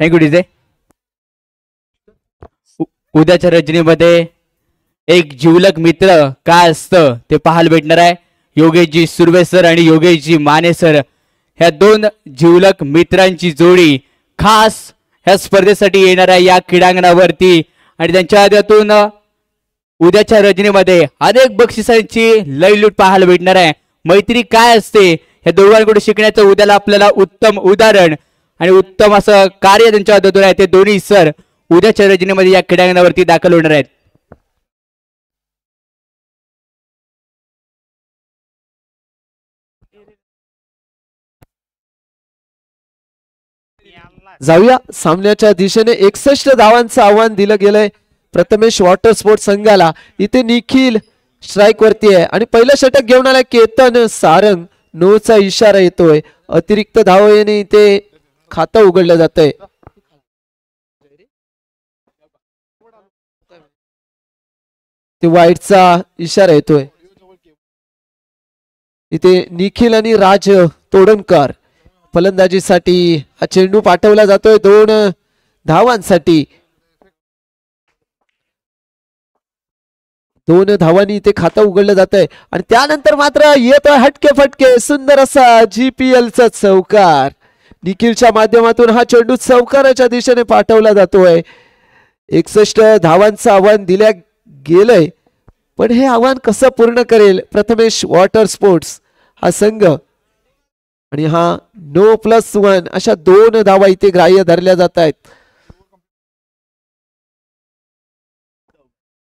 Thank you DJ. उद्याच्या रजनीमध्ये एक जिवलग मित्र काय असतं ते पाहायला भेटणार आहे. योगेशजी सुर्वे सर आणि योगेशजी माने सर ह्या 2 जिवलग मित्रांची जोडी खास ह्या स्पर्धेसाठी येणार आहे या क्रीडांगणावरती. आणि त्यांच्या हातातून उद्याच्या रजनीमध्ये अनेक बक्षिसांची लयलूट पाहायला भेटणार आहे. मैत्री काय असते ह्या दोघांकडून शिकण्याचं उद्याला आपल्याला उत्तम उदाहरण आणि उत्तम असं कार्य त्यांच्या हातातून आहे. ते दोन्ही सर उद्याच्या रजनीमध्ये या क्रीडांगणावरती दाखल होणार आहेत. जाऊया सामन्याच्या दिशेने 61 धावांचं आव्हान दिलं गेलंय प्रथमेश वॉटर स्पोर्ट्स संघाला. इथे निखिल स्ट्राईक वरती आहे आणि पहिलं षटक घेऊन आलाय केतन सारंग. 9चा इशारा येतोय. अतिरिक्त धावेने इथे खातं उघडलं जातंय. ते वाईटचा इशारा येतोय. इथे निखिल आणि राज तोडणकर फलंदाजीसाठी हा चेंडू पाठवला जातोय 2 धावांसाठी. 2 धावांनी इथे खातं उघडलं जात आहे आणि त्यानंतर मात्र येतोय हटके फटके सुंदर असा GPL चा चौकार. निखिलच्या माध्यमातून हा चेंडू चौकाराच्या दिशेने पाठवला जातोय. 61 धावांचं आव्हान दिल्या गेलंय, पण हे आव्हान कसं पूर्ण करेल प्रथमेश वॉटर स्पोर्ट्स हा संघ. आणि हा No+1 अशा 2 धावा इथे ग्राह्य धरल्या जात आहेत.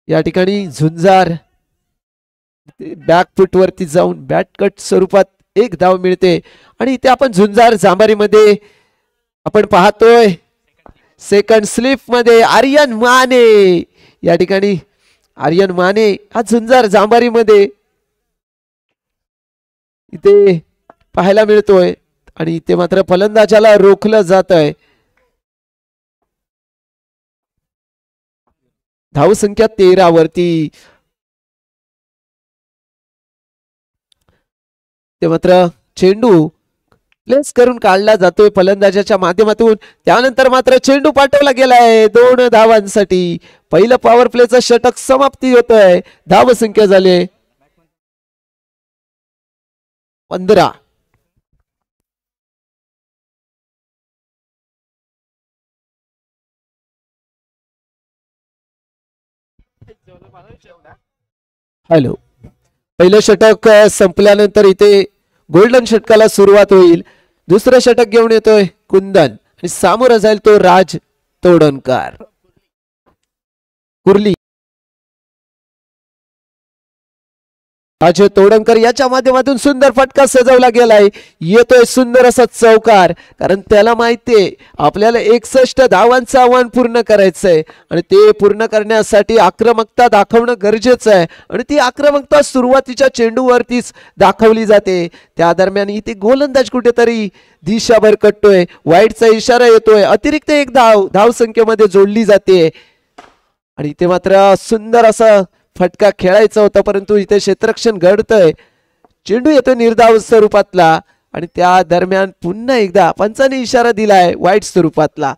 या ठिकाणी झुंजार बॅकफुट वरती जाऊन बॅटकट स्वरूपात 1 धाव मिळते आणि इथे आपण झुंजार जांभारीमध्ये आपण पाहतोय सेकंड स्लिप मध्ये आर्यन माने. या ठिकाणी आर्यन माने हा झुंजार जांभारीमध्ये इथे पाहायला मिळतोय आणि इथे मात्र फलंदाजाला रोखलं जात आहे. धावसंख्या 13 वरती. ते मात्र चेंडू प्लेस करून काढला जातोय फलंदाजाच्या माध्यमातून. त्यानंतर मात्र चेंडू पाठवला गेलाय 2 धावांसाठी. पहिलं पॉवर प्लेचं षटक समाप्ती होत आहे. धावसंख्या झाली 15. हॅलो, पहिलं षटक संपल्यानंतर इथे गोल्डन षटकाला सुरुवात होईल. दुसरं षटक घेऊन येतोय कुंदन आणि सामोरं जाईल तो राज तोडणकर. कुर्ली राज तोडणकर याच्या माध्यमातून सुंदर फटका सजवला गेलाय. येतोय सुंदर असा चौकार, कारण त्याला माहितीये आपल्याला 61 धावांचं आव्हान पूर्ण करायचंय आणि ते पूर्ण करण्यासाठी आक्रमकता दाखवणं गरजेचं आहे आणि ती आक्रमकता सुरुवातीच्या चेंडूवरतीच दाखवली जाते. त्या दरम्यान इथे गोलंदाज कुठेतरी दिशा भरकटतोय. वाईटचा इशारा येतोय. अतिरिक्त 1 धावसंख्येमध्ये जोडली जाते आणि इथे मात्र सुंदर असा फटका खेळायचा होता, परंतु इथे क्षेत्ररक्षण घडतंय. चेंडू येतो निर्धाव स्वरूपातला आणि त्या दरम्यान पुन्हा एकदा पंचाने इशारा दिलाय वाईट स्वरूपातला.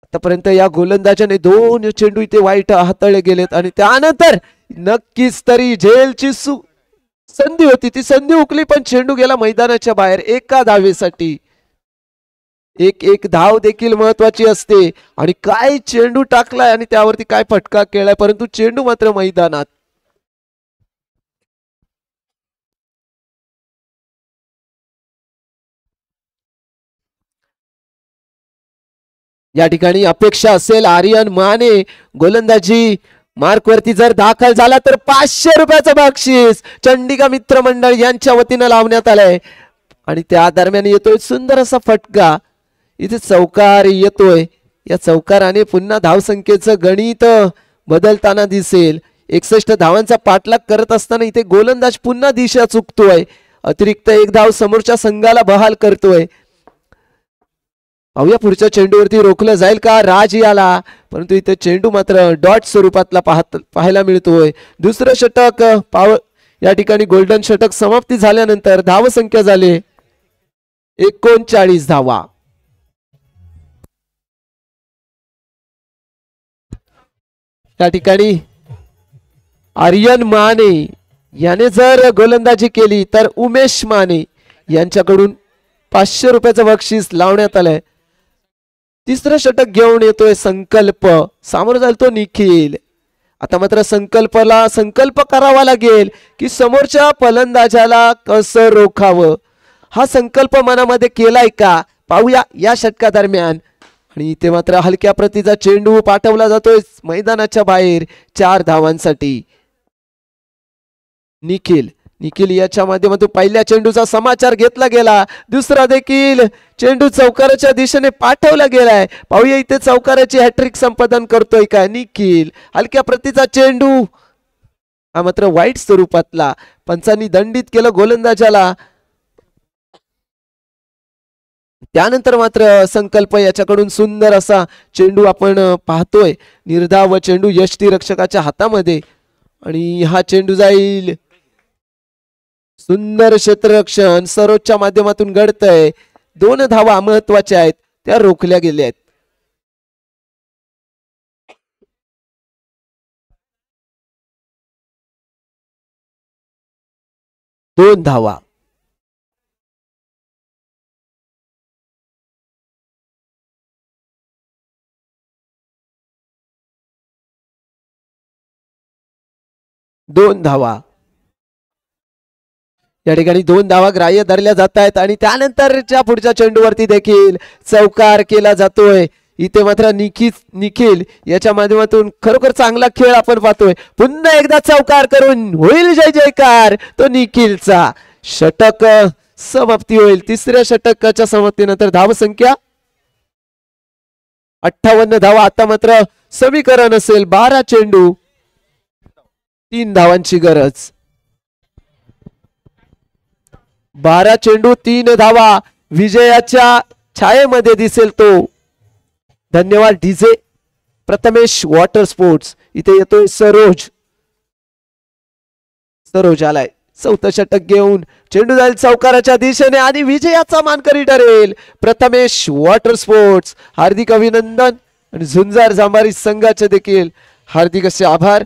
आतापर्यंत या गोलंदाजाने 2 चेंडू इथे वाईट हाताळले गेलेत आणि त्यानंतर नक्कीच तरी झेलची संधी होती, ती संधी हुकली, पण चेंडू गेला मैदानाच्या बाहेर 1 धावेसाठी. एक धाव देखील महत्वाची असते आणि काय चेंडू टाकलाय आणि त्यावरती काय फटका केलाय, परंतु चेंडू मात्र मैदानात. या ठिकाणी अपेक्षा असेल आर्यन माने गोलंदाजी मार्क वरती जर दाखल झाला तर 500 रुपयाचं बक्षीस चंडिका मित्र मंडळ यांच्या वतीनं लावण्यात आलंय आणि त्या दरम्यान येतोय सुंदर असा फटका. इथे चौकार येतोय. या चौकाराने पुन्हा धावसंख्येचं गणित बदलताना दिसेल. 61 धावांचा पाठलाग करत असताना इथे गोलंदाज पुन्हा दिशा चुकतोय. अतिरिक्त 1 धाव समोरच्या संघाला बहाल करतोय. पाहूया पुढच्या चेंडूवरती रोखलं जाईल का राज याला, परंतु इथे चेंडू मात्र डॉट स्वरूपातला पाहायला मिळतोय. दुसरं षटक या ठिकाणी गोल्डन षटक समाप्ती झाल्यानंतर धावसंख्या झाली 39 धावा. त्या ठिकाणी आर्यन माने याने जर गोलंदाजी केली तर उमेश माने यांच्याकडून 500 रुपयाचं बक्षीस लावण्यात आलंय. तिसरं षटक घेऊन येतोय संकल्प. सामोरं जातो निखिल. आता मात्र संकल्प करावा लागेल की समोरच्या फलंदाजाला कसं रोखावं. हा संकल्प मनामध्ये केलाय का पाहूया या षटका दरम्यान. आणि इथे मात्र हलक्या प्रतीचा चेंडू पाठवला जातोय मैदानाच्या बाहेर 4 धावांसाठी. निखिल याच्या माध्यमातून पहिल्या चेंडूचा समाचार घेतला गेला. दुसरा देखील चेंडू चौकाराच्या दिशेने पाठवला गेलाय. पाहूया इथे चौकाराची हॅट्रिक संपादन करतोय का निखिल. हलक्या प्रतीचा चेंडू हा मात्र वाईट स्वरूपातला. पंचांनी दंडित केलं गोलंदाजाला. त्यानंतर मात्र संकल्प याच्याकडून सुंदर असा चेंडू आपण पाहतोय. निर्धाव चेंडू यष्टीरक्षकाच्या हातामध्ये आणि हा चेंडू जाईल. सुंदर क्षेत्ररक्षण सरोजच्या माध्यमातून घडतंय. 2 धावा महत्वाच्या आहेत, त्या रोखल्या गेल्या आहेत. 2 धावा. दोन धावा. या ठिकाणी 2 धावा ग्राह्य धरल्या जात आहेत आणि त्यानंतरच्या पुढच्या चेंडूवरती देखील चौकार केला जातोय. इथे मात्र निखिल याच्या माध्यमातून खरोखर चांगला खेळ आपण पाहतोय. पुन्हा एकदा चौकार करून होईल जय जयकार तो निखिलचा. षटक समाप्ती होईल. तिसऱ्या षटकाच्या समाप्तीनंतर धावसंख्या 58 धावा. आता मात्र समीकरण असेल 12 चेंडू 3 धावांची गरज. 12 चेंडू 3 धावा. विजयाच्या छायेमध्ये दिसेल तो. धन्यवाद डीजे. Prathamesh water sports. इथे येतोय सरोज. सरोज आलाय. 4थं षटक घेऊन चेंडू जाईल चौकाराच्या दिशेने आणि विजयाचा मानकरी ठरेल प्रथमेश वॉटर स्पोर्ट्स. हार्दिक अभिनंदन आणि झुंजार जांभारी संघाचे देखील हार्दिक असे आभार.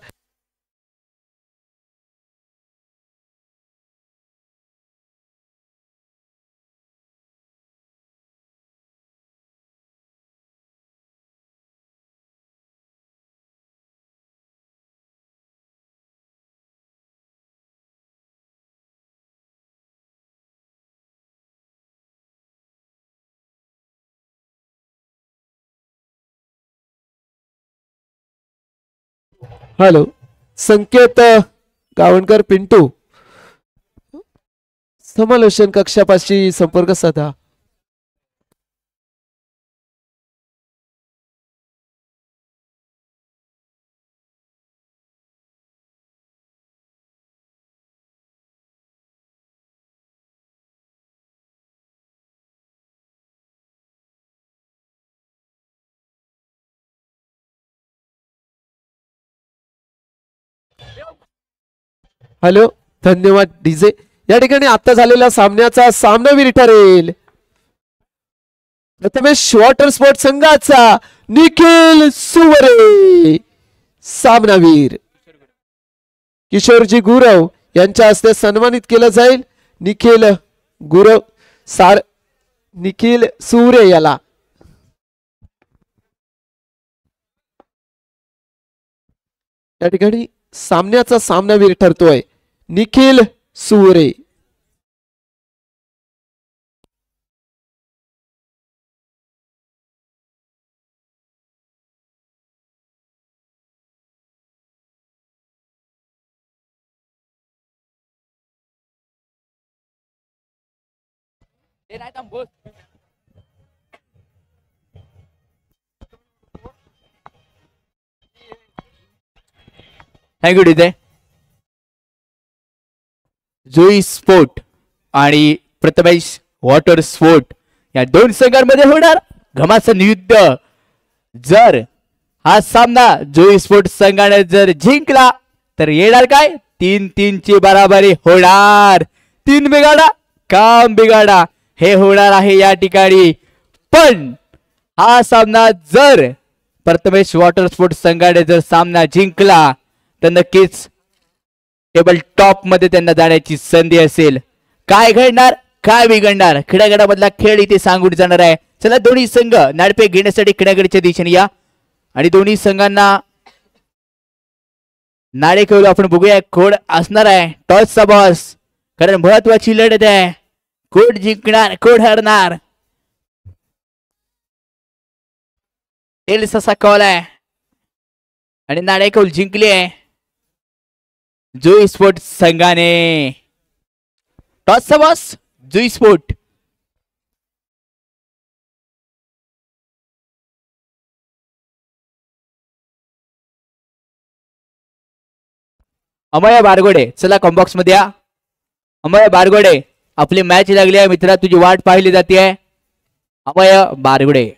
हॅलो संकेत गावणकर पिंटू समालोचन कक्षापाशी संपर्क साधा. हॅलो धन्यवाद डीजे. या ठिकाणी आता झालेल्या सामन्याचा सामनावीर ठरेल प्रथमेश वॉटर स्पोर्ट संघाचा निखिल सुवरे. सामनावीर किशोरजी गुरव यांच्या हस्ते सन्मानित केलं जाईल. निखिल सुवरे याला. या ठिकाणी सामन्याचा सामनावीर ठरतोय Nikhil Suvare. Thank you DJ. Jui sport आणि प्रथमेश वॉटर स्पोर्ट या दोन संघांमध्ये होणार घमासन युद्ध. जर हा सामना जुई स्पोर्ट संघाने जर जिंकला तर येणार काय 3-3 ची बराबरी होणार. 3 बिघाडा काम बिघाडा हे होणार आहे या ठिकाणी. पण हा सामना जर प्रथमेश वॉटर स्पोर्ट संघाने जर सामना जिंकला तर नक्कीच टेबल टॉप मध्ये त्यांना जाण्याची संधी असेल. काय घडणार काय बिघडणार खेळागडामधला खेळ इथे सांगून जाणार आहे. चला दोन्ही संघ नाडपे घेण्यासाठी खेळागडच्या दिशेने या आणि दोन्ही संघांना नाडे खेळू आपण बघूया कोण असणार आहे टॉसचा बॉस. कारण महत्वाची लढत आहे. कोण जिंकणार कोण हरणार असा कॉल आहे आणि नाडे कौल जिंकले आहे जुई स्पोर्ट संघाने. टॉसचा बॉस जुई स्पोर्ट. अमया बारगोडे चला कॉम्बॉक्स मध्ये या. अमया बारगोडे आपली मॅच लागली आहे मित्रा तुझी वाट पाहिली जाते. अमया बारगोडे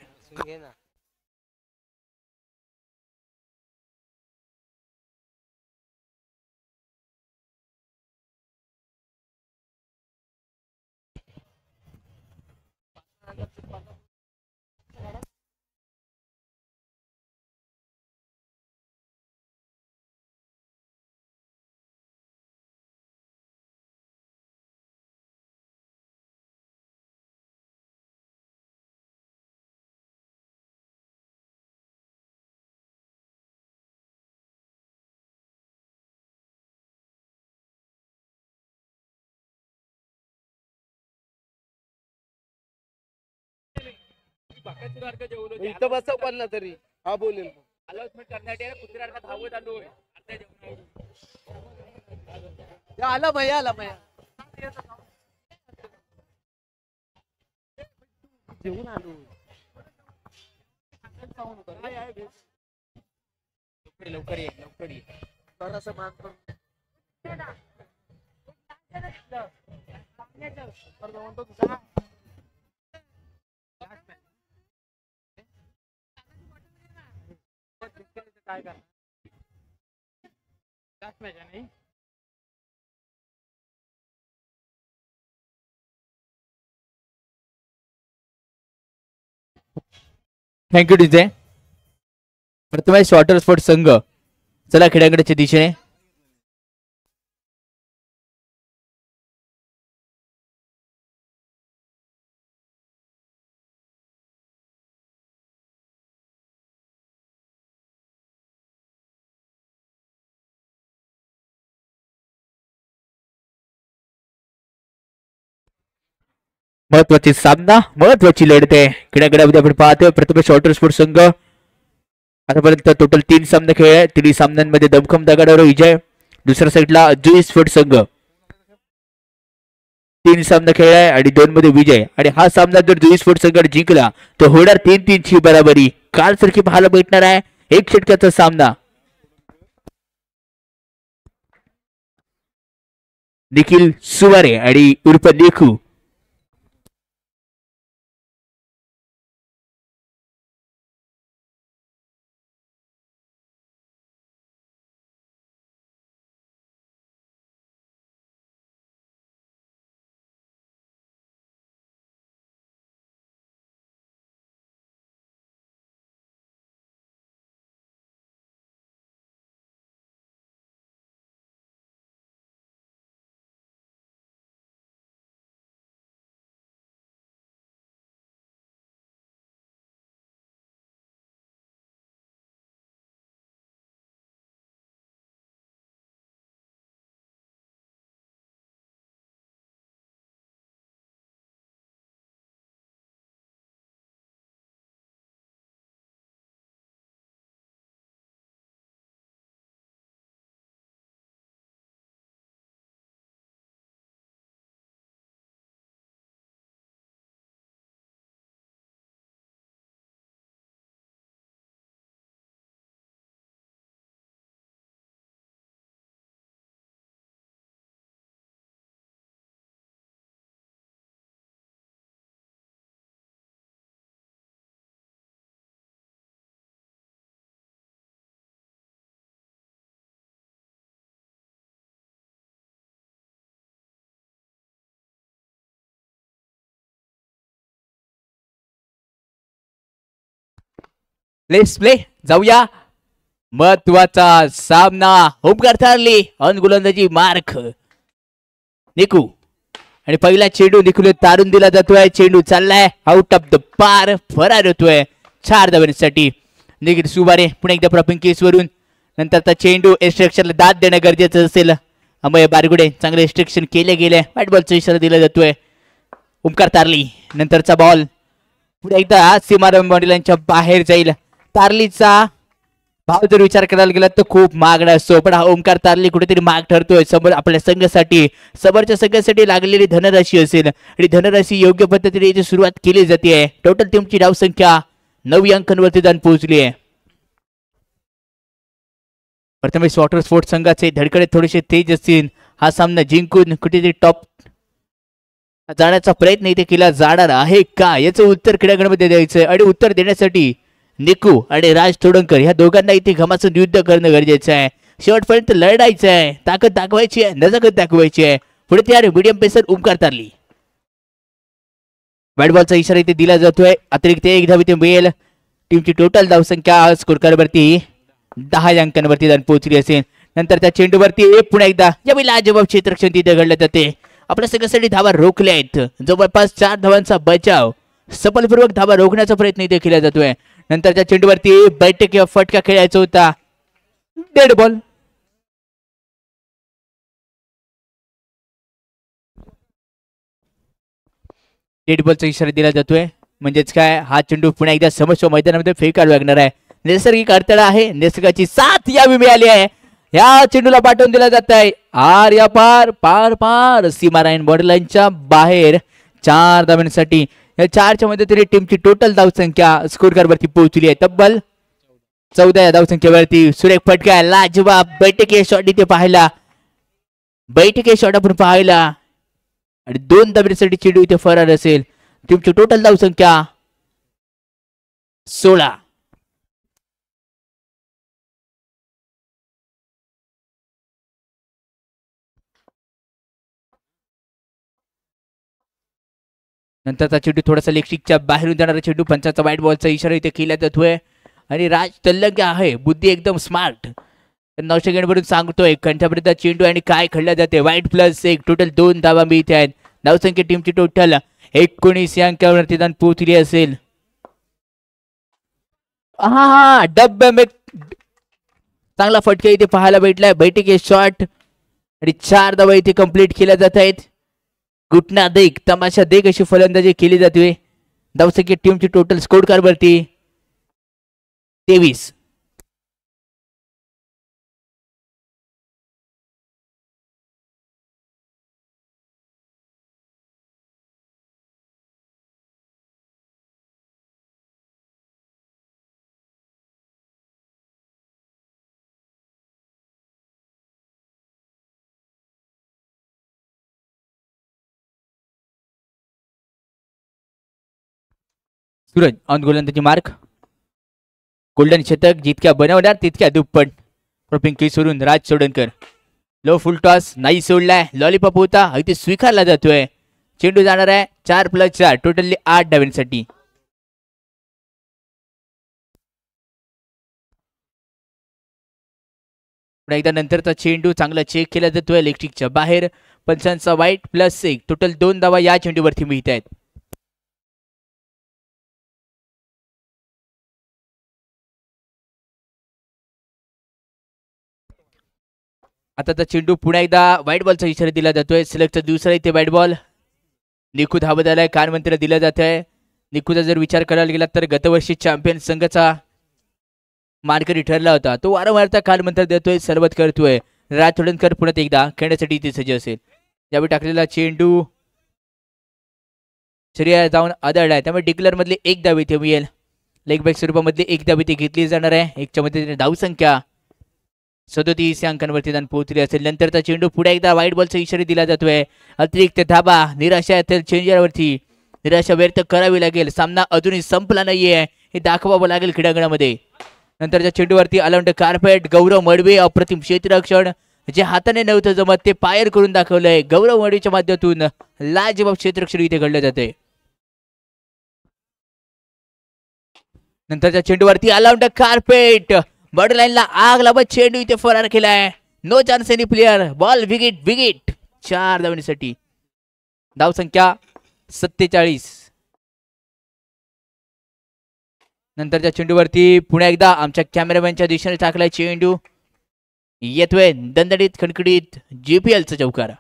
इथं बसव पण ना तरी हा बोलेल आला भैया आला भैया जेवून आलो लवकर ये जरासं मान पण. काय करणार जास्त मॅच नाही thank you DJ. Prathamesh water sport संघ चला खेड्याकडच्या दिशेने. महत्वाची सामना महत्वाची लढत आहे खेड्याकडे आपण पाहतोय. प्रथमेश वॉटर स्पोर्ट संघ आतापर्यंत टोटल 3 सामने खेळले. 3 सामन्यांमध्ये दमखम दगडावर विजय. दुसऱ्या साईडला जुई स्पोर्ट संघ 3 सामने खेळलाय आणि 2 मध्ये विजय. आणि हा सामना जर जुई स्पोर्ट संघाने जिंकला तर होणार 3-3 ची बराबरी. काल सारखी पाहायला भेटणार आहे एक षटकाचा सामना. निखिल सुवारे आणि उर्फ लेखू लेट्स प्ले जाऊया. महत्वाचा सामना ओमकार थारली ऑन गोलंदाजी मार्क निकू आणि पहिला चेंडू निकून तारून दिला जातोय. चेंडू चाललाय आउट ऑफ द पार फरार होतोय 4 धावांसाठी. निखिल सुवारे पुन्हा एकदा प्रॉपिंग केस वरून नंतरचा चेंडू एक्स्ट्रॅक्शनला दाद देणं गरजेचं असेल. अमय बारगुडे चांगले एक्स्ट्रॅक्शन केले गेले. व्हाईट बॉलचा इशारा दिला जातोय. ओमकार तारली नंतरचा बॉल पुढे एकदा सीमाराम बॉन्डिलांच्या बाहेर जाईल. तारलीचा भाव जर विचार करायला गेला तर खूप मागणा असतो पण हा ओमकार तारली कुठेतरी माग ठरतोय समोर आपल्या संघासाठी. समोरच्या संघासाठी लागलेली धनराशी असेल आणि धनराशी योग्य पद्धतीने याची सुरुवात केली जाते. टोटल टीमची धाव संख्या 9 अंकांवरती जाऊन पोहोचली आहे. प्रथमेश वॉटर स्पोर्ट संघाचे धडकडे थोडेसे तेज असतील. हा सामना जिंकून कुठेतरी टॉप जाण्याचा प्रयत्न इथे केला जाणार आहे का याचं उत्तर क्रीडांगणामध्ये द्यायचंय. आणि उत्तर देण्यासाठी निकू आणि राज तोडणकर ह्या दोघांना इथे घमासून युद्ध करणं गरजेचं आहे. शेवटपर्यंत लढायचं आहे. ताकद दाखवायची आहे नजाकत दाखवायची आहे. पुढे तयार मीडियम पेसर ओमकार तारली. बॅट बॉलचा इशारा इथे दिला जातोय. अतिरिक्त 1 धाव इथे मिळेल. टीमची टोटल धावसंख्या स्कोरकारवरती 10 अंकांवरती जाऊन पोहोचली असेल. नंतर त्या चेंडूवरती पुन्हा एकदा यावेळी लाजवाब क्षेत्ररक्षण तिथे घडलं जाते. आपल्या संघासाठी धावा रोखल्या आहेत. जवळपास 4 धावांचा बचाव सफलपूर्वक धावा रोखण्याचा प्रयत्न इथे केला जातोय. नंतरच्या चेंडूवरती बैठक किंवा फटका खेळायचा होता. Dead ball. डेड बॉलचा इशारा दिला जातोय. म्हणजेच काय हा चेंडू पुन्हा एकदा समस्या मैदानामध्ये फेकायला लागणार आहे. नैसर्गिक अडथळा आहे, निसर्गाची साथ यावी मिळाली आहे. या चेंडूला पाठवून दिला जात आहे आर या पार पार पार सीमाराईन बॉर्डरलाईनच्या बाहेर 4 धावांसाठी. या 4च्या मदतीने टीमची टोटल धावसंख्या स्कोर कार्ड वरती पोहोचली आहे तब्बल 14 या धावसंख्येवरती. सुरेख फटका लाजवाब बैठकी शॉट इथे पाहायला, बैठकी शॉट आपण पाहायला आणि 2 धावांसाठी चेंडू इथे फरार असेल. टीमची टोटल धावसंख्या 16. नंतरचा चेंडू थोडासा लेगस्टिकच्या बाहेरून जाणारा चेंडू, पंचाचा वाईट बॉलचा इशारा इथे केला जातोय आणि राज तल्लंग आहे, बुद्धी एकदम स्मार्ट. 9 सेकंडवरून सांगतोय कंठापर्यंत चेंडू आणि काय खेळला जाते. वाईट +1 टोटल 2 धावा मिळत आहेत. धावसंख्या टीमची टोटल 19 या अंकावरती जाऊन पोहोचली असेल. हा डब्बे में चांगला फटका इथे पाहायला भेटलाय. बैठकी शॉट आणि 4 धावा इथे कंप्लीट केल्या जात आहेत. घुटना देख तमाशा देख अशी फलंदाजी केली जाते. धावसंख्या टीमची टोटल स्कोर कार्ड वरती 23. सूरज ऑन गोलंदाजी मार्क. गोल्डन शतक जितक्या बनवणार तितक्या दुप्पट. पिंकी सोडून राज सोडणकर. लो फुल टॉस नाही सोडलाय. लॉलीपॉप होता इथे स्वीकारला जातोय. चेंडू जाणार आहे 4+4 टोटली 8 धावांसाठी. पुन्हा एकदा नंतरचा चेंडू चांगला चेक केला जातोय लेगस्टिकच्या बाहेर. पंचांचा वाईट +1 टोटल 2 धावा या चेंडूवरती मिळत आहेत. आता चेंडू पुन्हा एकदा व्हाईट बॉलचा इशारा दिला जातोय. सलगचा दुसरा इथे व्हाईट बॉल. निखू धावत आलाय, कानमंत्र दिला जात आहे. निखूचा जर विचार करायला गेला तर गतवर्षी चॅम्पियन संघाचा मानकरी ठरला होता. तो वारंवारचा कानमंत्र देतोय, सरबत करतोय. राज सोडणकर पुन्हा एकदा खेळण्यासाठी इथे सज्ज असेल. यावेळी टाकलेला चेंडू शरीर जाऊन आदळलाय, त्यामुळे डिक्लर मधले 1 धाव इथे मिळेल. लेग बॅक स्वरूपामधले 1 धाव इथे घेतली जाणार आहे. 1च्या मध्ये धावसंख्या 37 या अंकांवरती जाऊन पोहोचली असेल. नंतरचा चेंडू पुढे एकदा व्हाईट बॉलचा इशारा दिला जातोय. अतिरिक्त धाबा निराशा असेल चेंजरवरती. निराशा व्यक्त करावी लागेल. सामना अजूनही संपला नाहीये हे दाखवावं लागेल क्रीडांगणामध्ये. नंतरच्या चेंडूवरती अलाउंड कार्पेट. गौरव मडवे अप्रतिम क्षेत्ररक्षण. जे हाताने नव्हतं जमत ते पायर करून दाखवलंय. गौरव मडवेच्या माध्यमातून लाजवाब क्षेत्ररक्षण इथे घडलं जाते. नंतरच्या चेंडूवरती अलाउंड कार्पेट. बॉर्डर लाईनला आग लावत चेंडू इथे फरार केलाय. No chance any player. Ball wicket wicket 4 धावांसाठी. धावसंख्या 47. नंतरच्या चेंडूवरती पुन्हा एकदा आमच्या कॅमेरामॅनच्या दिशेने टाकलाय चेंडू. येतोय दणदणीत खणखणीत JPLचा चौकार.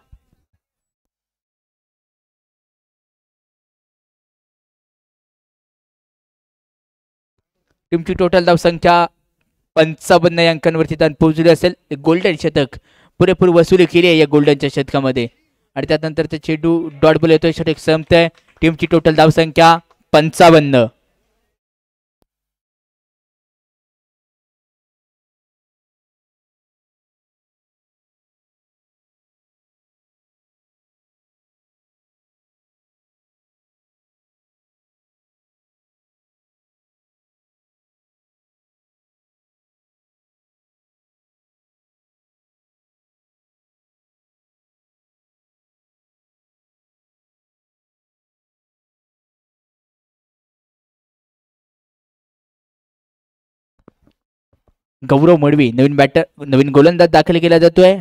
टीमची टोटल धावसंख्या 55 अंकांवरती ताण पोहोचली असेल. गोल्डन शतक पुरेपूर वसुली केली आहे या गोल्डनच्या शतकामध्ये. आणि त्यानंतर ते चेंडू डॉट बॉल येतोय, षटक संपतंय. टीमची टोटल धावसंख्या 55. गौरव मडवी नवीन बॅटर नवीन गोलंदाज दाखल केला जातोय.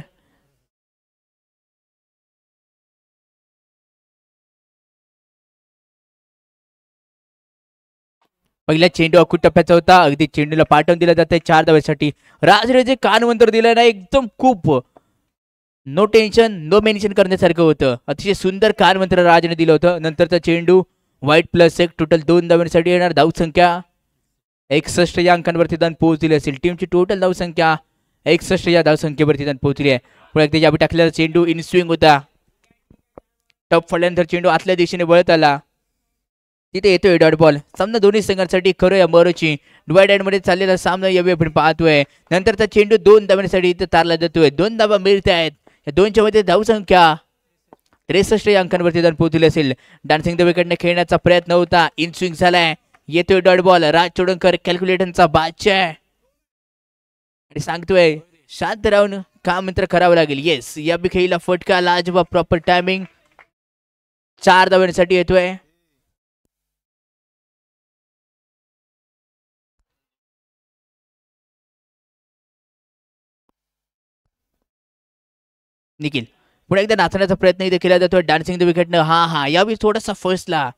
पहिला चेंडू अकूट टप्प्याचा होता. अगदी चेंडूला पाठवून दिला जात आहे 4 धावांसाठी. राजने जे कानमंत्र दिलं ना एकदम खूप नो टेन्शन नो मेन्शन करण्यासारखं होतं. अतिशय सुंदर कानमंत्र राजने दिलं होतं. नंतरचा चेंडू वाईट +1 टोटल 2 धावांसाठी येणार. धावसंख्या 61 या अंकांवरती दान पोहोचलेली असेल. टीमची टोटल धावसंख्या 61 या धावसंख्येवरती दान पोहोचली आहे. पुढे एकदा यावी टाकलेला चेंडू इन स्विंग होता. टप फळल्यानंतर चेंडू आतल्या दिशेने वळत आला. तिथे येतोय डॉट बॉल. सामना दोन्ही संघांसाठी खरं या मरोची डिवायडेड मध्ये चाललेला सामना यावेळी आपण पाहतोय. नंतरचा चेंडू 2 धावांसाठी इथे तारला जातोय. 2 धावा मिळत आहेत. या दोनच्या मध्ये धावसंख्या 63 या अंकांवरती जाऊन पोहोचली असेल. डान्सिंग द विकेटने खेळण्याचा प्रयत्न होता. इन स्विंग झालाय. येतोय डॉट बॉल. राज चोडणकर कॅल्क्युलेटरचा बादशाह आणि सांगतोय शांत राहून काम मित्र करावं लागेल. येस या खेळीला फटका लाजवाब प्रॉपर टायमिंग 4 धावांसाठी येतोय. निखिल पुन्हा एकदा नाचण्याचा प्रयत्न इथे केला जातोय डान्सिंग द विकेटनं. हा यावेळी थोडासा फर्स्टला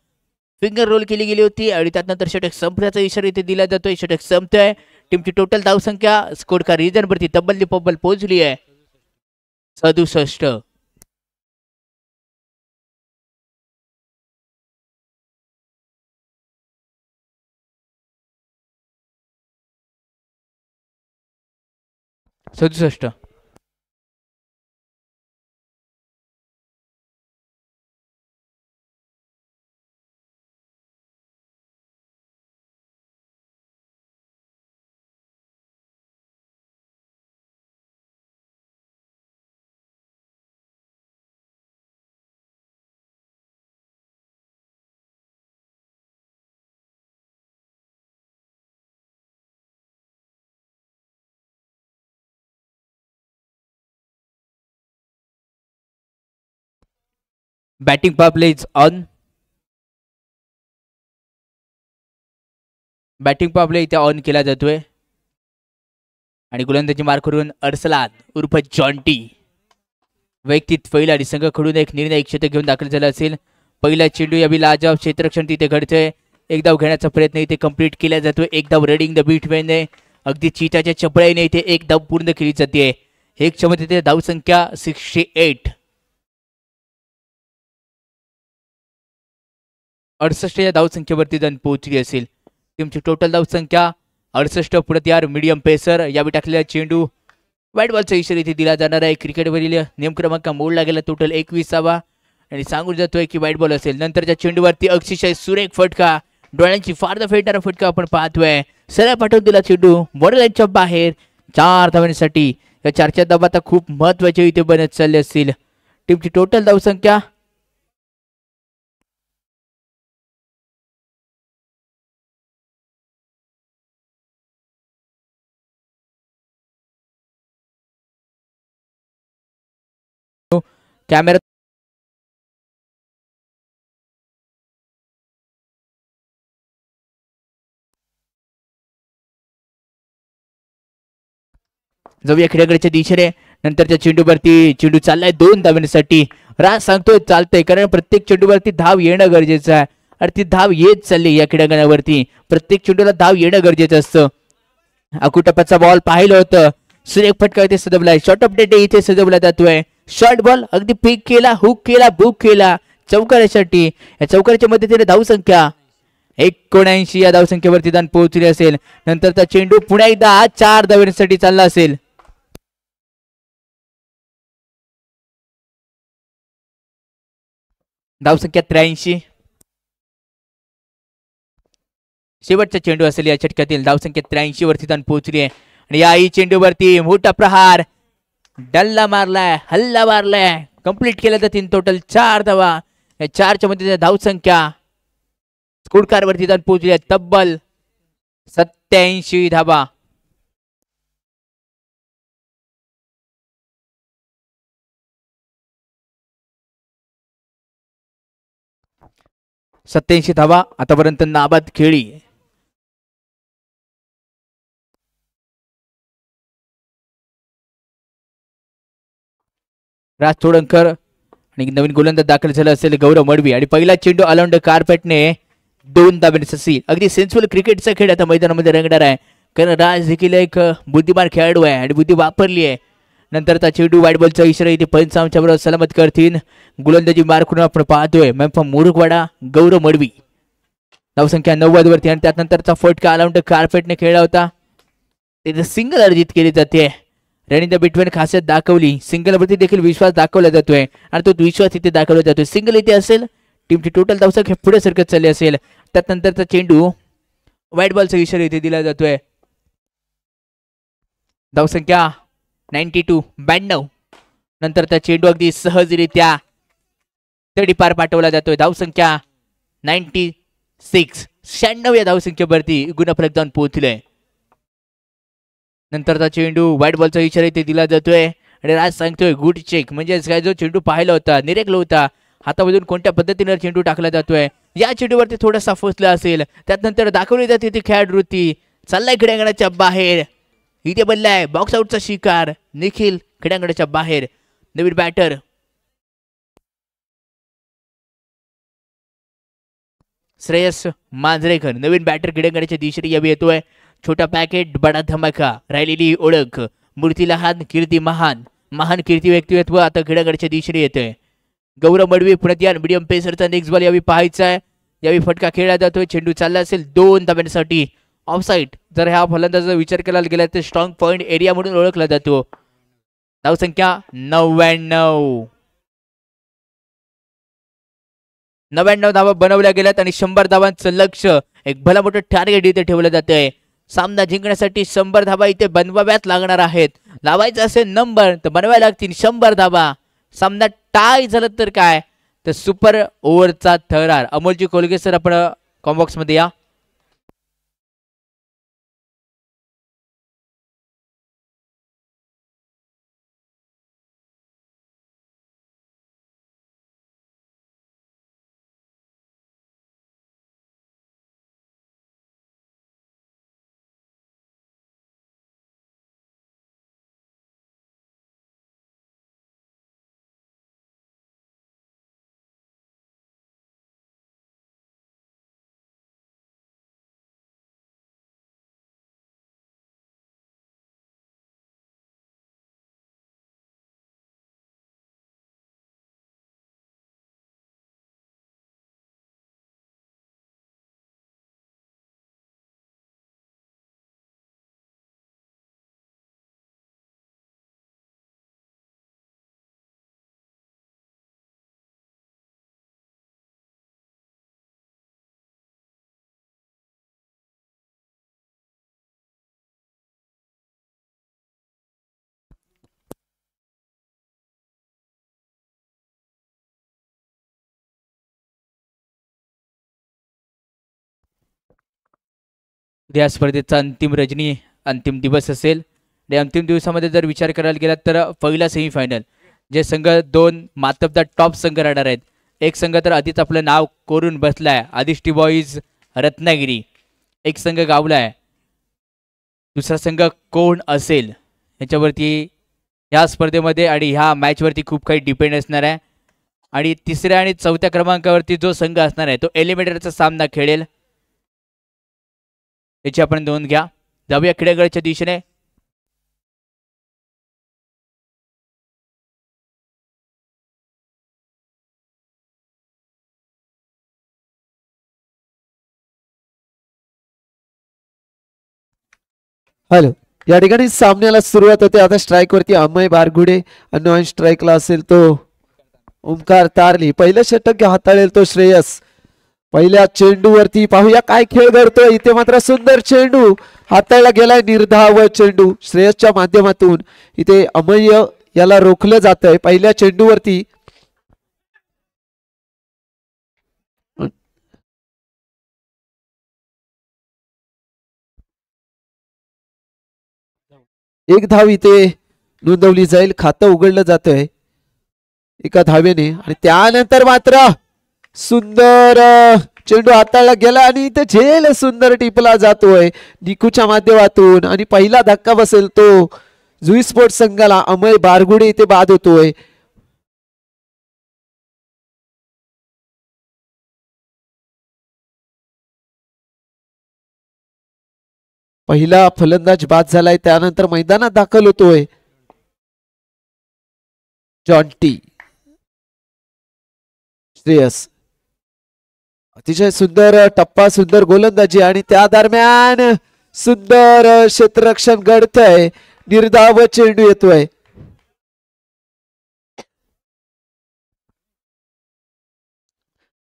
फिंगर रोल केली गेली होती आणि त्यानंतर षटक संपण्याचा इशारा इथे दिला जातोय. षटक संपतोय. टीमची टोटल धावसंख्या स्कोर का रिजन वरती तब्बल पोहोचली आहे 67. Batting power play is on. Batting power play इथे ऑन केला जातोय आणि गोलंदाजी मार्क करून अर्सलान उर्फ जॉन्टी वैयक्तिक फैल आणि संघाकडून एक निर्णायक षटक घेऊन दाखल झाला असेल. पहिला चेंडू यावी लाजवाब क्षेत्ररक्षण तिथे घडतोय. एक धाव घेण्याचा प्रयत्न इथे कंप्लीट केला जातोय. एक धाव रडिंग द बीट वेने अगदी चीताच्या चपळाईने इथे एक धाव पूर्ण केली जाते. एक क्षमतेने धावसंख्या 68. 68 या धावसंख्येवरती जाऊन पोहोचली असेल. टीमची टोटल धावसंख्या 68. पुढे यार मीडियम पेसर यावेळी टाकलेला चेंडू वाईट बॉलचा इशारा इथे दिला जाणार आहे. क्रिकेटवरील नियम क्रमांक मोडला गेला. टोटल 21वा आणि सांगून जातोय की वाईट बॉल असेल. नंतरच्या चेंडूवरती अक्षिशय सुरेख फटका डोळ्यांची फार फेडणारा फटका आपण पाहतोय. सरळ पाठवून दिला चेंडू वॉर्डरच्या बाहेर 4 धावांसाठी. या 4च्या धावा आता खूप महत्वाचे इथे बनत चालले असतील. टीमची टोटल धावसंख्या कॅमेरा जाऊया खेळाकडच्या दिशेने. नंतरच्या चेंडूवरती चेंडू चाललाय 2 धावांसाठी. राज सांगतोय चालतंय कारण प्रत्येक चेंडूवरती धाव येणं गरजेचं आहे आणि ती धाव येत चालली. या क्रीडांगणावरती प्रत्येक चेंडूला धाव येणं गरजेचं असतं. अकुटप्पाचा बॉल पाहिलं होतं. सुरेख फटका इथे सजवलाय. शॉर्ट अपडेट इथे सजवला जातोय. शॉर्ट बॉल अगदी पिक केला, हुक केला, बुक केला चौकारासाठी. या चौकाराच्या मदतीने धावसंख्या 79 या धावसंख्येवरती दान पोहोचली असेल. नंतरचा चेंडू पुन्हा एकदा 4 धावांसाठी चालला असेल. धावसंख्या 83. शेवटचा चेंडू असेल या षटकातील. धावसंख्या 83 वरती दान पोहोचली आहे आणि या चेंडूवरती मोठा प्रहार डल्ला मारलाय, हल्ला मारलाय. कंप्लीट केलं जातील. टोटल 4 धावा. या 4च्या मध्ये धावसंख्या स्कोर कार्ड वरती जाऊन पोहोचली आहे तब्बल 87 धावा. धावा आतापर्यंत नाबाद खेळी. राज चोडणकर आणि नवीन गोलंदाज दाखल झाला असेल गौरव मडवी आणि पहिला चेंडू अलाउंड कार्पेटने 2 धावांसाठी. अगदी सेन्सफुल क्रिकेटचा खेळ आता मैदानामध्ये रंगणार आहे कारण राज देखील एक बुद्धिमान खेळाडू आहे आणि बुद्धी वापरली आहे. नंतरचा चेंडू वाईट बॉलचा इशारा इथे पंचांच्या बरोबर सलामत करतील. गोलंदाजी मार करून आपण पाहतोय मुरुगवाडा गौरव मडवी धावसंख्या 90 वरती आणि त्यानंतरचा फटका अलाउंड कार्पेटने खेळला होता. तिथे सिंगल अर्जित केली जाते. रनिंग द बिटवीन खासियत दाखवली, सिंगल वरती देखील विश्वास दाखवला जातोय आणि तो विश्वास इथे दाखवला जातोय. सिंगल इथे असेल, टीमची टोटल धावसंख्या पुढे सरकत चालली असेल. त्यानंतरचा चेंडू व्हाईट बॉलचा इशारा इथे दिला जातोय. धावसंख्या 92 नंतरचा चेंडू अगदी सहजरित्या तडी पार पाठवला जातोय. धावसंख्या 96 या धावसंख्येवरती गुणफलक जाऊन पोहोचले. नंतरचा चेंडू व्हाईट बॉलचा इशारा इथे दिला जातोय आणि राज सांगतोय गुड चेक, म्हणजे काय जो चेंडू पाहिला होता, निरेखला होता, हातामधून कोणत्या पद्धतीने चेंडू टाकला जातोय, या चेंडूवरती थोडासा फसला असेल. त्यानंतर दाखवली जाते ती खेळाडूवृत्ती. चाललाय क्रीडांगणाच्या बाहेर, इथे बदलाय बॉक्स आउटचा शिकार. निखिल क्रीडांगणाच्या बाहेर. नवीन बॅटर श्रेयस मांजरेकर, नवीन बॅटर क्रीडांगणाच्या दिशेने यावी येतोय. छोटा पॅकेट बडा धमाका, राहिलेली ओळख, मूर्ती लहान कीर्ती महान, महान कीर्ती व्यक्तिमत्व आता क्रीडांगणाच्या दिशेने येतोय. गौरव मडवी पुण्यात या मीडियम पेसरचा नेक्स्ट बॉल यावी पाहायचा आहे. यावी फटका खेळला जातोय. चेंडू चालला असेल 2 धाब्यांसाठी ऑफसाईड. जर ह्या फलंदाजाचा विचार केला गेला तर स्ट्रॉंग पॉइंट एरिया म्हणून ओळखला जातो. धावसंख्या 99 धावा बनवल्या गेल्यात आणि 100 धावांचं लक्ष, एक भला मोठं टार्गेट इथे ठेवलं जातंय. सामना जिंकण्यासाठी 100 धावा इथे बनवाव्यात लागणार आहेत. लावायचं असेल नंबर तर बनवायला लागतील 100 धावा. सामना टाय झालं तर काय, तर सुपर ओव्हरचा थरार. अमोलजी कोलगे सर, आपण कॉम्बॉक्स मध्ये या. या स्पर्धेचा अंतिम रजनी, अंतिम दिवस असेल. या अंतिम दिवसामध्ये जर विचार करायला गेला तर पहिला सेमीफायनल जे संघ 2 मातबदार टॉप संघ राहणार आहेत. एक संघ तर आधीच आपलं नाव कोरून बसलाय, आदिष्टी बॉईज रत्नागिरी. एक संघ गावलाय, दुसरा संघ कोण असेल याच्यावरती ह्या स्पर्धेमध्ये आणि ह्या मॅचवरती खूप काही डिपेंड असणार आहे. आणि तिसऱ्या आणि चौथ्या क्रमांकावरती जो संघ असणार आहे तो एलिमिनेटरचा सामना खेळेल. त्याची आपण नोंद घ्या. जाऊया क्रीडांगणाच्या दिशेने. हॅलो, या ठिकाणी सामन्याला सुरुवात होते. आता स्ट्राईक वरती अमय बारगुडे, नॉन स्ट्राईकला असेल तो ओमकार तारली. पहिलं षटक हाताळेल तो श्रेयस. पहिल्या चेंडूवरती पाहूया काय खेळ घडतोय. इथे मात्र सुंदर चेंडू हाताळला गेलाय, निर्धाव चेंडू श्रेयसच्या माध्यमातून. इथे अमय याला रोखलं जातंय पहिल्या चेंडूवरती. एक धाव इथे नोंदवली जाईल, खातं उघडलं जातंय एका धावेने. आणि त्यानंतर मात्र सुंदर चेंडू हाताळला गेला आणि इथे झेल सुंदर टिपला जातोय निकूच्या माध्यमातून. आणि पहिला धक्का बसेल तो जुई स्पोर्ट्स संघाला. अमय बारगुडे इथे बाद होतोय. पहिला फलंदाज बाद झालाय, त्यानंतर मैदानात दाखल होतोय जॉन्टी. श्रेयस अतिशय सुंदर टप्पा, सुंदर गोलंदाजी आणि त्या दरम्यान सुंदर क्षेत्ररक्षण घडतंय. निर्धाव चेंडू येतोय.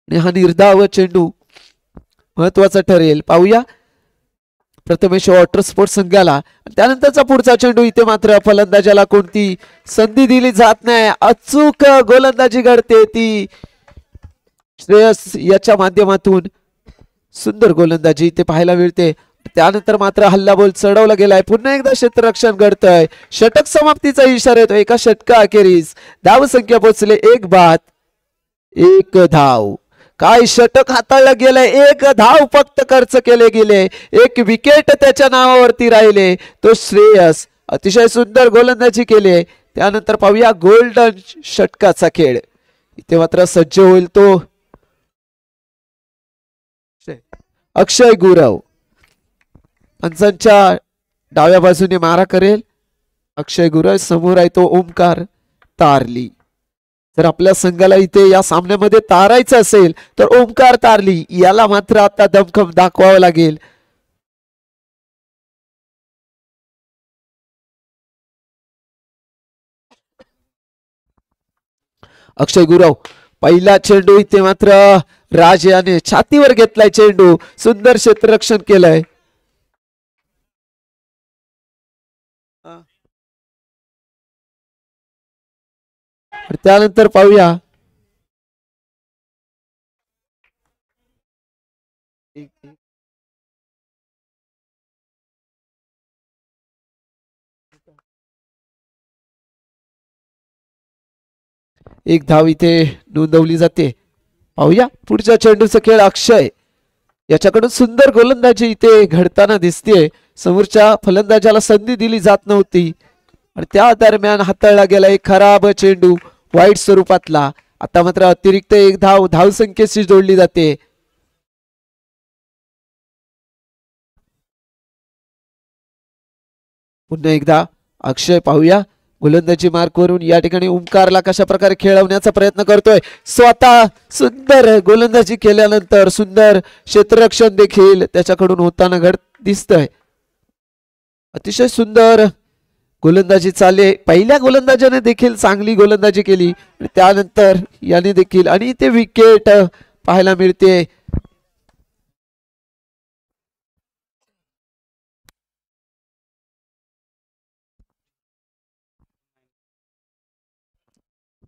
आणि हा निर्धाव चेंडू महत्वाचा ठरेल. पाहूया प्रथमेश वॉटर स्पोर्ट्स संघाला. त्यानंतरचा पुढचा चेंडू. इथे मात्र फलंदाजाला कोणती संधी दिली जात नाही. अचूक गोलंदाजी घडते ती श्रेयस याच्या माध्यमातून. सुंदर गोलंदाजी इथे पाहायला मिळते. त्यानंतर मात्र हल्ला बोल चढवला गेलाय. पुन्हा एकदा क्षेत्ररक्षण घडतंय. षटक समाप्तीचा इशारा येतो. एका षटका अखेरीस धाव संख्या पोहोचले 1 बाद 1 धाव. काय षटक हाताळलं गेलंय. 1 धाव फक्त खर्च केले गेले. 1 विकेट त्याच्या नावावरती राहिले. तो श्रेयस अतिशय सुंदर गोलंदाजी केली. त्यानंतर पाहूया गोल्डन षटकाचा खेळ. इथे मात्र सज्ज होईल तो अक्षय गुरव. पंचांच्या डाव्या बाजूने मारा करेल अक्षय गुरव. समोर आहे तो ओमकार तारली. जर आपल्या संघाला इथे या सामन्यामध्ये तारायचं असेल तर ओमकार तारली याला मात्र आता दमखम दाखवावं लागेल. अक्षय गुरव पहिला चेंडू. इथे मात्र राज याने छातीवर घेतलाय चेंडू. सुंदर क्षेत्ररक्षण केलंय. त्यानंतर पाहूया एक धाव इथे नोंदवली जाते. पाहूया पुढच्या चेंडूचा खेळ. अक्षय याच्याकडून सुंदर गोलंदाजी इथे घडताना दिसते. समोरच्या फलंदाजाला संधी दिली जात नव्हती आणि त्या दरम्यान हाताळला गेला एक खराब चेंडू वाईट स्वरूपातला. आता मात्र अतिरिक्त 1 धाव धावसंख्येशी जोडली जाते. पुन्हा एकदा अक्षय पाहूया गोलंदाजी मार्कवरून या ठिकाणी ओमकारला कशा प्रकारे खेळवण्याचा प्रयत्न करतोय. स्वतः सुंदर गोलंदाजी केल्यानंतर सुंदर क्षेत्ररक्षण देखील त्याच्याकडून होताना दिसतंय. अतिशय सुंदर गोलंदाजी चालले. पहिल्या गोलंदाजाने देखील चांगली गोलंदाजी केली आणि त्यानंतर याने देखील. आणि ते विकेट पाहायला मिळते.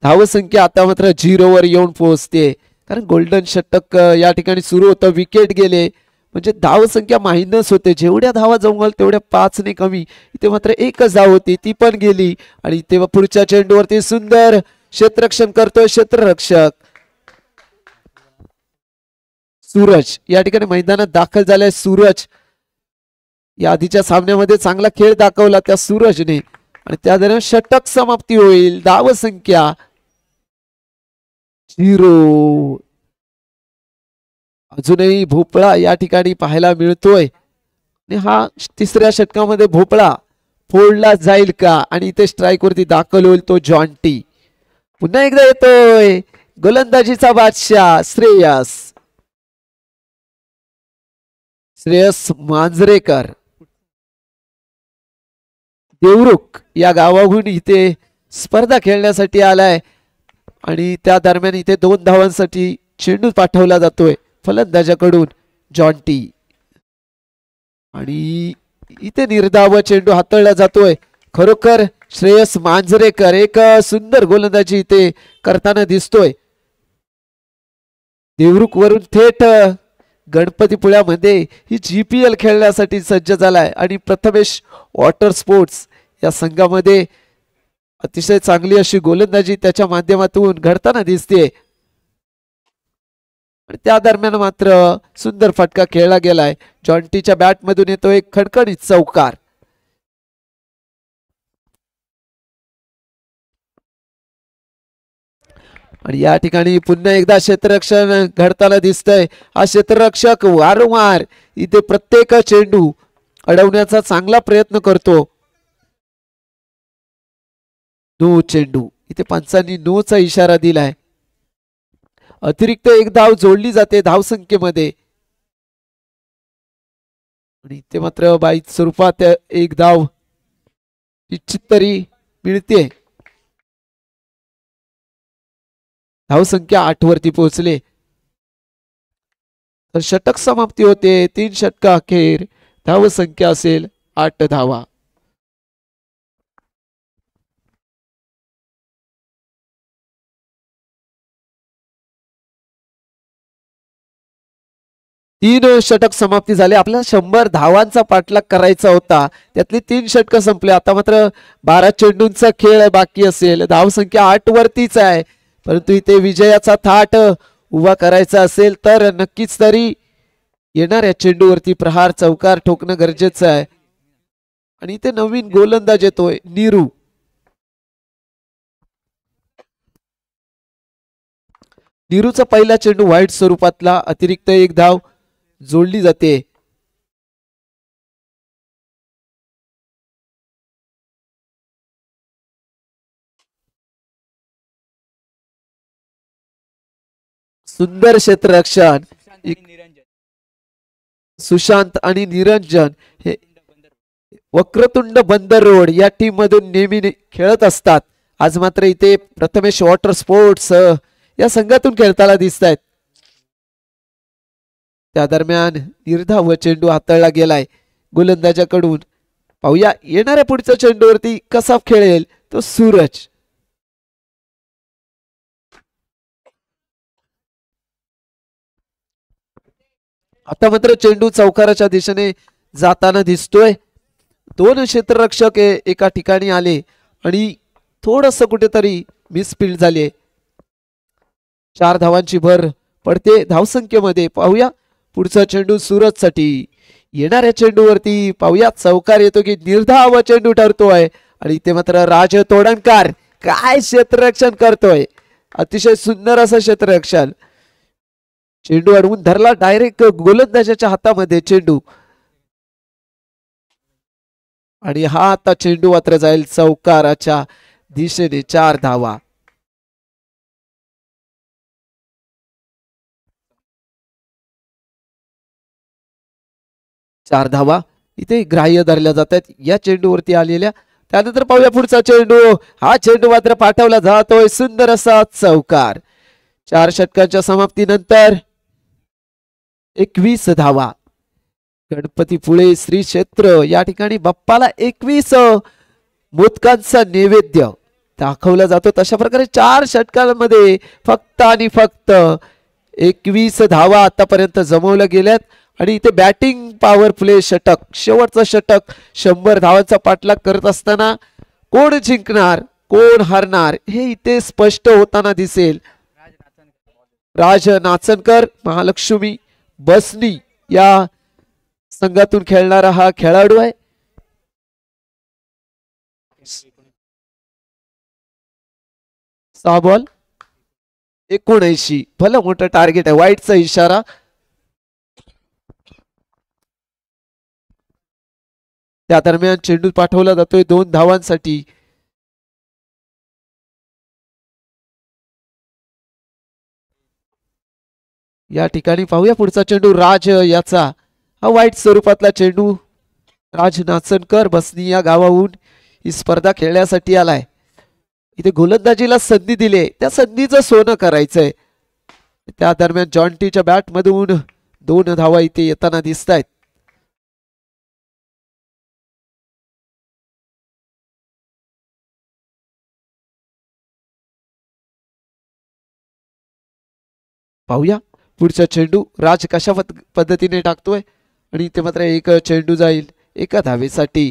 धावसंख्या आता मात्र 0 वर येऊन पोहोचते. कारण गोल्डन षटक या ठिकाणी सुरू होतं. विकेट गेले म्हणजे धावसंख्या मायनस होते. जेवढ्या धावा जमवाल तेवढ्या 5 ने कमी. इथे मात्र 1च धाव होती ती पण गेली. आणि तेव्हा पुढच्या चेंडूवरती सुंदर क्षेत्ररक्षण करतोय क्षेत्ररक्षक सूरज. या ठिकाणी मैदानात दाखल झालाय सूरज. या आधीच्या सामन्यामध्ये चांगला खेळ दाखवला त्या सूरजने. आणि त्या दरम्यान षटक समाप्ती होईल. धावसंख्या 0. अजूनही भोपळा या ठिकाणी पाहायला मिळतोय. आणि हा तिसऱ्या षटकामध्ये भोपळा फोडला जाईल का. आणि इथे स्ट्राईक वरती दाखल होईल तो जॉन्टी. पुन्हा एकदा येतोय गोलंदाजीचा बादशाह श्रेयस. श्रेयस मांजरेकर देवरुख या गावाहून इथे स्पर्धा खेळण्यासाठी आलाय. आणि त्या दरम्यान इथे 2 धावांसाठी चेंडू पाठवला जातोय फलंदाजाकडून जॉन्टी. आणि इथे निर्धाव चेंडू हाताळला जातोय. खरोखर श्रेयस मांजरेकर एक सुंदर गोलंदाजी इथे करताना दिसतोय. देवरुख वरून थेट गणपतीपुळ्यामध्ये ही GPL खेळण्यासाठी सज्ज झालाय. आणि प्रथमेश वॉटर स्पोर्ट्स या संघामध्ये अतिशय चांगली अशी गोलंदाजी त्याच्या माध्यमातून घडताना दिसते. त्या दरम्यान मात्र सुंदर फटका खेळला गेलाय. जॉन्टीच्या बॅटमधून येतो एक खणखणीत चौकार. आणि या ठिकाणी पुन्हा एकदा क्षेत्ररक्षण घडताना दिसतंय. हा क्षेत्ररक्षक वारंवार इथे प्रत्येक चेंडू अडवण्याचा चांगला प्रयत्न करतो. नो चेंडू. इथे पंचांनी नो चा इशारा दिलाय. अतिरिक्त एक धाव जोडली जाते धावसंख्येमध्ये आणि इथे मात्र बाईत स्वरूपात एक धाव निश्चित तरी मिळते. धावसंख्या 8 वरती पोहोचले तर षटक समाप्ती होते. 3 षटका अखेर धावसंख्या असेल 8 धावा. तीन षटक समाप्ती झाले. आपल्याला 100 धावांचा पाठलाग करायचा होता. त्यातली 3 षटक संपले. आता मात्र 12 चेंडूंचा खेळ बाकी असेल. धावसंख्या 8 वरतीच आहे. परंतु इथे विजयाचा थाट उभा करायचा असेल तर नक्कीच तरी येणाऱ्या चेंडूवरती प्रहार चौकार ठोकणं गरजेचं आहे. आणि इथे नवीन गोलंदाज येतोय नीरू. नीरूचा पहिला चेंडू वाईट स्वरूपातला. अतिरिक्त एक धाव जोडली जाते. सुंदर क्षेत्ररक्षण सुशांत आणि निरंजन हे वक्रतुंड बंदर रोड या टीम मधून नेहमी खेळत असतात. आज मात्र इथे प्रथमेश वॉटर स्पोर्ट्स या संघातून खेळताना दिसत आहेत. त्या दरम्यान निर्धाव चेंडू हाताळला गेलाय गोलंदाजाकडून. पाहूया येणाऱ्या पुढच्या चेंडूवरती कसा खेळेल तो सूरज. आता मात्र चेंडू चौकाराच्या दिशेने जाताना दिसतोय. 2 क्षेत्ररक्षक एका ठिकाणी आले आणि थोडस कुठेतरी मिसफिल्ड झाले. 4 धावांची भर पडते धावसंख्येमध्ये. पाहूया पुढचा चेंडू सूरजसाठी. येणाऱ्या चेंडूवरती पाहूया चौकार येतो की निर्धाव चेंडू ठरतोय. आणि इथे मात्र राज तोडणकर काय क्षेत्ररक्षण करतोय. अतिशय सुंदर असं क्षेत्ररक्षण. चेंडू अडवून धरला डायरेक्ट गोलंदाजाच्या हातामध्ये चेंडू. आणि हा आता चेंडू मात्र जाईल चौकाराच्या दिशेने. 4 धावा. चार धावा इथे ग्राह्य धरल्या जात आहेत या चेंडूवरती आलेल्या. त्यानंतर पाहूया पुढचा चेंडू. हा चेंडू मात्र पाठवला जातोय. सुंदर असा चौकार. 4 षटकांच्या समाप्तीनंतर 21 धावा. गणपतीपुळे श्री क्षेत्र या ठिकाणी बाप्पाला 21 मोदकांचा नैवेद्य दाखवला जातो. तशा प्रकारे 4 षटकांमध्ये फक्त आणि फक्त 21 धावा आतापर्यंत जमवल्या गेल्यात. आणि इथे बॅटिंग पॉवर प्ले षटक शेवटचं षटक 100 धावांचा पाठलाग करत असताना कोण जिंकणार कोण हारणार हे इथे स्पष्ट होताना दिसेल. राज नाचनकर महालक्ष्मी बसनी या संघातून खेळणारा हा खेळाडू आहे. 6 बॉल 79. भलं मोठं टार्गेट आहे. वाईटचा इशारा. त्या दरम्यान चेंडू पाठवला जातोय 2 धावांसाठी. या ठिकाणी पाहूया पुढचा चेंडू राज याचा. हा वाईट स्वरूपातला चेंडू. राज नाचनकर बसनी या गावाहून ही स्पर्धा खेळण्यासाठी आलाय. इथे गोलंदाजीला संधी दिली. त्या संधीचं सोनं करायचंय. त्या दरम्यान जॉन्टीच्या बॅट मधून 2 धावा इथे येताना दिसत आहेत. पाहूया पुढचा चेंडू राज कशा पद्धतीने टाकतोय. आणि इथे मात्र एक चेंडू जाईल 1 धावेसाठी.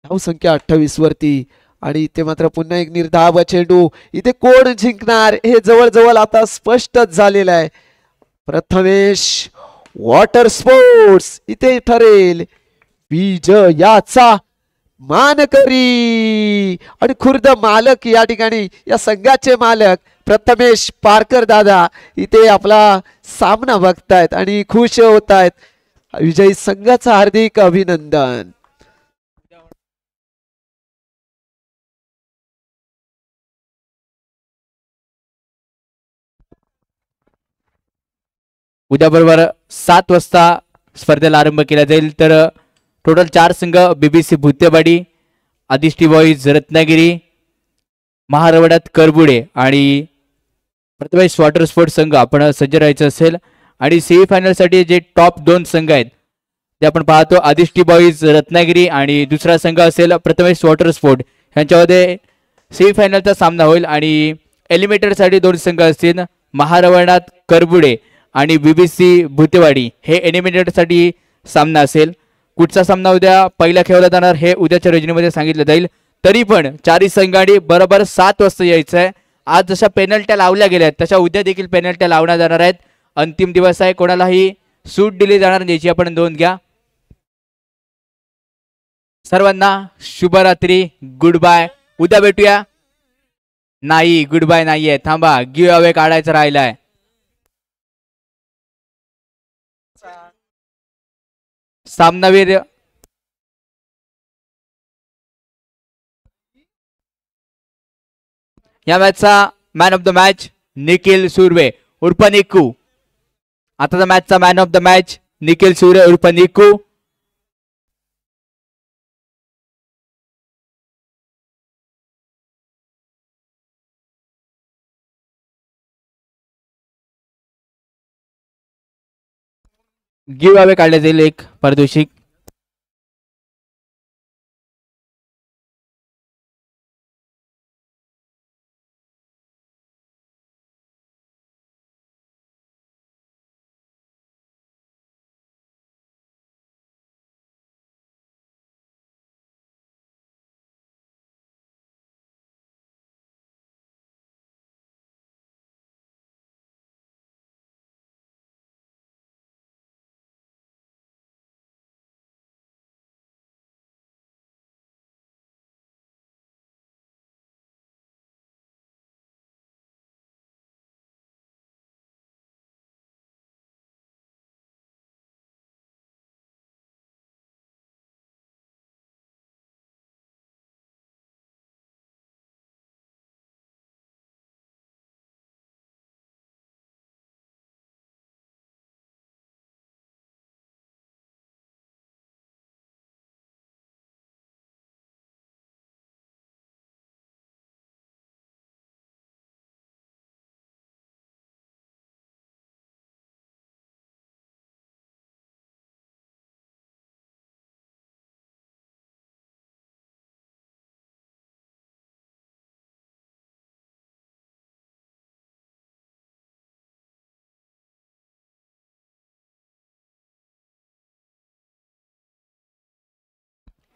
धावसंख्या 28 वरती. आणि इथे मात्र पुन्हा एक निर्धाव चेंडू. इथे कोण जिंकणार हे जवळजवळ आता स्पष्टच झालेलं आहे. प्रथमेश वॉटर स्पोर्ट्स इथे ठरेल विजयाचा मानकरी. आणि खुर्द मालक या ठिकाणी या संघाचे मालक प्रथमेश पारकर दादा इथे आपला सामना बघतायत आणि खुश होत आहेत. विजयी संघाचं हार्दिक अभिनंदन. उद्या बरोबर 7 वाजता स्पर्धेला आरंभ केला जाईल. तर टोटल 4 संघ BBC भुतेवाडी, आदिष्टी बॉईज रत्नागिरी, महारवड्यात करबुडे आणि प्रथमेश वॉटर स्पोर्ट संघ आपण सज्ज राहायचं असेल. आणि सेमीफायनल साठी जे टॉप 2 संघ आहेत ते आपण पाहतो, आदिष्टी बॉईज रत्नागिरी आणि दुसरा संघ असेल प्रथमेश वॉटर स्पोर्ट. यांच्यामध्ये सेमीफायनलचा सामना होईल. आणि एलिमिनेटर साठी 2 संघ असतील, महारवणात करबुडे आणि BBC भुतेवाडी. हे एलिमिनेटर साठी सामना असेल. कुठचा सामना उद्या पहिला खेळला जाणार हे उद्याच्या योजनेमध्ये सांगितलं जाईल. तरी पण 4 संघांनी बरोबर 7 वाजता यायचं आहे. आज जशा पेनल्ट्या लावल्या गेल्या आहेत तशा उद्या देखील पेनल्ट्या लावण्यात जाणार आहेत. अंतिम दिवस आहे, कोणालाही सूट दिली जाणार नाही याची आपण नोंद घ्या. सर्वांना शुभरात्री, गुड बाय. उद्या भेटूया. नाही, गुड बाय नाहीये, थांबा, गिव्ह अवे काढायचं राहिलाय. सामनावीर या मॅचचा man of the match Nikhil Surve उर्फ निकू. आता मॅचचा man of the match Nikhil Surve उर्फ निकू. गिव्ह अवे काढले जाईल एक पारितोषिक.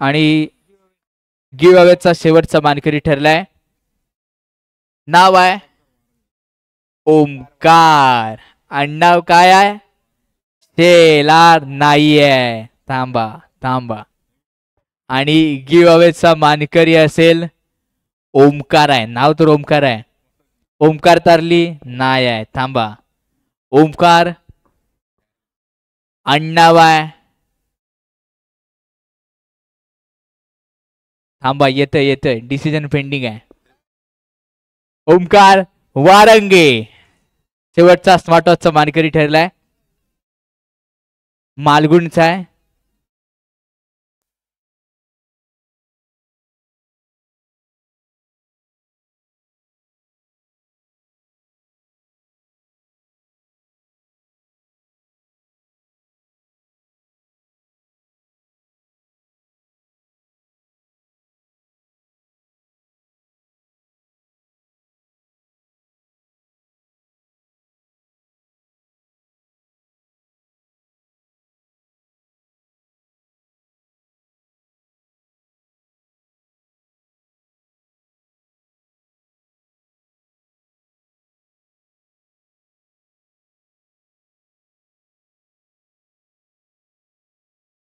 आणि गिव्ह अवेचा शेवटचा मानकरी ठरलाय. नाव आहे ओमकार. आडनाव काय आहे? शेलार नाहीये. थांबा थांबा. आणि गिव्ह अवेचा मानकरी असेल ओमकार आहे. नाव तर ओमकार आहे. ओमकार तारली नाही आहे. थांबा. ओमकार आडनाव आहे. थांबा, येतंय डिसिजन पेंडिंग आहे. ओमकार वारंगे शेवटचा स्मार्ट वॉचचा मानकरी ठरलाय. मालगुणचा आहे.